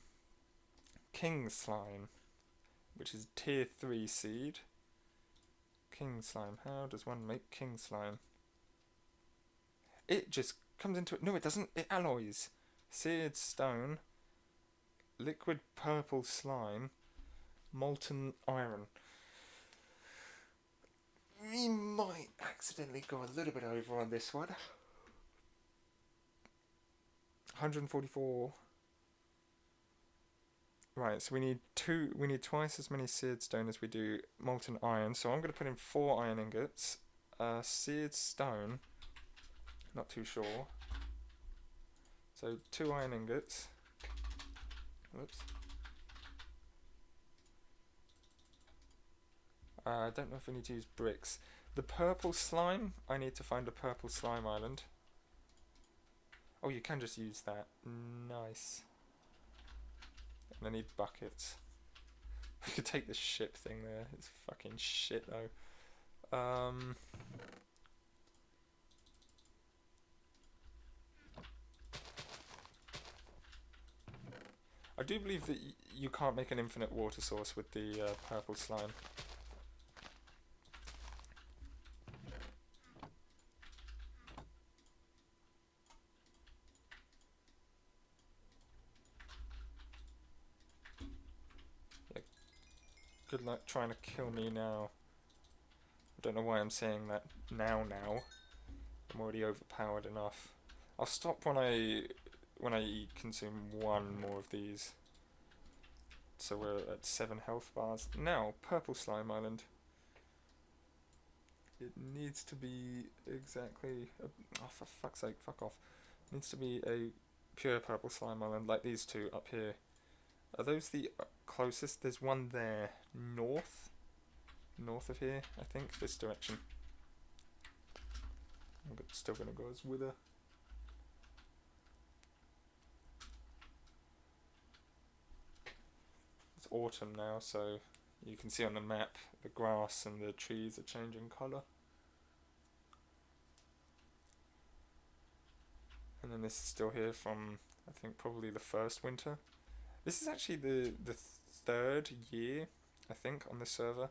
King Slime, which is tier 3 seed. King Slime, how does one make King Slime? It just comes into it. No, it doesn't. It alloys. Seared stone, liquid purple slime, molten iron. We might accidentally go a little bit over on this one. 144 Right, so we need twice as many seared stone as we do molten iron. So I'm going to put in 4 iron ingots. Seared stone, not too sure. So 2 iron ingots. Whoops. I don't know if I need to use bricks. The purple slime, I need to find a purple slime island. Oh, you can just use that. Nice. And I need buckets. We could take the ship thing there. It's fucking shit though. I do believe that you can't make an infinite water source with the purple slime. Yeah, good luck trying to kill me now. I don't know why I'm saying that now. I'm already overpowered enough. I'll stop when I consume 1 more of these. So we're at 7 health bars. Now, purple slime island. It needs to be exactly... oh, for fuck's sake, fuck off. It needs to be a pure purple slime island, like these 2 up here. Are those the closest? There's one there, north of here, I think, this direction. I'm still going to go as Wither. It's autumn now, so you can see on the map the grass and the trees are changing colour. And then this is still here from, I think, probably the first winter. This is actually the 3rd year, I think, on the server.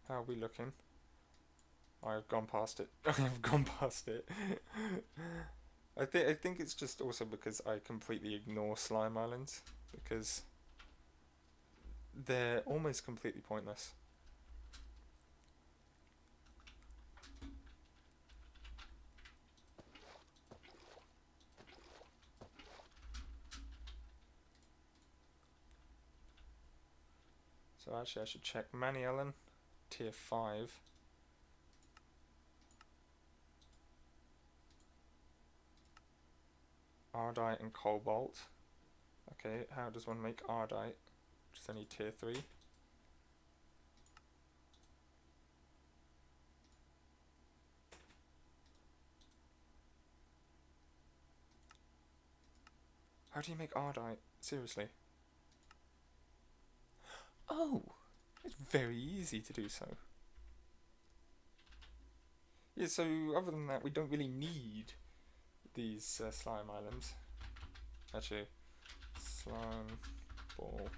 How are we looking? I've gone past it. I've gone past it. I think it's just also because I completely ignore slime islands, because they're almost completely pointless. So actually I should check Maniellen, tier 5. Ardite and Cobalt. Okay, how does one make Ardite? Which is only tier 3. How do you make Ardite? Seriously. Oh! It's very easy to do so. Yeah, so other than that, we don't really need these slime islands. Actually, slime ball.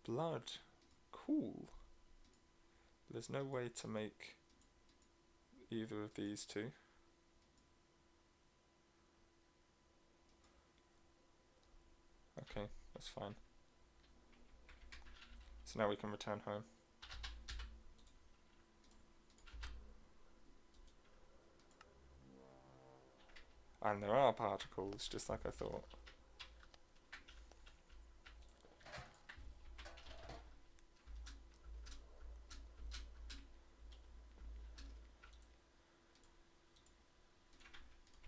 Blood. Cool. There's no way to make either of these 2. Okay, that's fine. So now we can return home. And there are particles, just like I thought.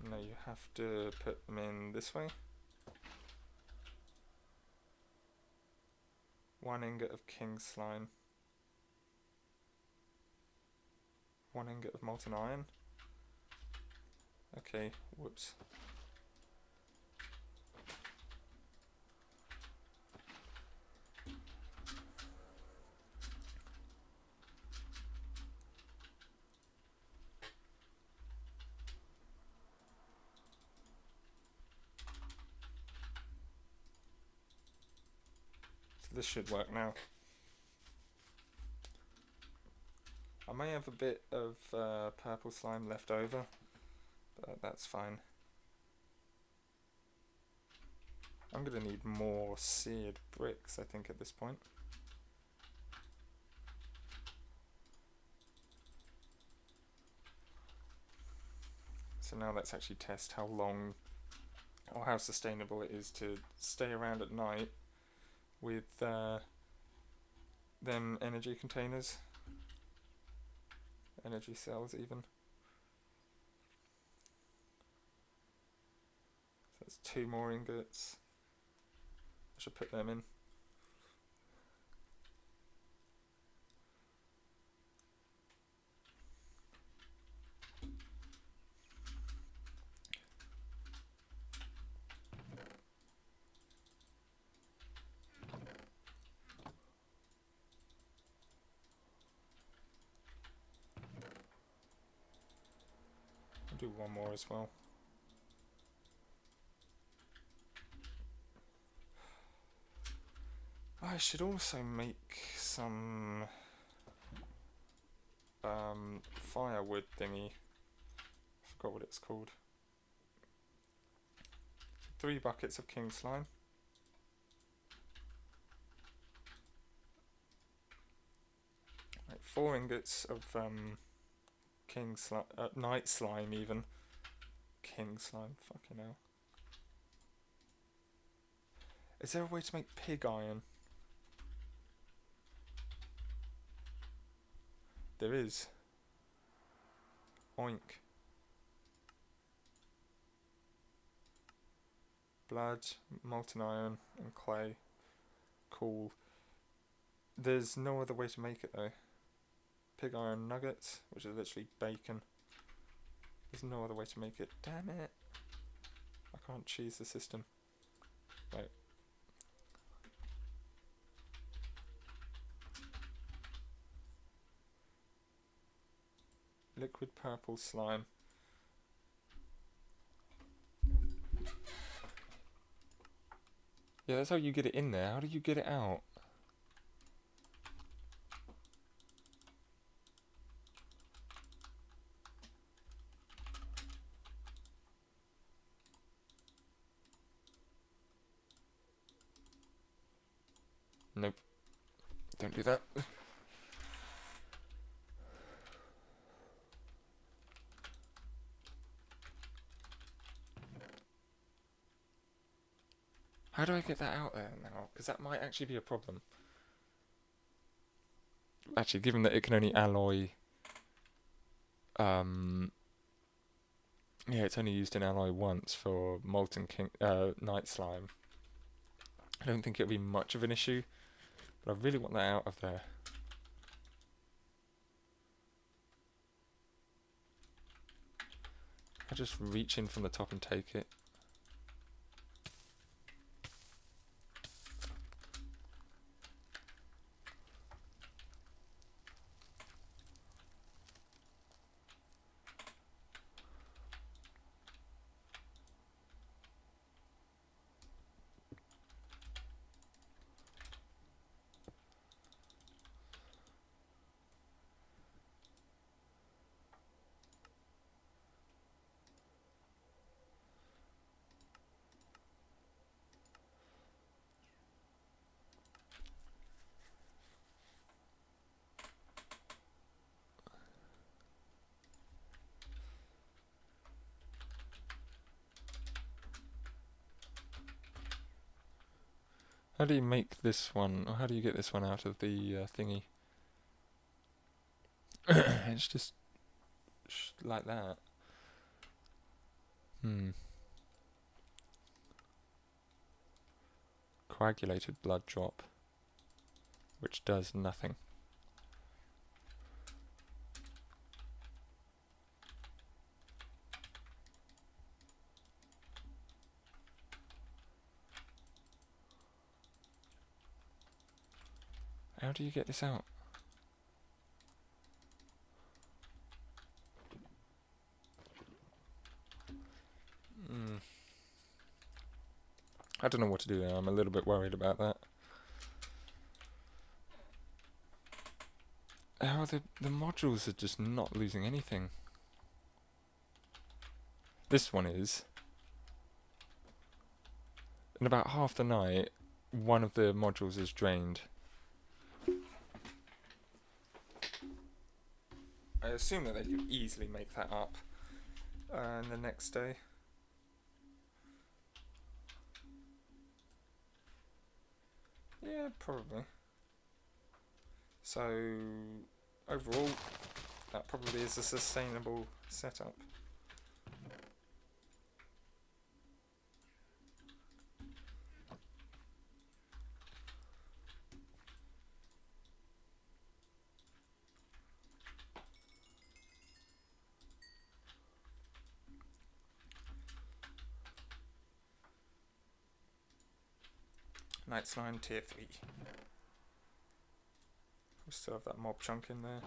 Now you have to put them in this way. 1 ingot of king slime. 1 ingot of molten iron. Okay, whoops. this should work now. I may have a bit of purple slime left over, but that's fine. I'm going to need more seared bricks, I think, at this point. So now let's actually test how long or how sustainable it is to stay around at night with them energy containers, energy cells even. So that's 2 more ingots. I should put them in. I'll do 1 more as well. I should also make some firewood thingy. I forgot what it's called. 3 buckets of king slime. Right, 4 ingots of king slime, night slime even. King slime, fucking hell. Is there a way to make pig iron? There is. Oink. Blood, molten iron, and clay. Cool. There's no other way to make it though. Pig iron nuggets, which is literally bacon. There's no other way to make it. Damn it. I can't cheese the system. Right. Liquid purple slime. Yeah, that's how you get it in there. How do you get it out? Nope. Don't do that. How do I get that out there now? Because that might actually be a problem. Actually, given that it can only alloy... yeah, it's only used in alloy once for molten night slime. I don't think it'll be much of an issue, but I really want that out of there. I just reach in from the top and take it. How do you make this one, or how do you get this one out of the thingy? It's just like that. Coagulated blood drop, which does nothing. How do you get this out? I don't know what to do there. I'm a little bit worried about that. the modules are just not losing anything. This one is. In about half the night, one of the modules is drained. I assume that they could easily make that up the next day. Yeah, probably. So, overall, that probably is a sustainable setup. Knight's 9 tier 3. We still have that mob chunk in there.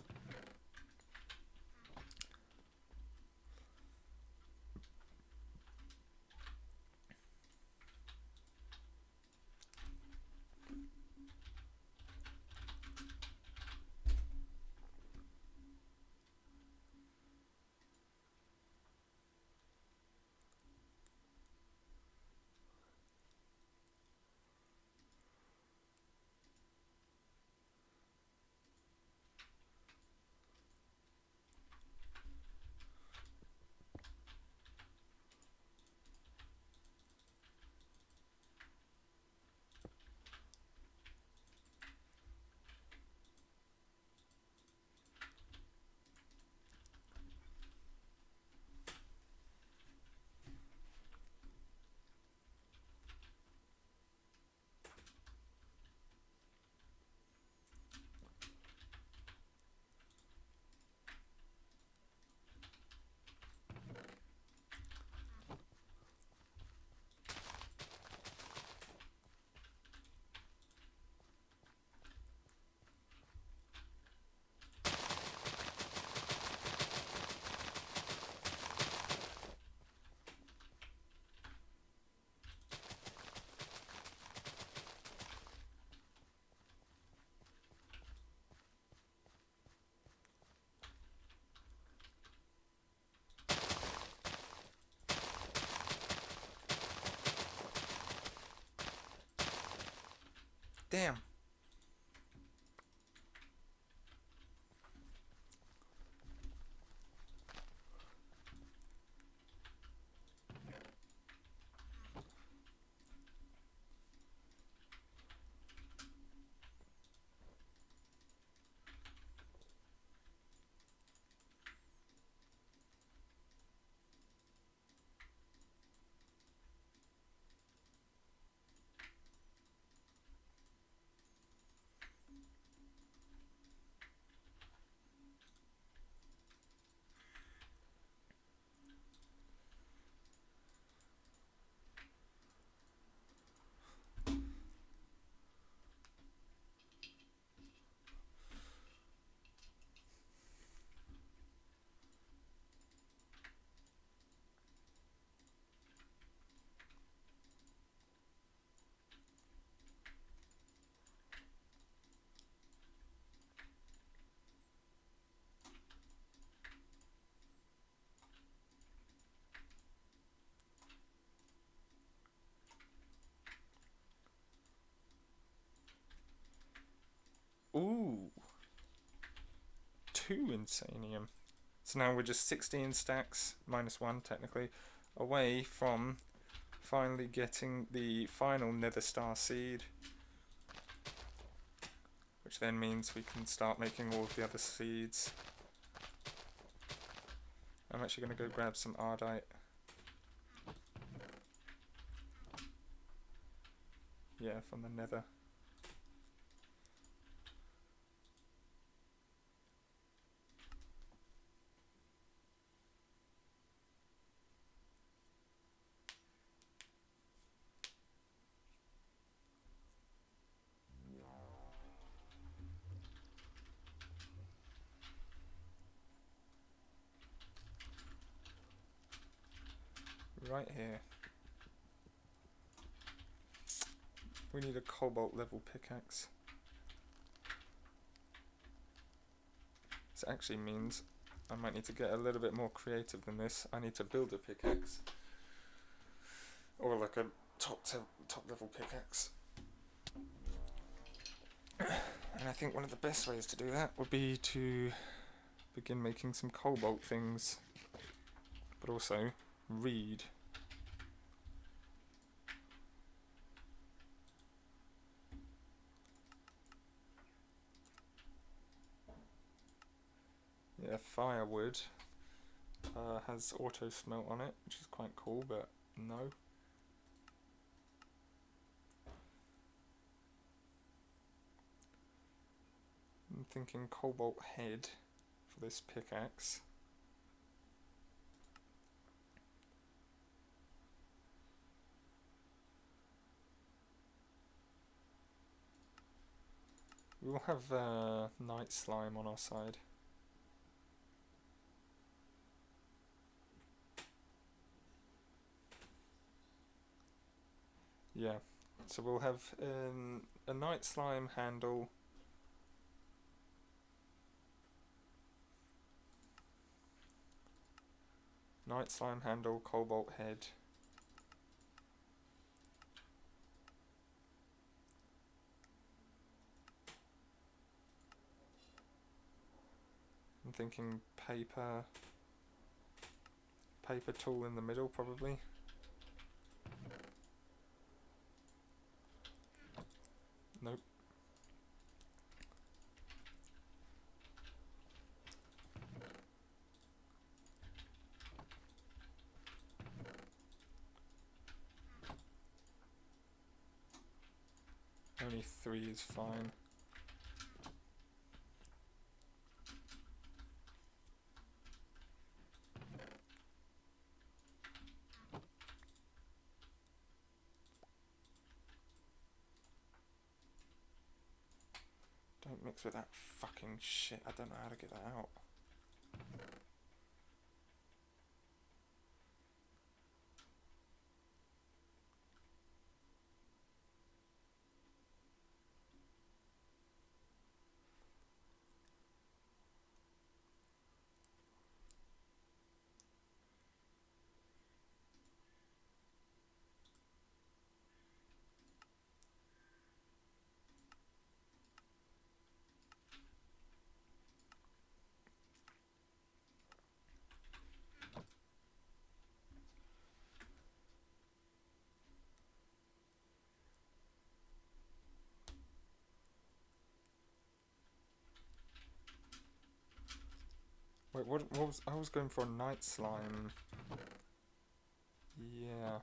Damn. Ooh. 2 Insanium. So now we're just 16 stacks, -1 technically, away from finally getting the final Nether Star Seed. Which then means we can start making all of the other seeds. I'm actually going to go grab some Ardite. Yeah, from the Nether. Right here. We need a cobalt level pickaxe. actually means I might need to get a little bit more creative than this. I need to build a pickaxe. Or like a top level pickaxe. And I think one of the best ways to do that would be to begin making some cobalt things. But also read. Yeah, firewood has auto smelt on it, which is quite cool, but no. I'm thinking cobalt head for this pickaxe. We will have night slime on our side. Yeah, so we'll have a night slime handle. Night slime handle, cobalt head. I'm thinking paper tool in the middle probably. Nope. Only 3 is fine. Don't mix with that fucking shit. I don't know how to get that out. Wait, what was... I was going for a night slime. Yeah.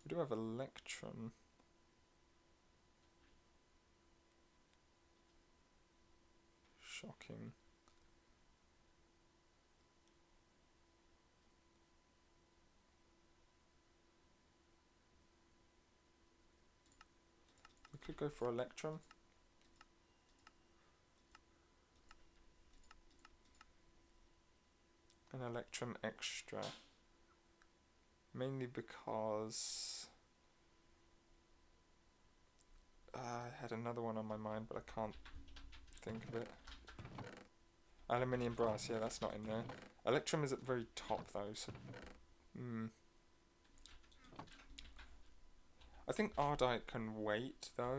We do have electrum. Shocking. We could go for electrum. An electrum extra. Mainly because I had another one on my mind, but I can't think of it. Aluminium brass, yeah, that's not in there. Electrum is at the very top though, so... I think Ardite can wait though.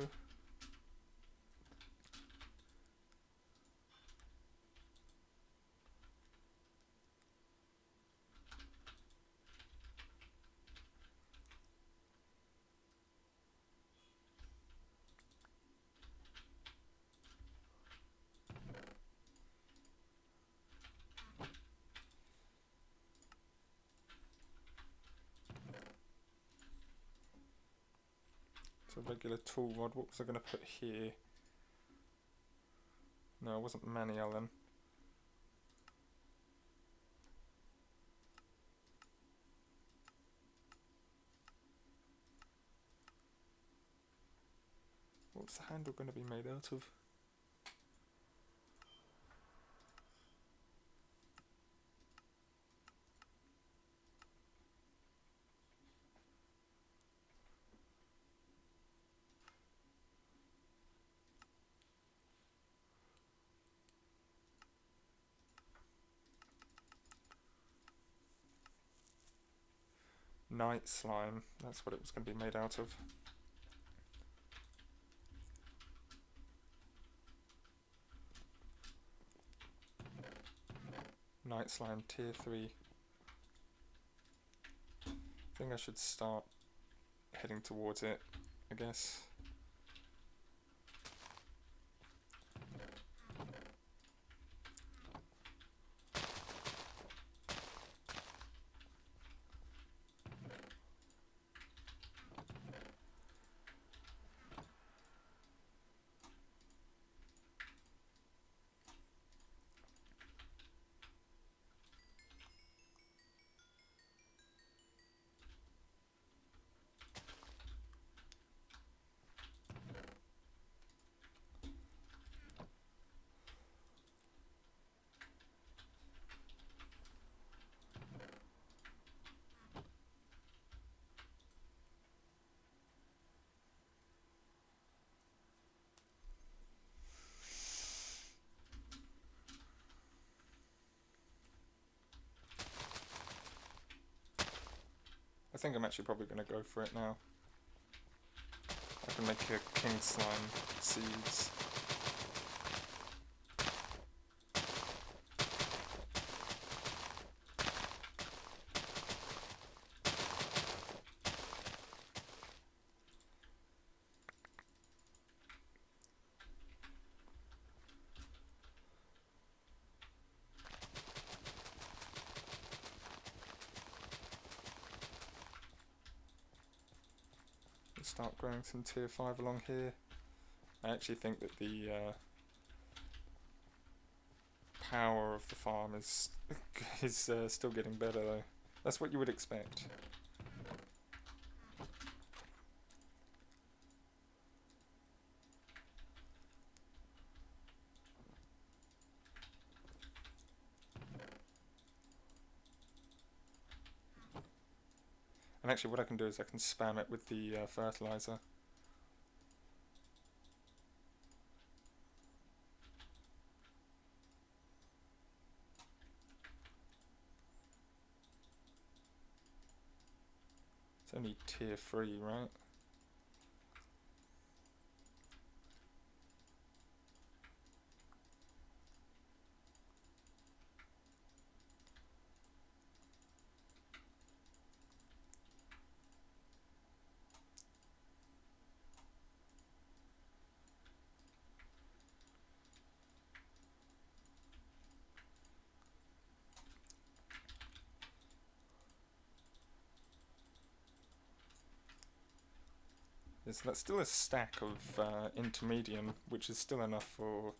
So regular tool rod, what was I going to put here? No, it wasn't manual then. What's the handle going to be made out of? night slime. That's what it was going to be made out of. Night slime tier 3. I think I should start heading towards it, I guess. I think I'm actually probably going to go for it now. I can make a king slime seeds. Start growing some tier 5 along here. I actually think that the power of the farm is still getting better though. That's what you would expect. And actually what I can do is I can spam it with the fertilizer. It's only tier 3, right? That's still a stack of intermedium, which is still enough for,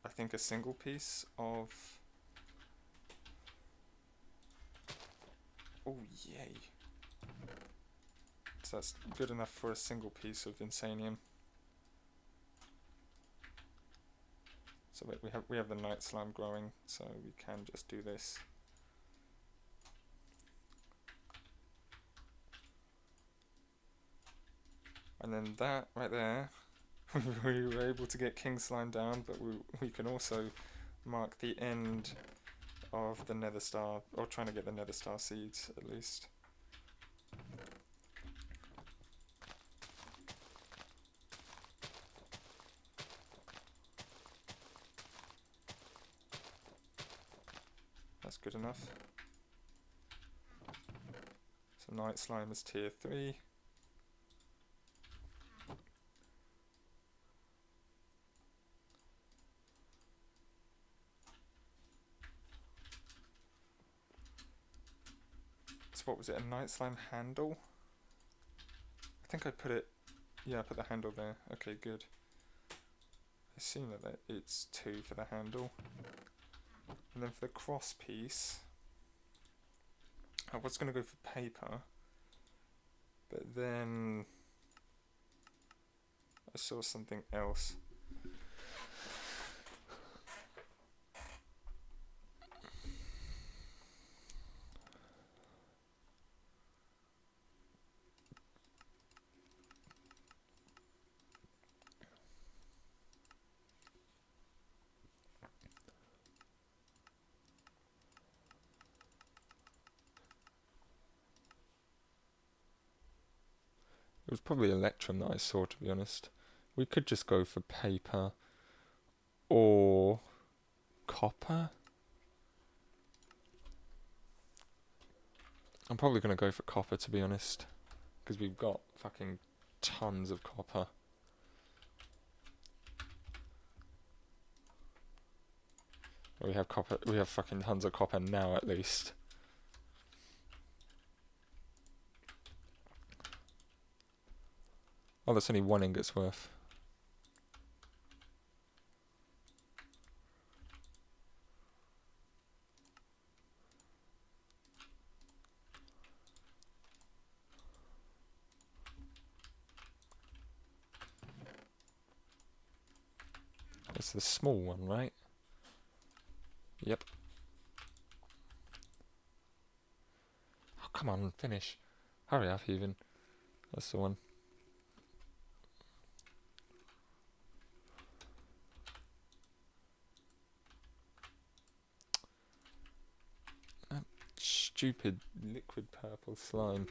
I think, a single piece of... Oh, yay. So that's good enough for a single piece of insanium. So we have the night slime growing, so we can just do this. And then that right there, we were able to get king slime down, but we can also mark the end of the nether star, or trying to get the nether star seeds at least. That's good enough. So night slime is tier 3. So what was it, a night slime handle? I think I put it, yeah, I put the handle there. Okay, good. I assume that it's 2 for the handle. And then for the cross piece, I was going to go for paper, but then I saw something else. It was probably electrum that I saw, to be honest. We could just go for paper or copper. I'm probably going to go for copper, to be honest, because we've got fucking tons of copper. We have copper. We have fucking tons of copper now, at least. Oh, that's only 1 ingot's worth. That's the small one, right? Yep. Oh, come on, finish. Hurry up, even. That's the one. That stupid liquid purple slime.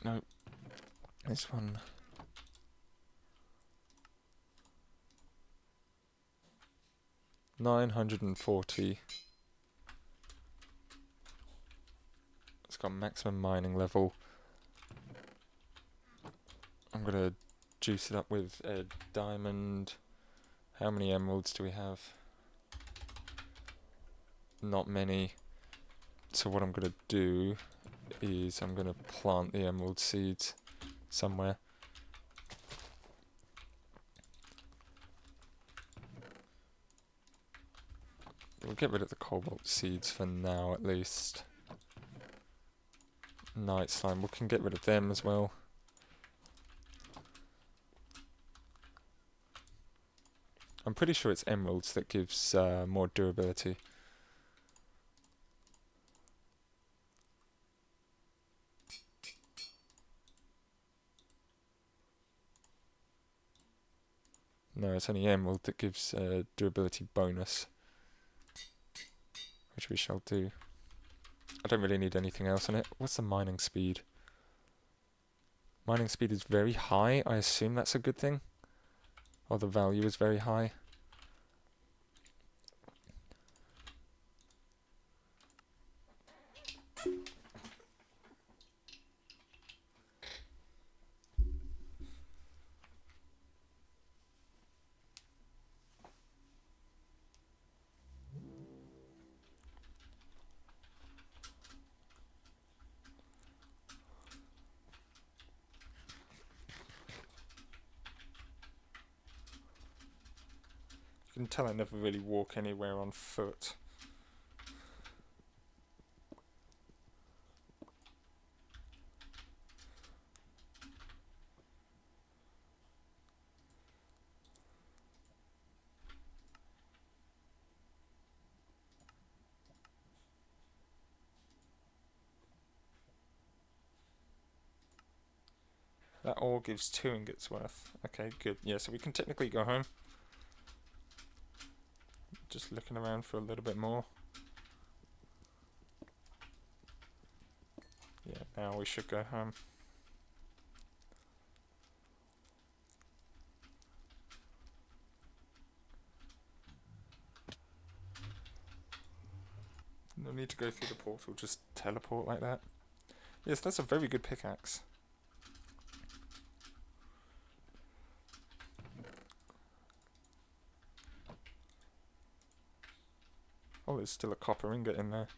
No. This one. $940. It's got maximum mining level. I'm gonna juice it up with a diamond. How many emeralds do we have? Not many. So what I'm gonna do is I'm gonna plant the emerald seeds somewhere. We'll get rid of the cobalt seeds for now, at least. Night slime, we can get rid of them as well. I'm pretty sure it's emeralds that gives more durability. No, it's only emerald that gives durability bonus, which we shall do. I don't really need anything else on it. What's the mining speed? Mining speed is very high. I assume that's a good thing. Or the value is very high. You can tell I never really walk anywhere on foot. That ore gives 2 ingots worth. Okay, good. Yeah, so we can technically go home. Just looking around for a little bit more. Yeah, now we should go home. No need to go through the portal, just teleport like that. Yes, that's a very good pickaxe. Oh, there's still a copper ingot in there.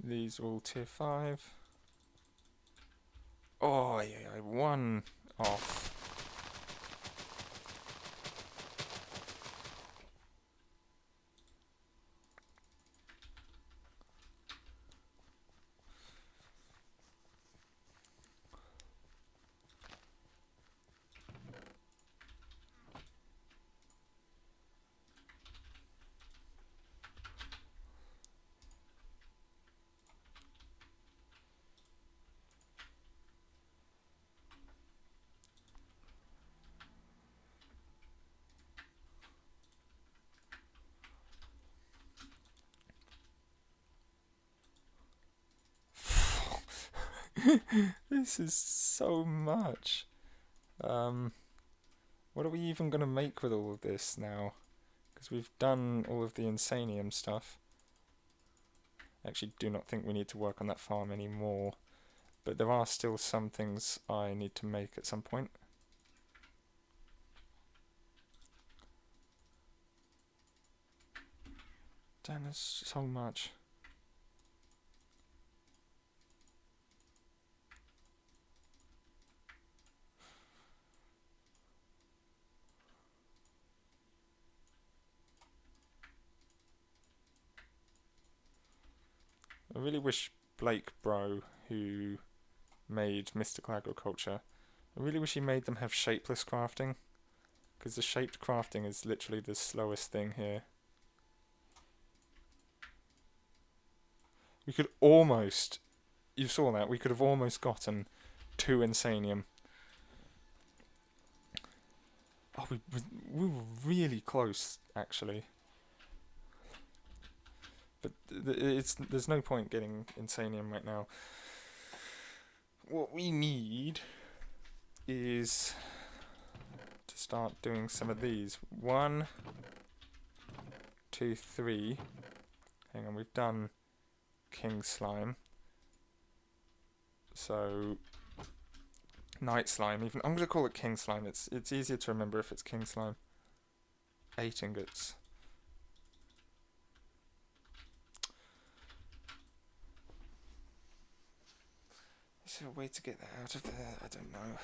These are all tier 5. Oh, yeah, one off. This is so much. What are we even going to make with all of this now? Because we've done all of the Insanium stuff. Actually, do not think we need to work on that farm anymore. But there are still some things I need to make at some point. Damn, there's so much. I really wish Blake Bro, who made Mystical Agriculture, I really wish he made them have shapeless crafting, because the shaped crafting is literally the slowest thing here. We could almost, you saw that, we could have almost gotten 2 Insanium. Oh, we were really close, actually. But there's no point getting Insanium right now. What we need is to start doing some of these. 1, 2, 3. Hang on, we've done King Slime. So Night Slime, even I'm going to call it King Slime. It's easier to remember if it's King Slime. 8 ingots. Is there a way to get that out of there? I don't know.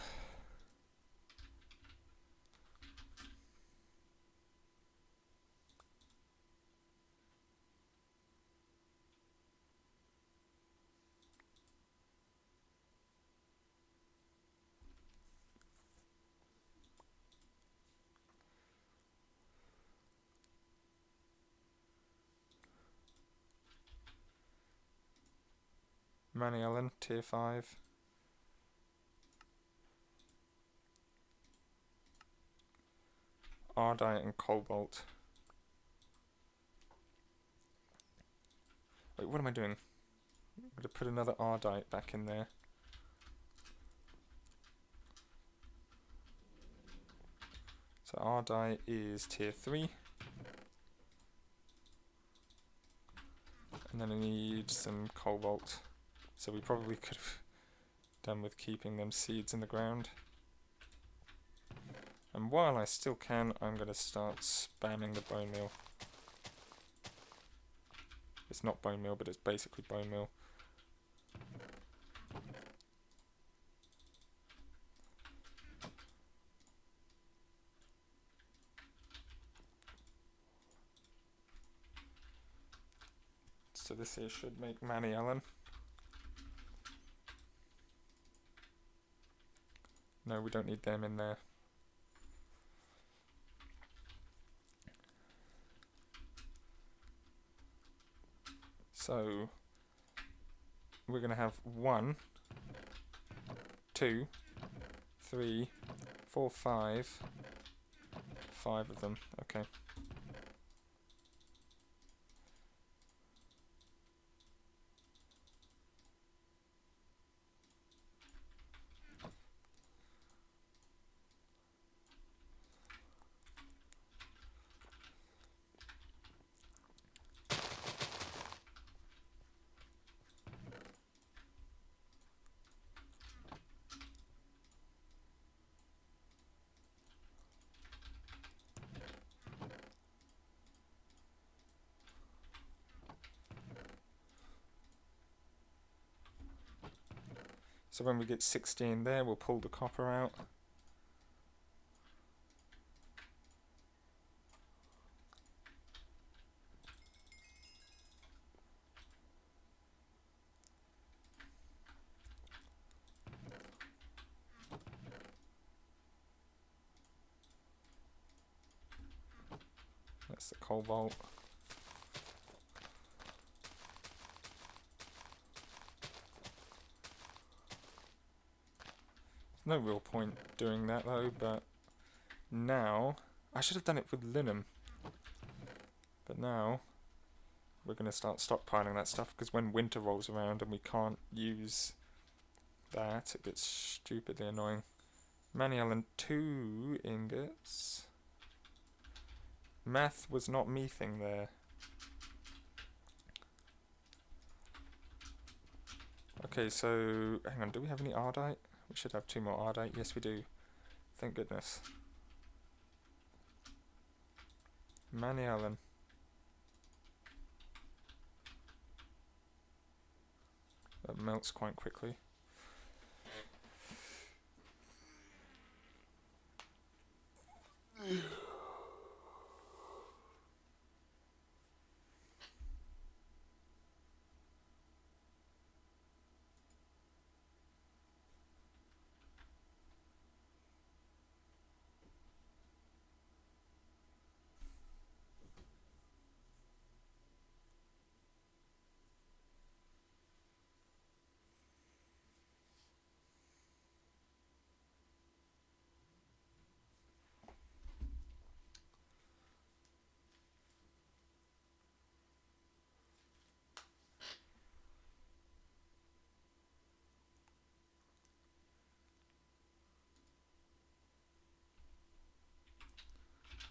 Manny Allen, tier 5. Ardite and Cobalt. Wait, what am I doing? I'm going to put another Ardite back in there. So Ardite is tier 3. And then I need some Cobalt. So we probably could have done with keeping them seeds in the ground. And while I still can, I'm going to start spamming the bone meal. It's not bone meal, but it's basically bone meal. So this here should make Manny Allen. No, we don't need them in there. So we're going to have 1, 2, 3, 4, 5. 5 of them. Okay. So when we get 16 there, we'll pull the copper out. That's the cobalt. No real point doing that though, but now I should have done it with linen. But now we're going to start stockpiling that stuff, because when winter rolls around and we can't use that, it gets stupidly annoying. Manual and 2 ingots. Math was not me thing there. Okay, so hang on, do we have any ardite? We should have 2 more ardite. Yes, we do. Thank goodness. Manual. That melts quite quickly.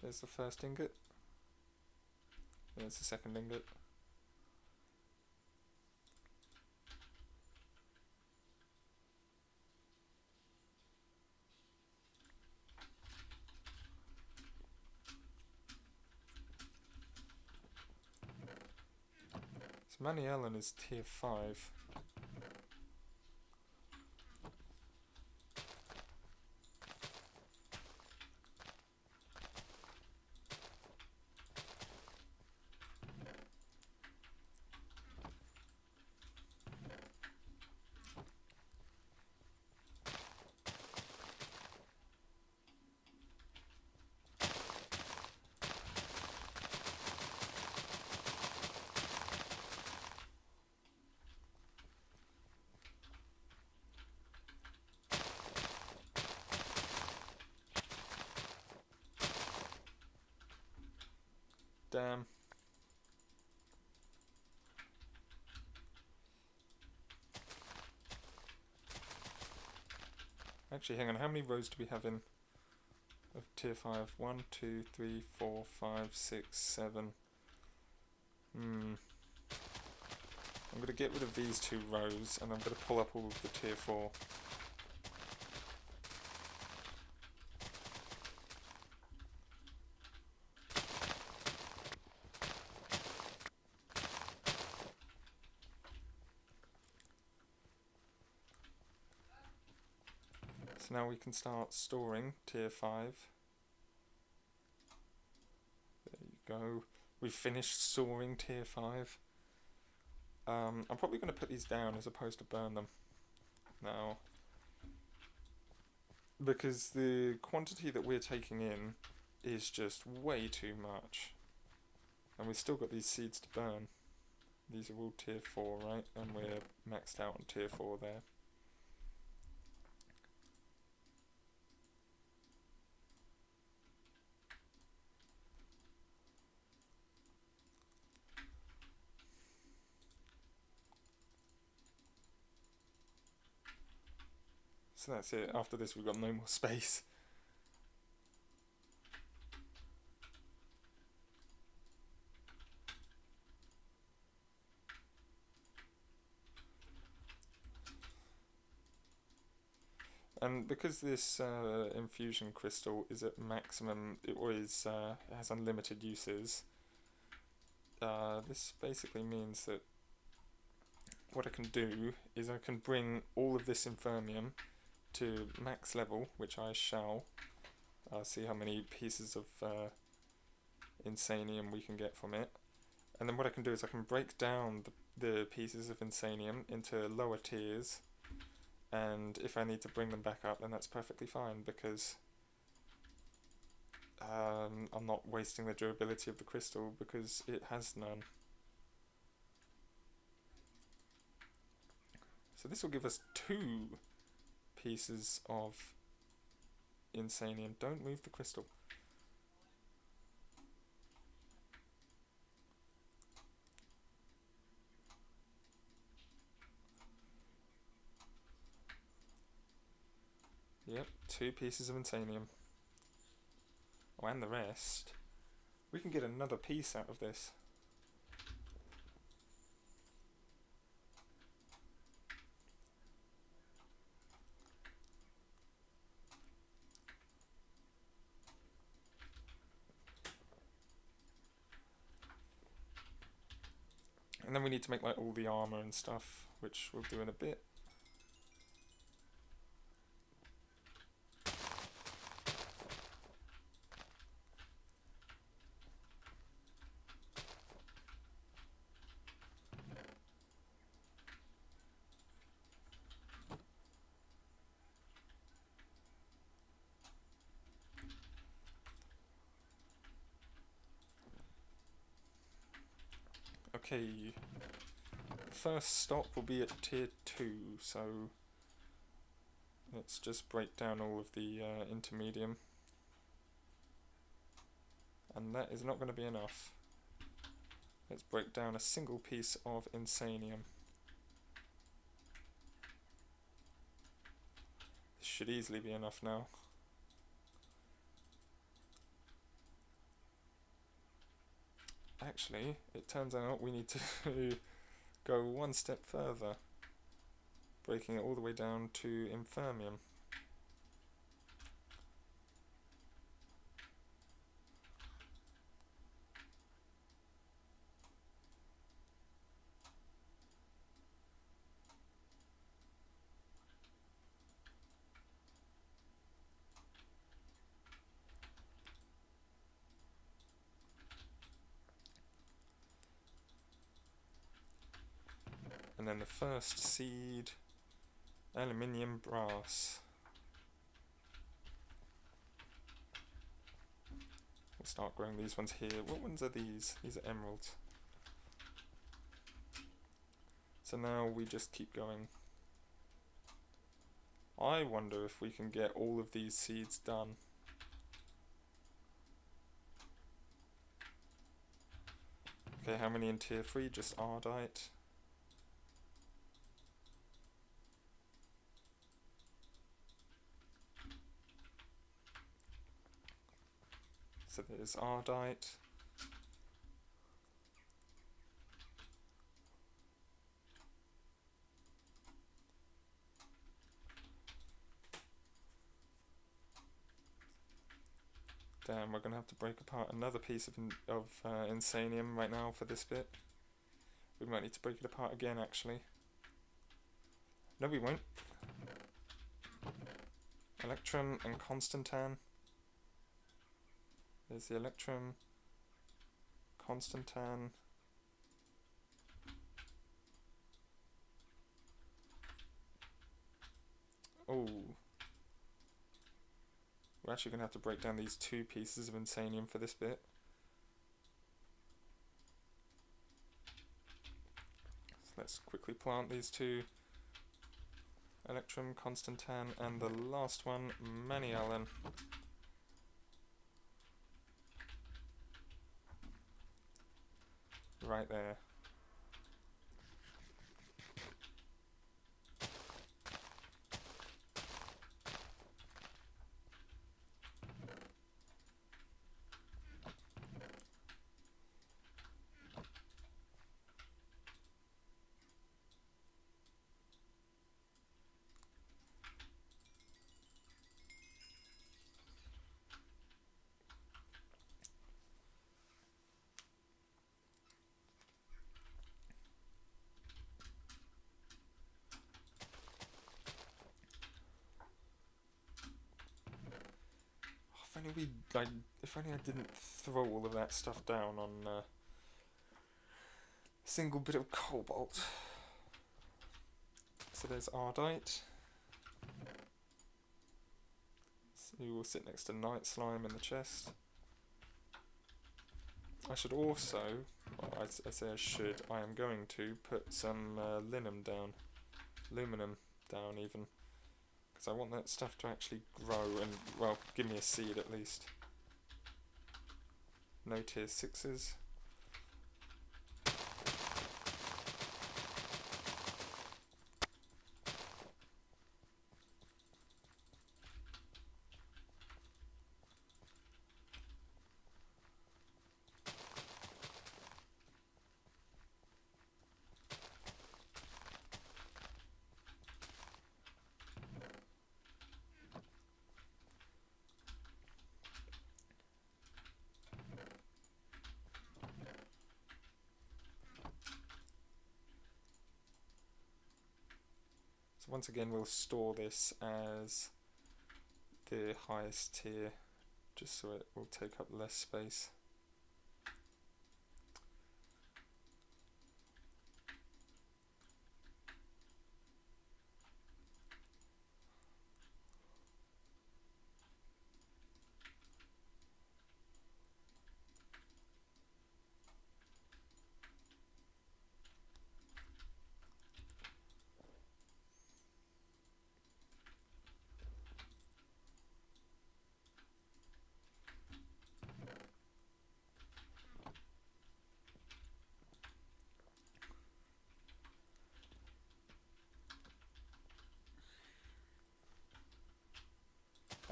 There's the first ingot. There's the second ingot. So Manuelan is tier 5. Damn. Actually, hang on, how many rows do we have in of tier 5? 1, 2, 3, 4, 5, 6, 7. I'm going to get rid of these 2 rows, and I'm going to pull up all of the tier 4. So now we can start storing tier 5. There you go. We've finished storing tier 5. I'm probably going to put these down as opposed to burn them now, because the quantity that we're taking in is just way too much. And we've still got these seeds to burn. These are all tier 4, right? And we're maxed out on tier 4 there. So that's it. After this we've got no more space. And because this infusion crystal is at maximum, it always has unlimited uses, this basically means that what I can do is I can bring all of this Infermium to max level, which I shall. See how many pieces of Insanium we can get from it. And then what I can do is I can break down the pieces of Insanium into lower tiers, and if I need to bring them back up, then that's perfectly fine, because I'm not wasting the durability of the crystal, because it has none. So this will give us 2 pieces of Insanium. Don't move the crystal. Yep, 2 pieces of Insanium. Oh, and the rest. We can get another piece out of this. And then we need to make like all the armor and stuff, which we'll do in a bit. Okay, first stop will be at tier 2, so let's just break down all of the intermedium. And that is not going to be enough. Let's break down a single piece of Insanium. This should easily be enough now. Actually, it turns out we need to go one step further, breaking it all the way down to Infermium. And then the first seed, aluminium brass. We'll start growing these ones here. What ones are these? These are emeralds. So now we just keep going. I wonder if we can get all of these seeds done. Okay, how many in tier 3? Just ardite. So there's ardite. Damn, we're going to have to break apart another piece of Insanium right now for this bit. We might need to break it apart again, actually. No, we won't. Electrum and Constantan. There's the Electrum. Constantan. Oh. We're actually going to have to break down these 2 pieces of Insanium for this bit. So let's quickly plant these 2. Electrum, Constantan, and the last one, Manialan. Right there. if only I didn't throw all of that stuff down on a single bit of cobalt. So there's Ardite. So you will sit next to Night Slime in the chest. I should also, well, I say I should, I am going to put some aluminum down even, because I want that stuff to actually grow and, well, give me a seed at least. No tier 6s. So once again we'll store this as the highest tier, just so it will take up less space.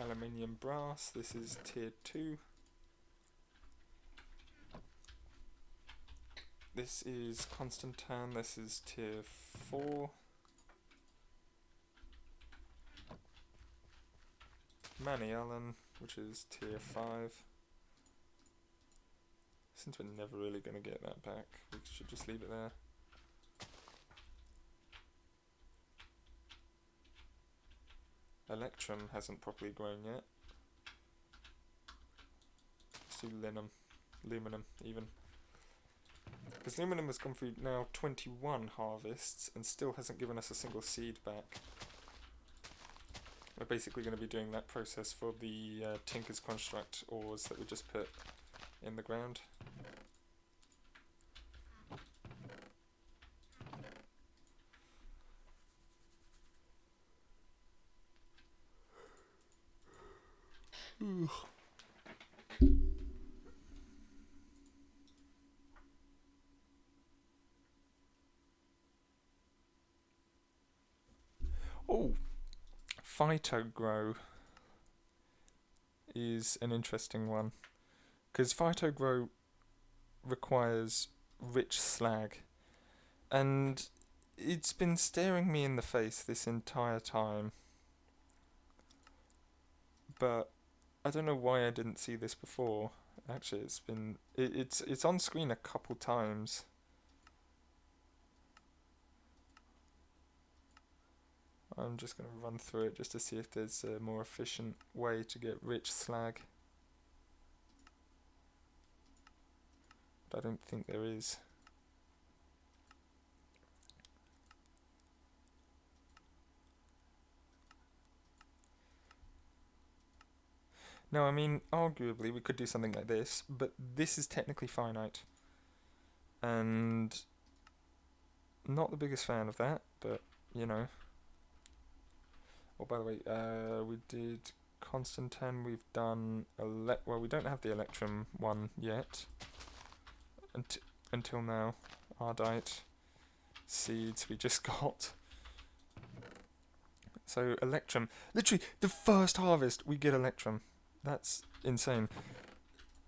Aluminium brass, this is tier 2. This is Constantan, this is tier 4. Manny Allen, which is tier 5. Since we're never really going to get that back, we should just leave it there. Electrum hasn't properly grown yet. Let's do aluminum even. Because aluminum has gone through now 21 harvests and still hasn't given us a single seed back. We're basically going to be doing that process for the Tinker's Construct ores that we just put in the ground. Ugh. Oh, Phytogrow is an interesting one, because Phytogrow requires rich slag, and it's been staring me in the face this entire time, but I don't know why I didn't see this before. Actually, it's on screen a couple times. I'm just going to run through it just to see if there's a more efficient way to get rich slag. But I don't think there is. No, I mean, arguably we could do something like this, but this is technically finite. And not the biggest fan of that, but, you know. Oh, by the way, we did Constantan, we've done, well, we don't have the Electrum one yet, until now. Ardite, seeds we just got. So, Electrum, literally, the first harvest we get Electrum. That's insane.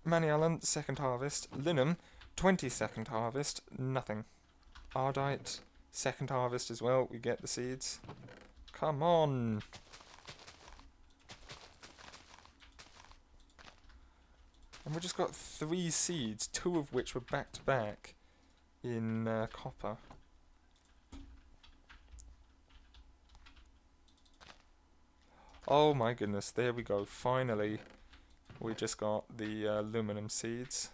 Manny Allen, second harvest. Linum, 22nd harvest, nothing. Ardite, second harvest as well, we get the seeds. Come on! And we just got 3 seeds, 2 of which were back to back in copper. Oh my goodness, there we go, finally. we just got the aluminum seeds.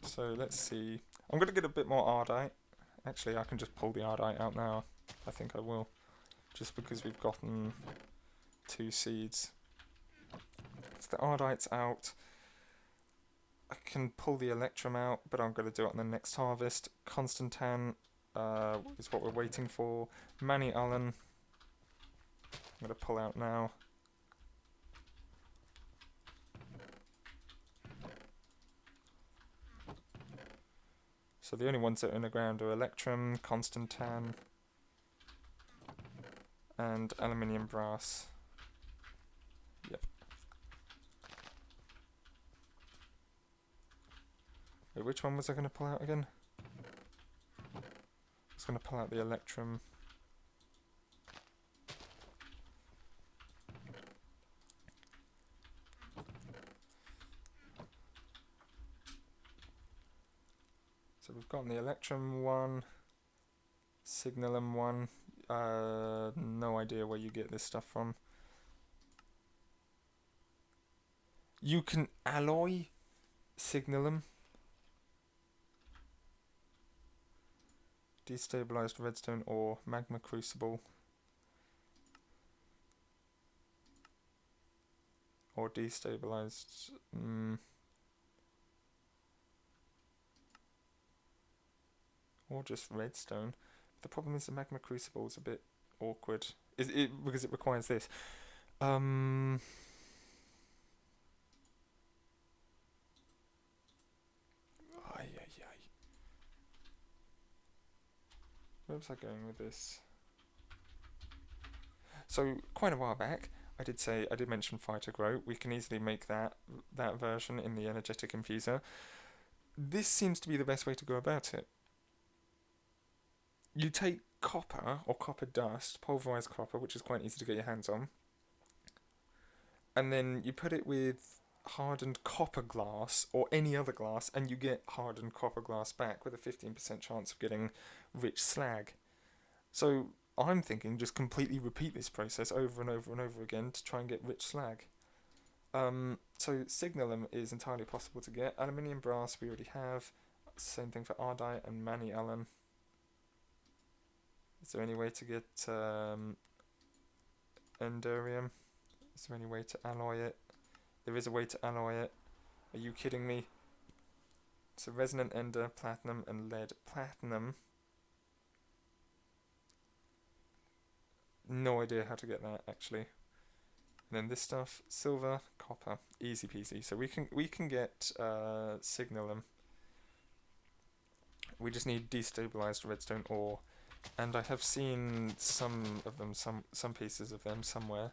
So let's see. I'm going to get a bit more ardite. Actually, I can just pull the ardite out now. I think I will. Just because we've gotten 2 seeds. So the ardite's out. I can pull the electrum out, but I'm going to do it on the next harvest. Constantan is what we're waiting for. Mani Allen, I'm going to pull out now. So the only ones that are in the ground are electrum, constantan, and aluminium brass. Yep. Wait, which one was I going to pull out again? I was going to pull out the electrum. So we've gotten the electrum one, signalum one. No idea where you get this stuff from. You can alloy signalum. Destabilized redstone ore, magma crucible. Or destabilized. Or just redstone. The problem is the magma crucible is a bit awkward. Because it requires this. Ay, ay, ay. Where was I going with this? So quite a while back, I did mention Fighter Grow. We can easily make that version in the energetic infuser. This seems to be the best way to go about it. You take copper or copper dust, pulverized copper, which is quite easy to get your hands on, and then you put it with hardened copper glass or any other glass, and you get hardened copper glass back with a 15% chance of getting rich slag. So I'm thinking just completely repeat this process over and over and over again to try and get rich slag. So signalum is entirely possible to get. Aluminium brass we already have. Same thing for ardite and mani allen. Is there any way to get enderium? Is there any way to alloy it? There is a way to alloy it. Are you kidding me? So resonant ender, platinum, and lead. Platinum. No idea how to get that actually. And then this stuff, silver, copper, easy peasy. So we can get signalum. We just need destabilized redstone ore, and I have seen some of them, some pieces of them somewhere.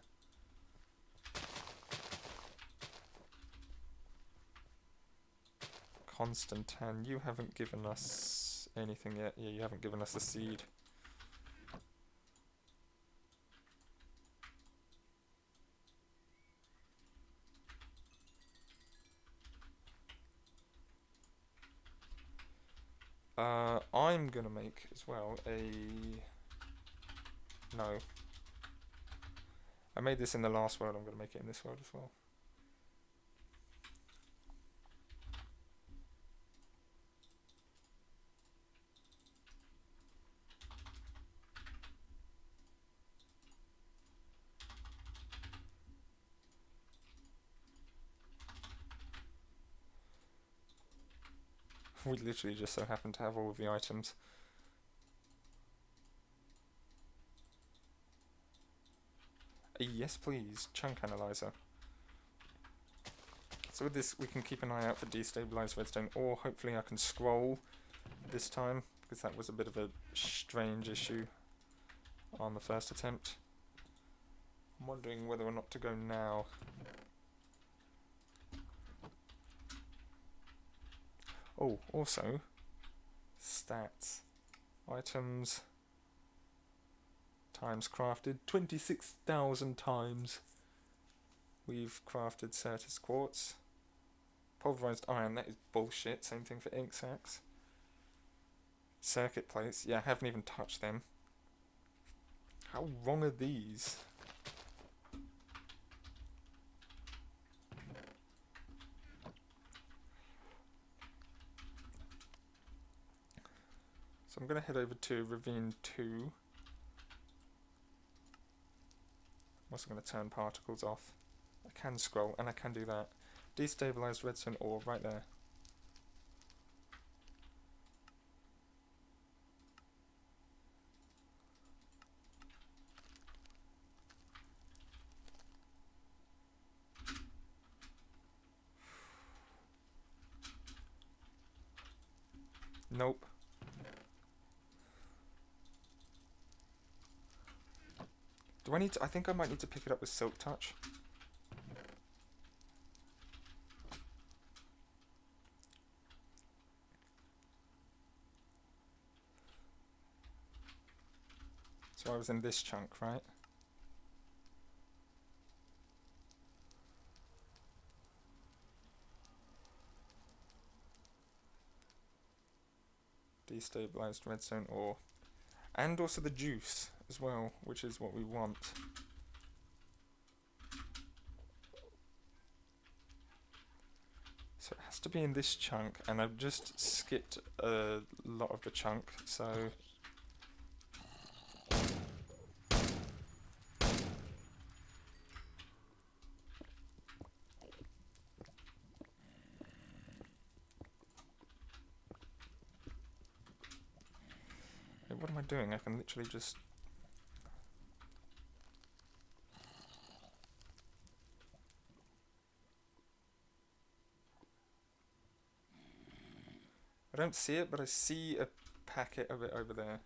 Constantan, you haven't given us anything yet. Yeah, you haven't given us a seed. I'm gonna make as well no. I made this in the last world, I'm gonna make it in this world as well. We literally just so happen to have all of the items. Yes, please. Chunk analyzer. So with this, we can keep an eye out for destabilized redstone ore. Hopefully I can scroll this time, because that was a bit of a strange issue on the first attempt. I'm wondering whether or not to go now. Oh, also, stats. Items times crafted, 26,000 times we've crafted Certus quartz. Pulverized iron, that is bullshit. Same thing for ink sacks. Circuit plates, yeah, I haven't even touched them. How wrong are these? So I'm going to head over to Ravine 2. I'm also going to turn particles off. I can scroll, and I can do that. Destabilized redstone ore right there. Nope. Do I need to? I think I might need to pick it up with Silk Touch. So I was in this chunk, right? Destabilized redstone ore. And also the juice as well, which is what we want. So it has to be in this chunk, and I've just skipped a lot of the chunk, so... Wait, what am I doing? I can literally just... I don't see it, but I see a packet of it over there.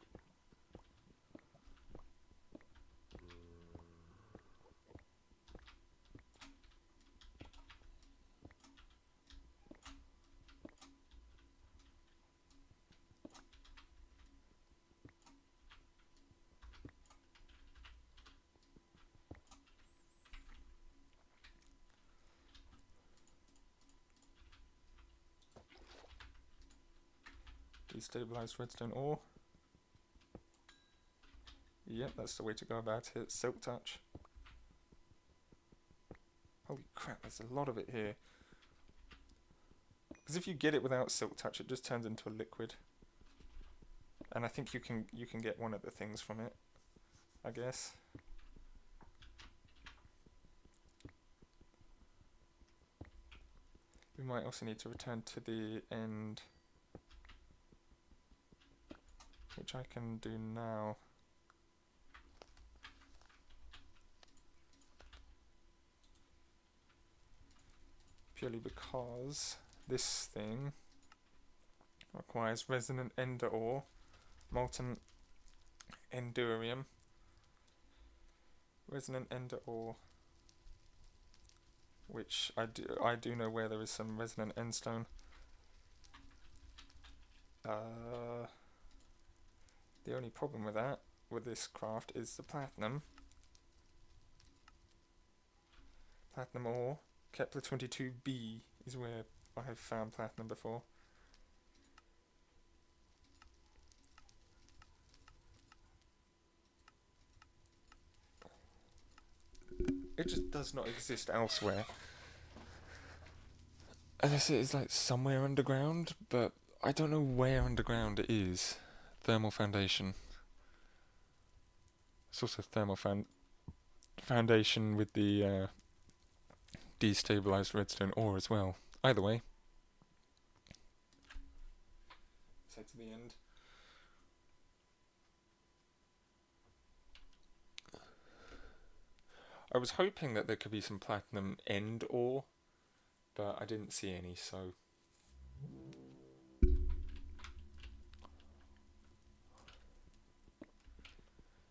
Destabilized redstone ore. Yep, that's the way to go about it. Silk touch. Holy crap, there's a lot of it here. Because if you get it without silk touch, it just turns into a liquid. And I think you can get one of the things from it, I guess. We might also need to return to the end, which I can do now. Purely because this thing requires resonant ender ore, molten endurium, resonant ender ore, which I do know where there is some resonant endstone. The only problem with that, with this craft, is the platinum. Platinum ore. Kepler 22b is where I have found platinum before. It just does not exist elsewhere. Unless it is like somewhere underground, but I don't know where underground it is. Thermal foundation. It's also thermal foundation with the destabilized redstone ore as well. Either way. Let's head to the end. I was hoping that there could be some platinum end ore but I didn't see any, so...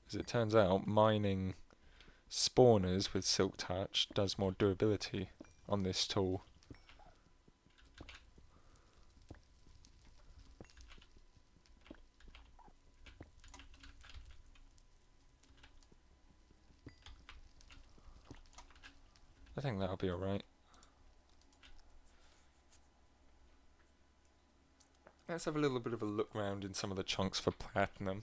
As it turns out, mining spawners with silk touch does more durability on this tool. I think that'll be alright. Let's have a little bit of a look round in some of the chunks for platinum.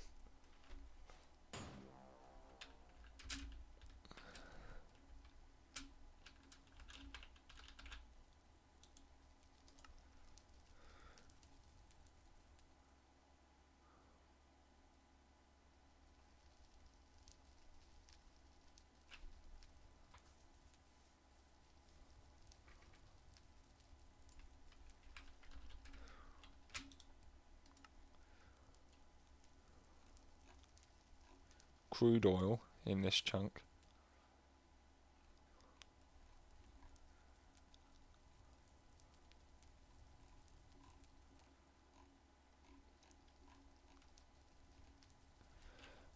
Crude oil in this chunk.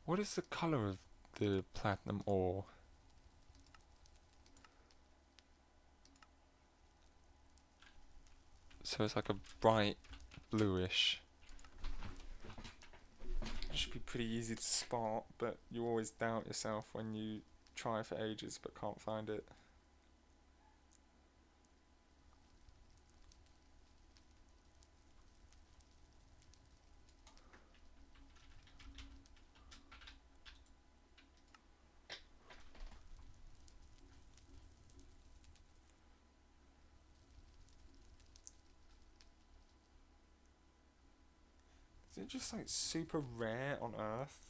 What is the colour of the platinum ore? So it's like a bright bluish. It should be pretty easy to spot, but you always doubt yourself when you try for ages but can't find it. Is it just like super rare on Earth?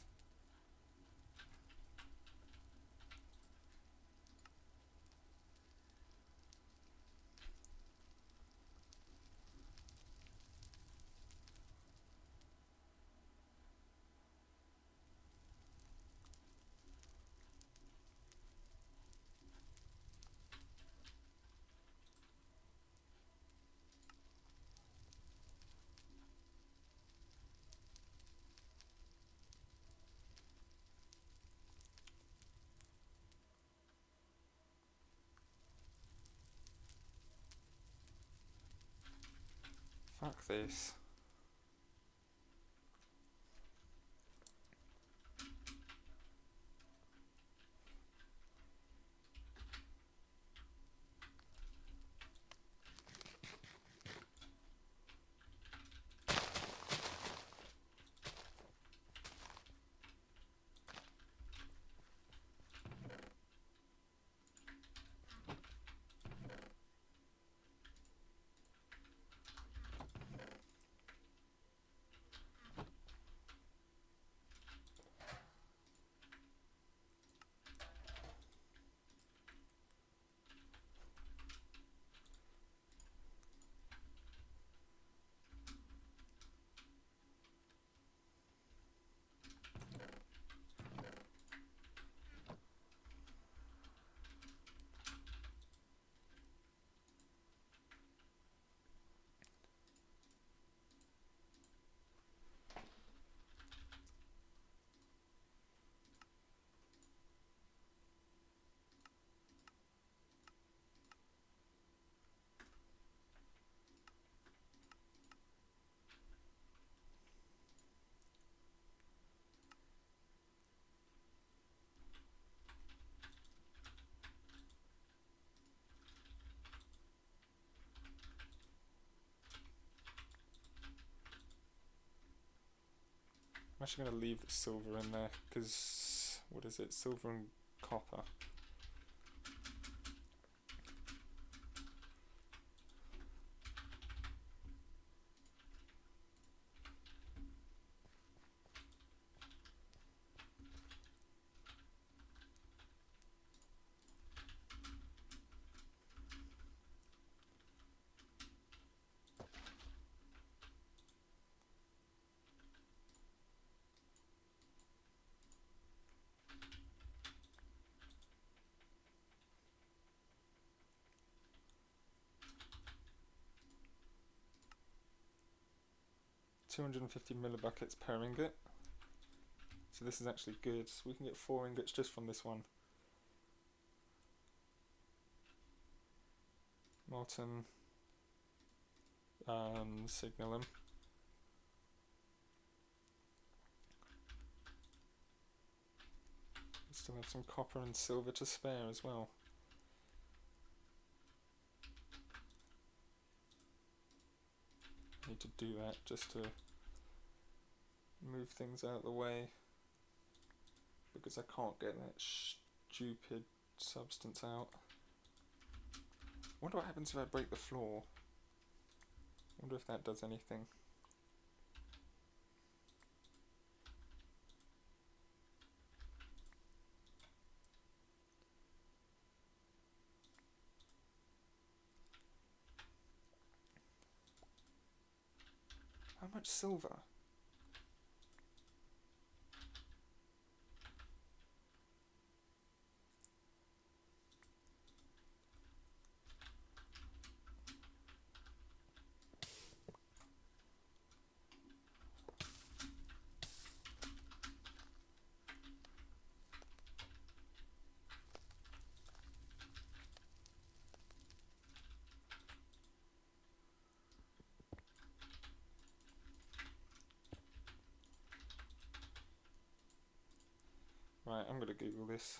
Fuck this. I'm actually going to leave the silver in there, because, what is it, silver and copper. 250 millibuckets per ingot. So this is actually good. We can get 4 ingots just from this one. Molten. Signal them. We still have some copper and silver to spare as well. Need to do that just to move things out of the way, because I can't get that stupid substance out. Wonder what happens if I break the floor. Wonder if that does anything. How much silver? Right, I'm gonna Google this.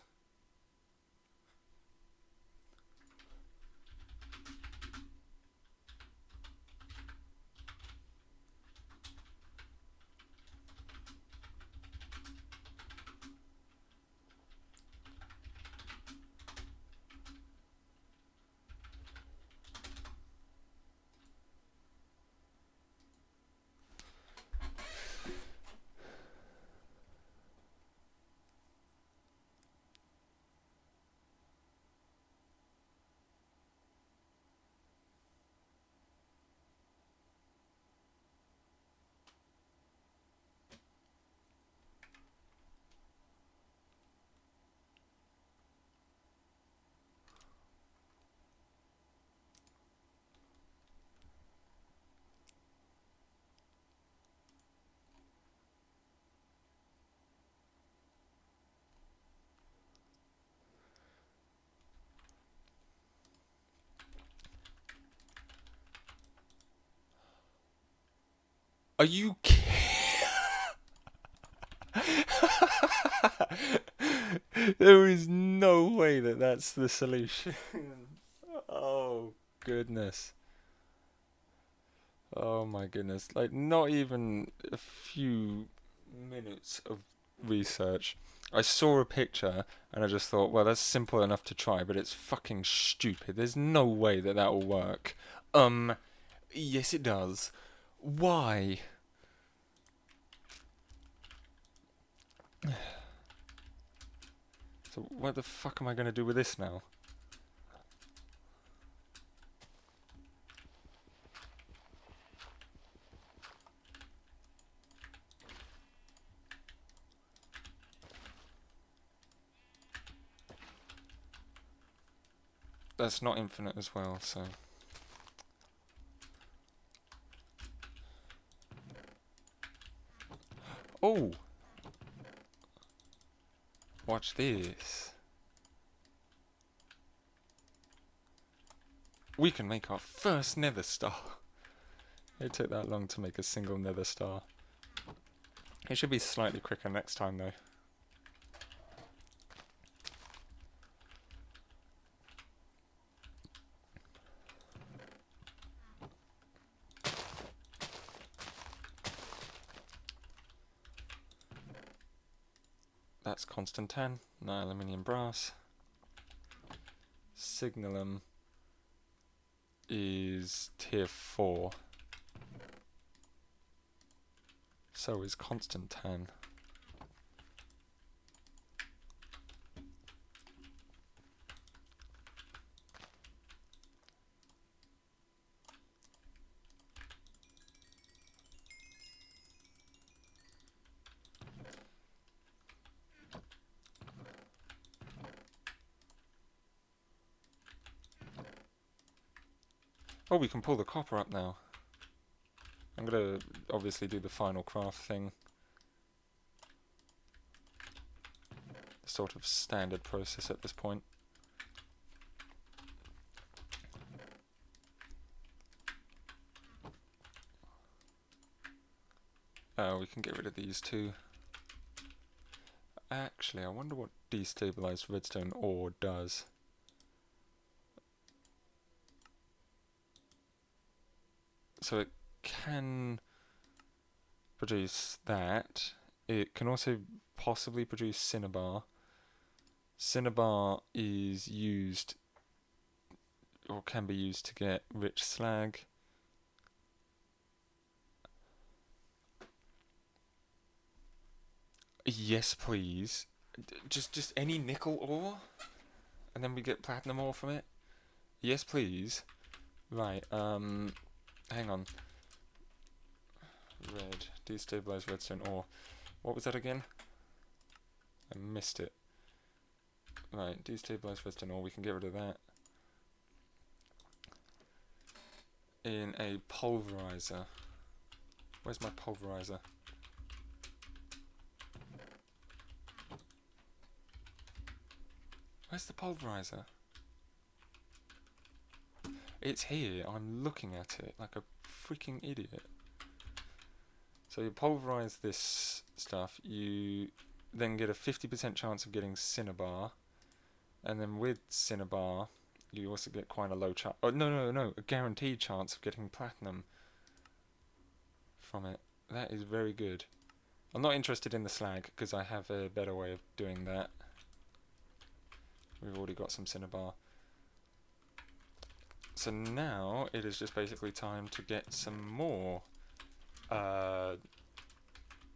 Are you kidding? There is no way that that's the solution. Oh, goodness. Oh my goodness. Like, not even a few minutes of research. I saw a picture and I just thought, well, that's simple enough to try, but it's fucking stupid. There's no way that that will work. Yes it does. Why? So what the fuck am I going to do with this now? That's not infinite as well, so... Oh! Watch this. We can make our first nether star. It took that long to make a single nether star. It should be slightly quicker next time though. That's constant 10, no aluminium brass. Signalum is tier 4. So is constant 10. Oh, we can pull the copper up now. I'm going to obviously do the final craft thing. The sort of standard process at this point. We can get rid of these two. Actually, I wonder what destabilized redstone ore does. So it can produce that. It can also possibly produce cinnabar. Cinnabar is used, or can be used, to get rich slag. Yes, please. Just any nickel ore, and then we get platinum ore from it. Yes, please. Right. Hang on. Red, destabilized redstone ore. What was that again? I missed it. Right, destabilized redstone ore. We can get rid of that. In a pulverizer. Where's my pulverizer? Where's the pulverizer? It's here. I'm looking at it like a freaking idiot. So you pulverize this stuff, you then get a 50% chance of getting cinnabar, and then with cinnabar, you also get quite a low chance. Oh, no, a guaranteed chance of getting platinum from it. That is very good. I'm not interested in the slag because I have a better way of doing that. We've already got some cinnabar. So now it is just basically time to get some more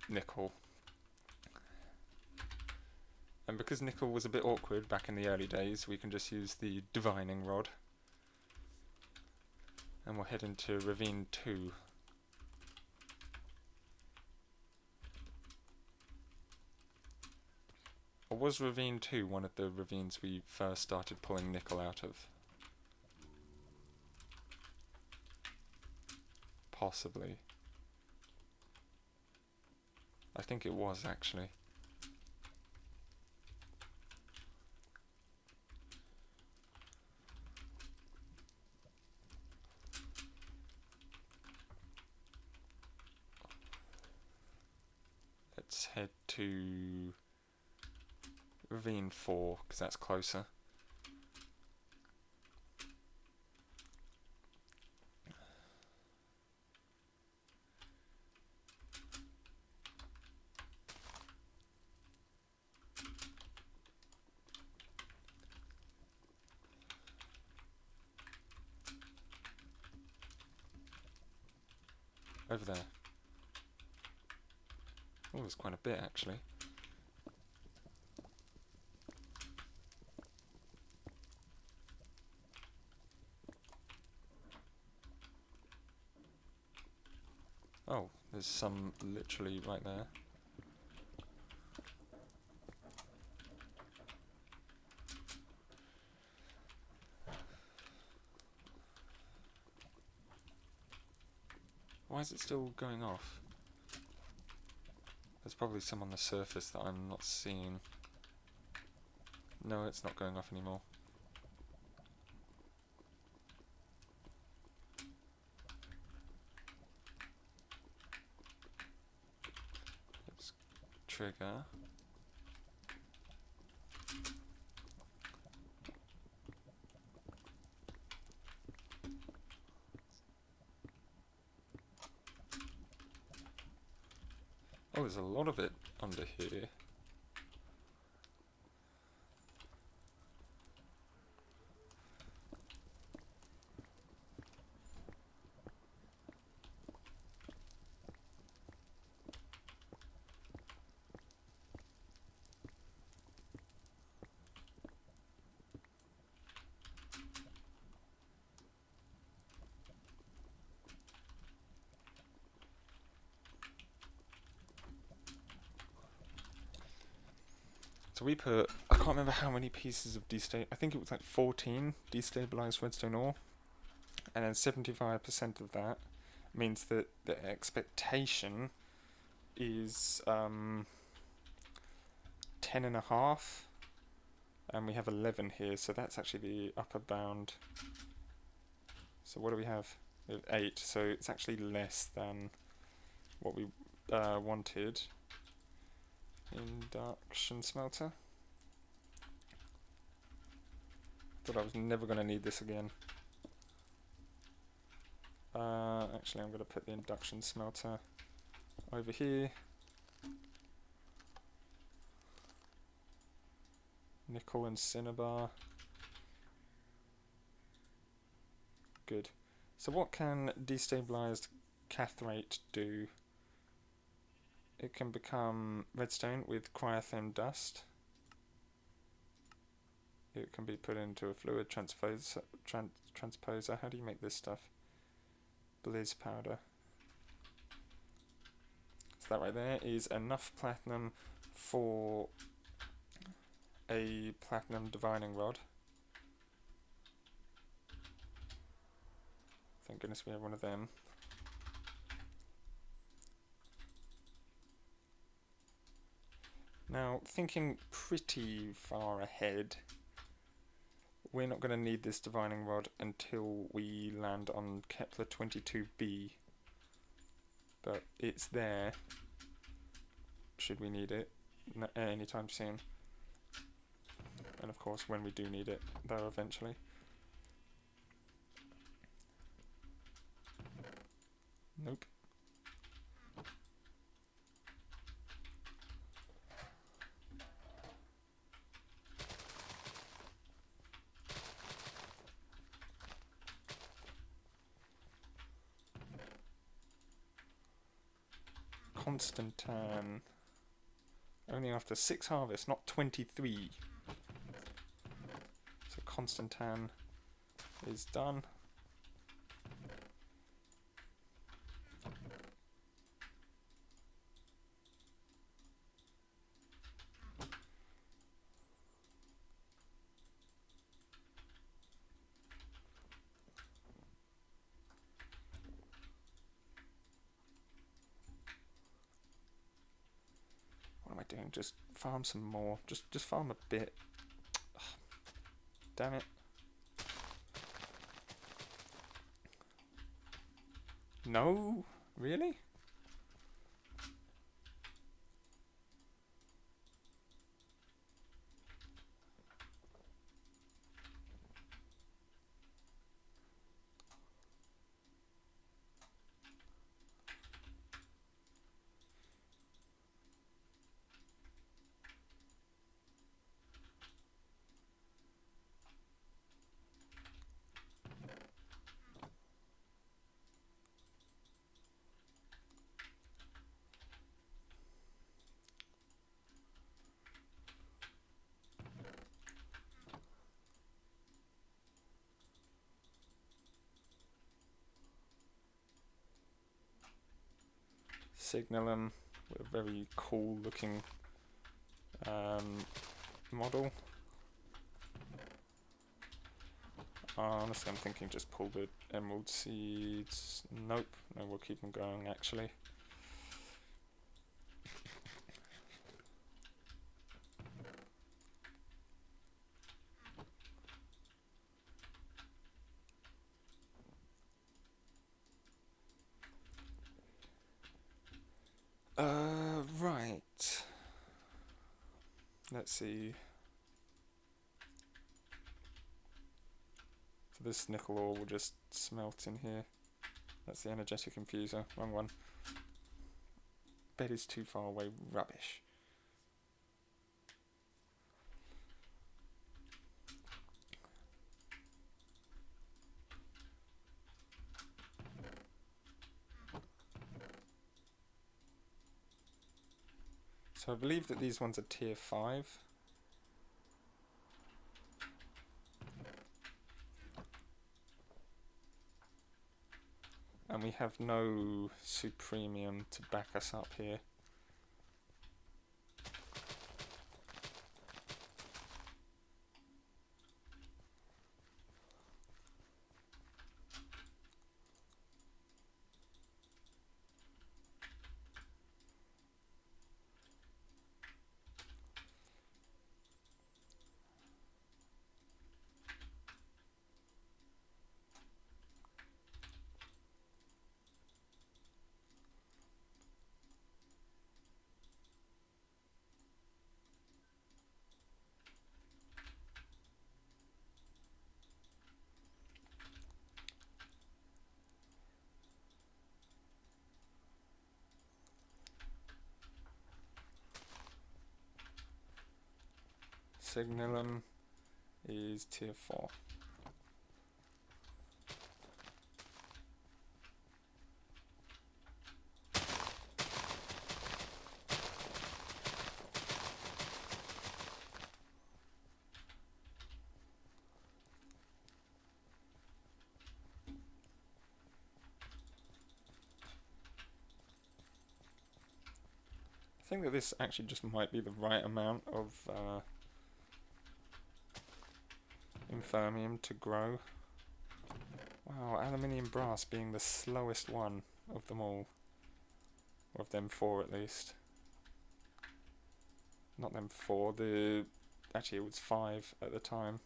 nickel. And because nickel was a bit awkward back in the early days, we can just use the divining rod. And we'll head into Ravine 2. Or was Ravine 2 one of the ravines we first started pulling nickel out of? Possibly. I think it was, actually. Let's head to Ravine 4, because that's closer. Over there. Oh, there's quite a bit, actually. Oh, there's some literally right there. Why is it still going off? There's probably some on the surface that I'm not seeing. No, it's not going off anymore. Let's trigger. Oh, there's a lot of it under here. So we put, I can't remember how many pieces of I think it was like 14 destabilized redstone ore, and then 75% of that means that the expectation is 10.5, and we have 11 here, so that's actually the upper bound. So what do we have? We have 8, so it's actually less than what we wanted. Induction smelter. Thought I was never going to need this again. Actually, I'm going to put the induction smelter over here. Nickel and cinnabar. Good. So what can destabilized cathrate do? It can become redstone with cryotherm dust. It can be put into a fluid transposer. How do you make this stuff? Blizz powder. So that right there is enough platinum for a platinum divining rod. Thank goodness we have one of them. Now, thinking pretty far ahead, we're not going to need this divining rod until we land on Kepler 22b, but it's there should we need it anytime soon. And of course, when we do need it, though, eventually. Nope. Constantan. Only after 6 harvests, not 23. So Constantan is done. What am I doing? Just farm some more. Just farm a bit. Ugh. Damn it. No? Really? Signalum with a very cool looking model. Honestly, I'm thinking just pull the emerald seeds. Nope, no, we'll keep them going actually. Right. Let's see. So this nickel ore will just smelt in here. That's the energetic infuser. Wrong one. Bed is too far away. Rubbish. So I believe that these ones are tier 5. And we have no supremium to back us up here. Signalum is tier 4. I think that this actually just might be the right amount of Infermium to grow. Wow, aluminium brass being the slowest one of them all. Or of them 4 at least. Not them 4, actually it was 5 at the time.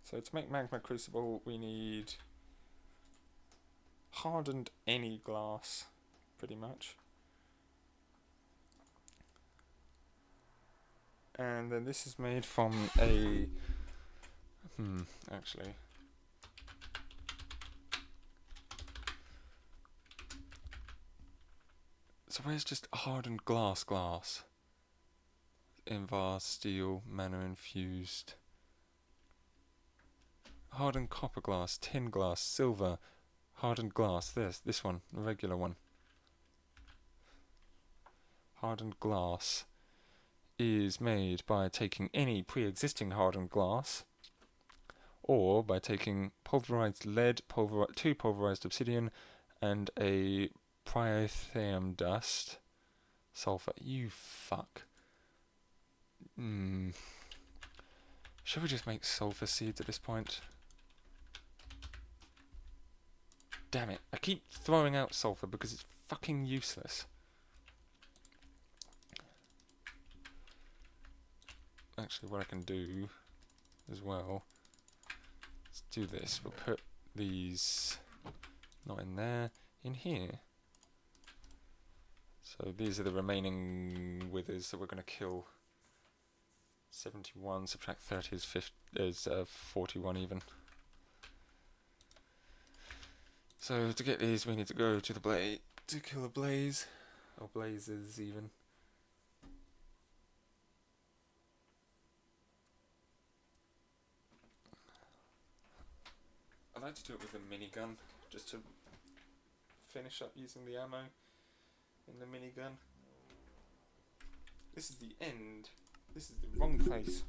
So to make magma crucible we need hardened any glass, pretty much. And then this is made from a... actually... So where's just hardened glass? Invar, steel, mana infused... Hardened copper glass, tin glass, silver, hardened glass, this one, the regular one. Hardened glass is made by taking any pre-existing hardened glass, or by taking pulverized lead, 2 pulverized obsidian, and a priotheum dust. Sulfur, you fuck. Should we just make sulfur seeds at this point? Damn it, I keep throwing out sulfur because it's fucking useless. Actually, what I can do as well, let's do this. We'll put these, not in there, in here. So these are the remaining withers that we're going to kill. 71, subtract 30 is 41 even. So to get these we need to go to the blaze, to kill a blaze, or blazes even. I like to do it with a minigun, just to finish up using the ammo in the minigun. This is the end. This is the wrong place.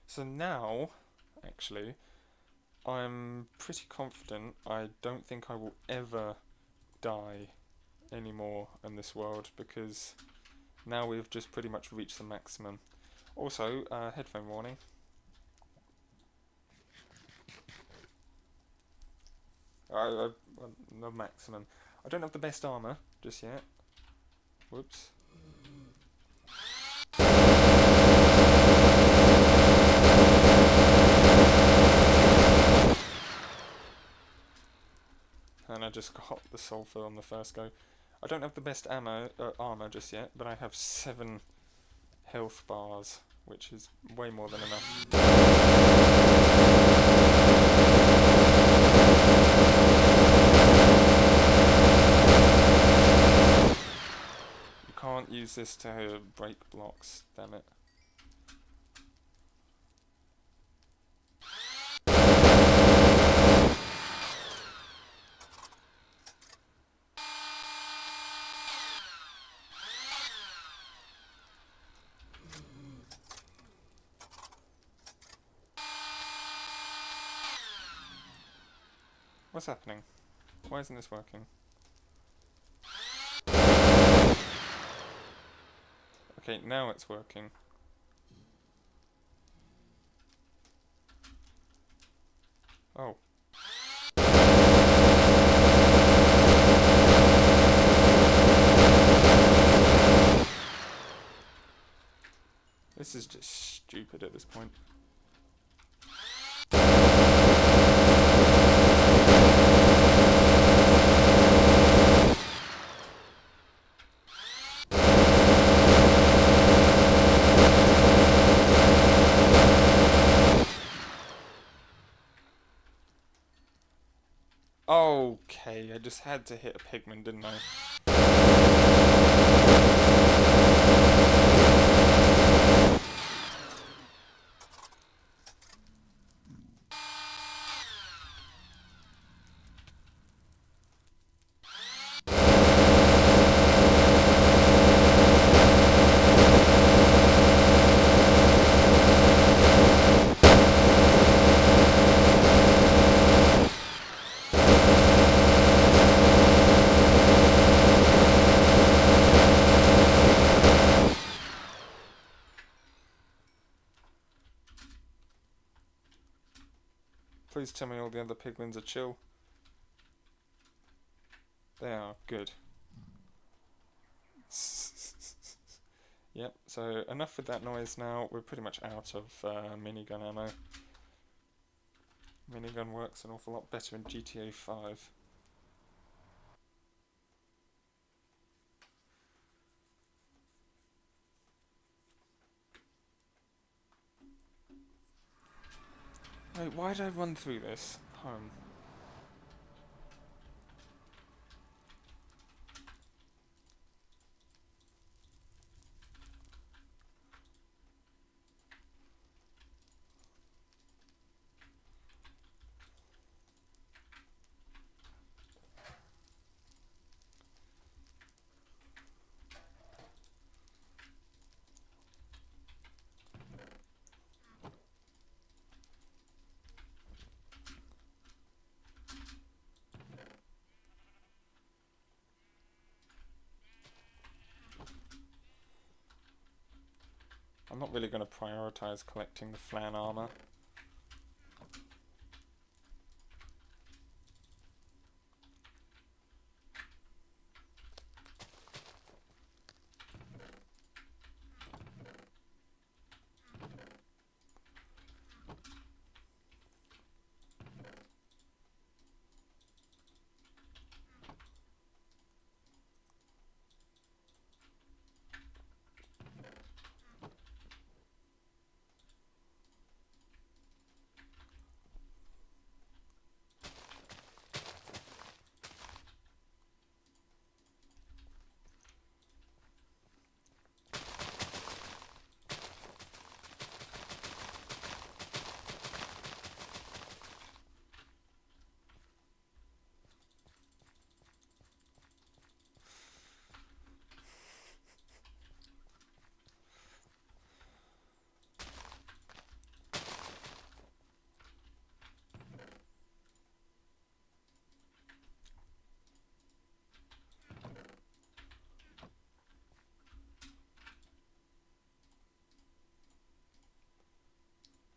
So now, actually, I'm pretty confident I don't think I will ever die anymore in this world, because now we've just pretty much reached the maximum. Also, headphone warning. The maximum. I don't have the best armor just yet. Whoops. And I just got the sulfur on the first go. I don't have the best armor just yet, but I have 7 health bars, which is way more than enough. You can't use this to break blocks, damn it. What's happening? Why isn't this working? Okay, now it's working. Oh. This is just stupid at this point. Okay, I just had to hit a pigman, didn't I? Please tell me all the other piglins are chill. They are, good. Yep, so enough with that noise now. We're pretty much out of minigun ammo. Minigun works an awful lot better in GTA 5. Wait, why did I run through this? Home. I'm not really going to prioritise collecting the flan armour.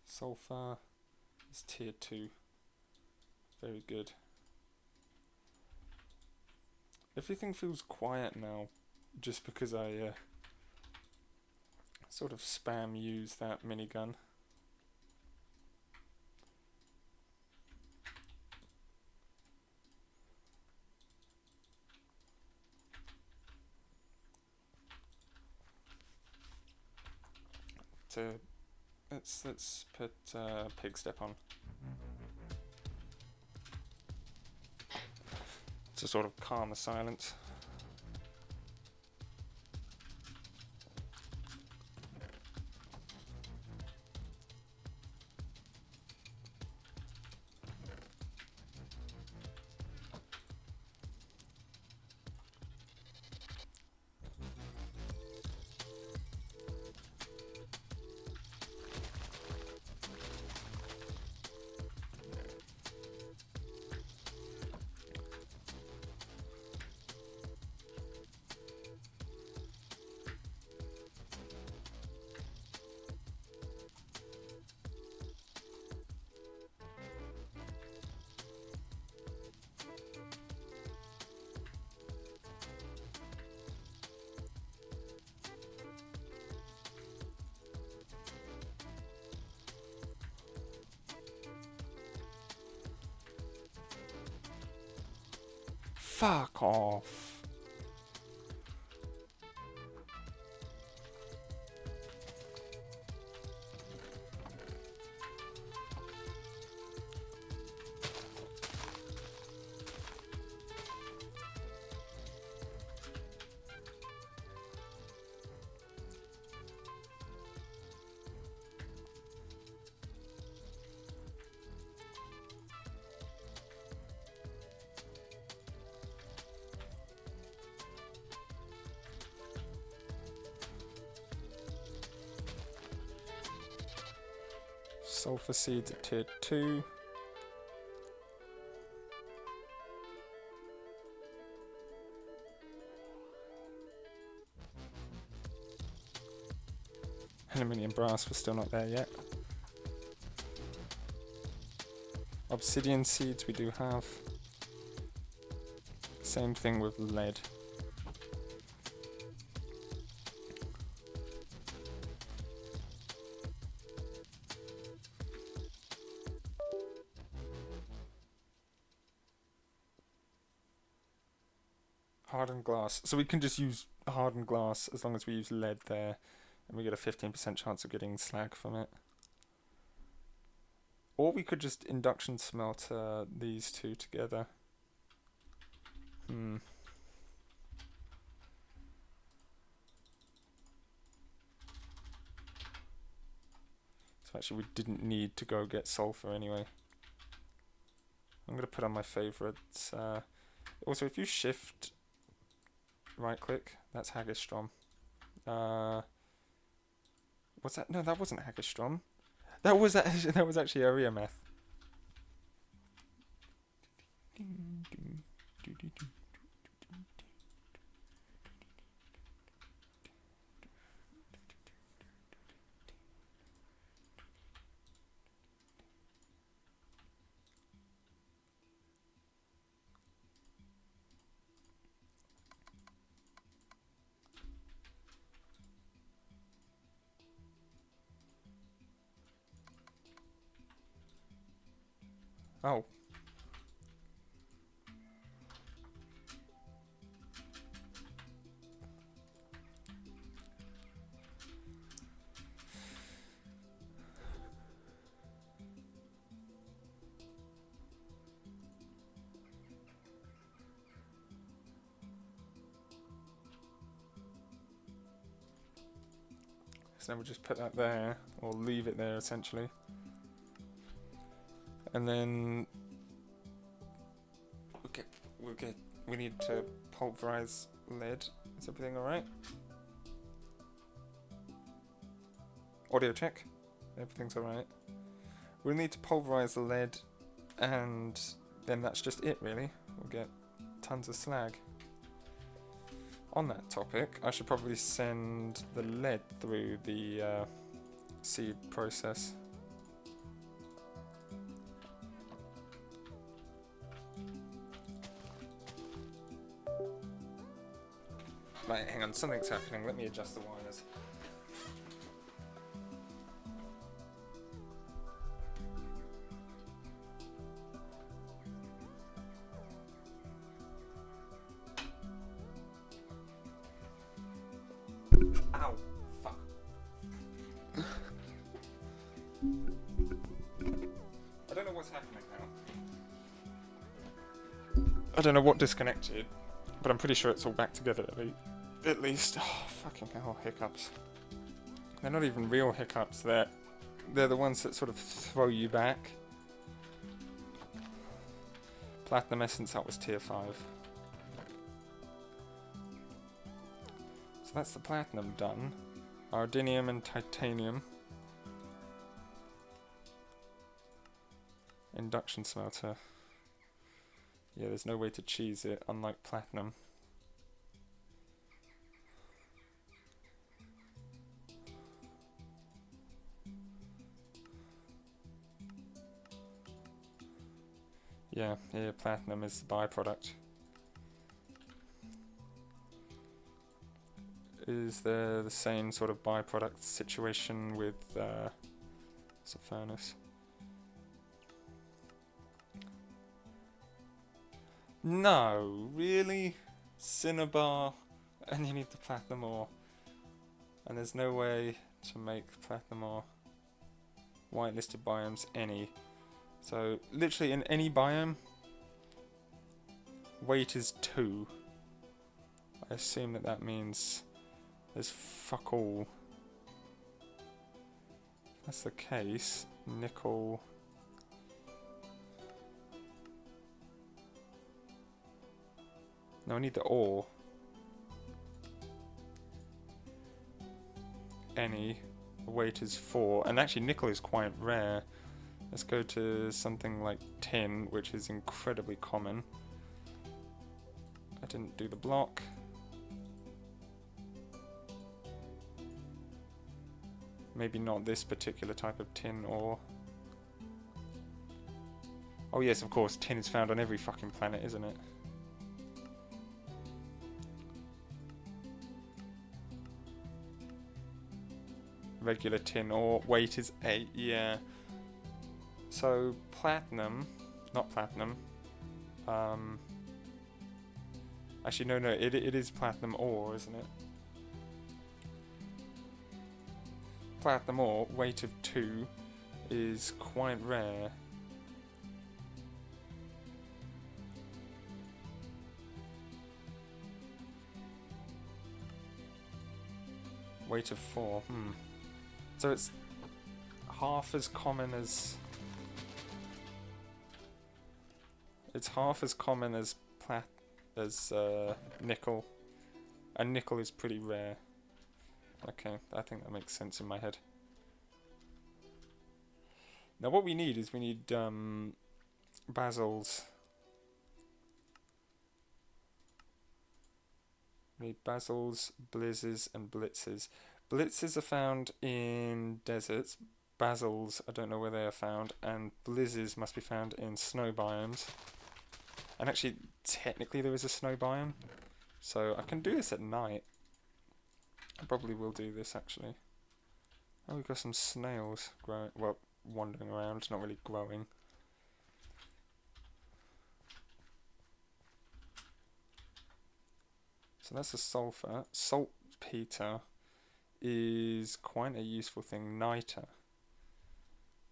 Sulfur is tier 2. Very good. Everything feels quiet now, just because I sort of spam use that minigun. So let's put pig step on to sort of calm the silence. Fuck off. Sulfur seeds at tier 2. Aluminium brass, we're still not there yet. Obsidian seeds we do have. Same thing with lead. Hardened glass. So we can just use hardened glass as long as we use lead there, and we get a 15% chance of getting slag from it. Or we could just induction smelter these two together. So actually we didn't need to go get sulfur anyway. I'm going to put on my favourites. Also, if you shift right click, that's Haggerstrom. What's that? No, that wasn't Haggerstrom. That was actually aria meth. Oh. So now we'll just put that there, or leave it there essentially. And then we need to pulverize lead. Is everything alright? Audio check. Everything's alright. We'll need to pulverize the lead, and then that's just it really. We'll get tons of slag. On that topic, I should probably send the lead through the seed process. Right, hang on, something's happening. Let me adjust the wires. Ow! Fuck. I don't know what's happening now. I don't know what disconnected, but I'm pretty sure it's all back together at least. Oh, fucking hell, hiccups. They're not even real hiccups, they're the ones that sort of throw you back. Platinum Essence, that was tier 5. So that's the platinum done. Ardinium and titanium. Induction smelter. Yeah, there's no way to cheese it, unlike platinum. Yeah, platinum is the byproduct. Is there the same sort of byproduct situation with the furnace? No, really? Cinnabar, and you need the platinum ore. And there's no way to make platinum ore. Whitelisted biomes, any. So, literally in any biome, weight is 2. I assume that that means there's fuck all. If that's the case, nickel... No, I need the ore. Any. The weight is 4. And actually nickel is quite rare. Let's go to something like tin, which is incredibly common. I didn't do the block. Maybe not this particular type of tin ore. Oh yes, of course, tin is found on every fucking planet, isn't it? Regular tin ore, weight is 8, yeah. So, platinum, not platinum. Actually, no, it is platinum ore, isn't it? Platinum ore, weight of 2, is quite rare. Weight of 4, So it's half as common as... It's half as common as nickel. And nickel is pretty rare. Okay, I think that makes sense in my head. Now what we need is we need basils. We need basils, blizzes, and blitzes. Blitzes are found in deserts. Basils, I don't know where they are found. And blizzes must be found in snow biomes. And actually, technically there is a snow biome. So I can do this at night. I probably will do this actually. Oh, we've got some snails growing, well, wandering around, not really growing. So that's a sulfur. Saltpeter is quite a useful thing. Niter.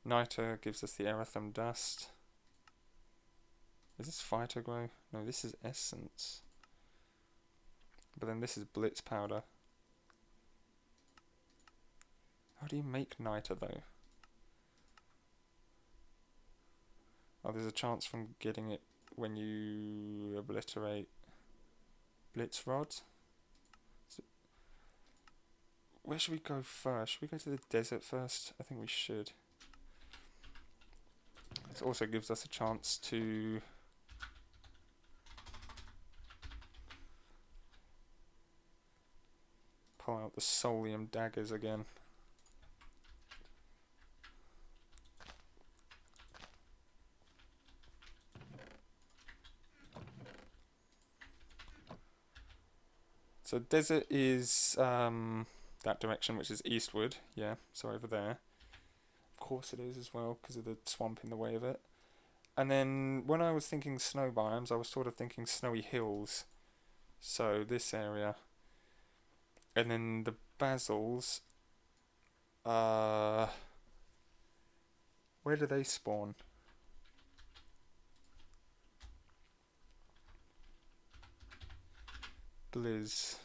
Niter gives us the erythrum dust. Is this phytogrow? No, this is essence. But then this is blitz powder. How do you make niter though? Oh, there's a chance from getting it when you obliterate blitz rods. So where should we go first? Should we go to the desert first? I think we should. This also gives us a chance to pull out the solium daggers again. So desert is that direction, which is eastward. Yeah, so over there. Of course it is as well, because of the swamp in the way of it. And then when I was thinking snow biomes, I was sort of thinking snowy hills. So this area. And then the basils. Where do they spawn? Blizz.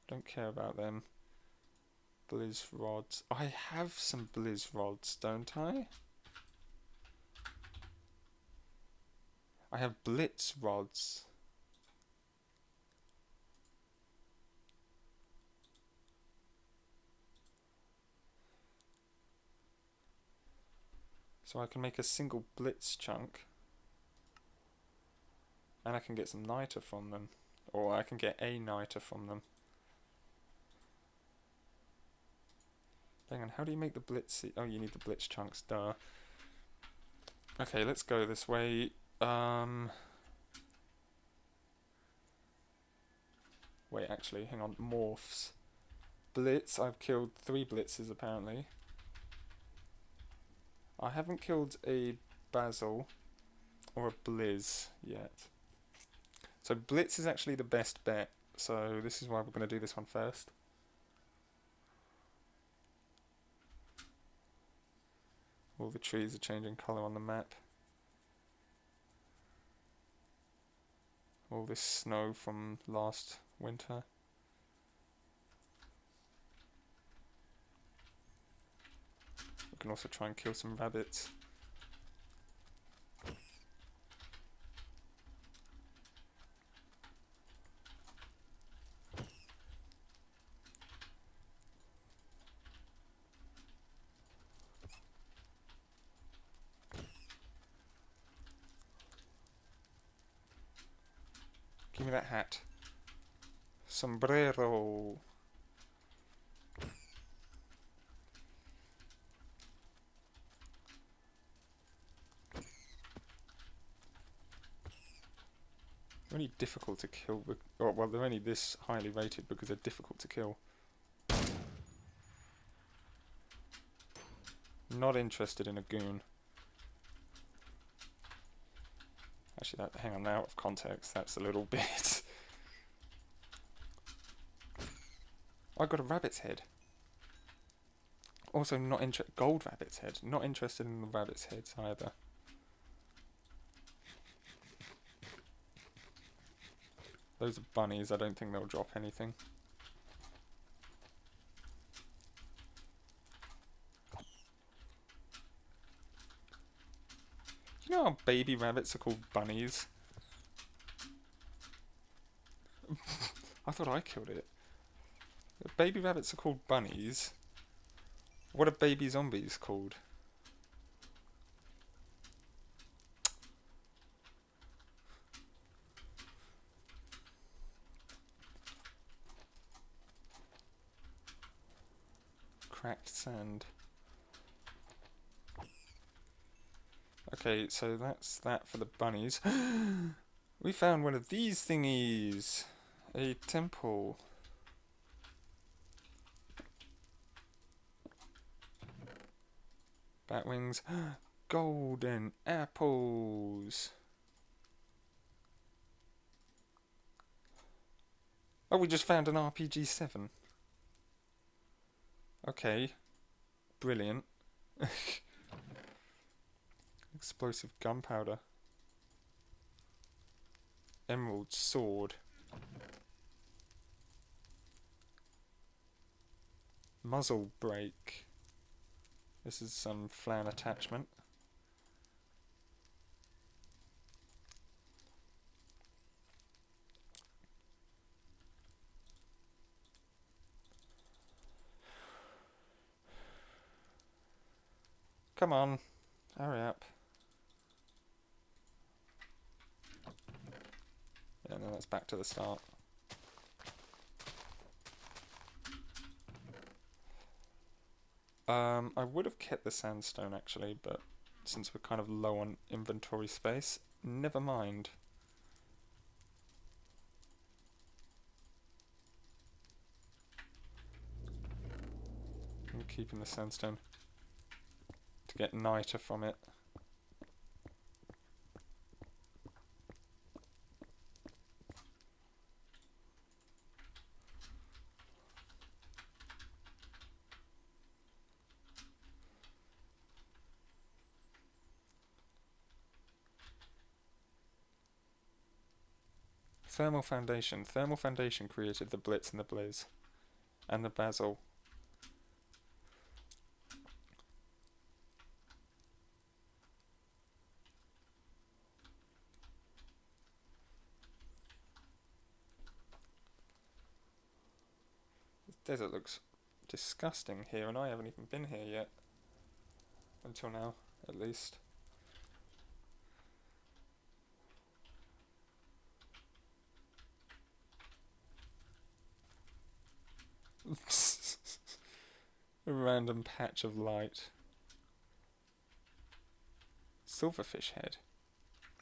Don't care about them. Blizz rods. I have some blizz rods, don't I? I have blitz rods. So I can make a single blitz chunk. And I can get some niter from them. Or I can get a niter from them. Hang on, how do you make the blitz? Oh, you need the blitz chunks, duh. Okay, let's go this way. Wait, actually, hang on. Morphs. Blitz, I've killed 3 blitzes apparently. I haven't killed a basil. or a blizz yet. So blitz is actually the best bet. So this is why we're going to do this one first. All the trees are changing colour on the map. All this snow from last winter. We can also try and kill some rabbits. Give me that hat. Sombrero. They're only difficult to kill, well, they're only this highly rated because they're difficult to kill. Not interested in a goon. Actually, hang on, out of context, that's a little bit. I got a rabbit's head. Also, not gold rabbit's head. Not interested in the rabbit's heads either. Those are bunnies. I don't think they'll drop anything. You know how baby rabbits are called bunnies? I thought I killed it. Baby rabbits are called bunnies. What are baby zombies called? Cracked sand. Okay, so that's that for the bunnies. We found one of these thingies. A temple. Bat wings. Golden apples. Oh, we just found an RPG-7. Okay. Brilliant. Explosive gunpowder. Emerald sword. Muzzle brake. This is some flan attachment. Come on, hurry up. Yeah, no, that's back to the start. I would have kept the sandstone actually, but since we're kind of low on inventory space, never mind. I'm keeping the sandstone to get niter from it. Thermal foundation. Thermal foundation created the blitz and the blizz. And the basil. This desert looks disgusting here, and I haven't even been here yet. Until now, at least. A random patch of light. Silverfish head.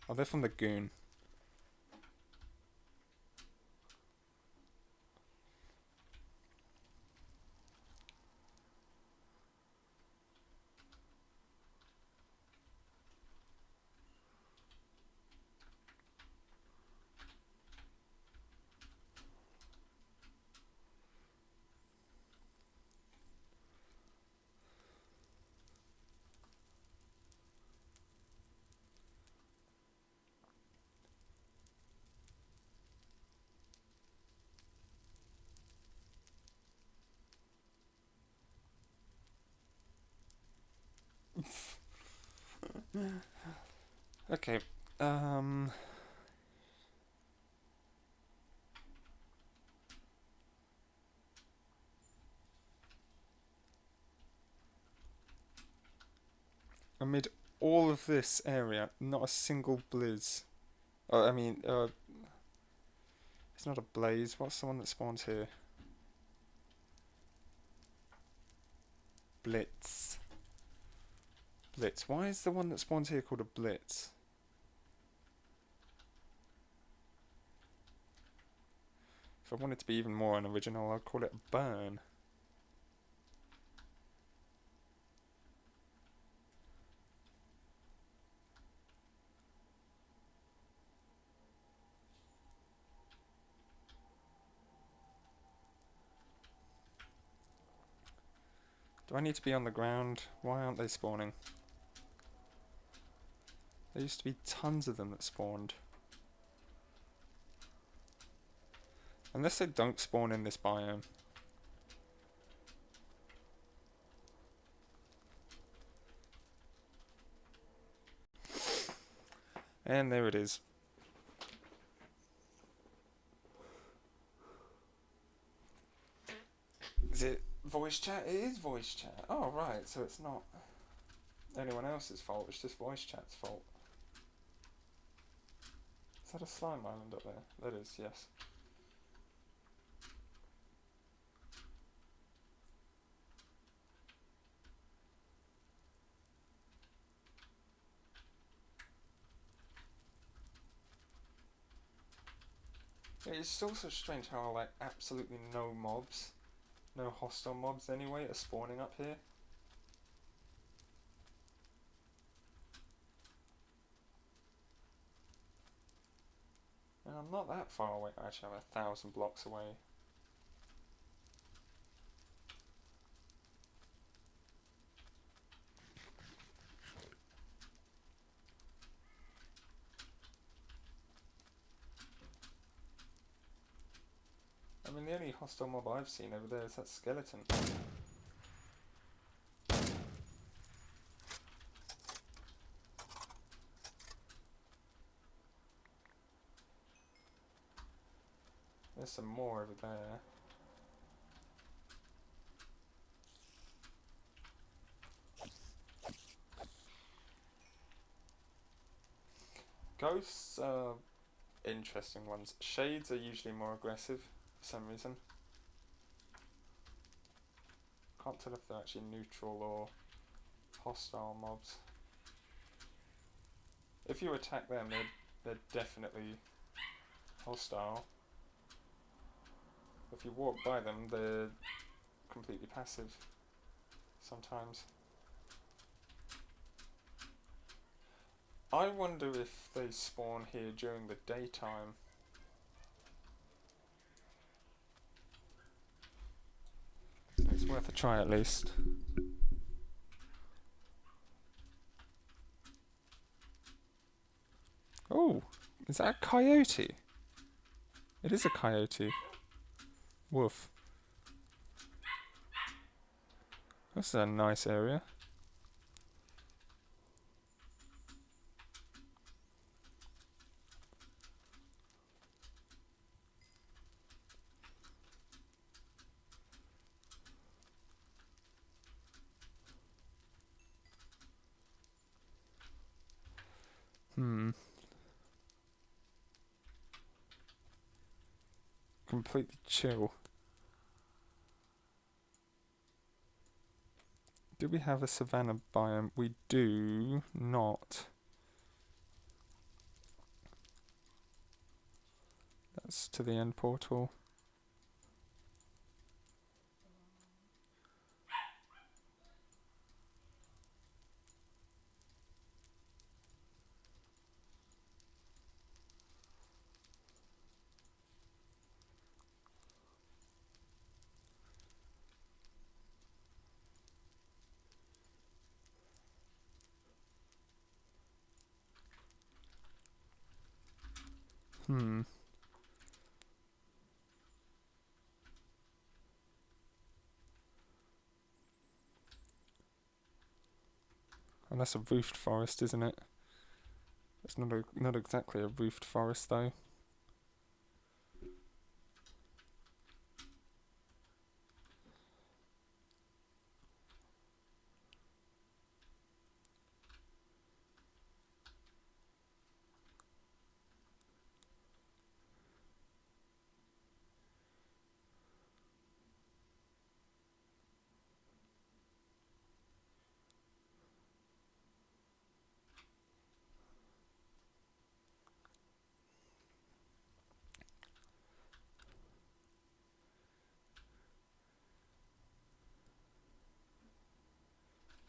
Oh, they're from the goon. Okay. Amid all of this area, not a single blizz. It's not a blaze. What's the one that spawns here? Blitz. Blitz. Why is the one that spawns here called a blitz? If I wanted to be even more unoriginal, I'd call it a burn. Do I need to be on the ground? Why aren't they spawning? There used to be tons of them that spawned. Unless they don't spawn in this biome. And there it is. Is it voice chat? It is voice chat. Oh, right, so it's not anyone else's fault, it's just voice chat's fault. Is that a slime island up there? That is, yes. It's also strange how, like, absolutely no mobs, no hostile mobs anyway, are spawning up here. And I'm not that far away. Actually, I'm 1,000 blocks away. I mean, the only hostile mob I've seen over there is that skeleton. There's some more over there. Ghosts are interesting ones. Shades are usually more aggressive for some reason. Can't tell if they're actually neutral or hostile mobs. If you attack them, they're definitely hostile. If you walk by them, they're completely passive sometimes. I wonder if they spawn here during the daytime. It's worth a try at least. Oh, is that a coyote? It is a coyote. Woof. This is a nice area. Completely chill. Do we have a savanna biome? We do not. That's to the end portal. And that's a roofed forest, isn't it? It's not exactly a roofed forest though.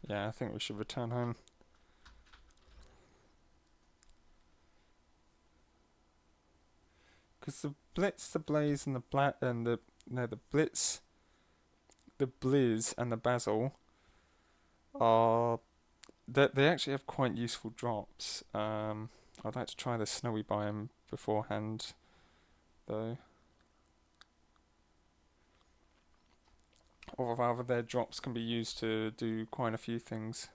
Yeah, I think we should return home. Because the Blitz, the Blaze, and the Black, and the Blitz, the Blizz, and the Basil are they actually have quite useful drops. I'd like to try the snowy biome beforehand, though. Or rather, their drops can be used to do quite a few things.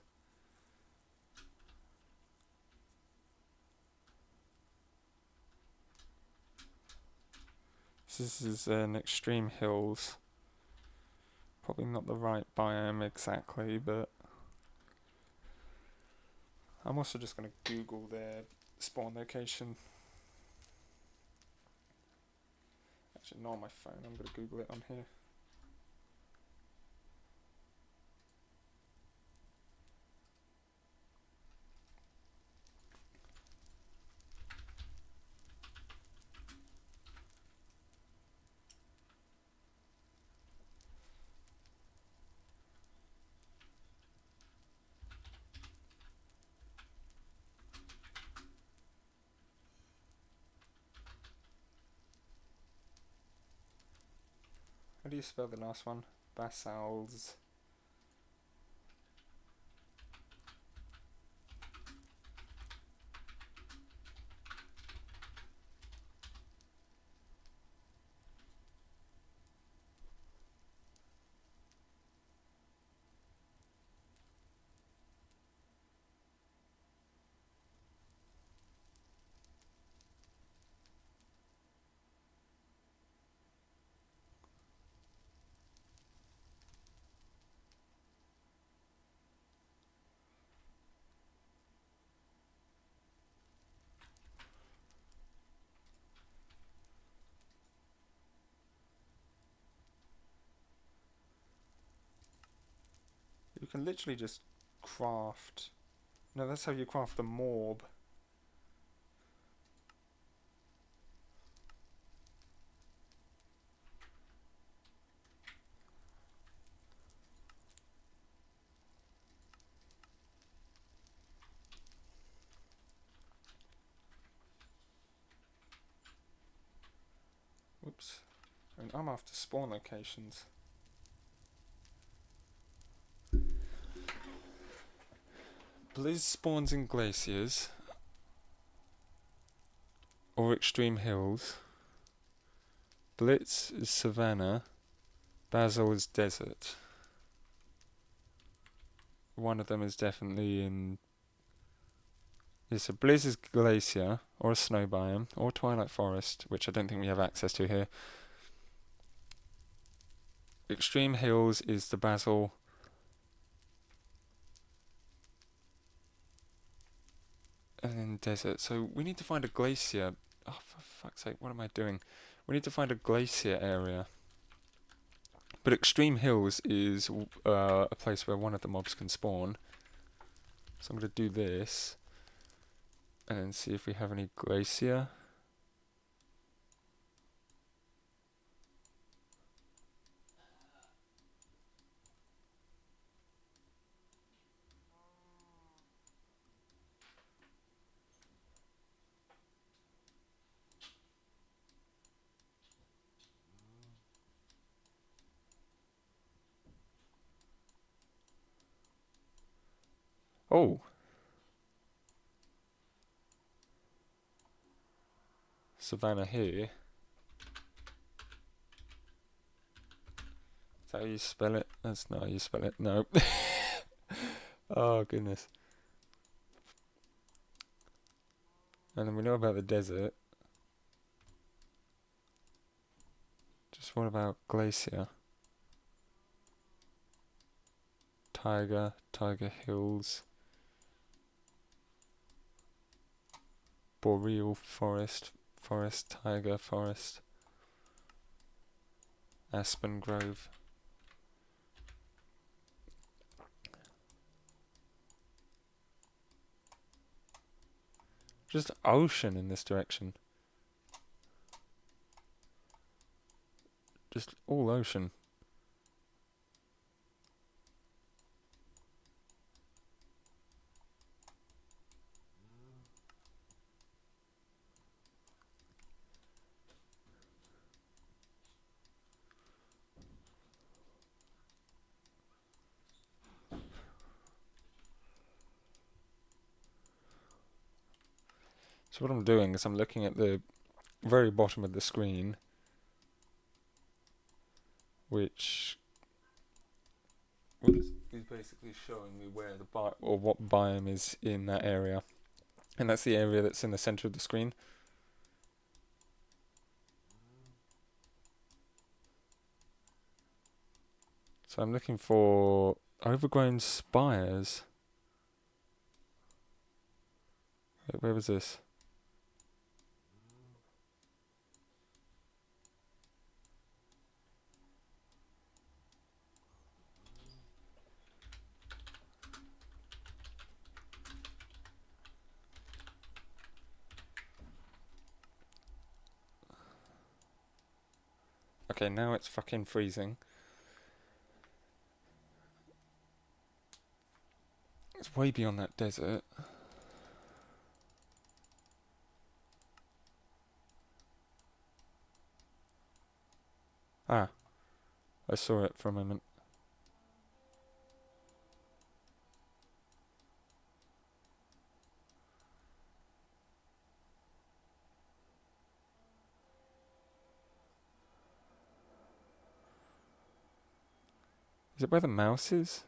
This is an extreme hills. Probably not the right biome exactly, but I'm also just going to Google their spawn location. Actually, not on my phone. I'm going to Google it on here. How do you spell the last one? Basals. You can literally just craft. No, that's how you craft the morb. Whoops. I mean, I'm after spawn locations. Blizz spawns in glaciers or extreme hills. Blitz is savanna. Basil is desert. One of them is definitely in. Yes, a Blizz is glacier or a snow biome or twilight forest, which I don't think we have access to here. Extreme hills is the Basil. And then desert. So we need to find a glacier. Oh, for fuck's sake, what am I doing? We need to find a glacier area. But extreme hills is a place where one of the mobs can spawn. So I'm going to do this. And then see if we have any glacier. Oh! Savannah here. Is that how you spell it? That's not how you spell it. No. Oh, goodness. And then we know about the desert. Just what about glacier? Tiger hills. Boreal forest, tiger forest. Aspen grove. Just ocean in this direction. Just all ocean. So what I'm doing is I'm looking at the very bottom of the screen, which is basically showing me where the or what biome is in that area, and that's the area that's in the center of the screen. So I'm looking for overgrown spires. Where was this? Okay, now it's fucking freezing. It's way beyond that desert. Ah, I saw it for a moment. Is it where the mouse is?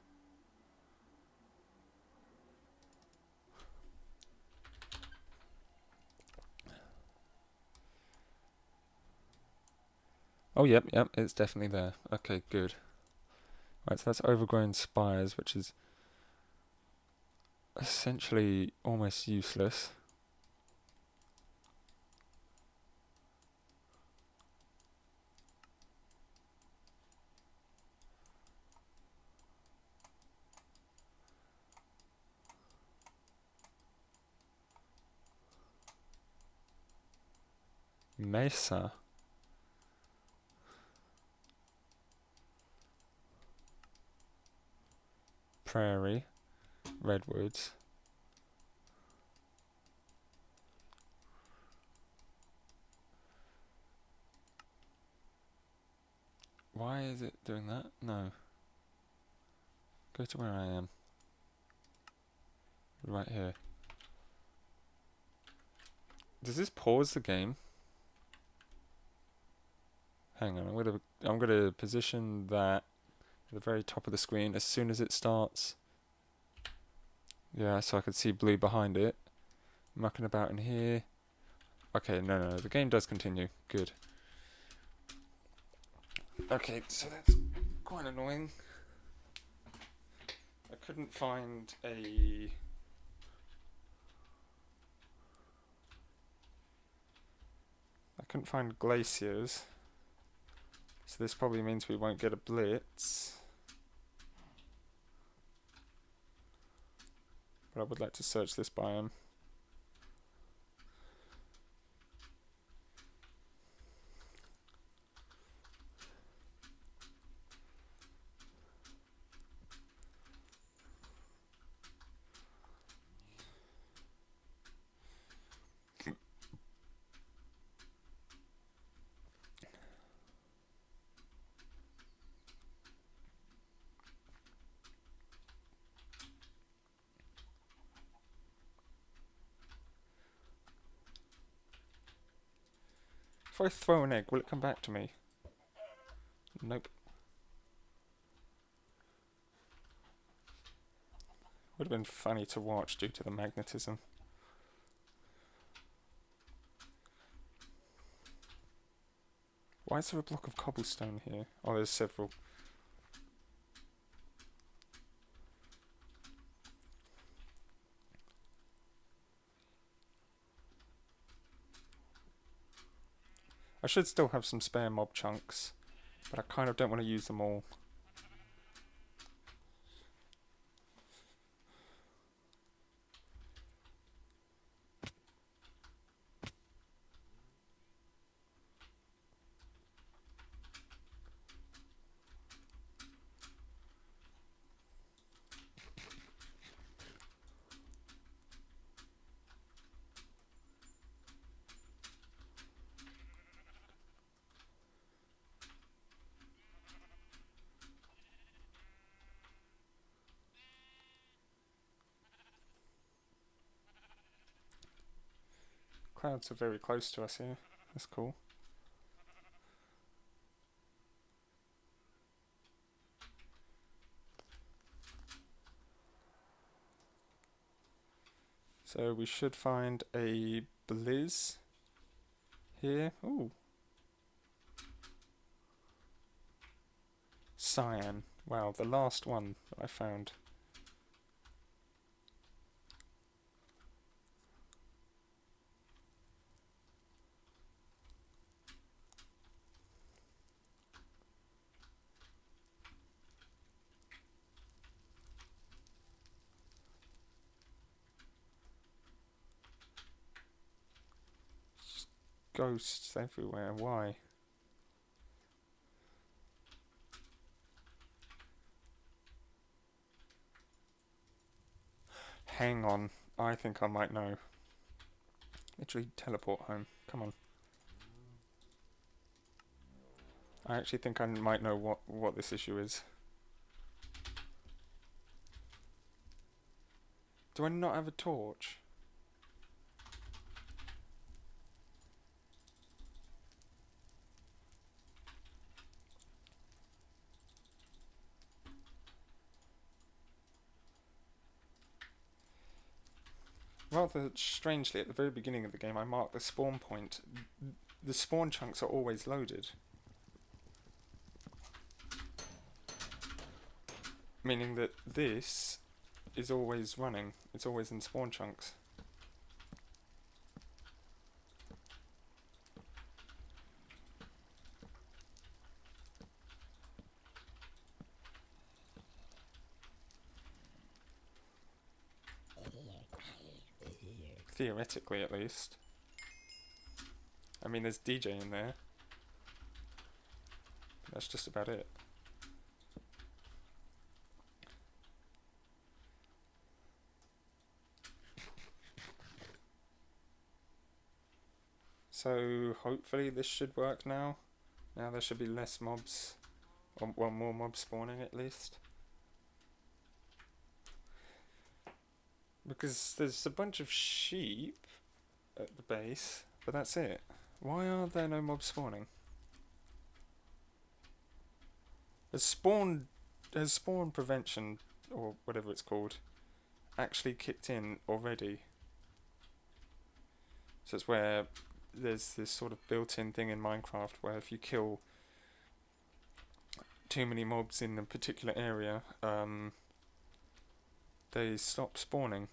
Oh, yep, it's definitely there. Okay, good. Right, so that's overgrown spires, which is essentially almost useless. Mesa. Prairie. Redwoods. Why is it doing that? No. Go to where I am. Right here. Does this pause the game? Hang on, I'm gonna position that at the very top of the screen as soon as it starts. Yeah, so I can see blue behind it. Mucking about in here. Okay, no, the game does continue. Good. Okay, so that's quite annoying. I couldn't find glaciers. So this probably means we won't get a blitz. But I would like to search this biome. If I throw an egg, will it come back to me? Nope. Would have been funny to watch due to the magnetism. Why is there a block of cobblestone here? Oh, there's several. I should still have some spare mob chunks, but I kind of don't want to use them all. Clouds are very close to us here. That's cool. So we should find a blizz here. Ooh. Cyan. Wow, the last one that I found. Ghosts everywhere. Why? Hang on. I think I might know. Literally teleport home. Come on. I actually think I might know what this issue is. Do I not have a torch? Rather strangely, at the very beginning of the game, I marked the spawn point. The spawn chunks are always loaded. Meaning that this is always running. It's always in spawn chunks. Theoretically, at least. I mean, there's DJ in there. That's just about it. So, hopefully this should work now. Now there should be less mobs. Or, well, more mobs spawning at least. Because there's a bunch of sheep at the base, but that's it. Why are there no mobs spawning? Has spawn prevention, or whatever it's called, actually kicked in already? So it's where there's this sort of built-in thing in Minecraft where if you kill too many mobs in a particular area, they stop spawning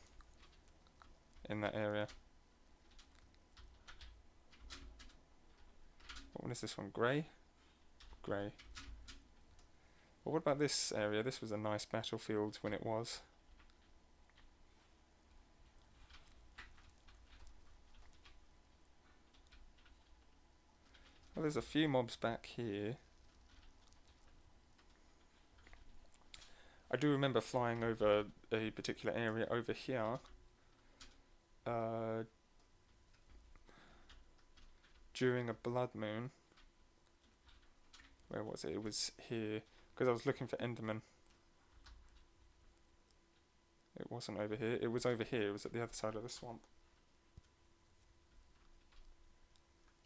in that area. What one is this one? Grey? Grey. Well, what about this area? This was a nice battlefield when it was. Well, there's a few mobs back here. I do remember flying over a particular area over here. During a blood moon. Where was it? It was here. Because I was looking for Enderman. It wasn't over here. It was over here. It was at the other side of the swamp.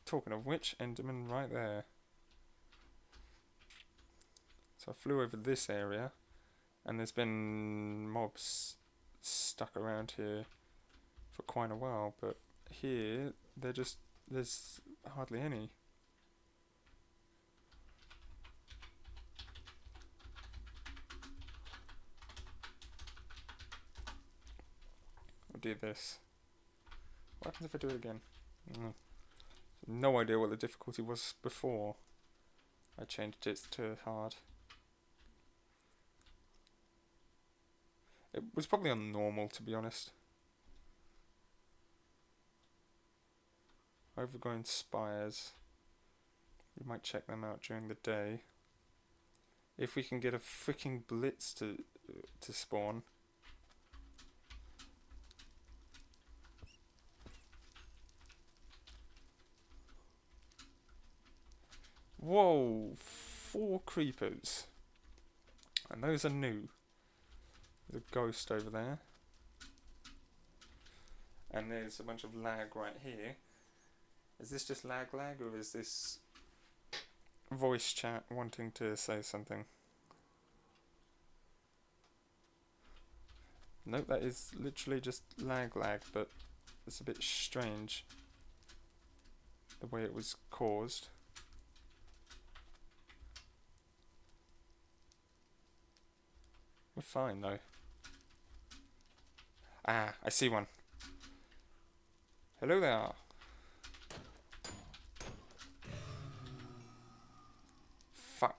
Talking of which, Enderman right there. So I flew over this area. And there's been mobs stuck around here for quite a while. But here, there's hardly any. We'll do this. What happens if I do it again? No idea what the difficulty was before I changed it to hard. It was probably on normal, to be honest. Overgrown spires. We might check them out during the day. If we can get a freaking blitz to spawn. Whoa! 4 creepers. And those are new. There's a ghost over there. And there's a bunch of lag right here. Is this just lag or is this voice chat wanting to say something? Nope, that is literally just lag, but it's a bit strange the way it was caused. We're fine though. Ah, I see one. Hello there. Fuck.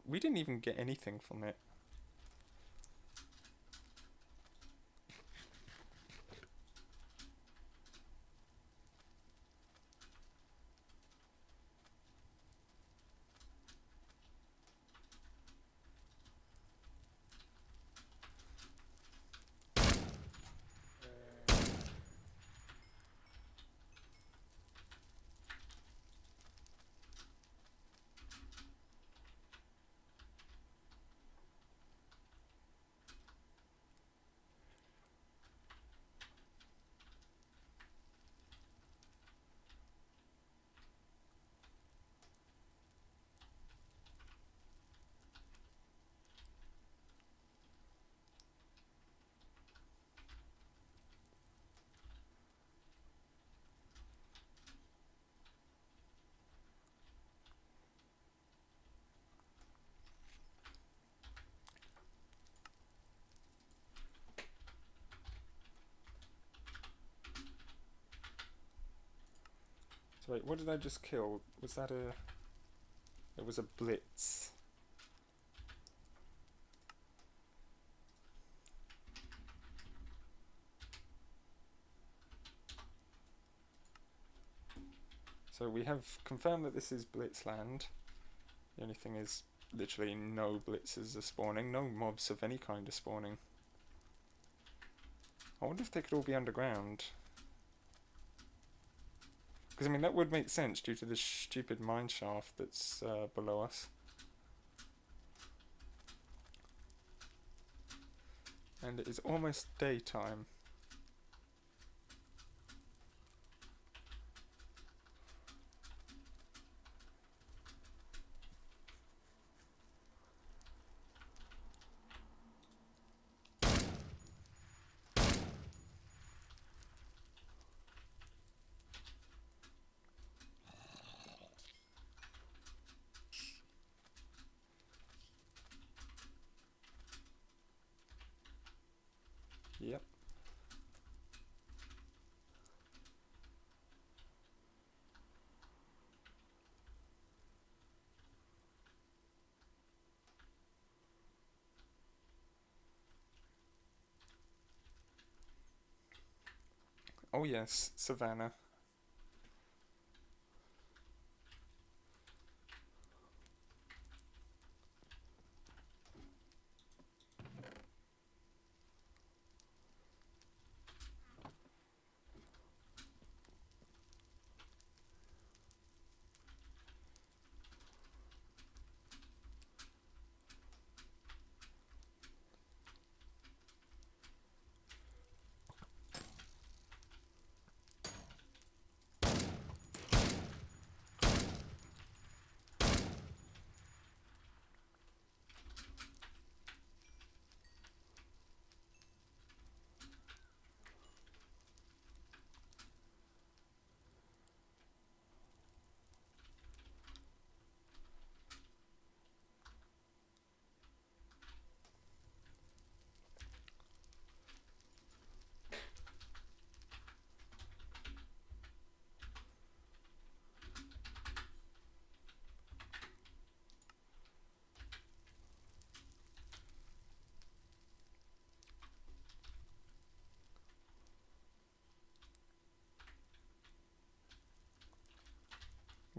We didn't even get anything from it. So wait, what did I just kill? Was that a... It was a blitz. So we have confirmed that this is Blitzland. The only thing is, literally no blitzes are spawning, no mobs of any kind are spawning. I wonder if they could all be underground. Because, I mean, that would make sense due to this stupid mine shaft that's below us. And it is almost daytime. Yep. Oh yes, Savannah.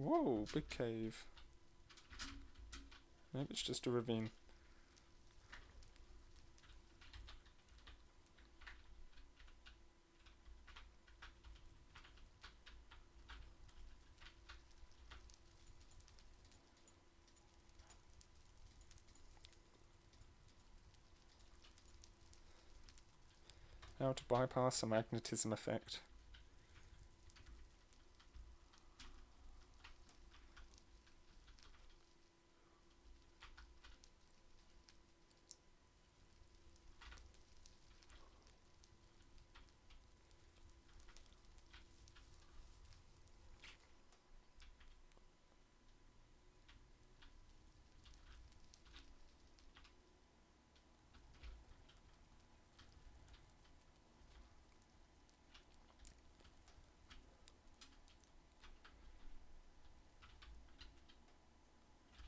Whoa, big cave. Maybe it's just a ravine. How to bypass the magnetism effect.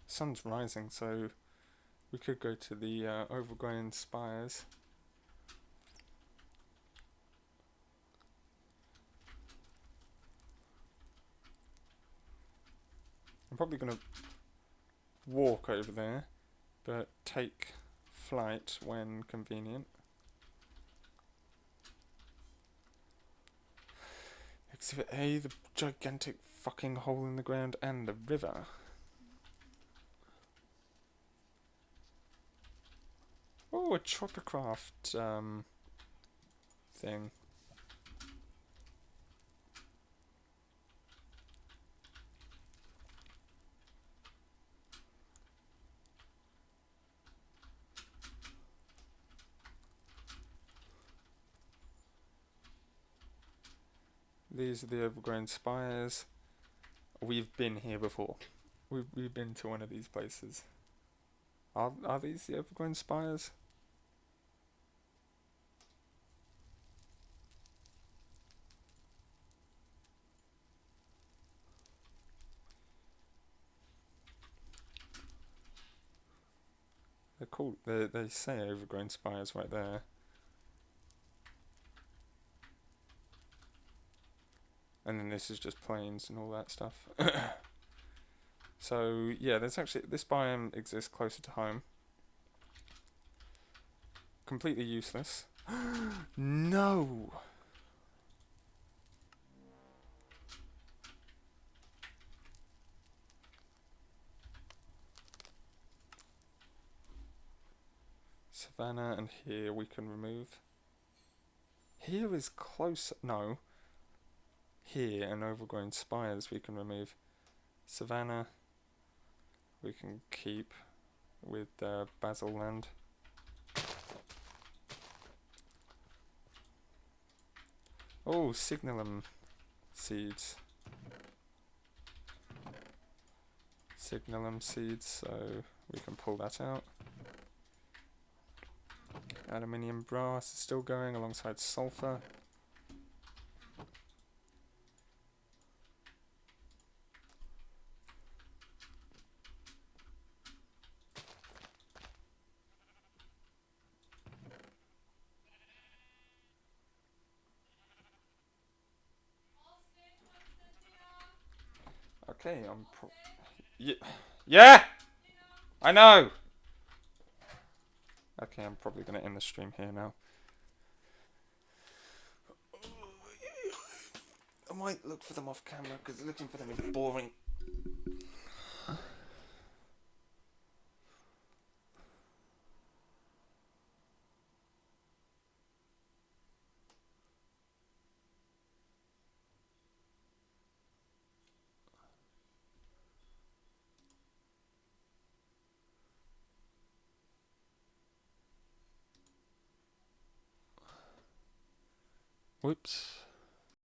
Sun's rising, so we could go to the overgrown spires. I'm probably going to walk over there, but take flight when convenient. Exhibit A, the gigantic fucking hole in the ground and the river. Oh, a Commatacraft thing. These are the overgrown spires. We've been here before. We've been to one of these places. Are these the overgrown spires? They're called. They say overgrown spires right there. And then this is just plains and all that stuff. So yeah, there's actually this biome exists closer to home. Completely useless. No. Savannah and here we can remove. Here is close. No. Here and overgrown spires we can remove. Savannah we can keep with basil land. Oh, signalum seeds. Signalum seeds, so we can pull that out. Aluminium brass is still going alongside sulfur. Okay, I'm yeah! I know! Okay, I'm probably going to end the stream here now. I might look for them off camera, because looking for them is boring. Whoops.